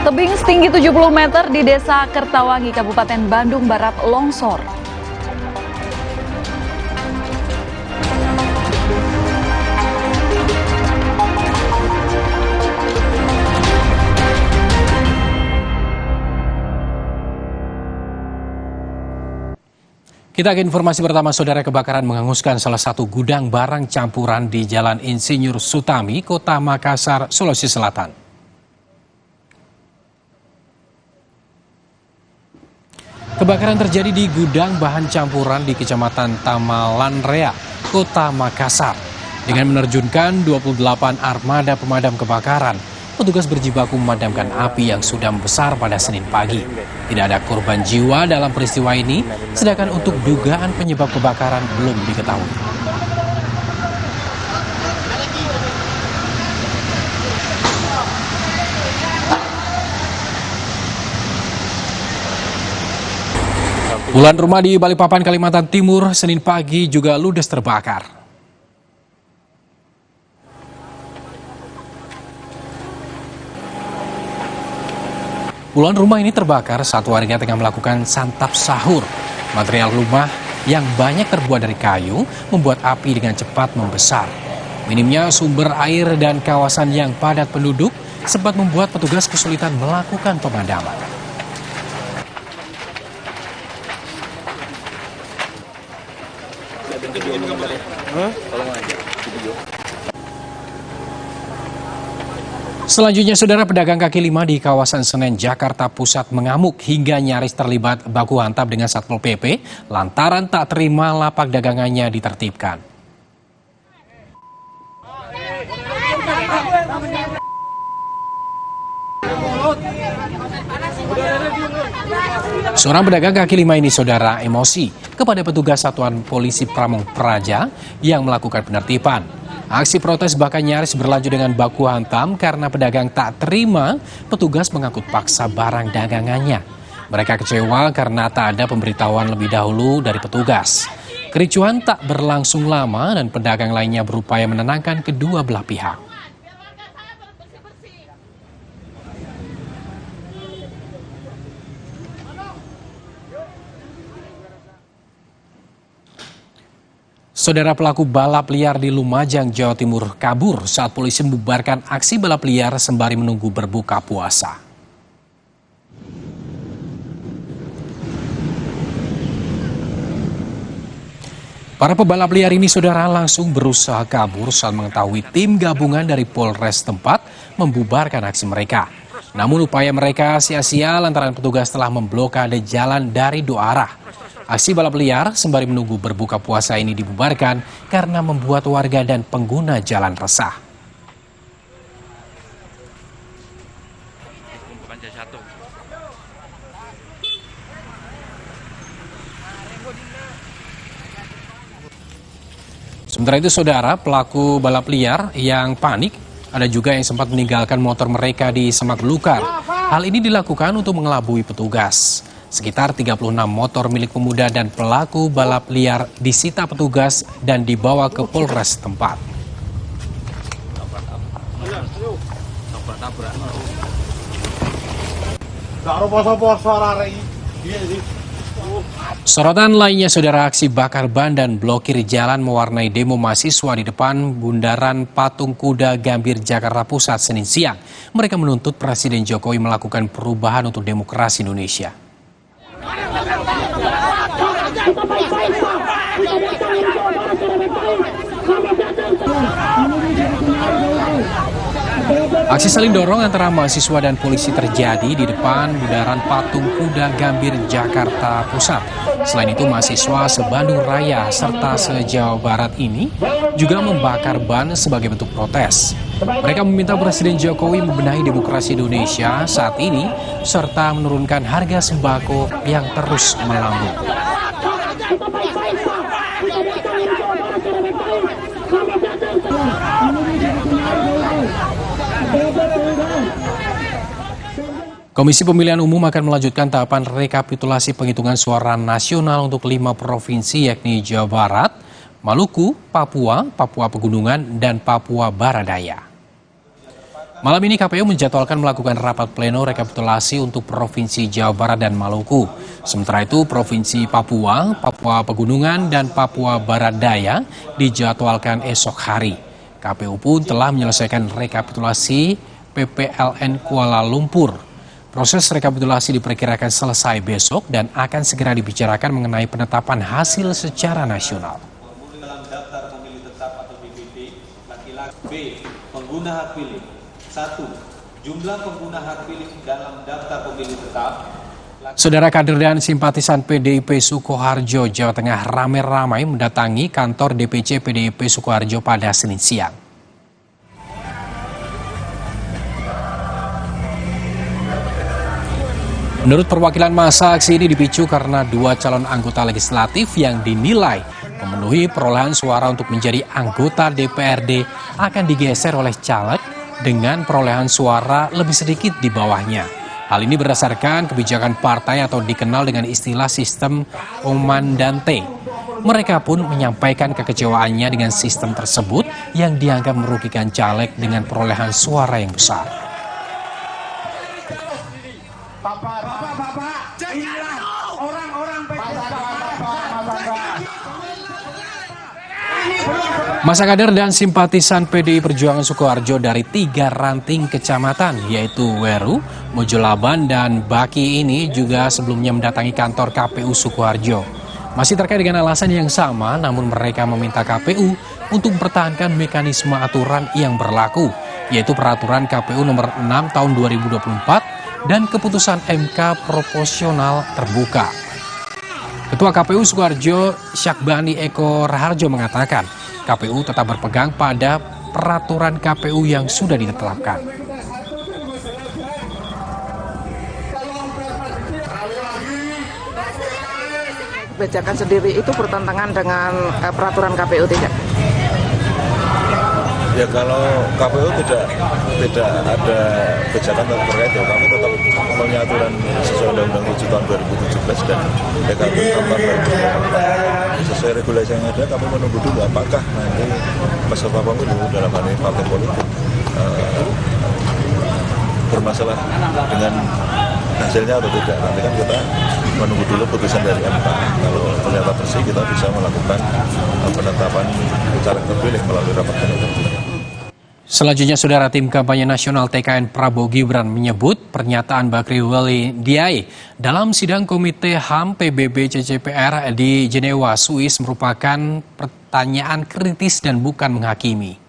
Tebing setinggi 70 meter di Desa Kertawangi, Kabupaten Bandung Barat longsor. Kita ke informasi pertama saudara. Kebakaran menghanguskan salah satu gudang barang campuran di Jalan Insinyur Sutami, Kota Makassar, Sulawesi Selatan. Kebakaran terjadi di gudang bahan campuran di Kecamatan Tamalanrea, Kota Makassar. Dengan menerjunkan 28 armada pemadam kebakaran, petugas berjibaku memadamkan api yang sudah membesar pada Senin pagi. Tidak ada korban jiwa dalam peristiwa ini, sedangkan untuk dugaan penyebab kebakaran belum diketahui. Puluhan rumah di Balikpapan, Kalimantan Timur, Senin pagi juga ludes terbakar. Puluhan rumah ini terbakar saat warga tengah melakukan santap sahur. Material rumah yang banyak terbuat dari kayu membuat api dengan cepat membesar. Minimnya sumber air dan kawasan yang padat penduduk sempat membuat petugas kesulitan melakukan pemadaman. Selanjutnya, saudara, pedagang kaki lima di kawasan Senen, Jakarta Pusat mengamuk hingga nyaris terlibat baku hantam dengan Satpol PP lantaran tak terima lapak dagangannya ditertibkan. Seorang pedagang kaki lima ini, saudara, emosi kepada petugas Satuan Polisi Pamong Praja yang melakukan penertiban. Aksi protes bahkan nyaris berlanjut dengan baku hantam karena pedagang tak terima petugas mengangkut paksa barang dagangannya. Mereka kecewa karena tak ada pemberitahuan lebih dahulu dari petugas. Kericuhan tak berlangsung lama dan pedagang lainnya berupaya menenangkan kedua belah pihak. Saudara, pelaku balap liar di Lumajang, Jawa Timur kabur saat polisi membubarkan aksi balap liar sembari menunggu berbuka puasa. Para pebalap liar ini, saudara, langsung berusaha kabur saat mengetahui tim gabungan dari Polres tempat membubarkan aksi mereka. Namun upaya mereka sia-sia lantaran petugas telah memblokade jalan dari dua arah. Aksi balap liar sembari menunggu berbuka puasa ini dibubarkan karena membuat warga dan pengguna jalan resah. Sementara itu, saudara, pelaku balap liar yang panik, ada juga yang sempat meninggalkan motor mereka di semak belukar. Hal ini dilakukan untuk mengelabui petugas. Sekitar 36 motor milik pemuda dan pelaku balap liar disita petugas dan dibawa ke Polres tempat. Sorotan lainnya, saudara, aksi bakar ban dan blokir jalan mewarnai demo mahasiswa di depan Bundaran Patung Kuda Gambir, Jakarta Pusat, Senin siang. Mereka menuntut Presiden Jokowi melakukan perubahan untuk demokrasi Indonesia. Aksi saling dorong antara mahasiswa dan polisi terjadi di depan Bundaran Patung Kuda Gambir, Jakarta Pusat. Selain itu, mahasiswa se-Bandung Raya serta se-Jawa Barat ini juga membakar ban sebagai bentuk protes. Mereka meminta Presiden Jokowi membenahi demokrasi Indonesia saat ini serta menurunkan harga sembako yang terus melambung. Komisi Pemilihan Umum akan melanjutkan tahapan rekapitulasi penghitungan suara nasional untuk 5 provinsi yakni Jawa Barat, Maluku, Papua, Papua Pegunungan, dan Papua Barat Daya. Malam ini KPU menjadwalkan melakukan rapat pleno rekapitulasi untuk Provinsi Jawa Barat dan Maluku. Sementara itu, Provinsi Papua, Papua Pegunungan, dan Papua Barat Daya dijadwalkan esok hari. KPU pun telah menyelesaikan rekapitulasi PPLN Kuala Lumpur. Proses rekapitulasi diperkirakan selesai besok dan akan segera dibicarakan mengenai penetapan hasil secara nasional. Dalam daftar pemilih tetap atau DPT, laki-laki. B. Pengguna hak pilih. 1. Jumlah pengguna hak pilih dalam daftar pemilih tetap. Saudara, kader dan simpatisan PDIP Sukoharjo, Jawa Tengah ramai-ramai mendatangi kantor DPC PDIP Sukoharjo pada Senin siang. Menurut perwakilan massa, aksi ini dipicu karena 2 calon anggota legislatif yang dinilai memenuhi perolehan suara untuk menjadi anggota DPRD akan digeser oleh caleg dengan perolehan suara lebih sedikit di bawahnya. Hal ini berdasarkan kebijakan partai atau dikenal dengan istilah sistem komandante. Mereka pun menyampaikan kekecewaannya dengan sistem tersebut yang dianggap merugikan caleg dengan perolehan suara yang besar. Masa kader dan simpatisan PDI Perjuangan Sukoharjo dari 3 ranting kecamatan yaitu Weru, Mojolaban, dan Baki ini juga sebelumnya mendatangi kantor KPU Sukoharjo. Masih terkait dengan alasan yang sama, namun mereka meminta KPU untuk mempertahankan mekanisme aturan yang berlaku, yaitu peraturan KPU nomor 6 tahun 2024 dan keputusan MK proporsional terbuka. Ketua KPU Sukoharjo Syakbani Eko Raharjo mengatakan, KPU tetap berpegang pada peraturan KPU yang sudah ditetapkan. Kebijakan sendiri itu bertentangan dengan peraturan KPU tidak? Ya kalau KPU tidak ada kebijakan terkait, ya kami tetap punya aturan sesuai Undang-Undang 7 tahun 2017 dan PKB 4 sesuai regulasi yang ada. Kami menunggu dulu apakah nanti peserta pemilu dalam hal ini partai politik bermasalah dengan hasilnya atau tidak. Nanti kan kita menunggu dulu putusan dari MK. Kalau ternyata bersih, kita bisa melakukan penetapan caleg terpilih melalui rapat pleno. Selanjutnya, Saudara, tim kampanye nasional TKN Prabowo Gibran menyebut pernyataan Bakri Wellindiai dalam sidang Komite HAM PBB CCPR di Jenewa, Swiss merupakan pertanyaan kritis dan bukan menghakimi.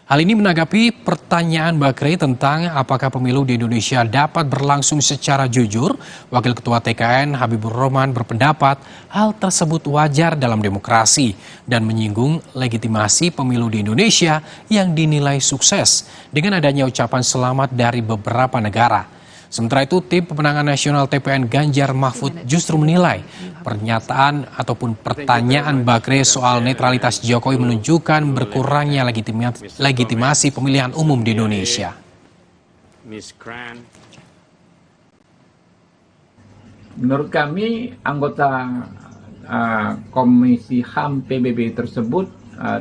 Hal ini menanggapi pertanyaan Bakri tentang apakah pemilu di Indonesia dapat berlangsung secara jujur. Wakil Ketua TKN Habibur Rahman berpendapat hal tersebut wajar dalam demokrasi dan menyinggung legitimasi pemilu di Indonesia yang dinilai sukses dengan adanya ucapan selamat dari beberapa negara. Sementara itu, tim pemenangan nasional TPN Ganjar Mahfud justru menilai pernyataan ataupun pertanyaan Bakri soal netralitas Jokowi menunjukkan berkurangnya legitimasi pemilihan umum di Indonesia. Menurut kami, anggota Komisi HAM PBB tersebut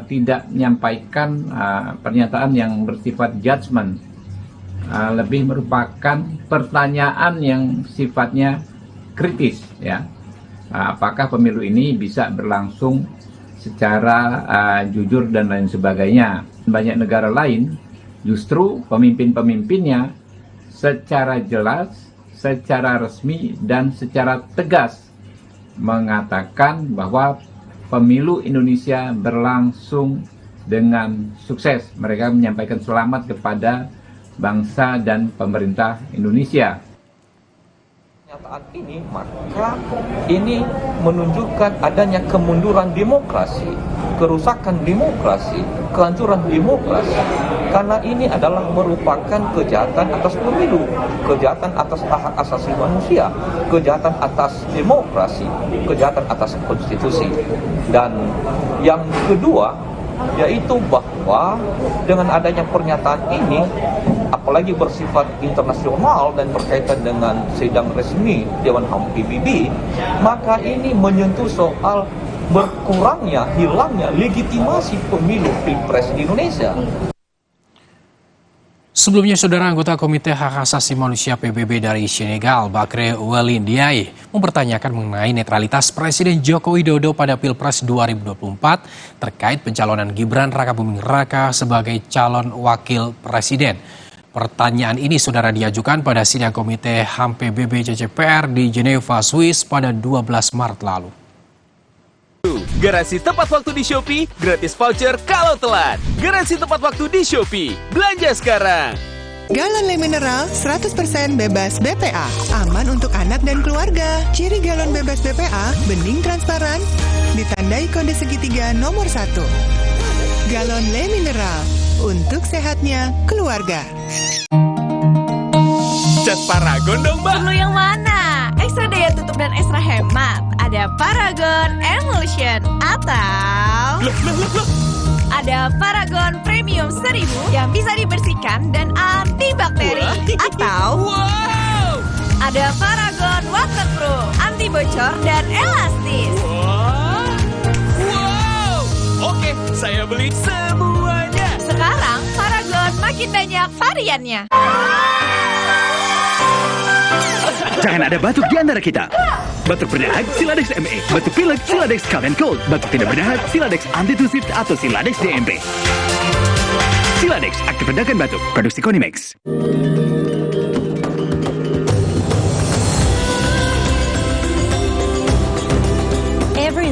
tidak menyampaikan pernyataan yang bersifat judgement. Lebih merupakan pertanyaan yang sifatnya kritis, ya. Apakah pemilu ini bisa berlangsung secara jujur dan lain sebagainya. Banyak negara lain justru pemimpin-pemimpinnya secara jelas, secara resmi dan secara tegas mengatakan bahwa pemilu Indonesia berlangsung dengan sukses. Mereka menyampaikan selamat kepada bangsa dan pemerintah Indonesia. Pernyataan ini maka ini menunjukkan adanya kemunduran demokrasi, kerusakan demokrasi, kehancuran demokrasi. Karena ini adalah merupakan kejahatan atas pemilu, kejahatan atas hak asasi manusia, kejahatan atas demokrasi, kejahatan atas konstitusi. Dan yang kedua yaitu bahwa dengan adanya pernyataan ini, apalagi bersifat internasional dan berkaitan dengan sidang resmi Dewan HAM PBB, maka ini menyentuh soal berkurangnya, hilangnya legitimasi pemilu Pilpres di Indonesia. Sebelumnya, Saudara, anggota Komite Hak Asasi Manusia PBB dari Senegal, Bakri Wellindiai, mempertanyakan mengenai netralitas Presiden Joko Widodo pada Pilpres 2024 terkait pencalonan Gibran Rakabuming Raka sebagai calon wakil presiden. Pertanyaan ini, Saudara, diajukan pada sidang Komite HAM PBB CCPR di Jenewa, Swiss pada 12 Maret lalu. Garansi tepat waktu di Shopee, gratis voucher kalau telat. Garansi tepat waktu di Shopee, belanja sekarang. Galon Le Mineral 100% bebas BPA, aman untuk anak dan keluarga. Ciri galon bebas BPA, bening transparan, ditandai kode segitiga nomor 1. Galon Le Mineral, untuk sehatnya keluarga. Cat Paragon dong, Mbak. Perlu yang mana? Ekstra daya tutup dan ekstra hemat. Ada Paragon Emulsion atau ada Paragon Premium 1000 yang bisa dibersihkan dan antibakteri. Atau ada Paragon Waterproof, anti bocor dan elastis. Oke, saya beli semuanya. Sekarang Paragon makin banyak variannya. Jangan ada batuk di antara kita. Batuk berdahak, Siladex ME. Batuk pilek, Siladex Cough and Cold. Batuk tidak berdahak, Siladex Antitusif atau Siladex DMP. Siladex, aktif redakan batuk. Produksi Konimex.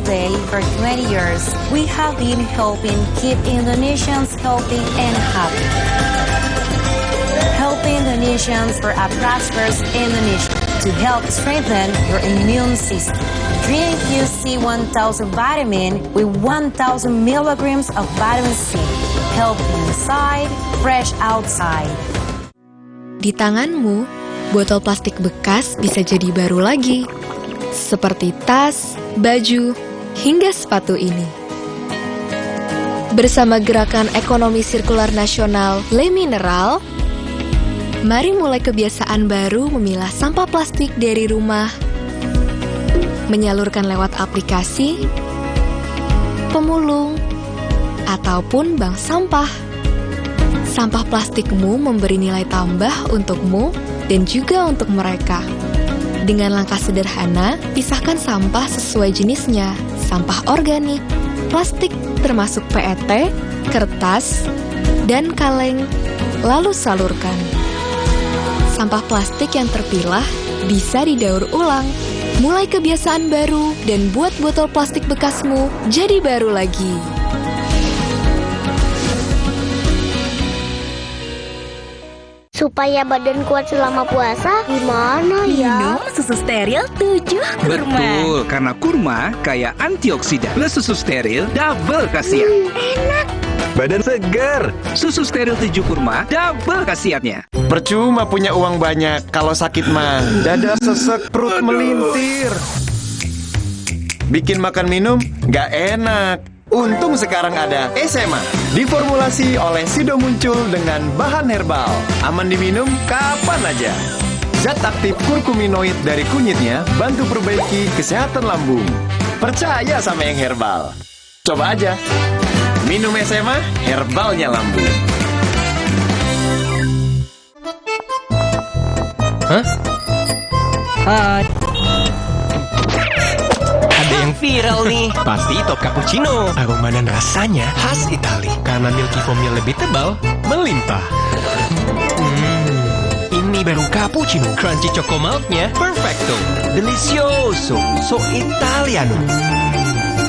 Day for 20 years, we have been helping keep Indonesians healthy and happy. Helping Indonesians for a prosperous Indonesia to help strengthen your immune system. Drink UC1000 vitamin with 1000 milligrams of vitamin C. Healthy inside, fresh outside. Di tanganmu, botol plastik bekas bisa jadi baru lagi. Seperti tas, baju, hingga sepatu ini. Bersama Gerakan Ekonomi Sirkular Nasional Le Mineral, mari mulai kebiasaan baru memilah sampah plastik dari rumah, menyalurkan lewat aplikasi, pemulung, ataupun bank sampah. Sampah plastikmu memberi nilai tambah untukmu dan juga untuk mereka. Dengan langkah sederhana, pisahkan sampah sesuai jenisnya, sampah organik, plastik termasuk PET, kertas, dan kaleng, lalu salurkan. Sampah plastik yang terpilah bisa didaur ulang. Mulai kebiasaan baru dan buat botol plastik bekasmu jadi baru lagi. Supaya badan kuat selama puasa, gimana ya? Minum susu steril 7 kurma. Betul, karena kurma kaya antioksidan. Plus susu steril, double khasiat. Enak. Badan segar. Susu steril 7 kurma, double khasiatnya. Percuma punya uang banyak, kalau sakit mah dada sesek, perut melintir. Bikin makan minum nggak enak. Untung sekarang ada SMA, diformulasi oleh Sido Muncul dengan bahan herbal. Aman diminum kapan aja. Zat aktif kurkuminoid dari kunyitnya bantu perbaiki kesehatan lambung. Percaya sama yang herbal. Coba aja. Minum SMA, herbalnya lambung. Hah? Hai. Ada yang viral nih. Pasti top cappuccino. Aroma dan rasanya khas Itali. Karena milky foamnya lebih tebal, melimpah. Ini baru cappuccino. Crunchy choco milknya perfecto. Delicioso. So Italiano.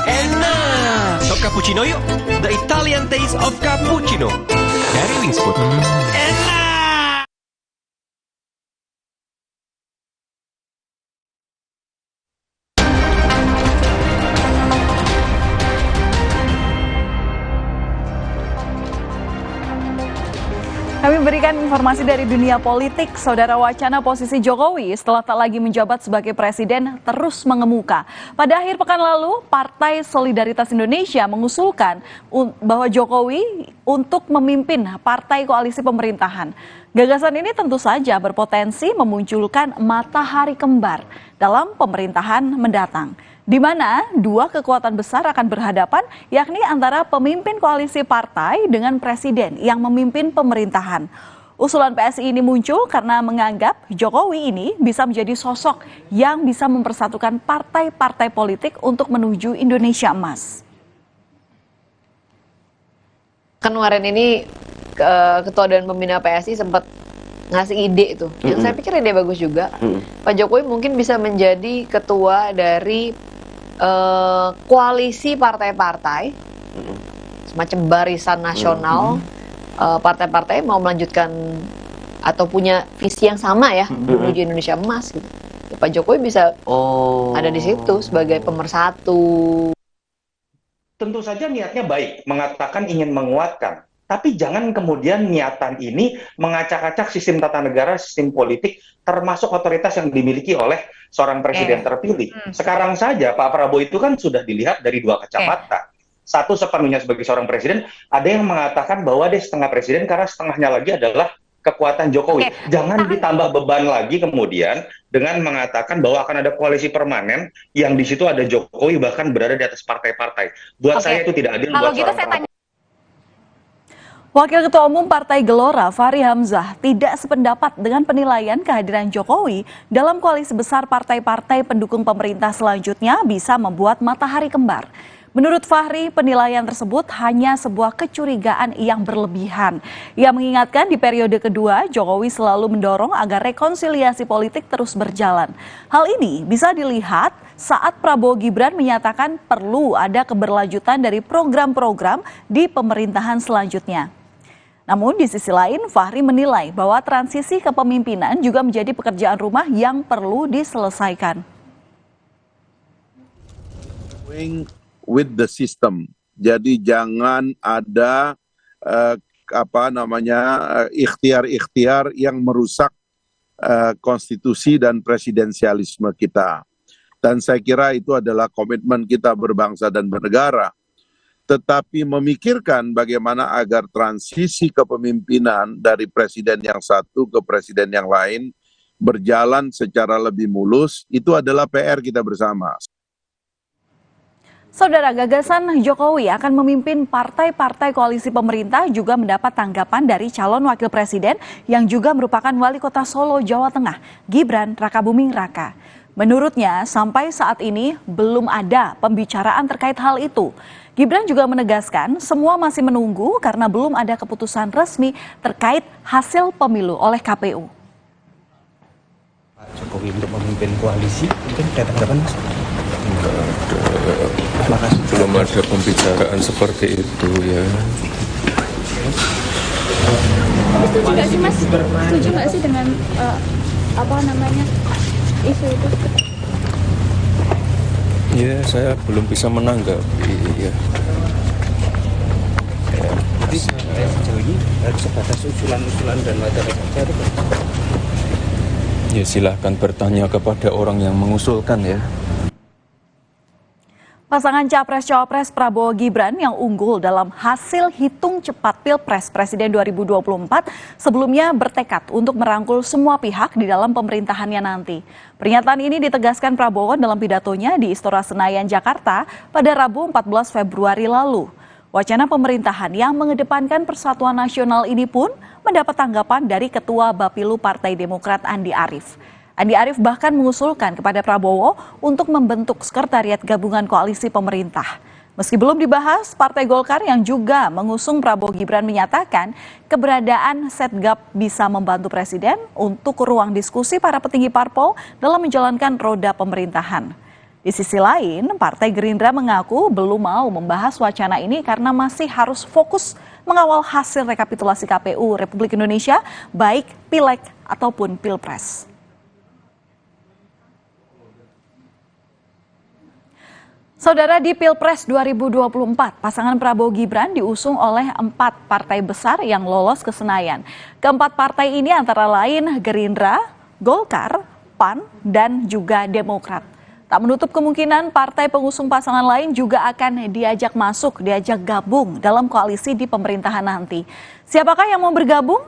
Enak. Top cappuccino yuk. The Italian taste of cappuccino. Dari Wingspot. Enak. Kami berikan informasi dari dunia politik. Saudara, wacana posisi Jokowi setelah tak lagi menjabat sebagai presiden terus mengemuka. Pada akhir pekan lalu, Partai Solidaritas Indonesia mengusulkan bahwa Jokowi untuk memimpin partai koalisi pemerintahan. Gagasan ini tentu saja berpotensi memunculkan matahari kembar dalam pemerintahan mendatang, di mana dua kekuatan besar akan berhadapan, yakni antara pemimpin koalisi partai dengan presiden yang memimpin pemerintahan. Usulan PSI ini muncul karena menganggap Jokowi ini bisa menjadi sosok yang bisa mempersatukan partai-partai politik untuk menuju Indonesia Emas. Kan kemarin ini Ketua Dewan Pembina PSI sempat ngasih ide itu, yang saya pikir ide bagus juga. Pak Jokowi mungkin bisa menjadi ketua dari koalisi partai-partai, semacam barisan nasional, partai-partai mau melanjutkan atau punya visi yang sama ya, menuju Indonesia Emas gitu. Ya, Pak Jokowi bisa ada di situ sebagai pemersatu. Tentu saja niatnya baik, mengatakan ingin menguatkan. Tapi jangan kemudian niatan ini mengacak-acak sistem tata negara, sistem politik, termasuk otoritas yang dimiliki oleh seorang presiden terpilih. Sekarang saja Pak Prabowo itu kan sudah dilihat dari dua kacamata. Satu, sepenuhnya sebagai seorang presiden, ada yang mengatakan bahwa dia setengah presiden karena setengahnya lagi adalah kekuatan Jokowi. Jangan ditambah beban lagi kemudian dengan mengatakan bahwa akan ada koalisi permanen yang di situ ada Jokowi bahkan berada di atas partai-partai. Buat saya itu tidak adil buat seorang Prabowo. Wakil Ketua Umum Partai Gelora, Fahri Hamzah, tidak sependapat dengan penilaian kehadiran Jokowi dalam koalisi besar partai-partai pendukung pemerintah selanjutnya bisa membuat matahari kembar. Menurut Fahri, penilaian tersebut hanya sebuah kecurigaan yang berlebihan. Ia mengingatkan di periode kedua, Jokowi selalu mendorong agar rekonsiliasi politik terus berjalan. Hal ini bisa dilihat saat Prabowo Gibran menyatakan perlu ada keberlanjutan dari program-program di pemerintahan selanjutnya. Namun di sisi lain, Fahri menilai bahwa transisi kepemimpinan juga menjadi pekerjaan rumah yang perlu diselesaikan. With the system, jadi jangan ada ikhtiar-ikhtiar yang merusak konstitusi dan presidensialisme kita. Dan saya kira itu adalah komitmen kita berbangsa dan bernegara. Tetapi memikirkan bagaimana agar transisi kepemimpinan dari presiden yang satu ke presiden yang lain berjalan secara lebih mulus, itu adalah PR kita bersama. Saudara, gagasan Jokowi akan memimpin partai-partai koalisi pemerintah juga mendapat tanggapan dari calon wakil presiden yang juga merupakan wali kota Solo, Jawa Tengah, Gibran Rakabuming Raka. Menurutnya, sampai saat ini belum ada pembicaraan terkait hal itu. Gibran juga menegaskan semua masih menunggu karena belum ada keputusan resmi terkait hasil pemilu oleh KPU. Pak Jokowi untuk memimpin koalisi, mungkin ada tanggapan, Mas? Belum ada pembicaraan seperti itu ya. Setuju nggak sih Mas? Setuju nggak sih dengan isu itu? Ya, saya belum bisa menanggapi ya. Jadi sejauh ini sebatas usulan-usulan dan wacana saja. Ya silahkan bertanya kepada orang yang mengusulkan ya. Pasangan Capres-Cawapres Prabowo Gibran yang unggul dalam hasil hitung cepat Pilpres Presiden 2024 sebelumnya bertekad untuk merangkul semua pihak di dalam pemerintahannya nanti. Pernyataan ini ditegaskan Prabowo dalam pidatonya di Istora Senayan, Jakarta pada Rabu 14 Februari lalu. Wacana pemerintahan yang mengedepankan persatuan nasional ini pun mendapat tanggapan dari Ketua Bapilu Partai Demokrat Andi Arief. Andi Arief bahkan mengusulkan kepada Prabowo untuk membentuk sekretariat gabungan koalisi pemerintah. Meski belum dibahas, Partai Golkar yang juga mengusung Prabowo Gibran menyatakan keberadaan Setgab bisa membantu Presiden untuk ruang diskusi para petinggi parpol dalam menjalankan roda pemerintahan. Di sisi lain, Partai Gerindra mengaku belum mau membahas wacana ini karena masih harus fokus mengawal hasil rekapitulasi KPU Republik Indonesia, baik Pileg ataupun Pilpres. Saudara, di Pilpres 2024, pasangan Prabowo Gibran diusung oleh 4 partai besar yang lolos ke Senayan. Keempat partai ini antara lain Gerindra, Golkar, PAN, dan juga Demokrat. Tak menutup kemungkinan partai pengusung pasangan lain juga akan diajak gabung dalam koalisi di pemerintahan nanti. Siapakah yang mau bergabung?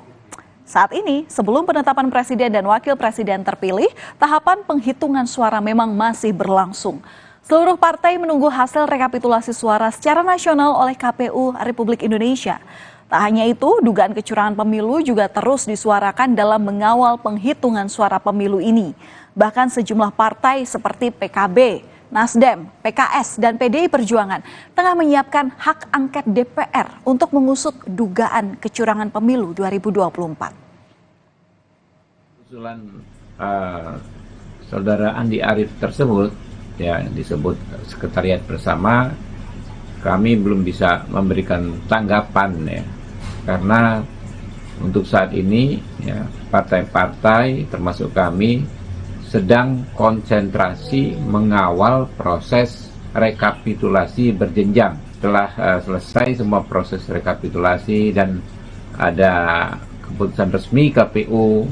Saat ini, sebelum penetapan presiden dan wakil presiden terpilih, tahapan penghitungan suara memang masih berlangsung. Seluruh partai menunggu hasil rekapitulasi suara secara nasional oleh KPU Republik Indonesia. Tak hanya itu, dugaan kecurangan pemilu juga terus disuarakan dalam mengawal penghitungan suara pemilu ini. Bahkan sejumlah partai seperti PKB, Nasdem, PKS, dan PDI Perjuangan tengah menyiapkan hak angket DPR untuk mengusut dugaan kecurangan pemilu 2024. Usulan Saudara Andi Arief tersebut, ya disebut sekretariat bersama, kami belum bisa memberikan tanggapan ya, karena untuk saat ini ya partai-partai termasuk kami sedang konsentrasi mengawal proses rekapitulasi berjenjang. Setelah selesai semua proses rekapitulasi dan ada keputusan resmi KPU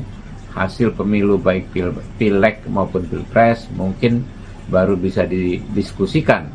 hasil pemilu baik Pileg maupun Pilpres, mungkin baru bisa didiskusikan.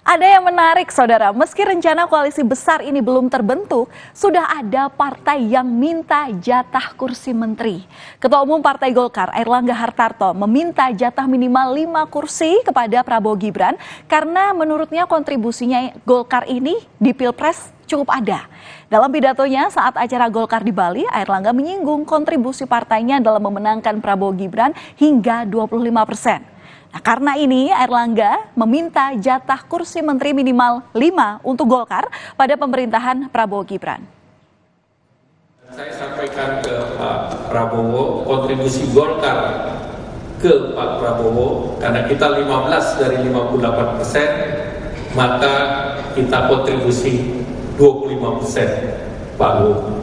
Ada yang menarik, saudara. Meski rencana koalisi besar ini belum terbentuk, sudah ada partai yang minta jatah kursi menteri. Ketua Umum Partai Golkar, Airlangga Hartarto, meminta jatah minimal 5 kursi kepada Prabowo Gibran karena menurutnya kontribusinya Golkar ini di Pilpres cukup ada. Dalam pidatonya saat acara Golkar di Bali, Airlangga menyinggung kontribusi partainya dalam memenangkan Prabowo Gibran hingga 25%. Nah, karena ini Airlangga meminta jatah kursi menteri minimal 5 untuk Golkar pada pemerintahan Prabowo Gibran. Saya sampaikan ke Pak Prabowo kontribusi Golkar ke Pak Prabowo, karena kita 15 dari 58%, maka kita kontribusi 25% Pak Luhut.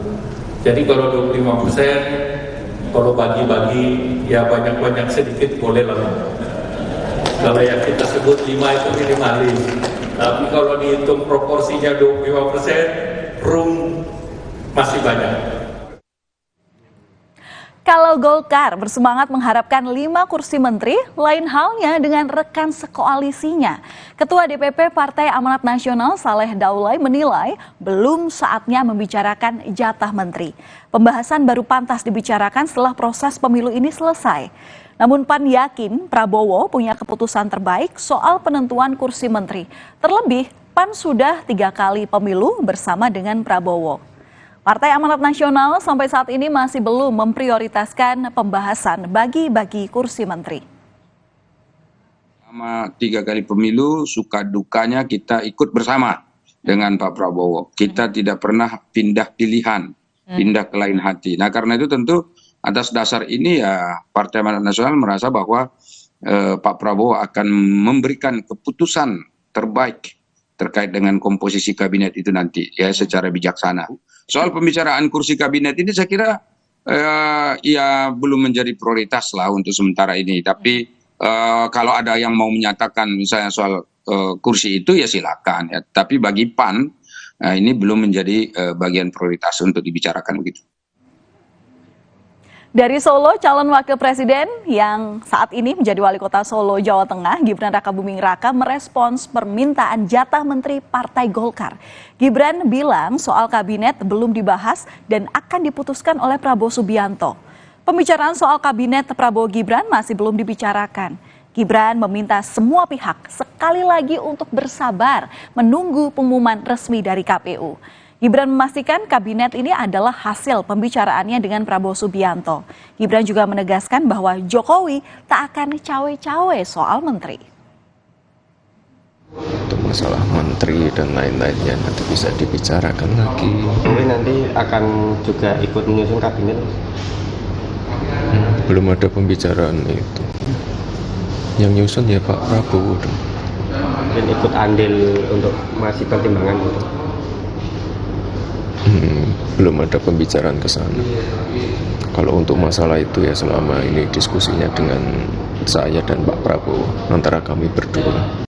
Jadi kalau 25%, kalau bagi-bagi ya banyak-banyak sedikit boleh lah. Kalau yang kita sebut 5 itu minimalis. Tapi kalau dihitung proporsinya 25%, room masih banyak. Kalau Golkar bersemangat mengharapkan 5 kursi menteri, lain halnya dengan rekan sekoalisinya. Ketua DPP Partai Amanat Nasional Saleh Daulay menilai belum saatnya membicarakan jatah menteri. Pembahasan baru pantas dibicarakan setelah proses pemilu ini selesai. Namun PAN yakin Prabowo punya keputusan terbaik soal penentuan kursi menteri. Terlebih, PAN sudah 3 kali pemilu bersama dengan Prabowo. Partai Amanat Nasional sampai saat ini masih belum memprioritaskan pembahasan bagi-bagi kursi menteri. Selama 3 kali pemilu, suka dukanya kita ikut bersama dengan Pak Prabowo. Kita tidak pernah pindah pilihan, pindah ke lain hati. Nah, karena itu tentu atas dasar ini ya Partai Amanat Nasional merasa bahwa Pak Prabowo akan memberikan keputusan terbaik terkait dengan komposisi kabinet itu nanti ya secara bijaksana. Soal pembicaraan kursi kabinet ini saya kira ya belum menjadi prioritas lah untuk sementara ini. Tapi kalau ada yang mau menyatakan misalnya soal kursi itu ya silakan ya. Tapi bagi PAN ini belum menjadi bagian prioritas untuk dibicarakan begitu. Dari Solo, calon wakil presiden yang saat ini menjadi wali kota Solo, Jawa Tengah, Gibran Rakabuming Raka merespons permintaan jatah menteri Partai Golkar. Gibran bilang soal kabinet belum dibahas dan akan diputuskan oleh Prabowo Subianto. Pembicaraan soal kabinet Prabowo Gibran masih belum dibicarakan. Gibran meminta semua pihak sekali lagi untuk bersabar menunggu pengumuman resmi dari KPU. Gibran memastikan kabinet ini adalah hasil pembicaraannya dengan Prabowo Subianto. Gibran juga menegaskan bahwa Jokowi tak akan cawe-cawe soal menteri. Untuk masalah menteri dan lain-lainnya nanti bisa dibicarakan lagi. Jokowi nanti akan juga ikut menyusun kabinet? Belum ada pembicaraan itu. Yang nyusun ya Pak Prabowo. Dan ikut andil untuk masih pertimbangan itu? Belum ada pembicaraan ke sana. Kalau untuk masalah itu ya selama ini diskusinya dengan saya dan Pak Prabowo antara kami berdua.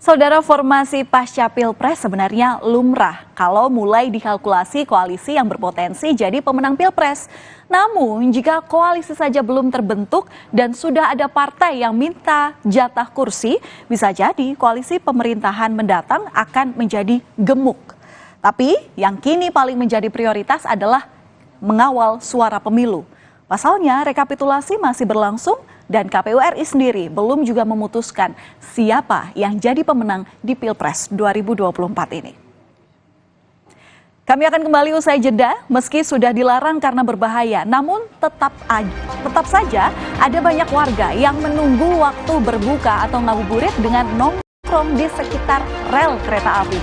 Saudara, formasi pasca Pilpres sebenarnya lumrah kalau mulai dikalkulasi koalisi yang berpotensi jadi pemenang Pilpres. Namun jika koalisi saja belum terbentuk dan sudah ada partai yang minta jatah kursi, bisa jadi koalisi pemerintahan mendatang akan menjadi gemuk. Tapi yang kini paling menjadi prioritas adalah mengawal suara pemilu. Pasalnya rekapitulasi masih berlangsung dan KPU RI sendiri belum juga memutuskan siapa yang jadi pemenang di Pilpres 2024 ini. Kami akan kembali usai jeda, meski sudah dilarang karena berbahaya, namun tetap saja ada banyak warga yang menunggu waktu berbuka atau ngabuburit dengan nongkrong di sekitar rel kereta api.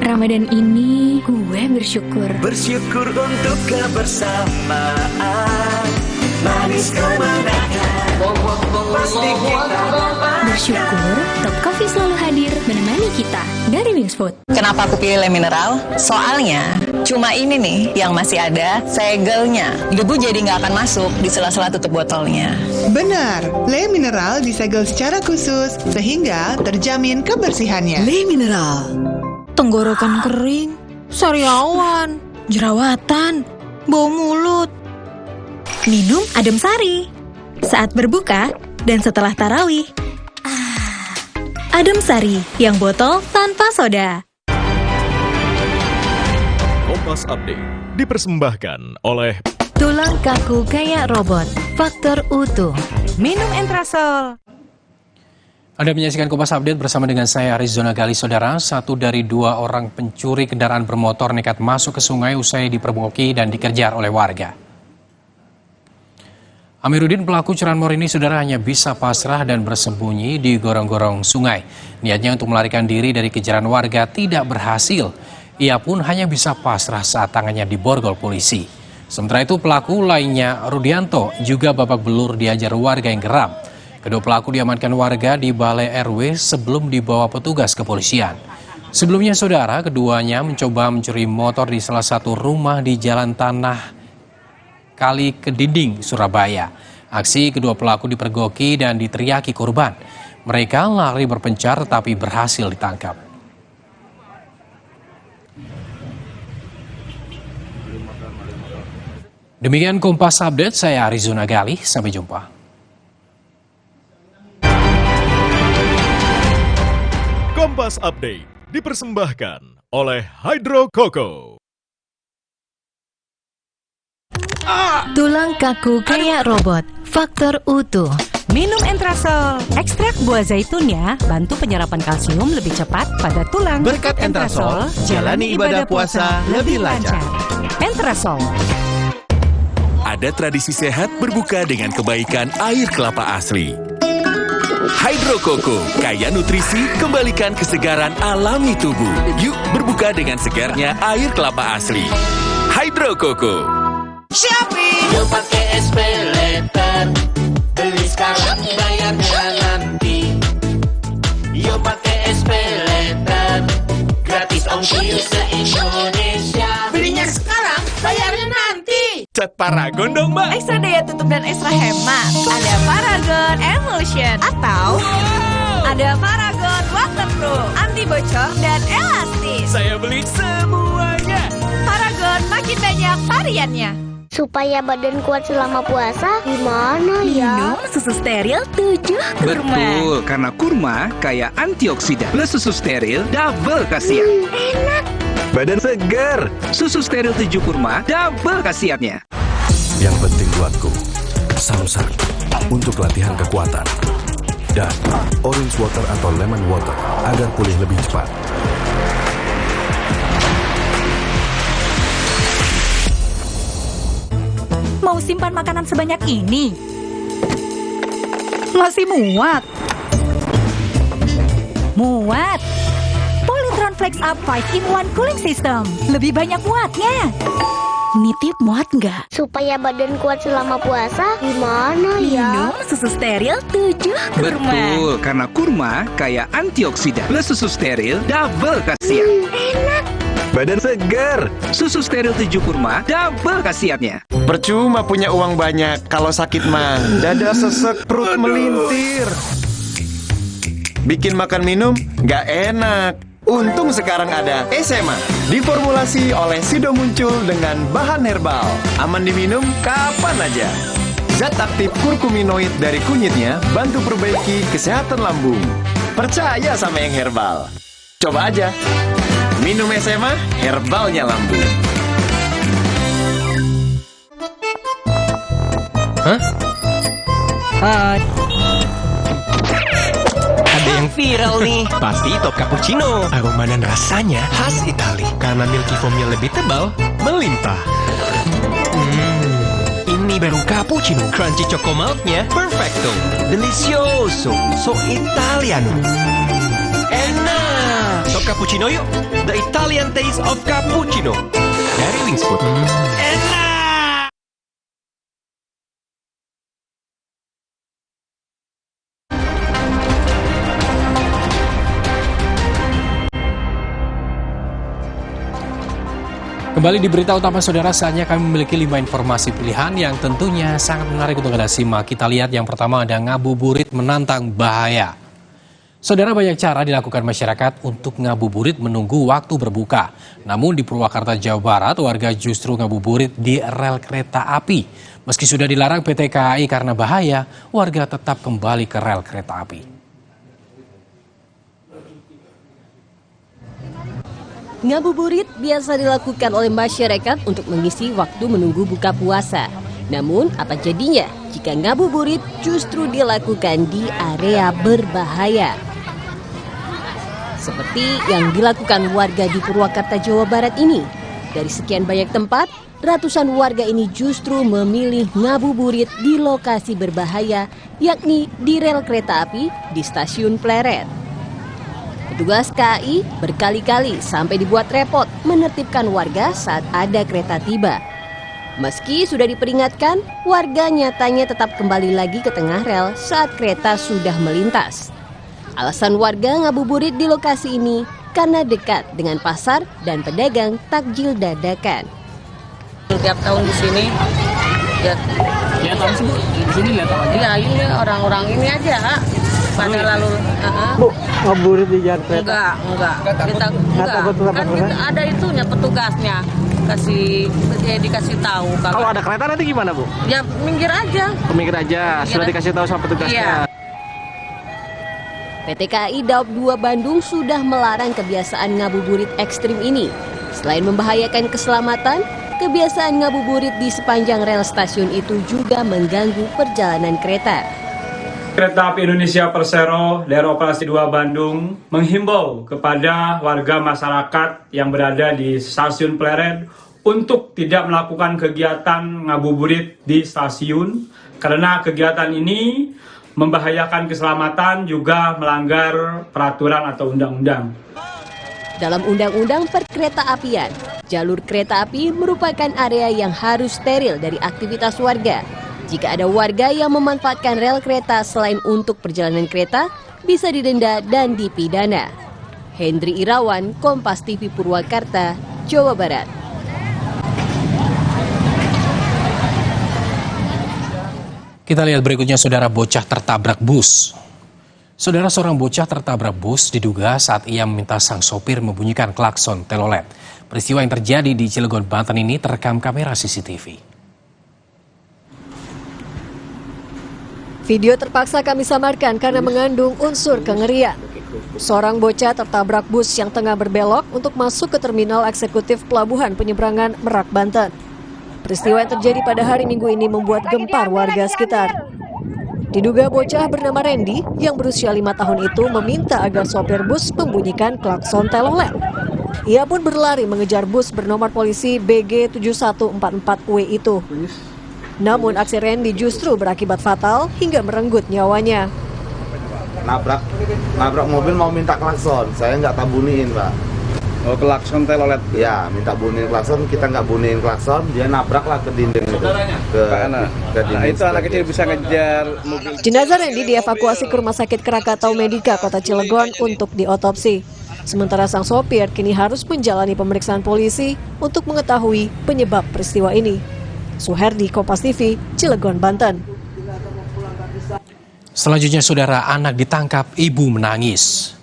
Ramadan ini gue bersyukur. Bersyukur untuk kebersamaan. Manis kemenangan. Pasti kita Bersyukur Top Coffee selalu hadir menemani kita dari Wings Food. Kenapa aku pilih Le Mineral? Soalnya cuma ini nih yang masih ada segelnya. Debu jadi nggak akan masuk di sela-sela tutup botolnya. Benar, Le Mineral disegel secara khusus sehingga terjamin kebersihannya. Le Mineral. Tenggorokan kering, sariawan, jerawatan, bau mulut. Minum Adem Sari saat berbuka dan setelah tarawih. Adem Sari yang botol tanpa soda. Kompas Update dipersembahkan oleh Tulang kaku kayak robot. faktor utuh. Minum Entrasol. Anda menyaksikan Kompas Update bersama dengan saya Arizona Gali. Saudara, 1 dari 2 orang pencuri kendaraan bermotor nekat masuk ke sungai usai dipergoki dan dikejar oleh warga. Amiruddin, pelaku curanmor ini, saudara, hanya bisa pasrah dan bersembunyi di gorong-gorong sungai. Niatnya untuk melarikan diri dari kejaran warga tidak berhasil. Ia pun hanya bisa pasrah saat tangannya diborgol polisi. Sementara itu pelaku lainnya, Rudianto, juga babak belur diajar warga yang geram. Kedua pelaku diamankan warga di Balai RW sebelum dibawa petugas kepolisian. Sebelumnya, saudara, keduanya mencoba mencuri motor di salah satu rumah di Jalan Tanah Kali Kedinding, Surabaya. Aksi kedua pelaku dipergoki dan diteriaki korban. Mereka lari berpencar tetapi berhasil ditangkap. Demikian Kompas Update, saya Arizona Gali. Sampai jumpa. Kompas Update dipersembahkan oleh Hydro Coco. Tulang kaku kayak robot, faktor utuh. Minum Entrasol. Ekstrak buah zaitunnya bantu penyerapan kalsium lebih cepat pada tulang. Berkat Entrasol, jalani ibadah puasa lebih lancar. Entrasol. Ada tradisi sehat berbuka dengan kebaikan air kelapa asli. Hydro Coco, kaya nutrisi, kembalikan kesegaran alami tubuh. Yuk berbuka dengan segarnya air kelapa asli. Hydro Coco. Shopee, yuk pakai SPayLater, beli sekarang bayarnya nanti. Yuk pakai SPayLater, gratis ongkir se-Indonesia. Belinya sekarang, bayarnya nanti. Cat Paragon dong, Mbak. Ekstra daya tutup dan ekstra hemat. Ada Paragon Emulsion atau ada Paragon Waterproof, anti bocor dan elastis. Saya beli semuanya. Paragon makin banyak variannya. Supaya badan kuat selama puasa, gimana ya? Minum susu steril 7 kurma. Betul, karena kurma kaya antioksidan. Plus susu steril double khasiat. Enak. Badan segar. Susu steril 7 kurma double khasiatnya. Yang penting buatku, Samsat untuk latihan kekuatan. Dan orange water atau lemon water agar pulih lebih cepat. Mau simpan makanan sebanyak ini? Masih muat? Muat! Polytron Flex Up 5-in-1 Cooling System. Lebih banyak muatnya. Nitip muat nggak? Supaya badan kuat selama puasa, gimana ya? Minum susu steril 7 kurma. Betul, karena kurma kaya antioksidan. Plus susu steril double khasiat. Enak. Badan segar. Susu steril 7 kurma double khasiatnya. Percuma punya uang banyak, kalau sakit mah dada sesek, perut melintir. Bikin makan minum nggak enak. Untung sekarang ada SMA, diformulasi oleh Sido Muncul dengan bahan herbal. Aman diminum kapan aja. Zat aktif kurkuminoid dari kunyitnya bantu perbaiki kesehatan lambung. Percaya sama yang herbal. Coba aja. Minum SMA, herbalnya lambung. Hah? Hai. Ada yang viral nih. Pasti top cappuccino. Aroma dan rasanya khas Itali. Karena milky foamnya lebih tebal, melimpah. Ini baru cappuccino. Crunchy choco milknya perfecto. Delicioso. So Italiano. Enak. Top cappuccino yuk. The Italian taste of cappuccino. Dari Wingspot. Enak. Kembali di berita utama, saudara, saatnya kami memiliki 5 informasi pilihan yang tentunya sangat menarik untuk Anda simak. Kita lihat yang pertama, ada ngabuburit menantang bahaya. Saudara, banyak cara dilakukan masyarakat untuk ngabuburit menunggu waktu berbuka. Namun di Purwakarta, Jawa Barat, warga justru ngabuburit di rel kereta api. Meski sudah dilarang PT KAI karena bahaya, warga tetap kembali ke rel kereta api. Ngabuburit biasa dilakukan oleh masyarakat untuk mengisi waktu menunggu buka puasa. Namun, apa jadinya jika ngabuburit justru dilakukan di area berbahaya? Seperti yang dilakukan warga di Purwakarta, Jawa Barat ini. Dari sekian banyak tempat, ratusan warga ini justru memilih ngabuburit di lokasi berbahaya, yakni di rel kereta api di Stasiun Pleret. Petugas KAI berkali-kali sampai dibuat repot menertibkan warga saat ada kereta tiba. Meski sudah diperingatkan, warga nyatanya tetap kembali lagi ke tengah rel saat kereta sudah melintas. Alasan warga ngabuburit di lokasi ini karena dekat dengan pasar dan pedagang takjil dadakan. Tiap tahun di sini, ya tahun di sini lihat apa aja? Ya ini orang-orang ini aja. Pada lalu, Bu, ngabuburit di jalan kereta? Enggak. Kan kita ada itunya petugasnya. Dikasih tahu. Kalau ada kereta nanti gimana, Bu? Ya minggir aja. Minggir aja, sudah dikasih tahu sama petugasnya. Iya. PT KAI Daob 2 Bandung sudah melarang kebiasaan ngabuburit ekstrim ini. Selain membahayakan keselamatan, kebiasaan ngabuburit di sepanjang rel stasiun itu juga mengganggu perjalanan kereta. Kereta Api Indonesia Persero Daerah Operasi 2 Bandung menghimbau kepada warga masyarakat yang berada di Stasiun Pleret untuk tidak melakukan kegiatan ngabuburit di stasiun karena kegiatan ini membahayakan keselamatan juga melanggar peraturan atau undang-undang. Dalam Undang-Undang Perkeretaapian, jalur kereta api merupakan area yang harus steril dari aktivitas warga. Jika ada warga yang memanfaatkan rel kereta selain untuk perjalanan kereta, bisa didenda dan dipidana. Hendri Irawan, Kompas TV Purwakarta, Jawa Barat. Kita lihat berikutnya, saudara, bocah tertabrak bus. Saudara, seorang bocah tertabrak bus diduga saat ia meminta sang sopir membunyikan klakson telolet. Peristiwa yang terjadi di Cilegon, Banten ini terekam kamera CCTV. Video terpaksa kami samarkan karena mengandung unsur kengerian. Seorang bocah tertabrak bus yang tengah berbelok untuk masuk ke terminal eksekutif Pelabuhan Penyeberangan Merak, Banten. Peristiwa yang terjadi pada hari Minggu ini membuat gempar warga sekitar. Diduga bocah bernama Randy yang berusia 5 tahun itu meminta agar sopir bus membunyikan klakson telolet. Ia pun berlari mengejar bus bernomor polisi BG 7144W itu. Namun aksi Randy justru berakibat fatal hingga merenggut nyawanya. Nabrak mobil mau minta klakson, saya nggak tabuniin, Pak. Oh, klakson telolet? Ya, minta buniin klakson, kita nggak buniin klakson, dia nabraklah ke dinding itu. Ke dinding. Nah, itu anak kecil bisa ngejar mobil. Jenazah Randy dievakuasi ke Rumah Sakit Krakatau Medika Kota Cilegon untuk diotopsi. Sementara sang sopir kini harus menjalani pemeriksaan polisi untuk mengetahui penyebab peristiwa ini. Suherdi, Kompas TV, Cilegon, Banten. Selanjutnya, saudara, anak ditangkap, ibu menangis.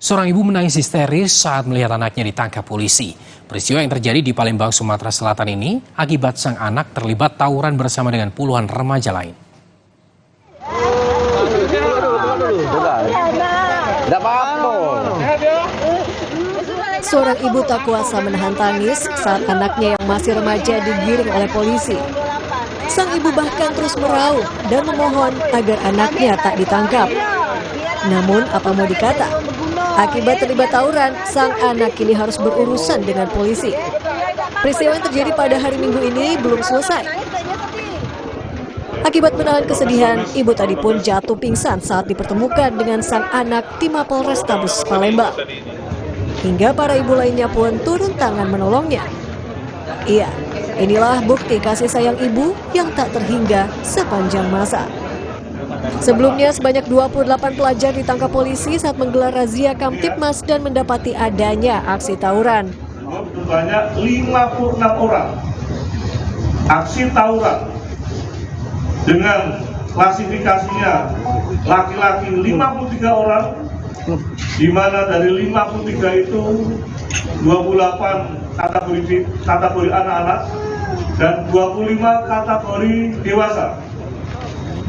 Seorang ibu menangis histeris saat melihat anaknya ditangkap polisi. Peristiwa yang terjadi di Palembang, Sumatera Selatan ini akibat sang anak terlibat tawuran bersama dengan puluhan remaja lain. Seorang ibu tak kuasa menahan tangis saat anaknya yang masih remaja digiring oleh polisi. Sang ibu bahkan terus meraung dan memohon agar anaknya tak ditangkap. Namun apa mau dikata, akibat terlibat tawuran, sang anak kini harus berurusan dengan polisi. Peristiwa yang terjadi pada hari Minggu ini belum selesai. Akibat menahan kesedihan, ibu tadi pun jatuh pingsan saat dipertemukan dengan sang anak di Mapolrestabes Palembang. Hingga para ibu lainnya pun turun tangan menolongnya. Iya, inilah bukti kasih sayang ibu yang tak terhingga sepanjang masa. Sebelumnya sebanyak 28 pelajar ditangkap polisi saat menggelar razia Kamtibmas dan mendapati adanya aksi tawuran. Banyak 56 orang aksi tawuran dengan klasifikasinya laki-laki 53 orang, di mana dari 53 itu 28 kategori anak-anak dan 25 kategori dewasa.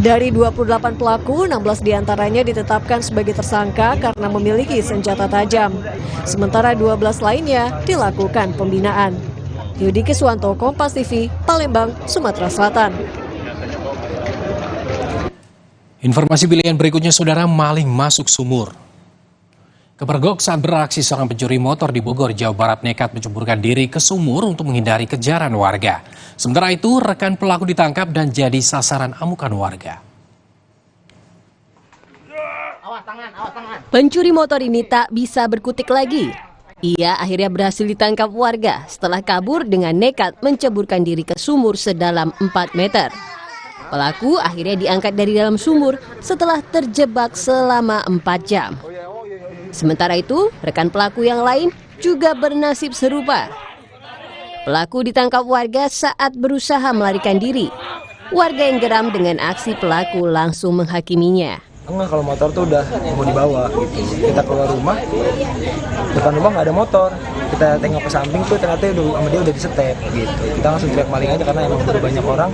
Dari 28 pelaku, 16 diantaranya ditetapkan sebagai tersangka karena memiliki senjata tajam. Sementara 12 lainnya dilakukan pembinaan. Yudi Kiswanto, Kompas TV, Palembang, Sumatera Selatan. Informasi pilihan berikutnya, saudara, maling masuk sumur. Kepergok saat beraksi, seorang pencuri motor di Bogor, Jawa Barat nekat menceburkan diri ke sumur untuk menghindari kejaran warga. Sementara itu, rekan pelaku ditangkap dan jadi sasaran amukan warga. Pencuri motor ini tak bisa berkutik lagi. Ia akhirnya berhasil ditangkap warga setelah kabur dengan nekat menceburkan diri ke sumur sedalam 4 meter. Pelaku akhirnya diangkat dari dalam sumur setelah terjebak selama 4 jam. Sementara itu, rekan pelaku yang lain juga bernasib serupa. Pelaku ditangkap warga saat berusaha melarikan diri. Warga yang geram dengan aksi pelaku langsung menghakiminya. Enggak, kalau motor tuh udah mau dibawa gitu. Kita keluar rumah, depan rumah nggak ada motor. Kita tengok ke samping tuh ternyata sama dia udah disetep gitu. Kita langsung teriak maling aja karena emang udah banyak orang.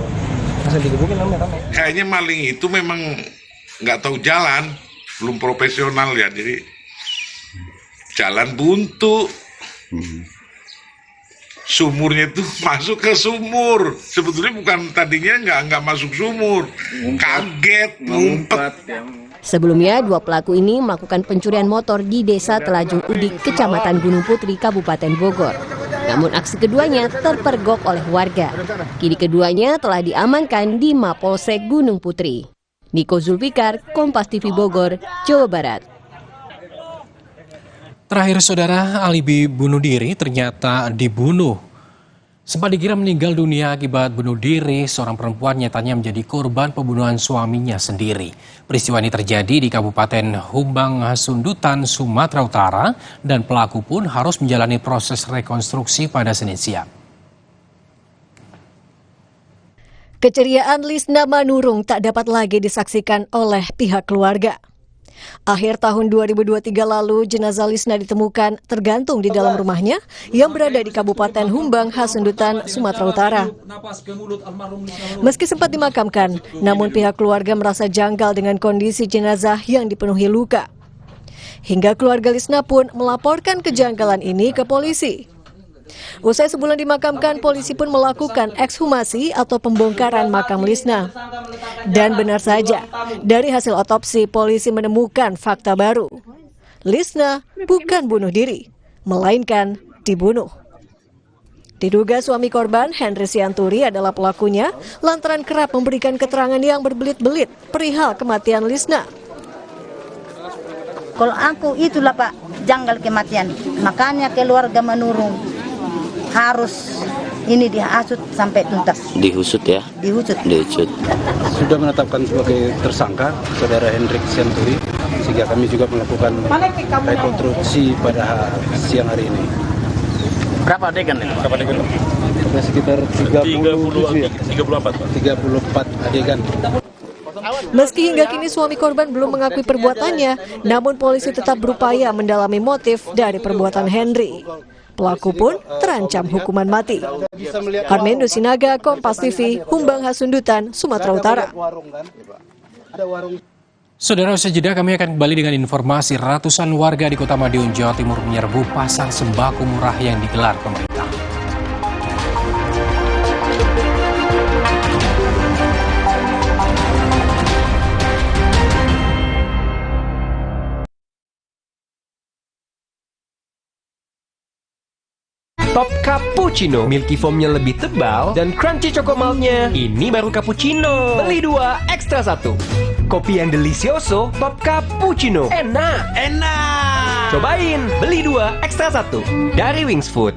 Langsung digebukin namanya. Kayaknya maling itu memang nggak tahu jalan, belum profesional ya, jadi jalan buntu. Sumurnya itu masuk ke sumur, sebetulnya bukan tadinya nggak masuk sumur, kaget ngumpet. Sebelumnya, 2 pelaku ini melakukan pencurian motor di Desa Telajung Udik, Kecamatan Gunung Putri, Kabupaten Bogor. Namun aksi keduanya terpergok oleh warga. Kini keduanya telah diamankan di Mapolsek Gunung Putri. Niko Zulfikar, Kompas TV Bogor, Jawa Barat. Terakhir, saudara, alibi bunuh diri ternyata dibunuh. Sempat dikira meninggal dunia akibat bunuh diri, seorang perempuan nyatanya menjadi korban pembunuhan suaminya sendiri. Peristiwa ini terjadi di Kabupaten Humbang Hasundutan, Sumatera Utara, dan pelaku pun harus menjalani proses rekonstruksi pada Senin siang. Keceriaan Lisna Manurung tak dapat lagi disaksikan oleh pihak keluarga. Akhir tahun 2023 lalu, jenazah Lisna ditemukan tergantung di dalam rumahnya yang berada di Kabupaten Humbang Hasundutan, Sumatera Utara. Meski sempat dimakamkan, namun pihak keluarga merasa janggal dengan kondisi jenazah yang dipenuhi luka. Hingga keluarga Lisna pun melaporkan kejanggalan ini ke polisi. Usai sebulan dimakamkan, polisi pun melakukan ekshumasi atau pembongkaran makam Lisna. Dan benar saja, dari hasil otopsi, polisi menemukan fakta baru. Lisna bukan bunuh diri, melainkan dibunuh. Diduga suami korban, Henry Sianturi, adalah pelakunya lantaran kerap memberikan keterangan yang berbelit-belit perihal kematian Lisna. Kalau aku itulah Pak, janggal kematian. Makanya keluarga Manurung harus ini dihasut sampai tuntas. Dihusut ya? Dihusut. Sudah menetapkan sebagai tersangka saudara Henry Sianturi, sehingga kami juga melakukan rekonstruksi pada siang hari ini. Berapa adegan ini? Ada sekitar 34 adegan. Meski hingga kini suami korban belum mengakui perbuatannya, namun polisi tetap berupaya mendalami motif dari perbuatan Henry. Pelaku pun terancam hukuman mati. Armendo Sinaga, Kompas TV, Humbang Hasundutan, Sumatera Utara. Saudara, usai jeda kami akan kembali dengan informasi ratusan warga di Kota Madiun, Jawa Timur menyerbu pasar sembako murah yang digelar pemerintah. Top Cappuccino, milky foamnya lebih tebal dan crunchy chocomaltnya. Ini baru cappuccino. Beli 2, ekstra 1. Kopi yang delicioso, Top Cappuccino. Enak. Cobain, beli 2, ekstra 1. Dari Wings Food.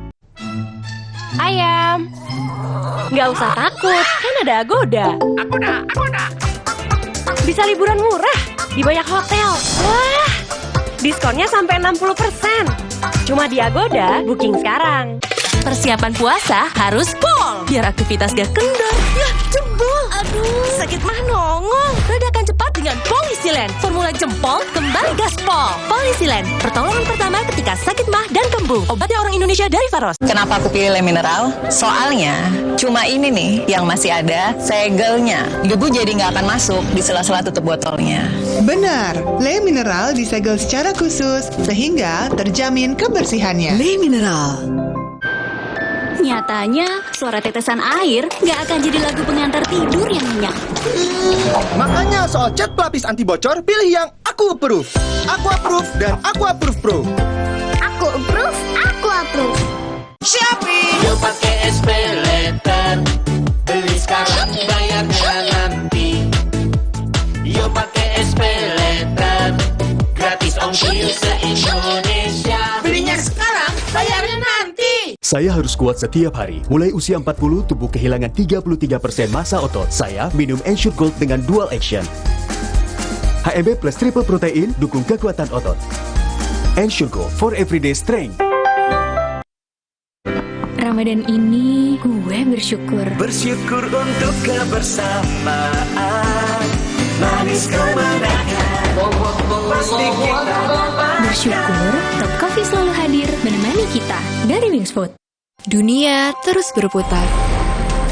Ayam, nggak usah takut, kan ada Agoda. Agoda. Bisa liburan murah di banyak hotel. Wah, diskonnya sampai 60%. Cuma di Agoda, booking sekarang. Persiapan puasa harus pol, biar aktivitas gak kendor. Ya, jebol. Aduh, sakit mah nongol. Redakan cepat dengan Polisilen. Formula jempol kembali gaspol. Polisilen, pertolongan pertama ketika sakit mah dan kembung. Obatnya orang Indonesia dari Faros. Kenapa aku pilih Le Mineral? Soalnya cuma ini nih yang masih ada segelnya. Debu jadi nggak akan masuk di sela-sela tutup botolnya. Benar, Le Mineral disegel secara khusus sehingga terjamin kebersihannya. Le Mineral. Nyatanya, suara tetesan air nggak akan jadi lagu pengantar tidur yang nyenyak. Makanya soal cat pelapis anti bocor, pilih yang Aku Approve. Aku Approve dan Aku Approve Pro. Aku approve, aku approve. Shopee. Yuk pakai SPayLater. Beli sekarang, bayarnya nanti. Yuk pakai SPayLater. Gratis ongkir se-Indonesia. Belinya sekarang, bayarnya nanti. Saya harus kuat setiap hari. Mulai usia 40, tubuh kehilangan 33% massa otot. Saya minum Ensure Gold dengan dual action. HMB plus triple protein dukung kekuatan otot. Ensure Gold for everyday strength. Ramadan ini gue bersyukur. Bersyukur untuk kebersamaan. Manis kemenangan. Pasti kita Bersyukur Top Coffee selalu hadir menemani kita dari Wings Food. Dunia terus berputar.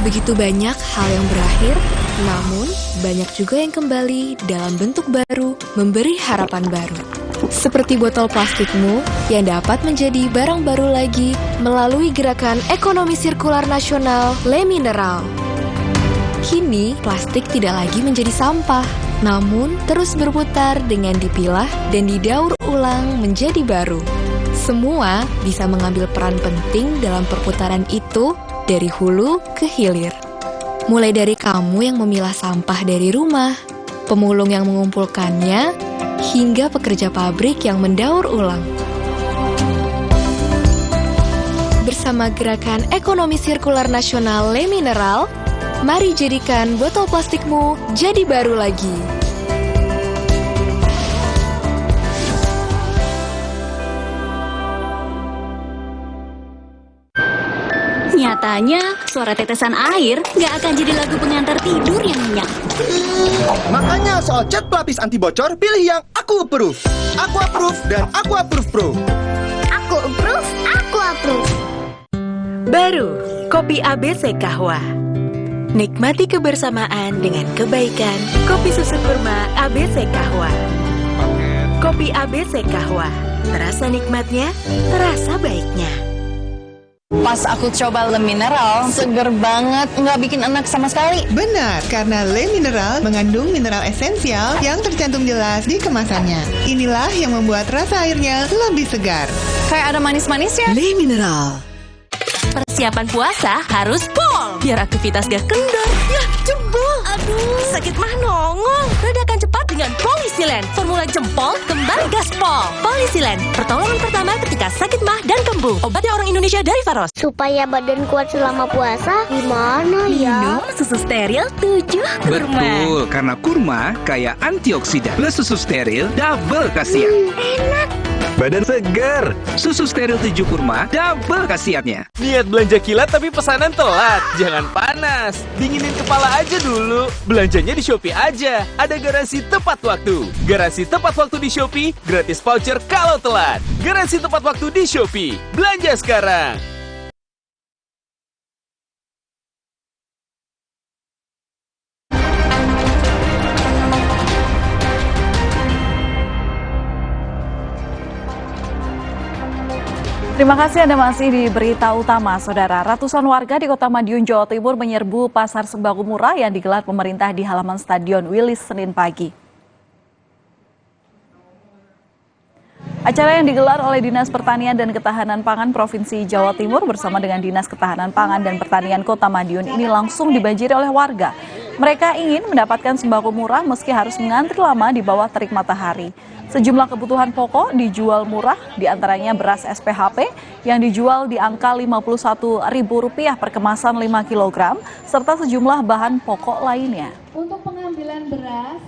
Begitu banyak hal yang berakhir, namun banyak juga yang kembali dalam bentuk baru, memberi harapan baru. Seperti botol plastikmu yang dapat menjadi barang baru lagi melalui gerakan ekonomi sirkular nasional Le Mineral. Kini, plastik tidak lagi menjadi sampah, namun terus berputar dengan dipilah dan didaur ulang menjadi baru. Semua bisa mengambil peran penting dalam perputaran itu dari hulu ke hilir. Mulai dari kamu yang memilah sampah dari rumah, pemulung yang mengumpulkannya, hingga pekerja pabrik yang mendaur ulang. Bersama gerakan ekonomi sirkular nasional Le Mineral, mari jadikan botol plastikmu jadi baru lagi. Nyatanya, suara tetesan air nggak akan jadi lagu pengantar tidur yang nyenyak. Makanya soal cat pelapis anti bocor, pilih yang Aku Approve. Aku Approve dan Aku Approve Pro. Aku approve, aku approve. Baru, kopi ABC Kahwa. Nikmati kebersamaan dengan kebaikan. Kopi susu kurma ABC Kahwa. Kopi ABC Kahwa. Terasa nikmatnya, terasa baiknya. Pas aku coba Le Mineral, seger banget, nggak bikin enak sama sekali. Benar, karena Le Mineral mengandung mineral esensial yang tercantum jelas di kemasannya. Inilah yang membuat rasa airnya lebih segar. Kayak ada manis-manisnya. Le Mineral. Persiapan puasa harus pol, biar aktivitas gak kendor. Ya, jebol. Aduh, sakit mah nongol. Redakan cepat dengan Polisilen. Formula jempol kembali gaspol. Polisilen, pertolongan pertama ketika sakit mah dan kembung. Obatnya orang Indonesia dari Faros. Supaya badan kuat selama puasa, gimana ya? Minum susu steril 7 kurma. Betul, karena kurma kaya antioksidan. Plus susu steril, double khasiat. Enak. Badan segar. Susu steril 7 kurma, double khasiatnya. Niat belanja kilat tapi pesanan telat. Jangan panas. Dinginin kepala aja dulu. Belanjanya di Shopee aja. Ada garansi tepat waktu. Garansi tepat waktu di Shopee, gratis voucher kalau telat. Garansi tepat waktu di Shopee. Belanja sekarang. Terima kasih Anda masih di Berita Utama, Saudara. Ratusan warga di Kota Madiun, Jawa Timur menyerbu pasar sembako murah yang digelar pemerintah di halaman Stadion Wilis Senin pagi. Acara yang digelar oleh Dinas Pertanian dan Ketahanan Pangan Provinsi Jawa Timur bersama dengan Dinas Ketahanan Pangan dan Pertanian Kota Madiun ini langsung dibanjiri oleh warga. Mereka ingin mendapatkan sembako murah meski harus mengantri lama di bawah terik matahari. Sejumlah kebutuhan pokok dijual murah, diantaranya beras SPHP yang dijual di angka Rp51.000 per kemasan 5 kg, serta sejumlah bahan pokok lainnya. Untuk pengambilan beras,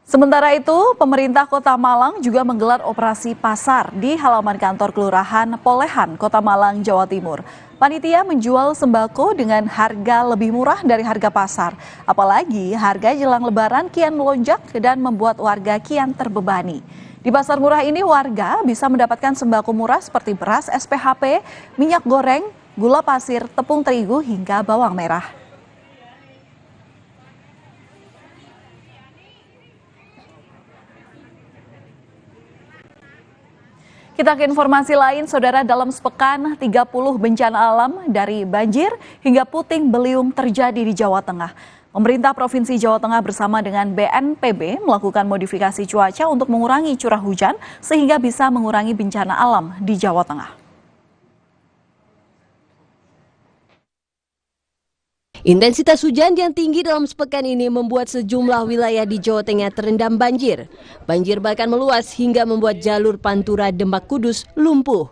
sementara itu, pemerintah Kota Malang juga menggelar operasi pasar di halaman kantor Kelurahan Polehan, Kota Malang, Jawa Timur. Panitia menjual sembako dengan harga lebih murah dari harga pasar. Apalagi harga jelang Lebaran kian melonjak dan membuat warga kian terbebani. Di pasar murah ini warga bisa mendapatkan sembako murah seperti beras SPHP, minyak goreng, gula pasir, tepung terigu hingga bawang merah. Kita ke informasi lain, Saudara. Dalam sepekan 30 bencana alam dari banjir hingga puting beliung terjadi di Jawa Tengah. Pemerintah Provinsi Jawa Tengah bersama dengan BNPB melakukan modifikasi cuaca untuk mengurangi curah hujan sehingga bisa mengurangi bencana alam di Jawa Tengah. Intensitas hujan yang tinggi dalam sepekan ini membuat sejumlah wilayah di Jawa Tengah terendam banjir. Banjir bahkan meluas hingga membuat jalur Pantura Demak Kudus lumpuh.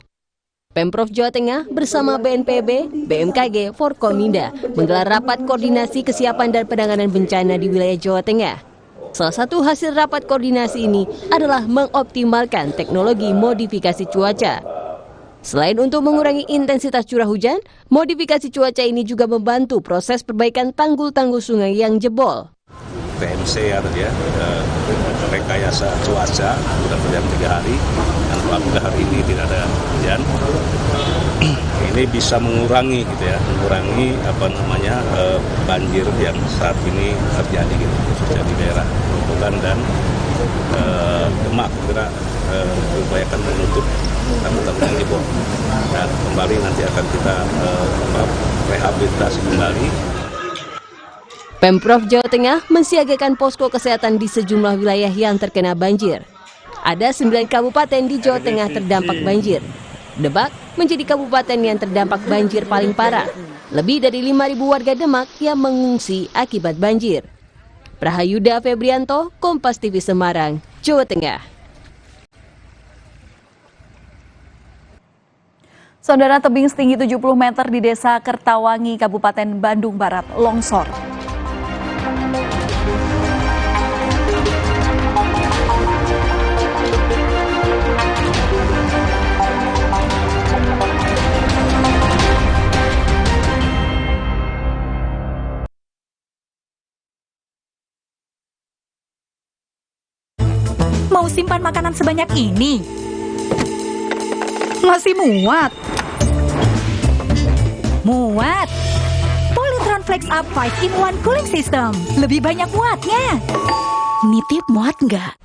Pemprov Jawa Tengah bersama BNPB, BMKG, Forkominda menggelar rapat koordinasi kesiapan dan penanganan bencana di wilayah Jawa Tengah. Salah satu hasil rapat koordinasi ini adalah mengoptimalkan teknologi modifikasi cuaca. Selain untuk mengurangi intensitas curah hujan, modifikasi cuaca ini juga membantu proses perbaikan tanggul-tanggul sungai yang jebol. TMC ya tadi ya, rekayasa cuaca sudah berjalan 3 hari dan alhamdulillah hari ini tidak ada hujan. Ini bisa mengurangi gitu ya, mengurangi banjir yang saat ini terjadi gitu, khususnya di daerah Grobogan dan Demak. Kita upayakan menutup tanggul-tanggul yang jebol. Dan kembali nanti akan kita rehabilitasi kembali. Pemprov Jawa Tengah mensiagakan posko kesehatan di sejumlah wilayah yang terkena banjir. Ada 9 kabupaten di Jawa Tengah terdampak banjir. Demak menjadi kabupaten yang terdampak banjir paling parah. Lebih dari 5.000 warga Demak yang mengungsi akibat banjir. Prahayuda Febrianto, Kompas TV Semarang, Jawa Tengah. Saudara, tebing setinggi 70 meter di Desa Kertawangi, Kabupaten Bandung Barat, longsor. Mau simpan makanan sebanyak ini? Masih muat? Muat! Polytron Flex Up 5-in-1 Cooling System. Lebih banyak muatnya. Nitip muat nggak?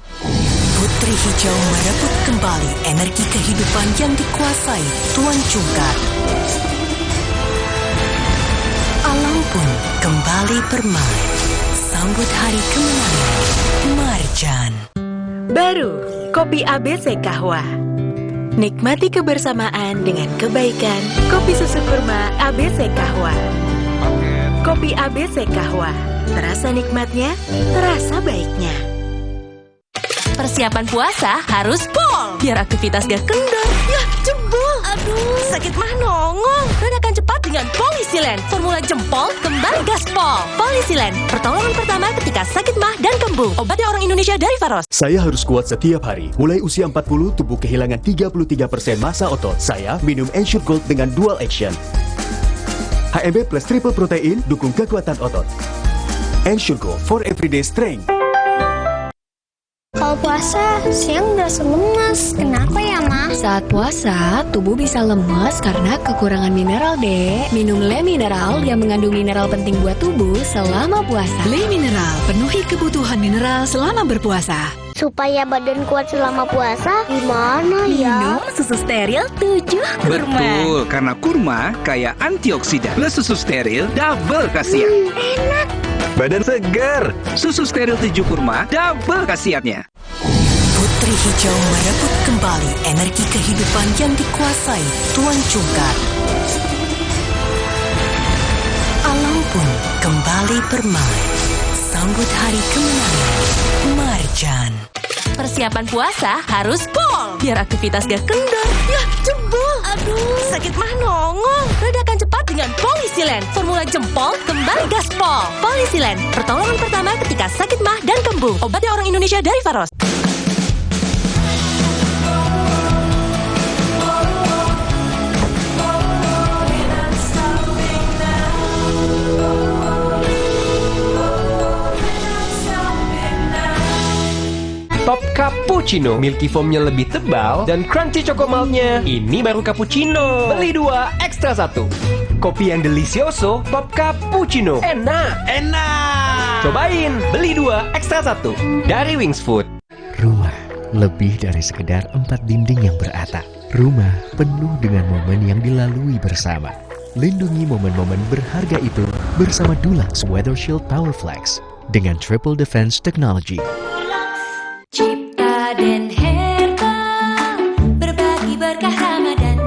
Putri Hijau merebut kembali energi kehidupan yang dikuasai Tuan Cungkar. Alam pun kembali bermain. Sambut hari kemenangan. Marjan. Baru, kopi ABC Kahwa. Nikmati kebersamaan dengan kebaikan. Kopi susu kurma ABC Kahwa. Kopi ABC Kahwa. Terasa nikmatnya, terasa baiknya. Persiapan puasa harus pol, biar aktivitas gak kendor. Ya, jebol. Aduh, sakit mah nongol. Redakan cepat dengan Polisilen. Formula jempol kembali gaspol. Polisilen, pertolongan pertama ketika sakit mah dan kembung. Obatnya orang Indonesia dari Faros. Saya harus kuat setiap hari. Mulai usia 40, tubuh kehilangan 33% massa otot. Saya minum Ensure Gold dengan Dual Action. HMB plus triple protein, dukung kekuatan otot. Ensure Gold for everyday strength. Kalau puasa, siang berasa lemas. Kenapa ya, Ma? Saat puasa, tubuh bisa lemas karena kekurangan mineral, Dek. Minum Le Mineral yang mengandung mineral penting buat tubuh selama puasa. Le Mineral, penuhi kebutuhan mineral selama berpuasa. Supaya badan kuat selama puasa, gimana ya? Minum susu steril 7 kurma. Betul, karena kurma kaya antioksidan. Plus susu steril, double khasiat. Enak. Badan segar. Susu steril 7 kurma, double khasiatnya. Putri Hijau merebut kembali energi kehidupan yang dikuasai Tuan Cungkar. Alam pun kembali bermain. Sambut hari kemenangan. Marjan. Persiapan puasa harus pol, biar aktivitas gak kendor. Ya, jebol. Aduh, sakit mah nongol. Redakan cepat dengan Polisilen. Formula jempol kembali gaspol. Polisilen, pertolongan pertama ketika sakit mah dan kembung. Obatnya orang Indonesia dari Faros. Top Cappuccino, milky foamnya lebih tebal dan crunchy chocomaltnya. Ini baru cappuccino. Beli 2, ekstra 1. Kopi yang delicioso, Top Cappuccino. Enak, enak. Cobain, beli 2, ekstra 1 dari Wings Food. Rumah lebih dari sekedar 4 dinding yang beratap. Rumah penuh dengan momen yang dilalui bersama. Lindungi momen-momen berharga itu bersama Dulux Weather Shield PowerFlex dengan Triple Defense Technology. Cipta dan herbal, berbagi berkah Ramadan.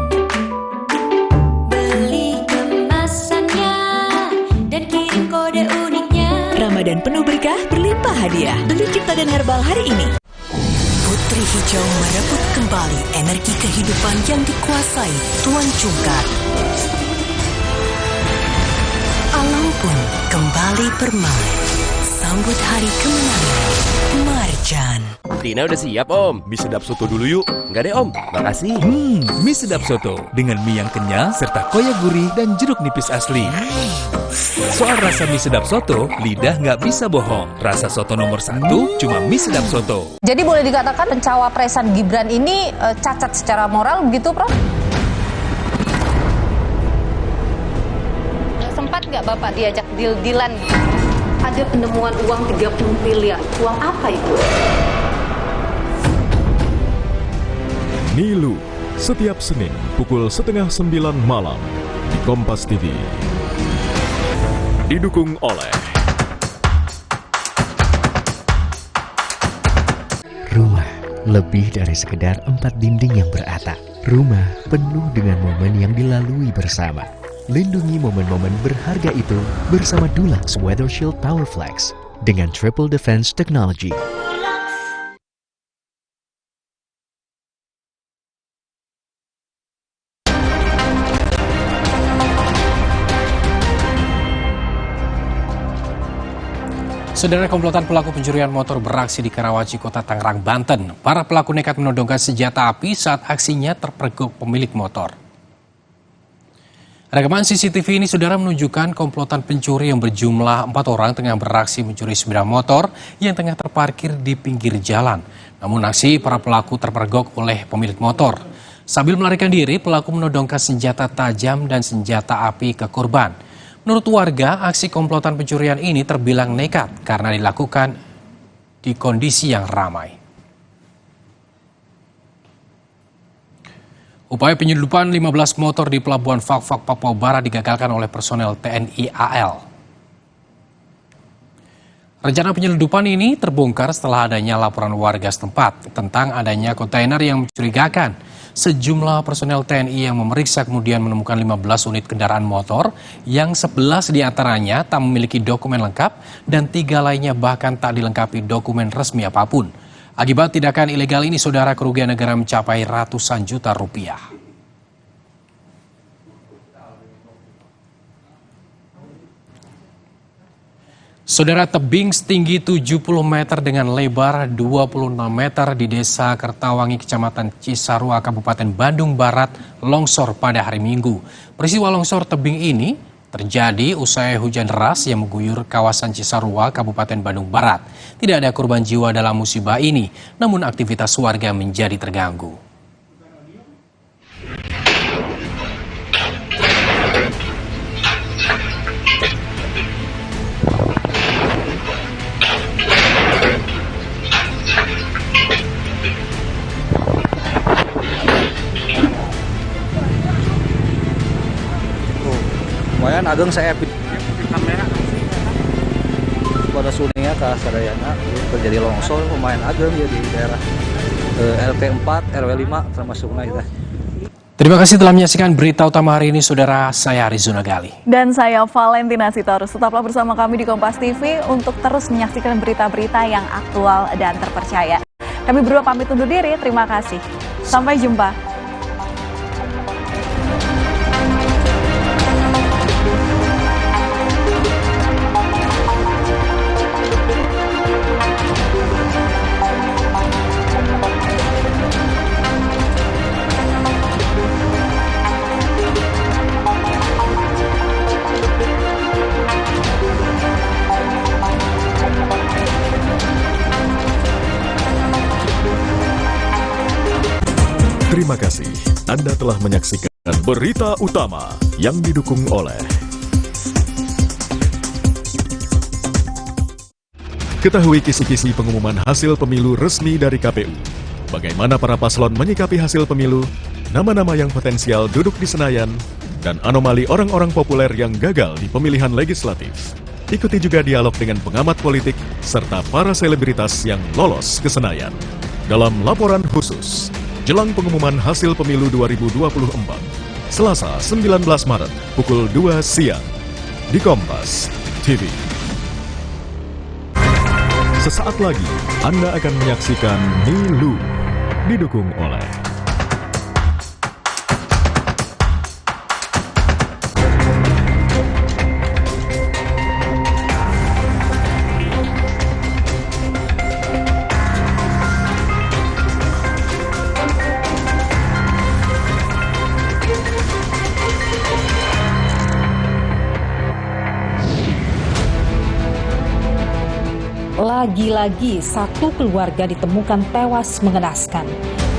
Beli kemasannya dan kirim kode uniknya. Ramadan penuh berkah, berlimpah hadiah. Beli Cipta dan Herbal hari ini. Putri Hijau merebut kembali energi kehidupan yang dikuasai Tuan Cungkar. Alam pun kembali bermain. Sambut hari kemenangan. Marjan. Tina udah siap om. Mie sedap soto dulu yuk. Enggak deh om, makasih. Mie sedap soto dengan mie yang kenyal serta koya gurih dan jeruk nipis asli. Soal rasa mie sedap soto, lidah nggak bisa bohong. Rasa soto nomor 1 cuma mie sedap soto. Jadi boleh dikatakan pencawapresan Gibran ini cacat secara moral begitu, Prof? Sempat nggak Bapak diajak deal-dealan? Ada penemuan uang 30 miliar. Uang apa itu? Nilu, setiap Senin pukul 8:30 malam di Kompas TV. Didukung oleh Rumah lebih dari sekedar 4 dinding yang beratap. Rumah penuh dengan momen yang dilalui bersama. Lindungi momen-momen berharga itu bersama Dulux Weather Shield PowerFlex dengan Triple Defense Technology. Saudara, komplotan pelaku pencurian motor beraksi di Karawaci, Kota Tangerang, Banten. Para pelaku nekat menodongkan senjata api saat aksinya terpergok pemilik motor. Rekaman CCTV ini, saudara, menunjukkan komplotan pencuri yang berjumlah 4 orang tengah beraksi mencuri sepeda motor yang tengah terparkir di pinggir jalan. Namun aksi para pelaku terpergok oleh pemilik motor. Sambil melarikan diri, pelaku menodongkan senjata tajam dan senjata api ke korban. Menurut warga, aksi komplotan pencurian ini terbilang nekat karena dilakukan di kondisi yang ramai. Upaya penyeludupan 15 motor di Pelabuhan Fak-Fak, Papua Barat digagalkan oleh personel TNI AL. Rencana penyeludupan ini terbongkar setelah adanya laporan warga setempat tentang adanya kontainer yang mencurigakan. Sejumlah personel TNI yang memeriksa kemudian menemukan 15 unit kendaraan motor yang 11 diantaranya tak memiliki dokumen lengkap dan 3 lainnya bahkan tak dilengkapi dokumen resmi apapun. Akibat tindakan ilegal ini, saudara, kerugian negara mencapai ratusan juta rupiah. Saudara, tebing setinggi 70 meter dengan lebar 26 meter di Desa Kertawangi, Kecamatan Cisarua, Kabupaten Bandung Barat, longsor pada hari Minggu. Peristiwa longsor tebing ini terjadi usai hujan deras yang mengguyur kawasan Cisarua, Kabupaten Bandung Barat. Tidak ada korban jiwa dalam musibah ini, namun aktivitas warga menjadi terganggu. Lumayan ageng saya pada suningnya ke Sadayana terjadi longsor lumayan ageng ya di daerah LP4 RW5 termasuk itu. Terima kasih telah menyaksikan berita utama hari ini, saudara. Saya Arizona Gali. Dan saya Valentina Sitorus. Tetaplah bersama kami di Kompas TV untuk terus menyaksikan berita-berita yang aktual dan terpercaya. Kami berdua pamit undur diri. Terima kasih. Sampai jumpa. Terima kasih Anda telah menyaksikan berita utama yang didukung oleh Ketahui kisi-kisi pengumuman hasil pemilu resmi dari KPU. bagaimana para paslon menyikapi hasil pemilu, nama-nama yang potensial duduk di Senayan, dan anomali orang-orang populer yang gagal di pemilihan legislatif. Ikuti juga dialog dengan pengamat politik serta para selebritas yang lolos ke Senayan. Dalam laporan khusus, jelang pengumuman hasil pemilu 2024, Selasa 19 Maret pukul 2 siang, di Kompas TV. Sesaat lagi, Anda akan menyaksikan Nilu, didukung oleh Lagi-lagi satu keluarga ditemukan tewas mengenaskan.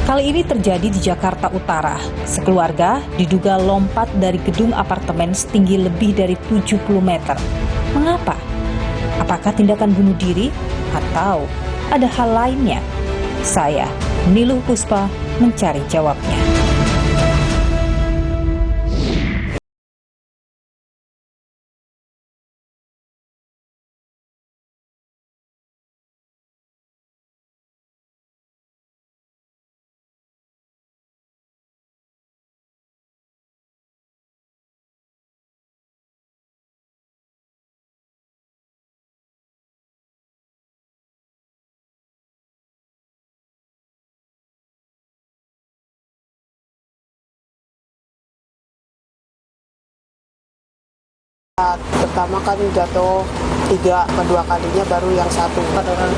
Kali ini terjadi di Jakarta Utara. Sekeluarga diduga lompat dari gedung apartemen setinggi lebih dari 70 meter. Mengapa? Apakah tindakan bunuh diri atau ada hal lainnya? Saya, Niluh Puspa, mencari jawabnya. Pertama kan jatuh 3, kedua kalinya baru yang 1.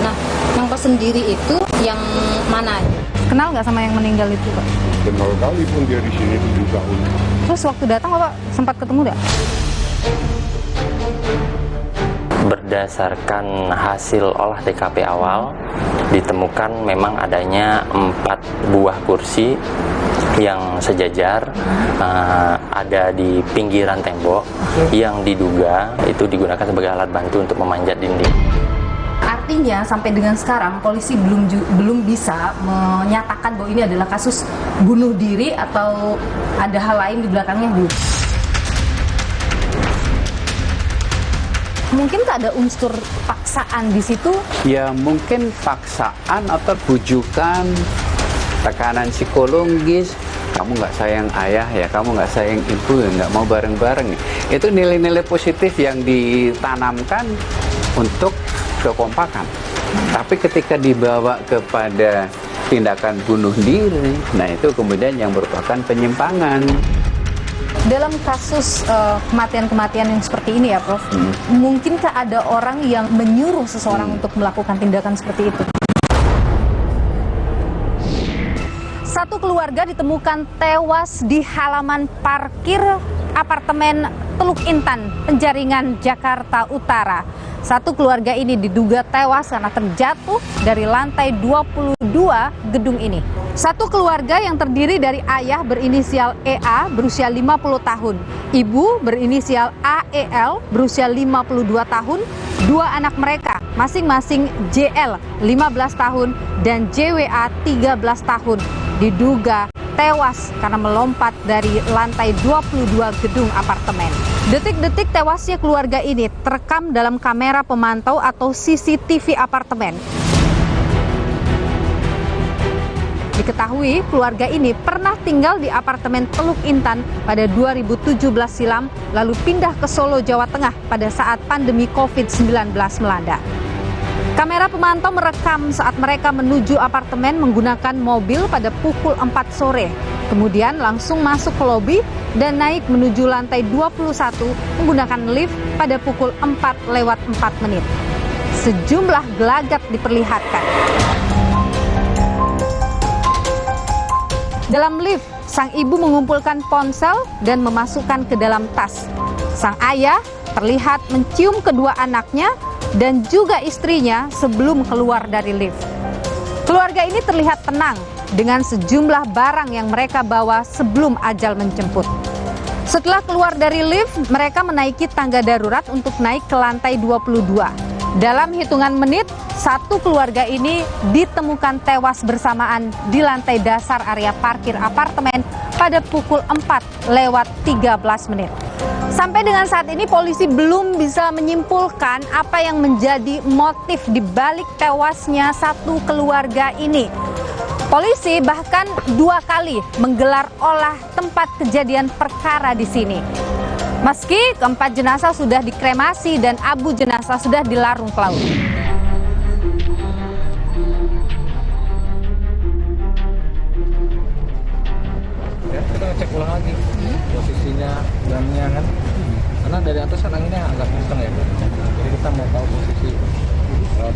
Nah, yang pas sendiri itu yang mana? Kenal nggak sama yang meninggal itu, Pak? Kenal kali pun dia di sini 7 tahun. Terus waktu datang Bapak sempat ketemu nggak? Berdasarkan hasil olah TKP awal, ditemukan memang adanya 4 buah kursi yang sejajar ada di pinggiran tembok yang diduga itu digunakan sebagai alat bantu untuk memanjat dinding. Artinya sampai dengan sekarang polisi belum bisa menyatakan bahwa ini adalah kasus bunuh diri atau ada hal lain di belakangnya, Bu. Mungkinkah ada unsur paksaan di situ? Ya mungkin paksaan atau bujukan, tekanan psikologis. Kamu nggak sayang ayah ya, kamu nggak sayang ibu ya, nggak mau bareng-bareng. Itu nilai-nilai positif yang ditanamkan untuk kekompakan. Tapi ketika dibawa kepada tindakan bunuh diri, nah itu kemudian yang merupakan penyimpangan. Dalam kasus kematian-kematian yang seperti ini ya, Prof, mungkinkah ada orang yang menyuruh seseorang untuk melakukan tindakan seperti itu? Satu keluarga ditemukan tewas di halaman parkir apartemen Teluk Intan, Penjaringan, Jakarta Utara. Satu keluarga ini diduga tewas karena terjatuh dari lantai 22 gedung ini. Satu keluarga yang terdiri dari ayah berinisial EA berusia 50 tahun, ibu berinisial AEL berusia 52 tahun, 2 anak mereka masing-masing JL 15 tahun dan JWA 13 tahun diduga tewas karena melompat dari lantai 22 gedung apartemen. Detik-detik tewasnya keluarga ini terekam dalam kamera pemantau atau CCTV apartemen. Diketahui keluarga ini pernah tinggal di apartemen Teluk Intan pada 2017 silam, lalu pindah ke Solo, Jawa Tengah pada saat pandemi COVID-19 melanda. Kamera pemantau merekam saat mereka menuju apartemen menggunakan mobil pada pukul 4 sore. Kemudian langsung masuk ke lobi dan naik menuju lantai 21 menggunakan lift pada pukul 4:04 menit. Sejumlah gelagat diperlihatkan. Dalam lift, sang ibu mengumpulkan ponsel dan memasukkan ke dalam tas. Sang ayah terlihat mencium kedua anaknya dan juga istrinya sebelum keluar dari lift. Keluarga ini terlihat tenang dengan sejumlah barang yang mereka bawa sebelum ajal menjemput. Setelah keluar dari lift, mereka menaiki tangga darurat untuk naik ke lantai 22. Dalam hitungan menit, Satu keluarga ini ditemukan tewas bersamaan di lantai dasar area parkir apartemen pada pukul 4:13. Sampai dengan saat ini polisi belum bisa menyimpulkan apa yang menjadi motif di balik tewasnya satu keluarga ini. Polisi bahkan 2 kali menggelar olah tempat kejadian perkara di sini. Meski keempat jenazah sudah dikremasi dan abu jenazah sudah dilarung ke laut. Kita ngecek ulang lagi posisinya jamnya kan, karena dari atas kan anginnya agak kenceng ya, jadi kita mau tahu posisi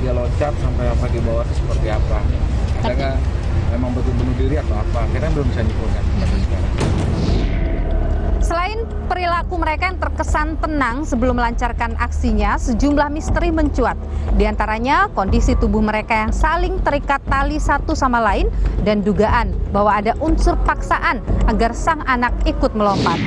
dia loncat sampai apa di bawah itu seperti apa, adakah memang betul bunuh diri atau apa, kita belum bisa nyimpulkan sampai sekarang. Selain perilaku mereka yang terkesan tenang sebelum melancarkan aksinya, sejumlah misteri mencuat. Di antaranya kondisi tubuh mereka yang saling terikat tali satu sama lain dan dugaan bahwa ada unsur paksaan agar sang anak ikut melompat.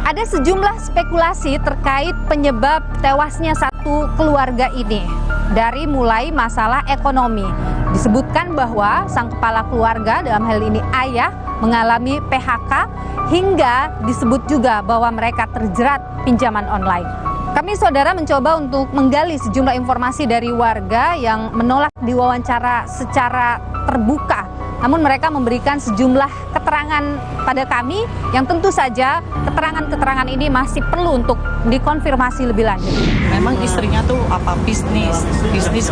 Ada sejumlah spekulasi terkait penyebab tewasnya satu keluarga ini. Dari mulai masalah ekonomi, disebutkan bahwa sang kepala keluarga, dalam hal ini ayah, mengalami PHK, hingga disebut juga bahwa mereka terjerat pinjaman online. Kami saudara mencoba untuk menggali sejumlah informasi dari warga yang menolak diwawancara secara terbuka. Namun mereka memberikan sejumlah keterangan pada kami yang tentu saja keterangan-keterangan ini masih perlu untuk dikonfirmasi lebih lanjut. Memang istrinya tuh apa bisnis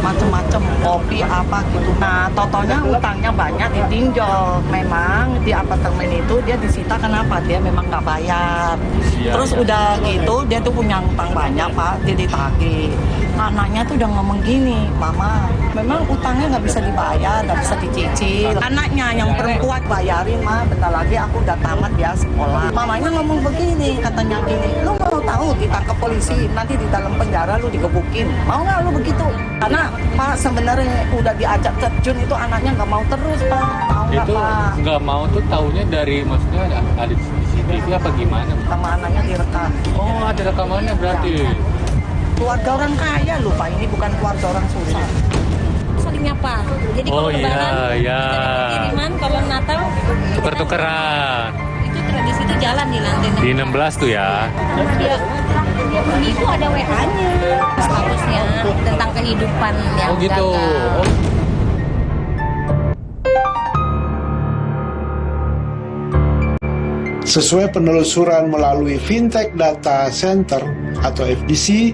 macam-macam, kopi apa gitu. Nah, totalnya utangnya banyak ditinjau. Memang di apartemen itu dia disita kenapa? Dia memang nggak bayar. Terus udah gitu dia tuh punya utang banyak Pak, dia ditagih. Anaknya tuh udah ngomong gini, Mama, memang utangnya nggak bisa dibayar, nggak bisa dicicil. Anaknya yang perempuan bayarin, Ma, bentar lagi aku udah tamat ya sekolah. Mamanya ngomong begini, katanya gini, lu mau tahu ditangkap polisi, nanti di dalam penjara lu digebukin, mau nggak lu begitu? Karena Pak sebenarnya udah diajak terjun itu anaknya nggak mau terus Pak, mau nggak Pak? Nggak mau tuh taunya dari maksudnya ada di CCTV apa gimana? Sama anaknya direkam. Oh ada rekamannya berarti. Keluarga orang kaya lupa, ini bukan keluarga orang susah. Saling nyapa. Jadi kalau lebaran kiriman, kalau Natal tuker-tukeran. Itu tradisi itu jalan di lantai 16. Di 16 tuh ya. Dia itu ada WA-nya statusnya tentang kehidupan yang gitu. gagal. Sesuai penelusuran melalui Fintech Data Center atau FDC,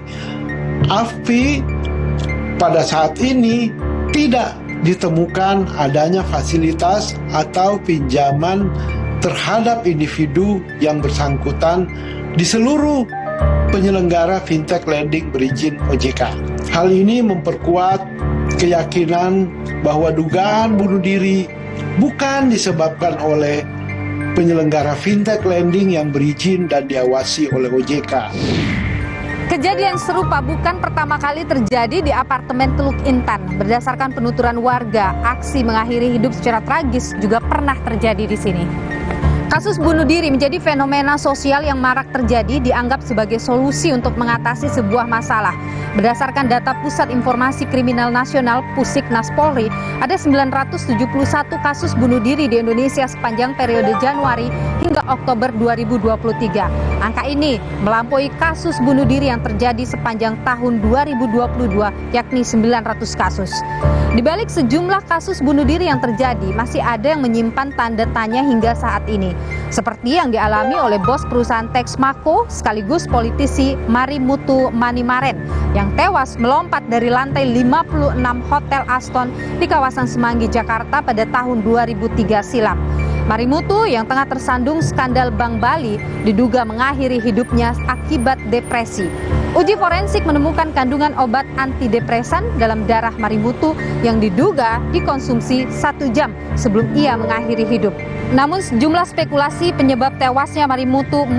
AFPI pada saat ini tidak ditemukan adanya fasilitas atau pinjaman terhadap individu yang bersangkutan di seluruh penyelenggara fintech lending berizin OJK. Hal ini memperkuat keyakinan bahwa dugaan bunuh diri bukan disebabkan oleh penyelenggara fintech lending yang berizin dan diawasi oleh OJK. Kejadian serupa bukan pertama kali terjadi di apartemen Teluk Intan. Berdasarkan penuturan warga, aksi mengakhiri hidup secara tragis juga pernah terjadi di sini. Kasus bunuh diri menjadi fenomena sosial yang marak terjadi, dianggap sebagai solusi untuk mengatasi sebuah masalah. Berdasarkan data Pusat Informasi Kriminal Nasional Pusiknas Polri, ada 971 kasus bunuh diri di Indonesia sepanjang periode Januari hingga Oktober 2023. Angka ini melampaui kasus bunuh diri yang terjadi sepanjang tahun 2022, yakni 900 kasus. Di balik sejumlah kasus bunuh diri yang terjadi, masih ada yang menyimpan tanda tanya hingga saat ini. Seperti yang dialami oleh bos perusahaan Texmaco sekaligus politisi Marimutu Manimaren yang tewas melompat dari lantai 56 Hotel Aston di kawasan Semanggi, Jakarta pada tahun 2003 silam. Marimutu yang tengah tersandung skandal Bank Bali diduga mengakhiri hidupnya akibat depresi. Uji forensik menemukan kandungan obat antidepresan dalam darah Marimutu yang diduga dikonsumsi 1 jam sebelum ia mengakhiri hidup. Namun sejumlah spekulasi penyebab tewasnya Marimutu